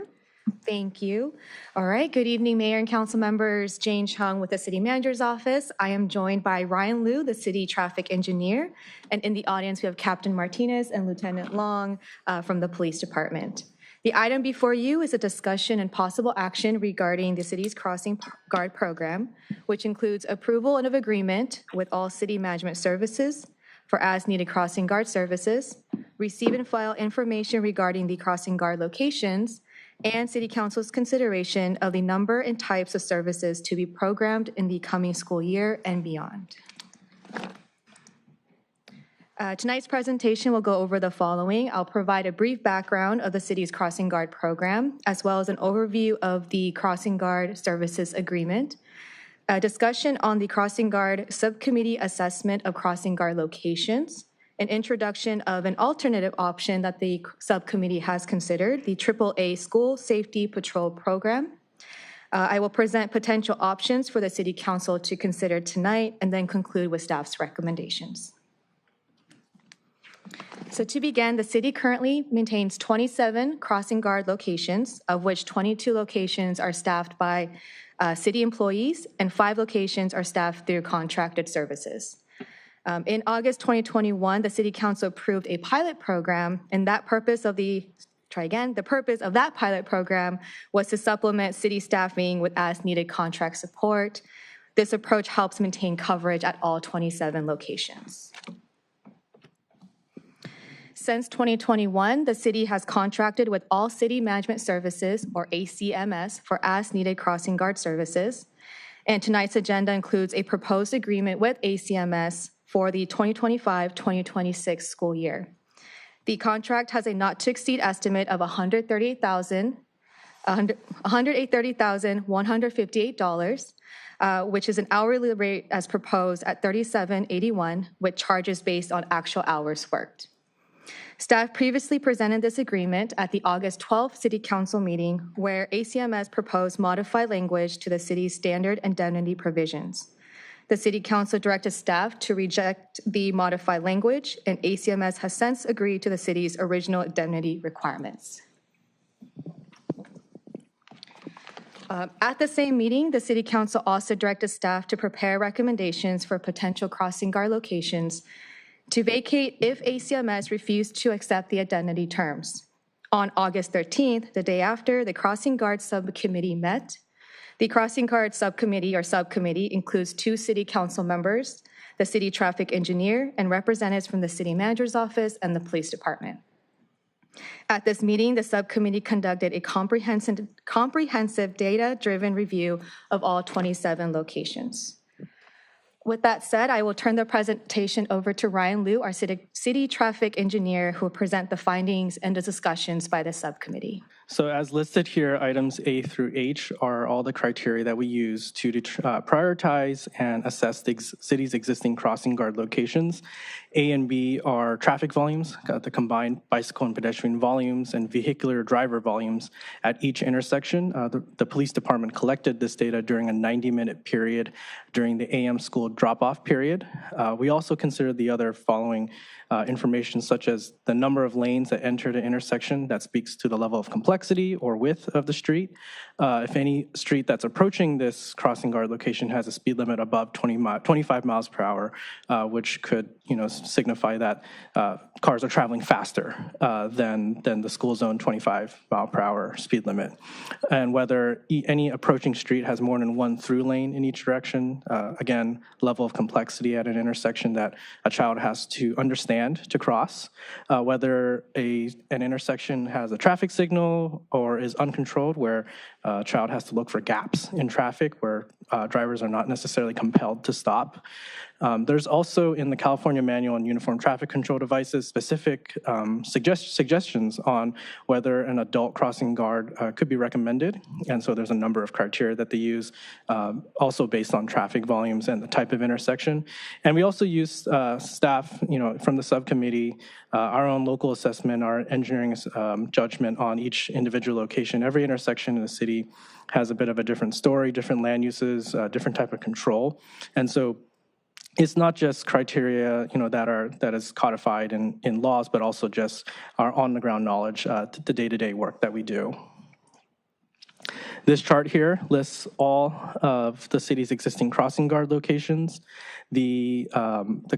Thank you. All right. Good evening, Mayor and Council members. Jane Chung with the City Manager's Office. I am joined by Ryan Liu, the City Traffic Engineer. And in the audience, we have Captain Martinez and Lieutenant Long from the Police Department. The item before you is a discussion and possible action regarding the city's crossing guard program, which includes approval of agreement with all city management services for as-needed crossing guard services, receive and file information regarding the crossing guard locations, and City Council's consideration of the number and types of services to be programmed in the coming school year and beyond. Tonight's presentation will go over the following. I'll provide a brief background of the city's crossing guard program, as well as an overview of the crossing guard services agreement, a discussion on the crossing guard subcommittee assessment of crossing guard locations, an introduction of an alternative option that the subcommittee has considered, the AAA School Safety Patrol Program. I will present potential options for the City Council to consider tonight, and then conclude with staff's recommendations. So to begin, the city currently maintains 27 crossing guard locations, of which 22 locations are staffed by city employees, and 5 locations are staffed through contracted services. In August 2021, the City Council approved a pilot program, and the purpose of that pilot program was to supplement city staffing with as-needed contract support. This approach helps maintain coverage at all 27 locations. Since 2021, the city has contracted with all city management services, or ACMS, for as-needed crossing guard services. And tonight's agenda includes a proposed agreement with ACMS for the 2025-2026 school year. The contract has a not-to-exceed estimate of $130,158, which is an hourly rate as proposed at $37.81, with charges based on actual hours worked. Staff previously presented this agreement at the August 12th City Council meeting, where ACMS proposed modified language to the city's standard indemnity provisions. The City Council directed staff to reject the modified language, and ACMS has since agreed to the city's original indemnity requirements. At the same meeting, the City Council also directed staff to prepare recommendations for potential crossing guard locations to vacate if ACMS refused to accept the indemnity terms. On August 13th, the day after, the Crossing Guard Subcommittee met. The Crossing Guard Subcommittee includes 2 City Council members, the City Traffic Engineer, and representatives from the City Manager's Office and the Police Department. At this meeting, the subcommittee conducted a comprehensive data-driven review of all 27 locations. With that said, I will turn the presentation over to Ryan Liu, our city traffic engineer, who will present the findings and the discussions by the subcommittee. So as listed here, items A through H are all the criteria that we use to prioritize and assess the city's existing crossing guard locations. A and B are traffic volumes, the combined bicycle and pedestrian volumes, and vehicular driver volumes at each intersection. The police department collected this data during a 90-minute period during the AM school drop-off period. We also considered the other following information, such as the number of lanes that enter the intersection. That speaks to the level of complexity or width of the street. If any street that's approaching this crossing guard location has a speed limit above 25 miles per hour, which could, signify that cars are traveling faster than the school zone 25 mile per hour speed limit. And whether any approaching street has more than one through lane in each direction. Again, level of complexity at an intersection that a child has to understand to cross. Whether an intersection has a traffic signal or is uncontrolled, where a child has to look for gaps in traffic where drivers are not necessarily compelled to stop. There's also in the California Manual on Uniform Traffic Control Devices specific suggestions on whether an adult crossing guard could be recommended. And so there's a number of criteria that they use, also based on traffic volumes and the type of intersection. And we also use staff, from the subcommittee, our own local assessment, our engineering judgment on each individual location. Every intersection in the city has a bit of a different story, different land uses, different type of control. And so it's not just criteria, that is codified in laws, but also just our on-the-ground knowledge, the day-to-day work that we do. This chart here lists all of the city's existing crossing guard locations. The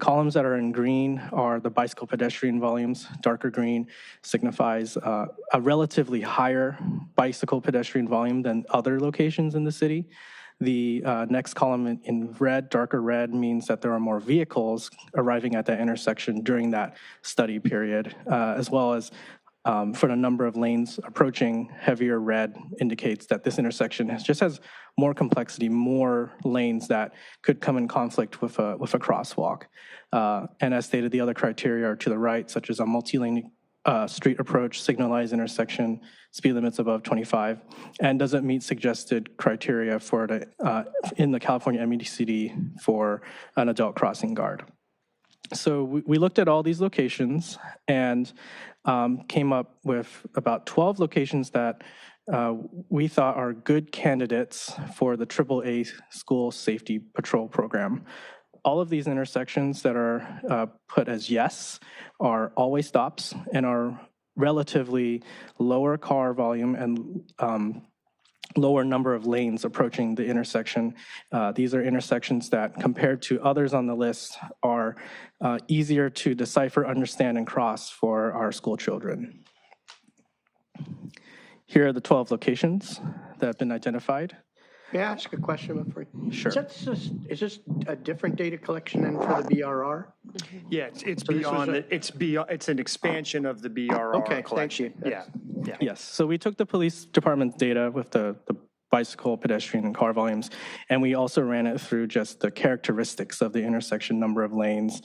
columns that are in green are the bicycle pedestrian volumes. Darker green signifies a relatively higher bicycle pedestrian volume than other locations in the city. The next column in red, darker red, means that there are more vehicles arriving at that intersection during that study period, as well as for the number of lanes approaching. Heavier red indicates that this intersection has more complexity, more lanes that could come in conflict with a crosswalk. And as stated, the other criteria are to the right, such as a multi-lane street approach, signalized intersection, speed limits above 25, and doesn't meet suggested criteria for in the California MEDCD for an adult crossing guard. So we looked at all these locations and came up with about 12 locations that we thought are good candidates for the AAA School Safety Patrol Program. All of these intersections that are put as yes are always stops and are relatively lower car volume and lower number of lanes approaching the intersection. These are intersections that, compared to others on the list, are easier to decipher, understand, and cross for our school children. Here are the 12 locations that have been identified. May I ask a question before? Sure. Is this a different data collection than for the BRR? Yeah, it's So this was beyond, it's an expansion of the BRR Okay, collection. thank you. Yeah. Yes, so we took the police department's data with the bicycle, pedestrian, and car volumes, and we also ran it through just the characteristics of the intersection, number of lanes,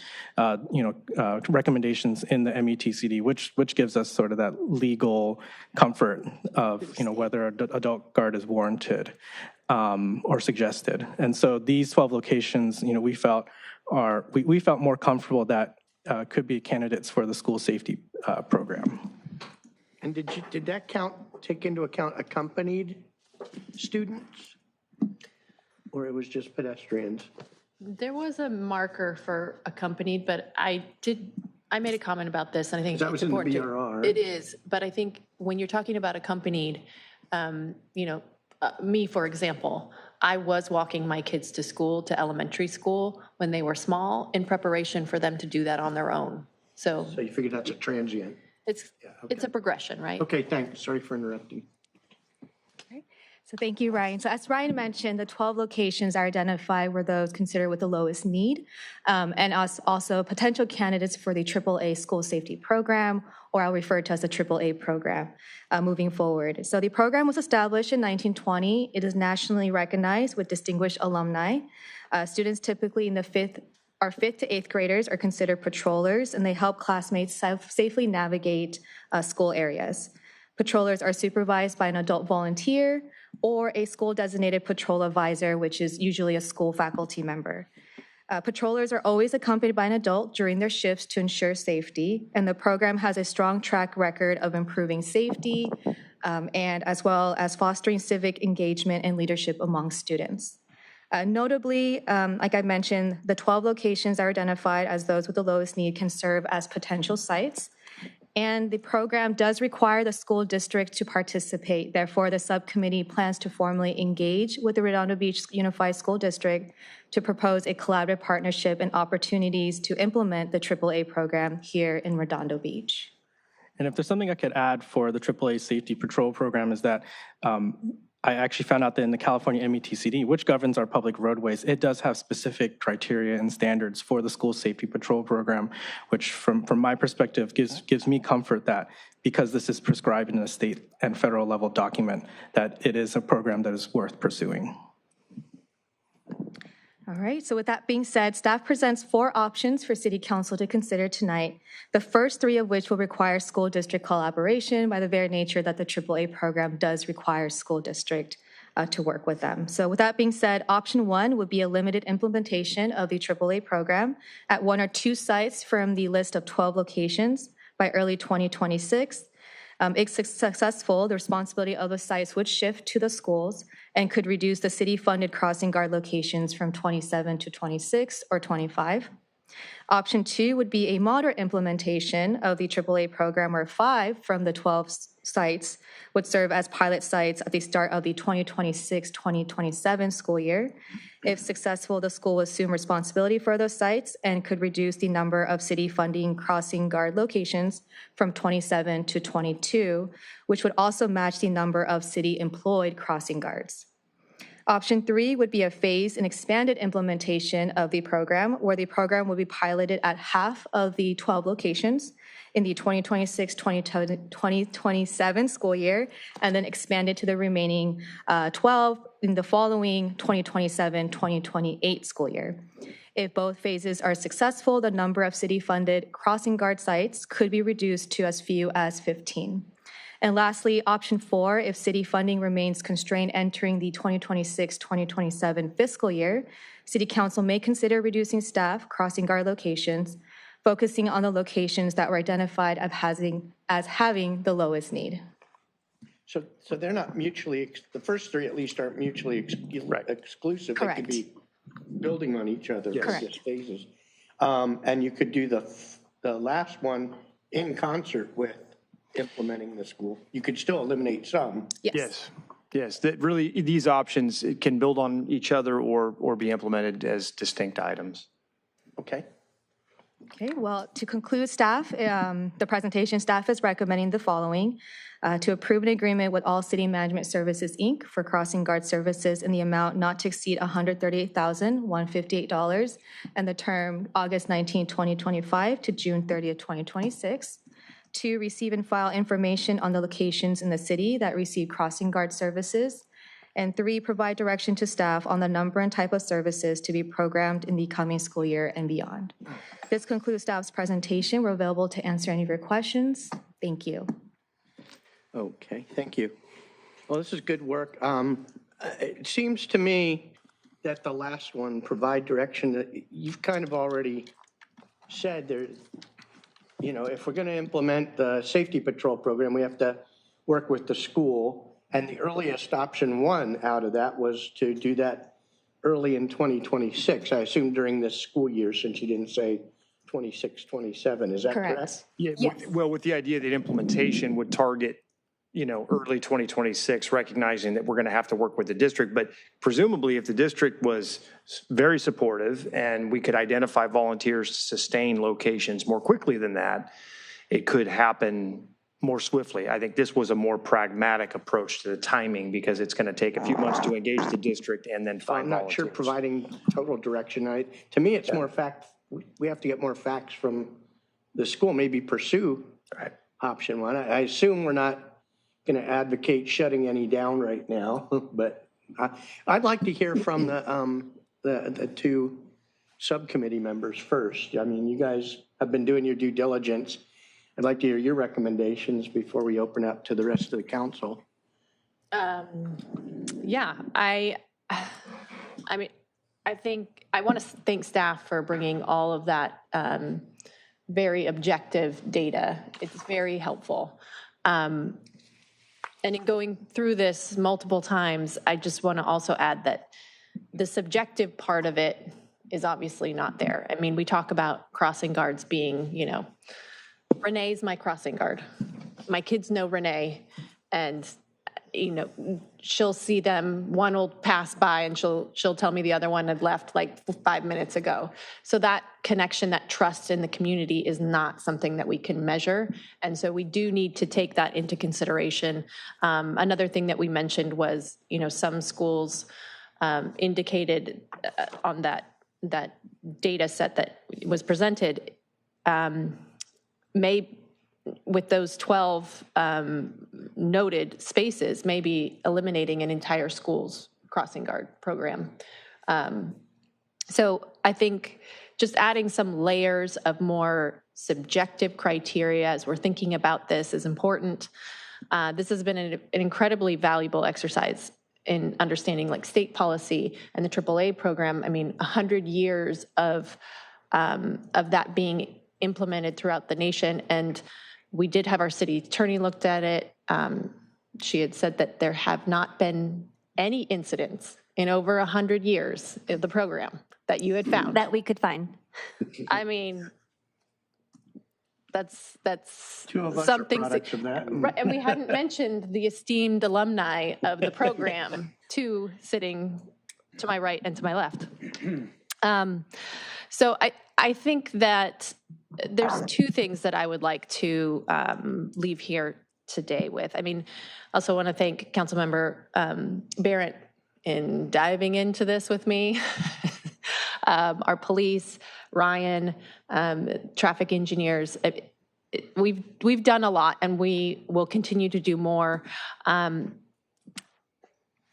recommendations in the METCD, which gives us sort of that legal comfort of whether an adult guard is warranted or suggested. And so these 12 locations, we felt more comfortable that could be candidates for the school safety program. And did that take into account accompanied students? Or it was just pedestrians? There was a marker for accompanied, but I made a comment about this, and I think That was it's in the important. BRR. It is, but I think when you're talking about accompanied, me, for example, I was walking my kids to school, to elementary school, when they were small, in preparation for them to do that on their own. So So you figure that's a transient? it's a progression, right? Okay, thanks. Sorry for interrupting. So thank you, Ryan. So as Ryan mentioned, the 12 locations are identified were those considered with the lowest need, and also potential candidates for the AAA School Safety Program, or I'll refer to as the AAA program, moving forward. So the program was established in 1920. It is nationally recognized with distinguished alumni. Students typically in the fifth to eighth graders are considered patrollers, and they help classmates safely navigate school areas. Patrollers are supervised by an adult volunteer or a school-designated patrol advisor, which is usually a school faculty member. Patrollers are always accompanied by an adult during their shifts to ensure safety, and the program has a strong track record of improving safety and as well as fostering civic engagement and leadership among students. Notably, like I mentioned, the 12 locations are identified as those with the lowest need can serve as potential sites. And the program does require the school district to participate. Therefore, the subcommittee plans to formally engage with the Redondo Beach Unified School District to propose a collaborative partnership and opportunities to implement the AAA program here in Redondo Beach. And if there's something I could add for the AAA Safety Patrol Program is that I actually found out that in the California METCD, which governs our public roadways, it does have specific criteria and standards for the School Safety Patrol Program, which from my perspective gives me comfort that because this is prescribed in a state and federal level document, that it is a program that is worth pursuing. All right, so with that being said, staff presents 4 options for City Council to consider tonight, the first 3 of which will require school district collaboration by the very nature that the AAA program does require school district to work with them. So with that being said, option 1 would be a limited implementation of the AAA program at 1 or 2 sites from the list of 12 locations by early 2026. If successful, the responsibility of the sites would shift to the schools and could reduce the city-funded crossing guard locations from 27 to 26 or 25. Option 2 would be a moderate implementation of the AAA program, where 5 from the 12 sites would serve as pilot sites at the start of the 2026-2027 school year. If successful, the school will assume responsibility for those sites and could reduce the number of city funding crossing guard locations from 27 to 22, which would also match the number of city employed crossing guards. Option 3 would be a phased and expanded implementation of the program, where the program will be piloted at half of the 12 locations in the 2026-2027 school year, and then expanded to the remaining 12 in the following 2027-2028 school year. If both phases are successful, the number of city-funded crossing guard sites could be reduced to as few as 15. And lastly, option 4, if city funding remains constrained entering the 2026-2027 fiscal year, City Council may consider reducing staff crossing guard locations, focusing on the locations that were identified as having the lowest need. So they're not mutually, the first 3 at least aren't mutually exclusive. Correct. They could be building on each other. Correct. Various phases. And you could do the last one in concert with implementing the school. You could still eliminate some. Yes. That really, these options can build on each other or be implemented as distinct items. Okay. Okay, well, to conclude, staff, the presentation staff is recommending the following: to approve an agreement with All City Management Services, Inc. for crossing guard services in the amount not to exceed $138,158 and the term August 19, 2025 to June 30th, 2026. 2, receive and file information on the locations in the city that receive crossing guard services. And 3, provide direction to staff on the number and type of services to be programmed in the coming school year and beyond. This concludes staff's presentation. We're available to answer any of your questions. Thank you. Okay, thank you. Well, this is good work. It seems to me that the last one, provide direction, that you've kind of already said there. You know, if we're going to implement the safety patrol program, we have to work with the school. And the earliest option 1 out of that was to do that early in 2026. I assume during this school year, since you didn't say 26, 27. Is that correct? Yeah. Yes. Well, with the idea that implementation would target, early 2026, recognizing that we're going to have to work with the district. But presumably, if the district was very supportive and we could identify volunteers to sustain locations more quickly than that, it could happen more swiftly. I think this was a more pragmatic approach to the timing, because it's going to take a few months to engage the district and then find volunteers. I'm not sure providing total direction. To me, it's more fact. We have to get more facts from the school, maybe pursue option 1. I assume we're not going to advocate shutting any down right now, but I'd like to hear from the 2 subcommittee members first. I mean, you guys have been doing your due diligence. I'd like to hear your recommendations before we open up to the rest of the council. Yeah, I mean, I think I want to thank staff for bringing all of that very objective data. It's very helpful. And in going through this multiple times, I just want to also add that the subjective part of it is obviously not there. I mean, we talk about crossing guards being, Renee's my crossing guard. My kids know Renee, and she'll see them, one will pass by and she'll tell me the other one had left like 5 minutes ago. So that connection, that trust in the community is not something that we can measure. And so we do need to take that into consideration. Another thing that we mentioned was, some schools indicated on that data set that was presented, with those 12 noted spaces, maybe eliminating an entire school's crossing guard program. So I think just adding some layers of more subjective criteria as we're thinking about this is important. This has been an incredibly valuable exercise in understanding like state policy and the AAA program. I mean, 100 years of that being implemented throughout the nation. And we did have our city attorney looked at it. She had said that there have not been any incidents in over 100 years of the program that you had found. That we could find. I mean, that's Two of us something. are products of that. Right, and we hadn't mentioned the esteemed alumni of the program, two sitting to my right and to my left. So I think that there's two things that I would like to leave here today with. I mean, I also want to thank Councilmember Barrett in diving into this with me. Our police, Ryan, traffic engineers. We've done a lot, and we will continue to do more.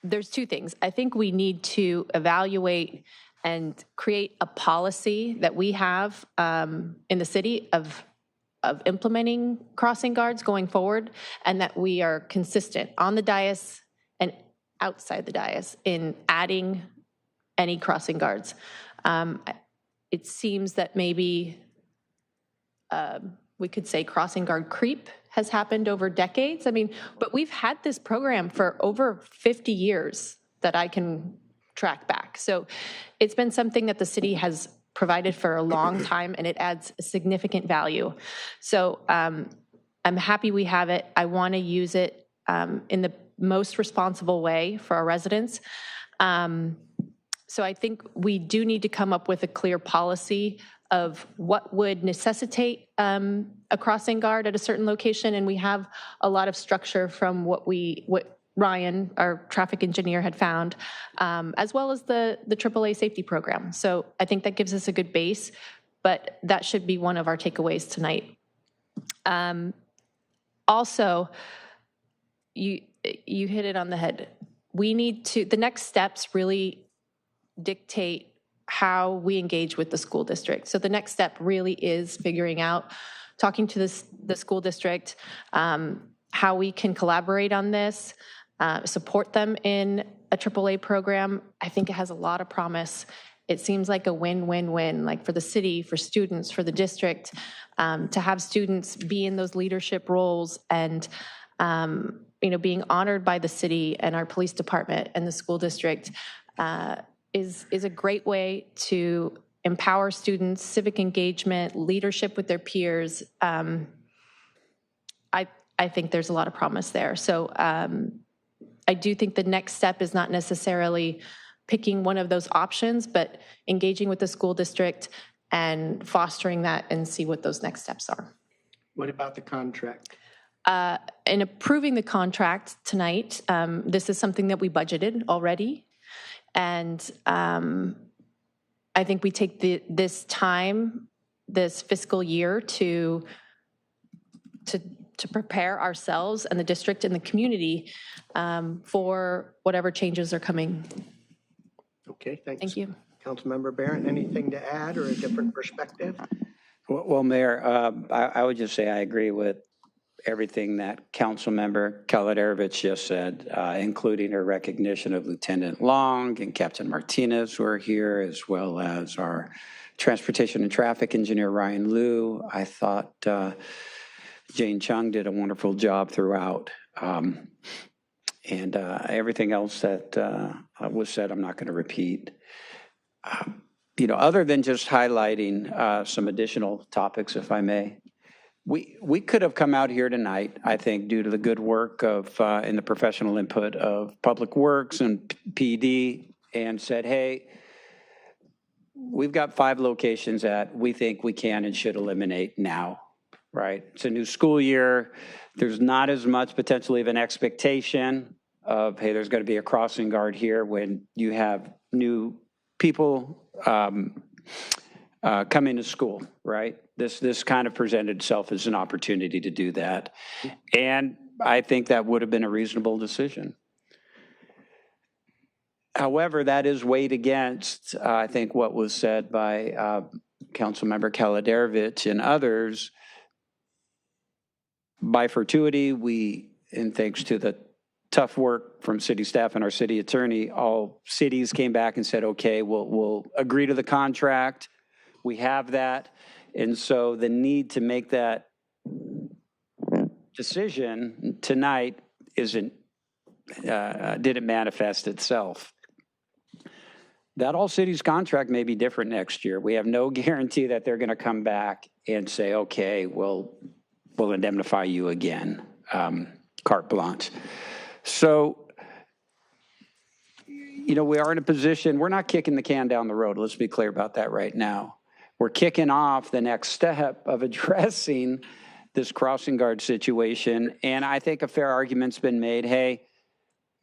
There's two things. I think we need to evaluate and create a policy that we have in the city of implementing crossing guards going forward, and that we are consistent on the dais and outside the dais in adding any crossing guards. It seems that maybe we could say crossing guard creep has happened over decades. I mean, but we've had this program for over 50 years that I can track back. So it's been something that the city has provided for a long time, and it adds significant value. So I'm happy we have it. I want to use it in the most responsible way for our residents. So I think we do need to come up with a clear policy of what would necessitate a crossing guard at a certain location, and we have a lot of structure from what Ryan, our traffic engineer, had found, as well as the AAA safety program. So I think that gives us a good base, but that should be one of our takeaways tonight. Also, you hit it on the head. We need to, the next steps really dictate how we engage with the school district. So the next step really is figuring out, talking to the school district, how we can collaborate on this, support them in a AAA program. I think it has a lot of promise. It seems like a win-win-win, like for the city, for students, for the district, to have students be in those leadership roles and being honored by the city and our police department and the school district is a great way to empower students, civic engagement, leadership with their peers. I think there's a lot of promise there. So I do think the next step is not necessarily picking one of those options, but engaging with the school district and fostering that and see what those next steps are. What about the contract? In approving the contract tonight, this is something that we budgeted already. And I think we take this fiscal year to prepare ourselves and the district and the community for whatever changes are coming. Okay, thanks. Thank you. Councilmember Barrett, anything to add or a different perspective? Well, Mayor, I would just say I agree with everything that Councilmember Kaladerovich just said, including her recognition of Lieutenant Long and Captain Martinez who are here, as well as our transportation and traffic engineer, Ryan Liu. I thought Jane Chung did a wonderful job throughout. And everything else that was said, I'm not going to repeat. Other than just highlighting some additional topics, if I may. We could have come out here tonight, I think, due to the good work of and the professional input of Public Works and PD, and said, hey, we've got 5 locations that we think we can and should eliminate now, right? It's a new school year. There's not as much potentially of an expectation of, hey, there's going to be a crossing guard here when you have new people come into school, right? This kind of presented itself as an opportunity to do that. And I think that would have been a reasonable decision. However, that is weighed against, I think, what was said by Councilmember Kaladerovich and others. By fortuity, and thanks to the tough work from city staff and our city attorney, all cities came back and said, okay, we'll agree to the contract. We have that. And so the need to make that decision tonight didn't manifest itself. That all cities contract may be different next year. We have no guarantee that they're going to come back and say, okay, we'll indemnify you again, carte blanche. So, we are in a position, we're not kicking the can down the road. Let's be clear about that right now. We're kicking off the next step of addressing this crossing guard situation. And I think a fair argument's been made, hey,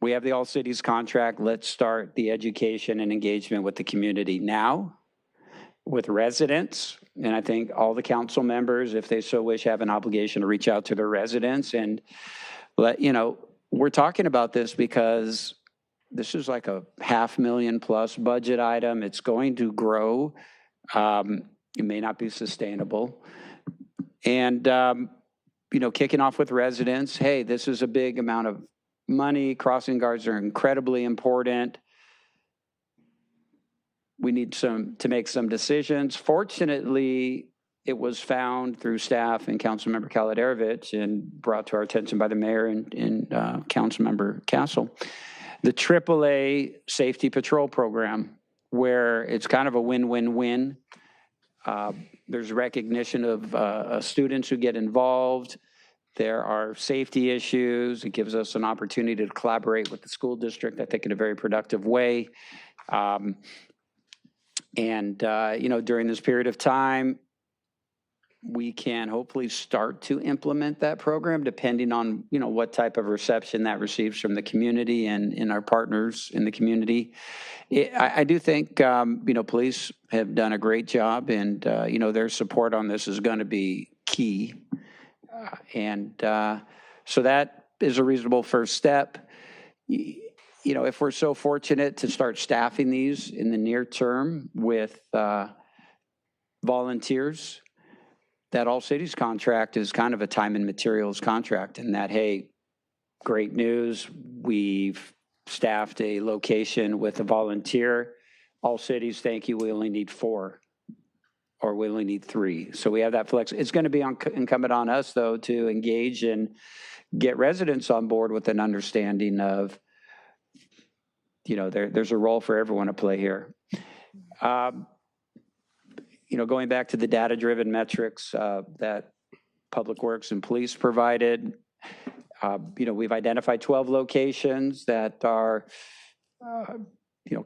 we have the all cities contract. Let's start the education and engagement with the community now, with residents. And I think all the council members, if they so wish, have an obligation to reach out to their residents and we're talking about this because this is like a $500,000+ budget item. It's going to grow. It may not be sustainable. And, kicking off with residents, hey, this is a big amount of money. Crossing guards are incredibly important. We need to make some decisions. Fortunately, it was found through staff and Councilmember Kaladerovich and brought to our attention by the mayor and Councilmember Castle, the AAA Safety Patrol Program, where it's kind of a win-win-win. There's recognition of students who get involved. There are safety issues. It gives us an opportunity to collaborate with the school district, I think, in a very productive way. During this period of time, we can hopefully start to implement that program depending on, what type of reception that receives from the community and our partners in the community. I do think, police have done a great job and, their support on this is going to be key. So that is a reasonable first step. If we're so fortunate to start staffing these in the near term with volunteers, that all cities contract is kind of a time and materials contract, and that, hey, great news, we've staffed a location with a volunteer. All cities, thank you, we only need 4, or we only need 3. So we have that flex. It's going to be incumbent on us, though, to engage and get residents on board with an understanding of, there's a role for everyone to play here. Going back to the data-driven metrics that Public Works and Police provided, we've identified 12 locations that are,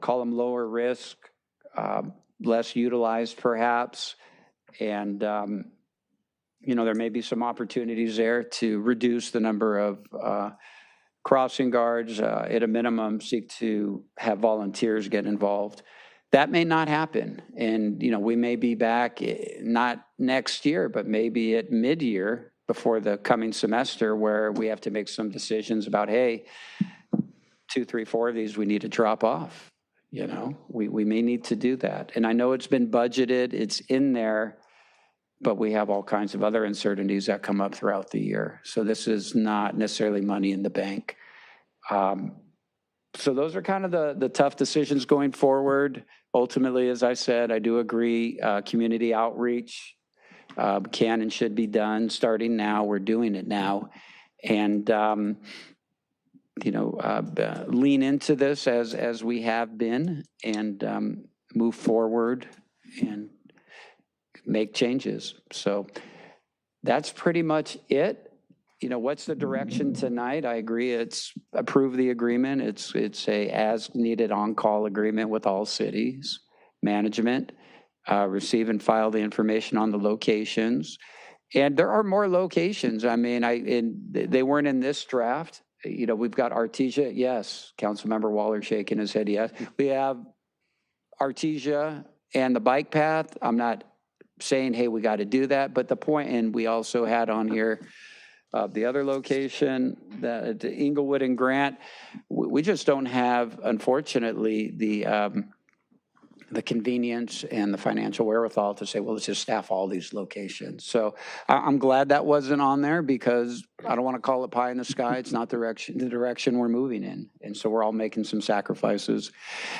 call them lower risk, less utilized perhaps. And, there may be some opportunities there to reduce the number of crossing guards, at a minimum, seek to have volunteers get involved. That may not happen. And, we may be back, not next year, but maybe at mid-year before the coming semester where we have to make some decisions about, hey, 2, 3, 4 of these we need to drop off. We may need to do that. And I know it's been budgeted, it's in there, but we have all kinds of other uncertainties that come up throughout the year. So this is not necessarily money in the bank. So those are kind of the tough decisions going forward. Ultimately, as I said, I do agree, community outreach can and should be done starting now. We're doing it now. And, lean into this as we have been and move forward and make changes. So that's pretty much it. What's the direction tonight? I agree. It's approve the agreement. It's a as needed on-call agreement with all cities. Management, receive and file the information on the locations. And there are more locations. I mean, they weren't in this draft. We've got Artesia. Yes. Councilmember Waller shaking his head. Yes. We have Artesia and the bike path. I'm not saying, hey, we got to do that. But the point, and we also had on here The other location, the Inglewood and Grant, we just don't have, unfortunately, the convenience and the financial wherewithal to say, well, let's just staff all these locations. So I'm glad that wasn't on there because I don't want to call it pie in the sky. It's not the direction we're moving in. And so we're all making some sacrifices.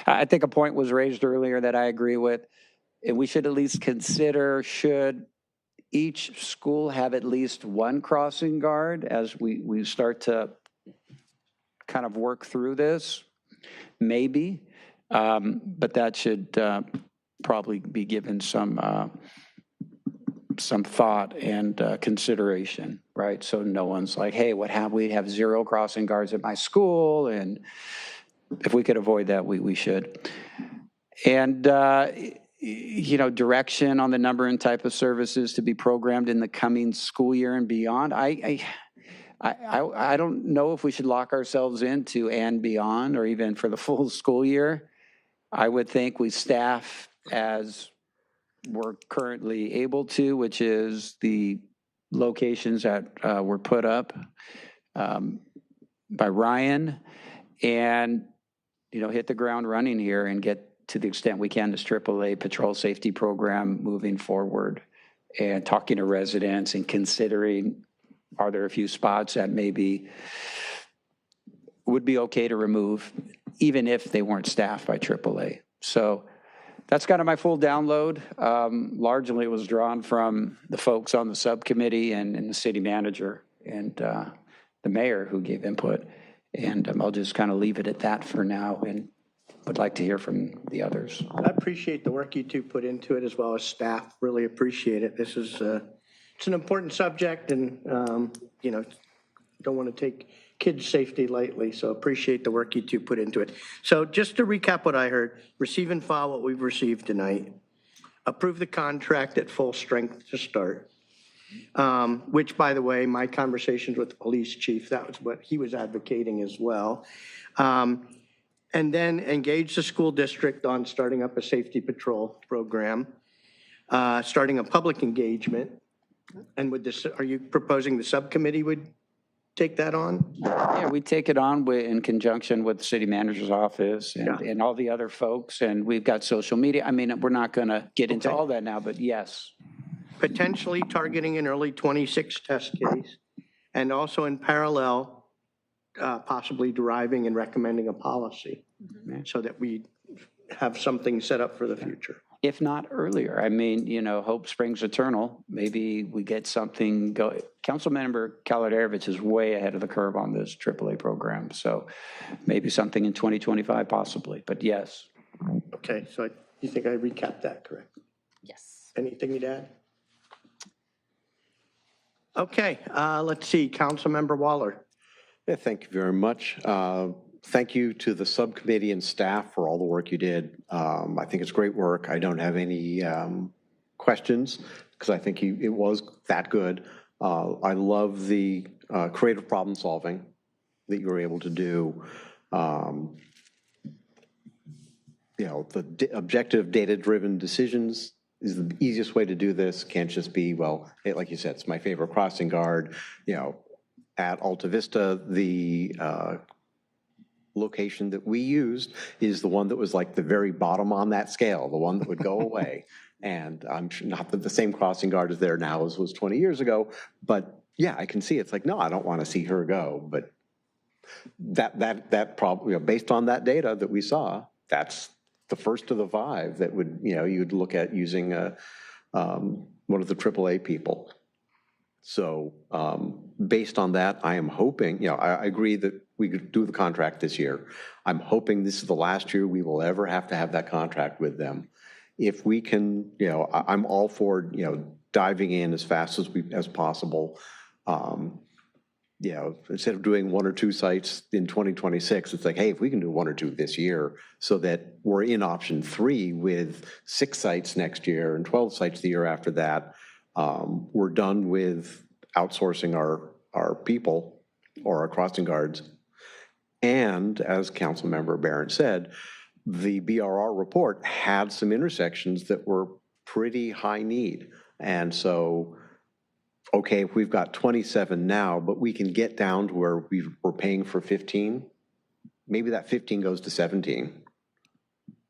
I think a point was raised earlier that I agree with. And we should at least consider, should each school have at least one crossing guard as we start to kind of work through this? Maybe. But that should probably be given some thought and consideration, right? So no one's like, hey, we have 0 crossing guards at my school, and if we could avoid that, we should. And direction on the number and type of services to be programmed in the coming school year and beyond. I don't know if we should lock ourselves into and beyond, or even for the full school year. I would think we staff as we're currently able to, which is the locations that were put up by Ryan, and hit the ground running here and get, to the extent we can, this AAA patrol safety program moving forward, and talking to residents and considering, are there a few spots that maybe would be okay to remove, even if they weren't staffed by AAA. So that's kind of my full download. Largely it was drawn from the folks on the subcommittee and the city manager and the mayor who gave input. And I'll just kind of leave it at that for now, and would like to hear from the others. I appreciate the work you two put into it, as well as staff. Really appreciate it. This is it's an important subject, and don't want to take kids' safety lightly, so appreciate the work you two put into it. So just to recap what I heard: receive and file what we've received tonight, approve the contract at full strength to start, which, by the way, my conversations with the police chief, that was what he was advocating as well. And then engage the school district on starting up a safety patrol program, starting a public engagement. And with this, are you proposing the subcommittee would take that on? Yeah, we take it on in conjunction with the city manager's office and all the other folks. And we've got social media. I mean, we're not going to get into all that now, but yes. Potentially targeting an early 26 test case, and also in parallel, possibly deriving and recommending a policy so that we have something set up for the future. If not earlier. I mean, hope springs eternal. Maybe we get something go. Councilmember Kalodarovich is way ahead of the curve on this AAA program. So maybe something in 2025 possibly, but yes. Okay, so you think I recapped that correct? Yes. Anything you'd add? Okay, let's see, Councilmember Waller. Yeah, thank you very much. Thank you to the subcommittee and staff for all the work you did. I think it's great work. I don't have any questions because I think it was that good. I love the creative problem solving that you were able to do. The objective data-driven decisions is the easiest way to do this. Can't just be, well, like you said, it's my favorite crossing guard. At Alta Vista, the location that we used is the one that was like the very bottom on that scale, the one that would go away. And I'm sure not that the same crossing guard is there now as was 20 years ago, but yeah, I can see it's like, no, I don't want to see her go. But that probably, based on that data that we saw, that's the first of the 5 that would, you'd look at using one of the AAA people. So based on that, I am hoping, I agree that we could do the contract this year. I'm hoping this is the last year we will ever have to have that contract with them. If we can, I'm all for, diving in as fast as possible. Instead of doing 1 or 2 sites in 2026, it's like, hey, if we can do 1 or 2 this year so that we're in option 3 with 6 sites next year and 12 sites the year after that, we're done with outsourcing our people or our crossing guards. And as Councilmember Barron said, the BRR report had some intersections that were pretty high need. And so okay, if we've got 27 now, but we can get down to where we're paying for 15, maybe that 15 goes to 17.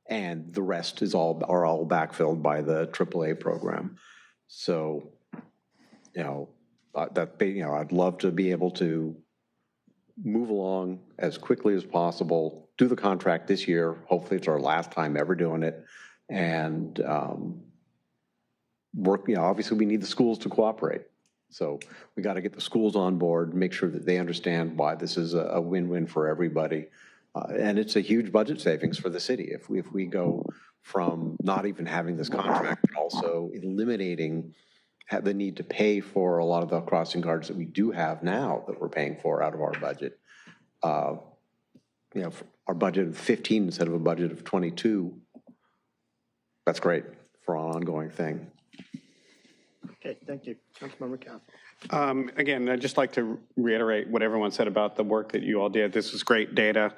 And the rest are all backfilled by the AAA program. So, I'd love to be able to move along as quickly as possible, do the contract this year. Hopefully it's our last time ever doing it. And work, obviously we need the schools to cooperate. So we got to get the schools on board, make sure that they understand why this is a win-win for everybody. And it's a huge budget savings for the city if we go from not even having this contract, but also eliminating the need to pay for a lot of the crossing guards that we do have now that we're paying for out of our budget. Our budget of 15 instead of a budget of 22, that's great for an ongoing thing. Okay, thank you. Councilmember Campbell. Again, I'd just like to reiterate what everyone said about the work that you all did. This was great data.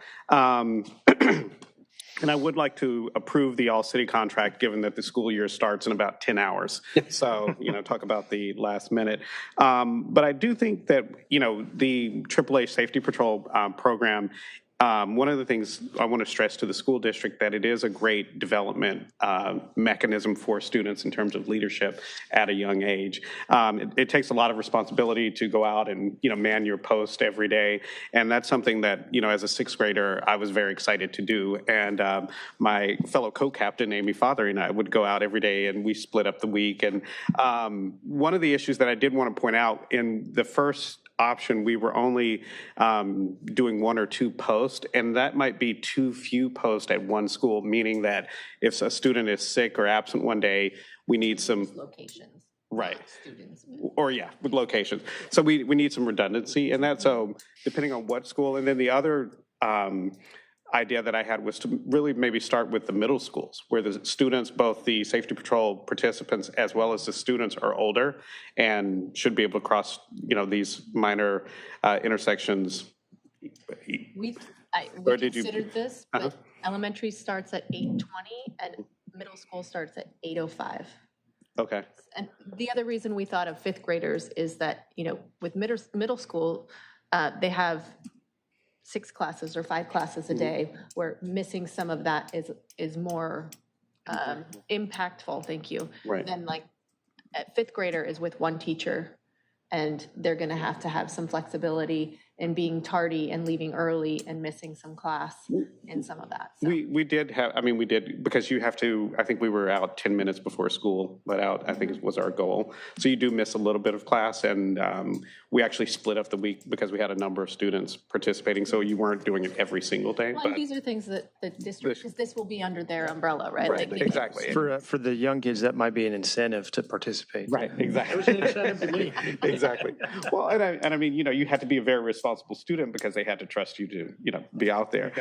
And I would like to approve the all-city contract, given that the school year starts in about 10 hours. So, talk about the last minute. But I do think that, the AAA Safety Patrol program, one of the things I want to stress to the school district that it is a great development mechanism for students in terms of leadership at a young age. It takes a lot of responsibility to go out and, man your post every day. And that's something that, as a sixth grader, I was very excited to do. And my fellow co-captain, Amy Father, and I would go out every day and we split up the week. And one of the issues that I did want to point out in the first option, we were only doing 1 or 2 posts, and that might be too few posts at one school, meaning that if a student is sick or absent one day, we need some Locations. right Students. or with locations. So we need some redundancy in that. So depending on what school, and then the other idea that I had was to really maybe start with the middle schools where the students, both the safety patrol participants as well as the students, are older and should be able to cross, these minor intersections. We did you- considered this, but elementary starts at 8:20 and middle school starts at 8:05. Okay. And the other reason we thought of fifth graders is that, with middle school, they have 6 classes or 5 classes a day, where missing some of that is more impactful, thank you, right. than like a fifth grader is with one teacher, and they're going to have some flexibility in being tardy and leaving early and missing some class in some of that. So. We did because you have to, I think we were out 10 minutes before school let out, I think it was our goal. So you do miss a little bit of class, and we actually split up the week because we had a number of students participating, so you weren't doing it every single day. Well, but these are things that the district, because this will be under their umbrella, right? Right, Like, exactly. For the young kids, that might be an incentive to participate. Right, exactly. It was an incentive to me. Exactly. Well, and I mean, you had to be a very responsible student because they had to trust you to, be out there.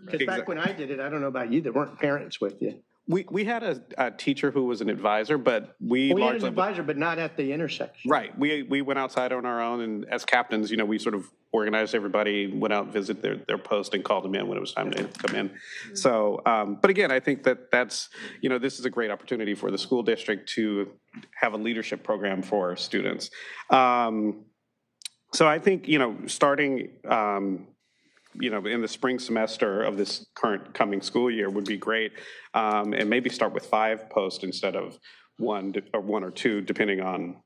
Because back when I did it, I don't know about you, there weren't parents with you. We had a teacher who was an advisor, but we We had an largely advisor, but not at the intersection. right. We went outside on our own, and as captains, we sort of organized everybody, went out, visit their post, and called them in when it was time to come in. So, but again, I think that's this is a great opportunity for the school district to have a leadership program for students. So I think starting. In the spring semester of this coming school year would be great, and maybe start with 5 posts instead of 1 or 2, depending on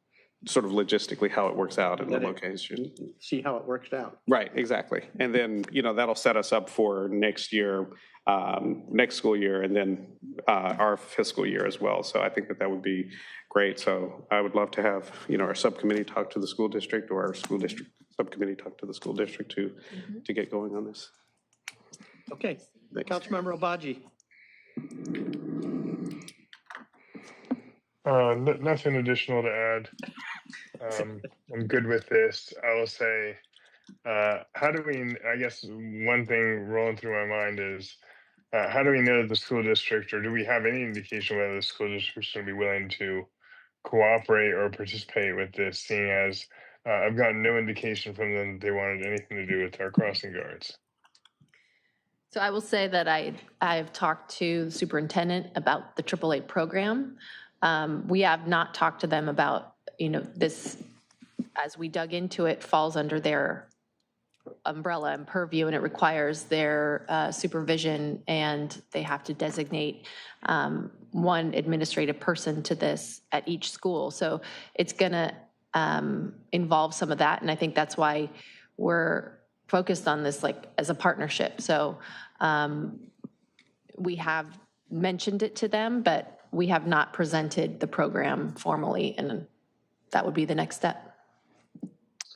sort of logistically how it works out in the location. See how it works out. Right, exactly. And then, that'll set us up for next year, next school year, and then our fiscal year as well. So I think that would be great. So I would love to have, our subcommittee talk to the school district, or our school district subcommittee talk to the school district to get going on this. Okay, Councilmember Obaji. Nothing additional to add. I'm good with this. I will say, how do we, I guess one thing rolling through my mind is, how do we know that the school district, or do we have any indication whether the school district is going to be willing to cooperate or participate with this, seeing as I've gotten no indication from them that they wanted anything to do with our crossing guards? So I will say that I've talked to the superintendent about the AAA program. We have not talked to them about, this as we dug into it, falls under their umbrella and purview, and it requires their supervision, and they have to designate one administrative person to this at each school. So it's going to involve some of that, and I think that's why we're focused on this like as a partnership. So we have mentioned it to them, but we have not presented the program formally, and that would be the next step.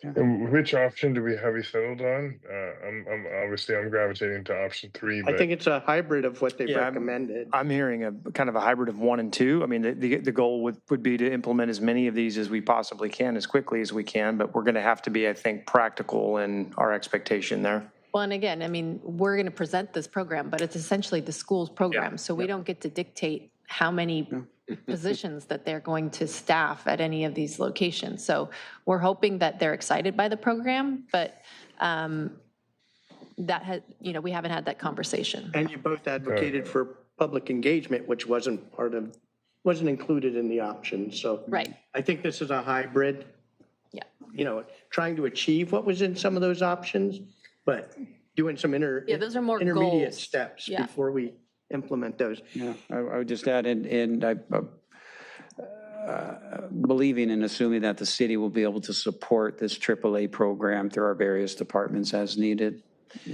And which option do we have you settled on? I'm gravitating to option 3. But I think it's a hybrid of what they've Yeah, recommended. I'm hearing a kind of a hybrid of 1 and 2. I mean, the goal would be to implement as many of these as we possibly can, as quickly as we can, but we're going to have to be, I think, practical in our expectation there. Well, and again, I mean, we're going to present this program, but it's essentially the school's program. So we don't get to dictate how many positions that they're going to staff at any of these locations. So we're hoping that they're excited by the program, but that has, we haven't had that conversation. And you both advocated for public engagement, which wasn't included in the option. So right. I think this is a hybrid. Yeah. Trying to achieve what was in some of those options, but doing some those are more intermediate goals. steps Yeah. before we implement those. Yeah, I would just add, and I believing and assuming that the city will be able to support this AAA program through our various departments as needed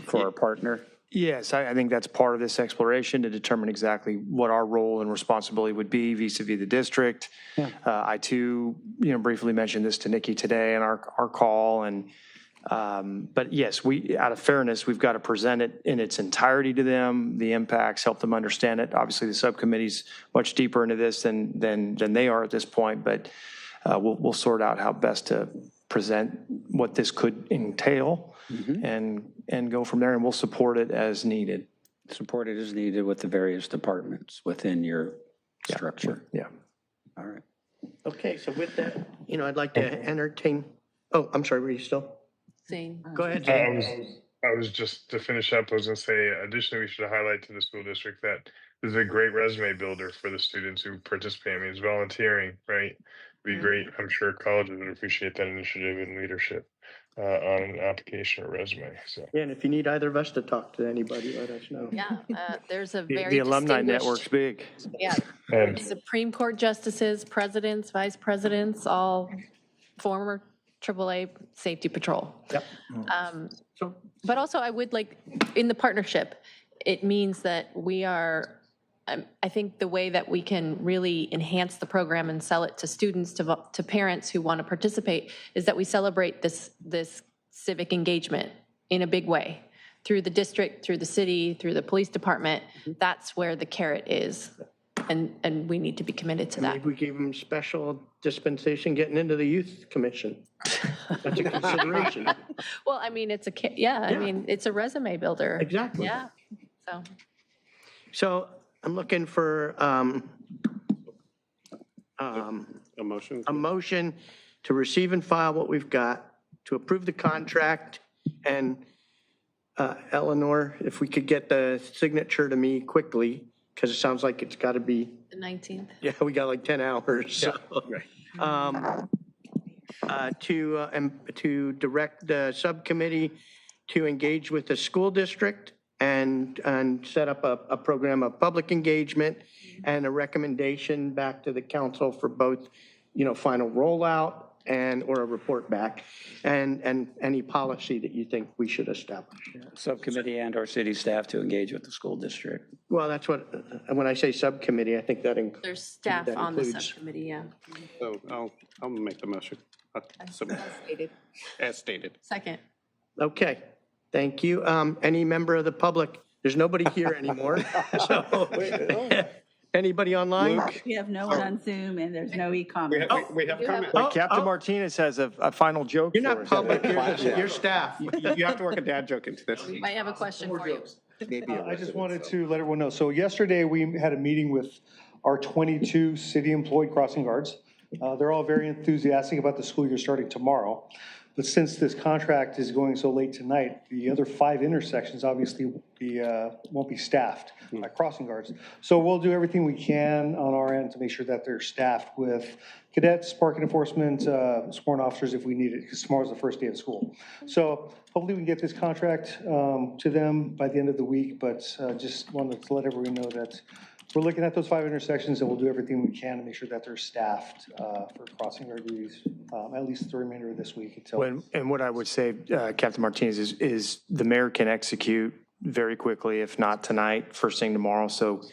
for our partner. Yes, I think that's part of this exploration to determine exactly what our role and responsibility would be vis-a-vis the district. Yeah. I too, briefly mentioned this to Nikki today in our call, and but yes, out of fairness, we've got to present it in its entirety to them, the impacts, help them understand it. Obviously, the subcommittee's much deeper into this than they are at this point, but we'll sort out how best to present what this could entail and go from there, and we'll support it as needed. Support it as needed with the various departments within your structure. Yeah. All right. Okay, so with that, I'd like to entertain, oh, I'm sorry, were you still? Same. Go ahead, Zane. I was just to finish up, I was going to say, additionally, we should highlight to the school district that this is a great resume builder for the students who participate. I mean, it's volunteering, right? It'd be great. I'm sure colleges would appreciate that initiative and leadership on an application or resume. So. Yeah, and if you need either of us to talk to anybody, let us know. Yeah, there's a very The alumni distinguished- network's big. Yeah, Supreme Court justices, presidents, vice presidents, all former AAA Safety Patrol. Yep. But also I would like, in the partnership, it means that we are, I think the way that we can really enhance the program and sell it to students, to parents who want to participate, is that we celebrate this civic engagement in a big way. Through the district, through the city, through the police department. That's where the carrot is. And we need to be committed to that. Maybe we gave them special dispensation getting into the youth commission. That's a consideration. Well, I mean, I mean, it's a resume builder. Exactly. Yeah, So I'm looking for A motion? a motion to receive and file what we've got, to approve the contract, and Eleanor, if we could get the signature to me quickly, because it sounds like it's got to be, the 19th. yeah, we got like 10 hours. So. To direct the subcommittee to engage with the school district and set up a program of public engagement and a recommendation back to the council for both, final rollout or a report back and any policy that you think we should establish. Subcommittee and or city staff to engage with the school district. Well, that's when I say subcommittee, I think that includes. There's staff that on the includes- subcommittee, yeah. So I'll make the motion. As stated. Second. Okay, thank you. Any member of the public? There's nobody here anymore. So, anybody online? We have no one on Zoom and there's no e-commerce. We have comment. Captain Martinez has a final joke. You're for not us. public, you're staff. You have to work a dad joke into this. I have a question for you. I just wanted to let everyone know. So yesterday, we had a meeting with our 22 city-employed crossing guards. They're all very enthusiastic about the school year starting tomorrow. But since this contract is going so late tonight, the other 5 intersections obviously won't be staffed by crossing guards. So we'll do everything we can on our end to make sure that they're staffed with cadets, parking enforcement, sworn officers if we need it, because tomorrow's the first day of school. So hopefully we can get this contract to them by the end of the week, but just wanted to let everyone know that we're looking at those 5 intersections, and we'll do everything we can to make sure that they're staffed for crossing guard duties, at least the remainder of this week until. And what I would say, Captain Martinez, is the mayor can execute very quickly, if not tonight, first thing tomorrow. So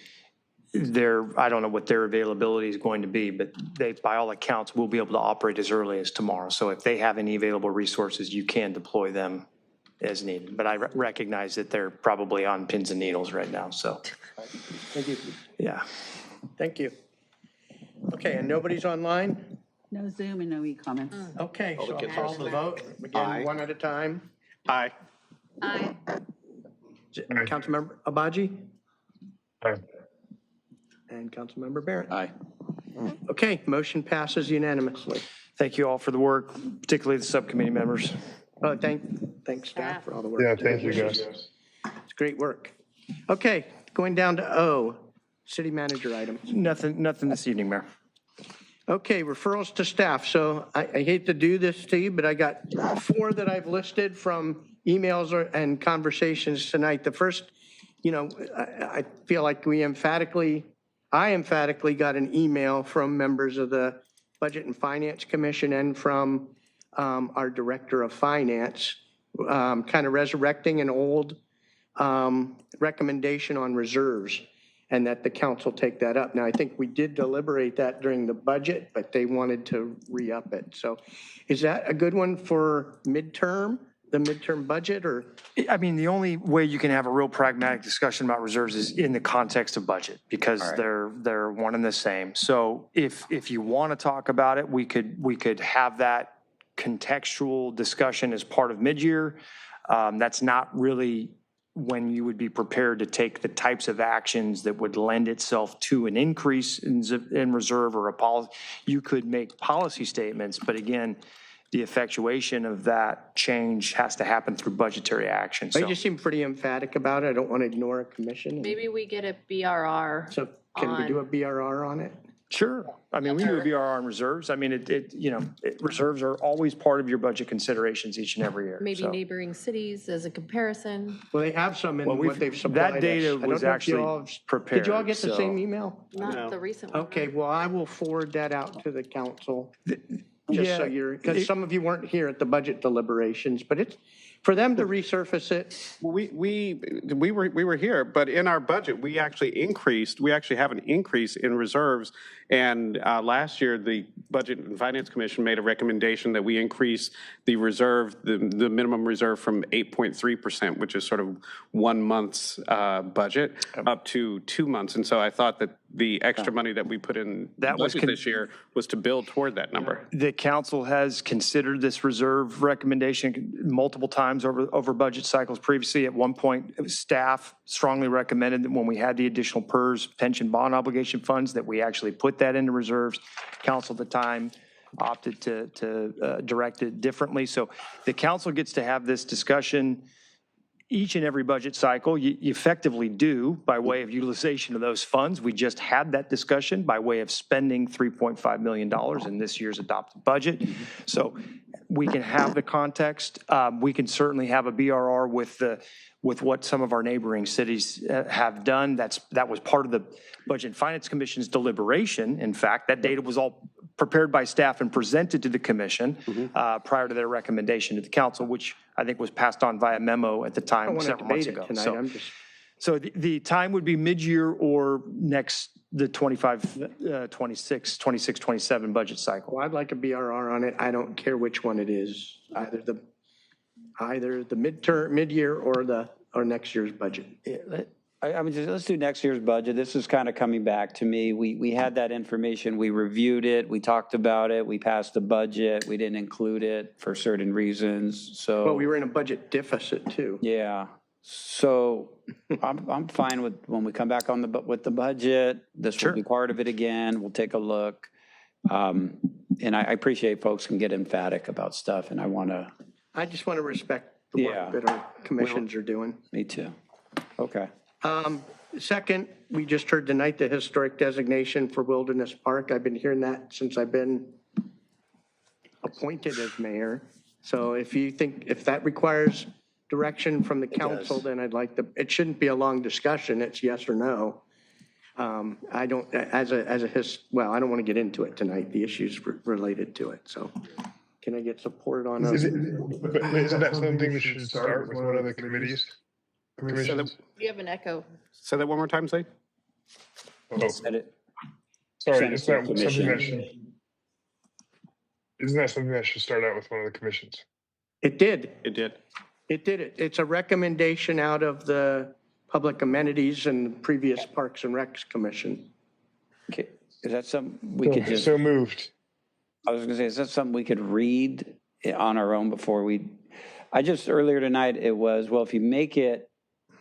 I don't know what their availability is going to be, but they, by all accounts, will be able to operate as early as tomorrow. So if they have any available resources, you can deploy them as needed. But I recognize that they're probably on pins and needles right now, so. Thank you. Yeah. Thank you. Okay, and nobody's online? No Zoom and no e-comments. Okay, so I'll call the vote. Again, one at a time. Aye. Aye. Councilmember Abaji? Aye. And Councilmember Barrett? Aye. Okay, motion passes unanimously. Thank you all for the work, particularly the subcommittee members. Thanks staff for all the work. Yeah, too. thank you, guys. It's great work. Okay, going down to O, city manager items. Nothing this evening, Mayor. Okay, referrals to staff. So I hate to do this to you, but I got 4 that I've listed from emails and conversations tonight. The first, I feel like I emphatically got an email from members of the Budget and Finance Commission and from our Director of Finance, kind of resurrecting an old recommendation on reserves, and that the council take that up. Now, I think we did deliberate that during the budget, but they wanted to re-up it. So is that a good one for the midterm budget, or? I mean, the only way you can have a real pragmatic discussion about reserves is in the context of budget, because they're one and the same. So if you want to talk about it, we could have that contextual discussion as part of mid-year. That's not really when you would be prepared to take the types of actions that would lend itself to an increase in reserve or a policy. You could make policy statements, but again, the effectuation of that change has to happen through budgetary action. They just seem pretty emphatic about it. I don't want to ignore a commission. Maybe we get a BRR. So can we do a BRR on it? Sure. I mean, we do a BRR on reserves. I mean, reserves are always part of your budget considerations each and every year. Maybe so. neighboring cities as a comparison. Well, they have some in what they've supplied That data us. was actually prepared. Did you all get the same email? Not the recent one. Okay, well, I will forward that out to the council. Just so because some of you weren't here at the budget deliberations, but it's for them to resurface it. Well, we were here, but in our budget, we actually have an increase in reserves. And last year, the Budget and Finance Commission made a recommendation that we increase the reserve, the minimum reserve from 8.3%, which is sort of 1 month's budget, up to 2 months. And so I thought that the extra money that we put in the budget this year was to build toward that number. The council has considered this reserve recommendation multiple times over budget cycles previously. At one point, staff strongly recommended that when we had the additional PERS pension bond obligation funds, that we actually put that into reserves. Council at the time opted to direct it differently. So the council gets to have this discussion each and every budget cycle. You effectively do by way of utilization of those funds. We just had that discussion by way of spending $3.5 million in this year's adopted budget. So we can have the context. We can certainly have a BRR with what some of our neighboring cities have done. That was part of the Budget and Finance Commission's deliberation. In fact, that data was all prepared by staff and presented to the commission prior to their recommendation to the council, which I think was passed on via memo at the time several months ago. So the time would be mid-year or the 26, 27 budget cycle. Well, I'd like a BRR on it. I don't care which one it is, either the mid-year or next year's budget. I mean, let's do next year's budget. This is kind of coming back to me. We had that information. We reviewed it. We talked about it. We passed the budget. We didn't include it for certain reasons. So. Well, we were in a budget deficit too. Yeah. So I'm fine with when we come back with the budget. This will be part of it again. We'll take a look. And I appreciate folks can get emphatic about stuff, and I just want to respect the work that our commissions are doing. me too. Okay. Second, we just heard tonight the historic designation for Wilderness Park. I've been hearing that since I've been appointed as mayor. So if you think, if that requires direction from the council, then I'd like it shouldn't be a long discussion. It's yes or no. I don't, I don't want to get into it tonight, the issues related to it. So can I get support on those? Isn't that something that should start with one of the committees? Commissions? You have an echo. Say that one more time, Slade. Oh. Sorry, it's not something that should, isn't that something that should start out with one of the commissions? It did. It did. It did. It's a recommendation out of the Public Amenities and previous Parks and Recs Commission. Okay. Is that something we could just? So moved. I was gonna say, is that something we could read on our own before I just, earlier tonight, it was, well, if you make it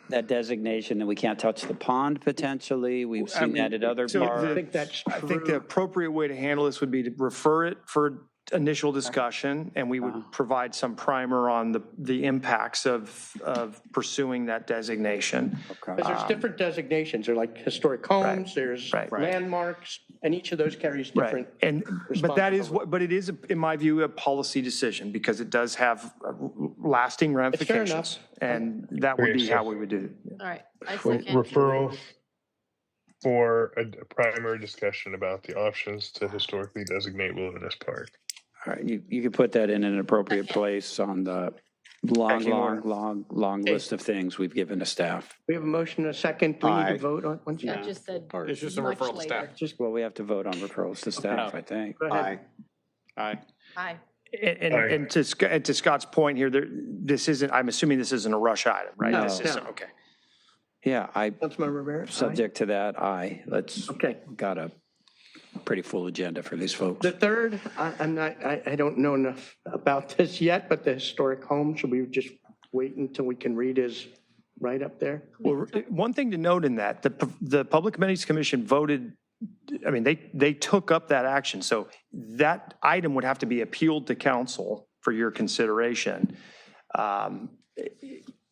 that designation, then we can't touch the pond potentially. We've seen that at other parks. I think that's true. I think the appropriate way to handle this would be to refer it for initial discussion, and we would provide some primer on the impacts of pursuing that designation. Because there's different designations. They're like historic homes, there's landmarks, and each of those carries different. But that is but it is, in my view, a policy decision because it does have lasting ramifications. And that would be how we would do it. All right. Referral for a primary discussion about the options to historically designate Wilderness Park. All right, you could put that in an appropriate place on the long list of things we've given to staff. We have a motion and a second. Do we need to vote on one? I just said. It's just a referral to staff. Well, we have to vote on referrals to staff, I think. Aye. Aye. Aye. And to Scott's point here, this isn't, I'm assuming this isn't a rush item, right? No. This isn't, okay. Yeah, Councilmember Barrett? subject to that, aye. Okay. Got a pretty full agenda for these folks. The third, I don't know enough about this yet, but the historic home, should we just wait until we can read his right up there? Well, one thing to note in that, the Public Amenities Commission voted, I mean, they took up that action. So that item would have to be appealed to council for your consideration.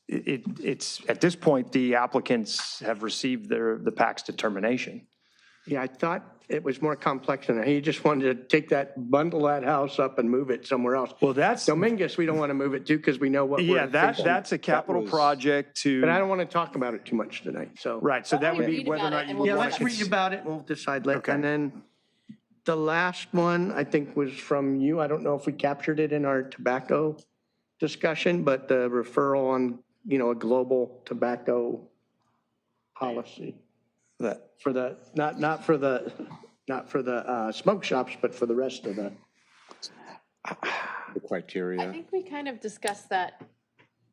It's at this point, the applicants have received the PAC's determination. Yeah, I thought it was more complex than that. He just wanted to take bundle that house up and move it somewhere else. Well, that's Dominguez. We don't want to move it to because we know what. Yeah, we're that's a capital project to. But I don't want to talk about it too much tonight. So right. So that would be whether or not you would want to. Let's read about it. We'll decide later. Okay. And then the last one I think was from you. I don't know if we captured it in our tobacco discussion, but the referral on a global tobacco policy. That for the not for the smoke shops, but for the rest of the criteria. I think we kind of discussed that.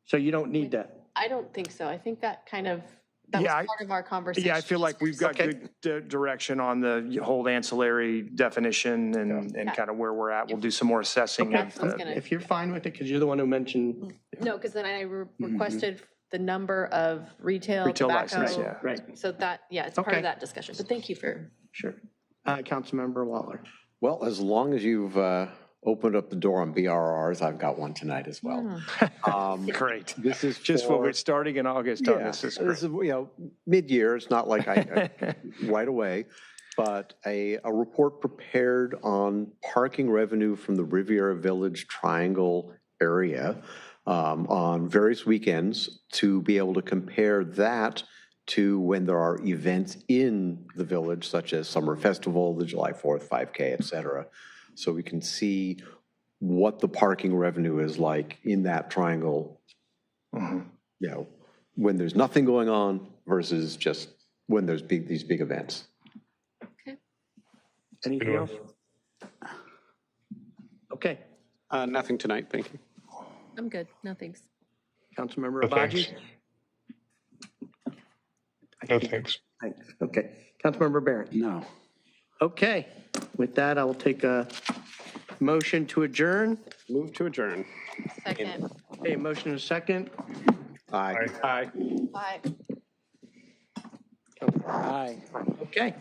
So you don't need that. I don't think so. I think that was part of our conversation. Yeah, I feel like we've got good direction on the whole ancillary definition and kind of where we're at. We'll do some more assessing. If you're fine with it, because you're the one who mentioned. No, because then I requested the number of retail tobacco. License, yeah. Right. So that, it's part of that discussion. But thank you for. Sure. Councilmember Waller. Well, as long as you've opened up the door on BRRs, I've got one tonight as well. Great. This is just what we're starting in August on this. Is great. This is mid-year. It's not like I right away, but a report prepared on parking revenue from the Riviera Village Triangle area on various weekends to be able to compare that to when there are events in the village, such as Summer Festival, the July 4th, 5K, et cetera. So we can see what the parking revenue is like in that triangle, when there's nothing going on versus just when there's these big events. Okay. Anything else? Okay. Nothing tonight, thank you. I'm good. No, thanks. Councilmember Abaji? No, thanks. Thanks. Okay. Councilmember Barrett? No. Okay. With that, I will take a motion to adjourn. Move to adjourn. Second. Okay, motion and a second. Aye. Aye. Bye. Aye. Okay.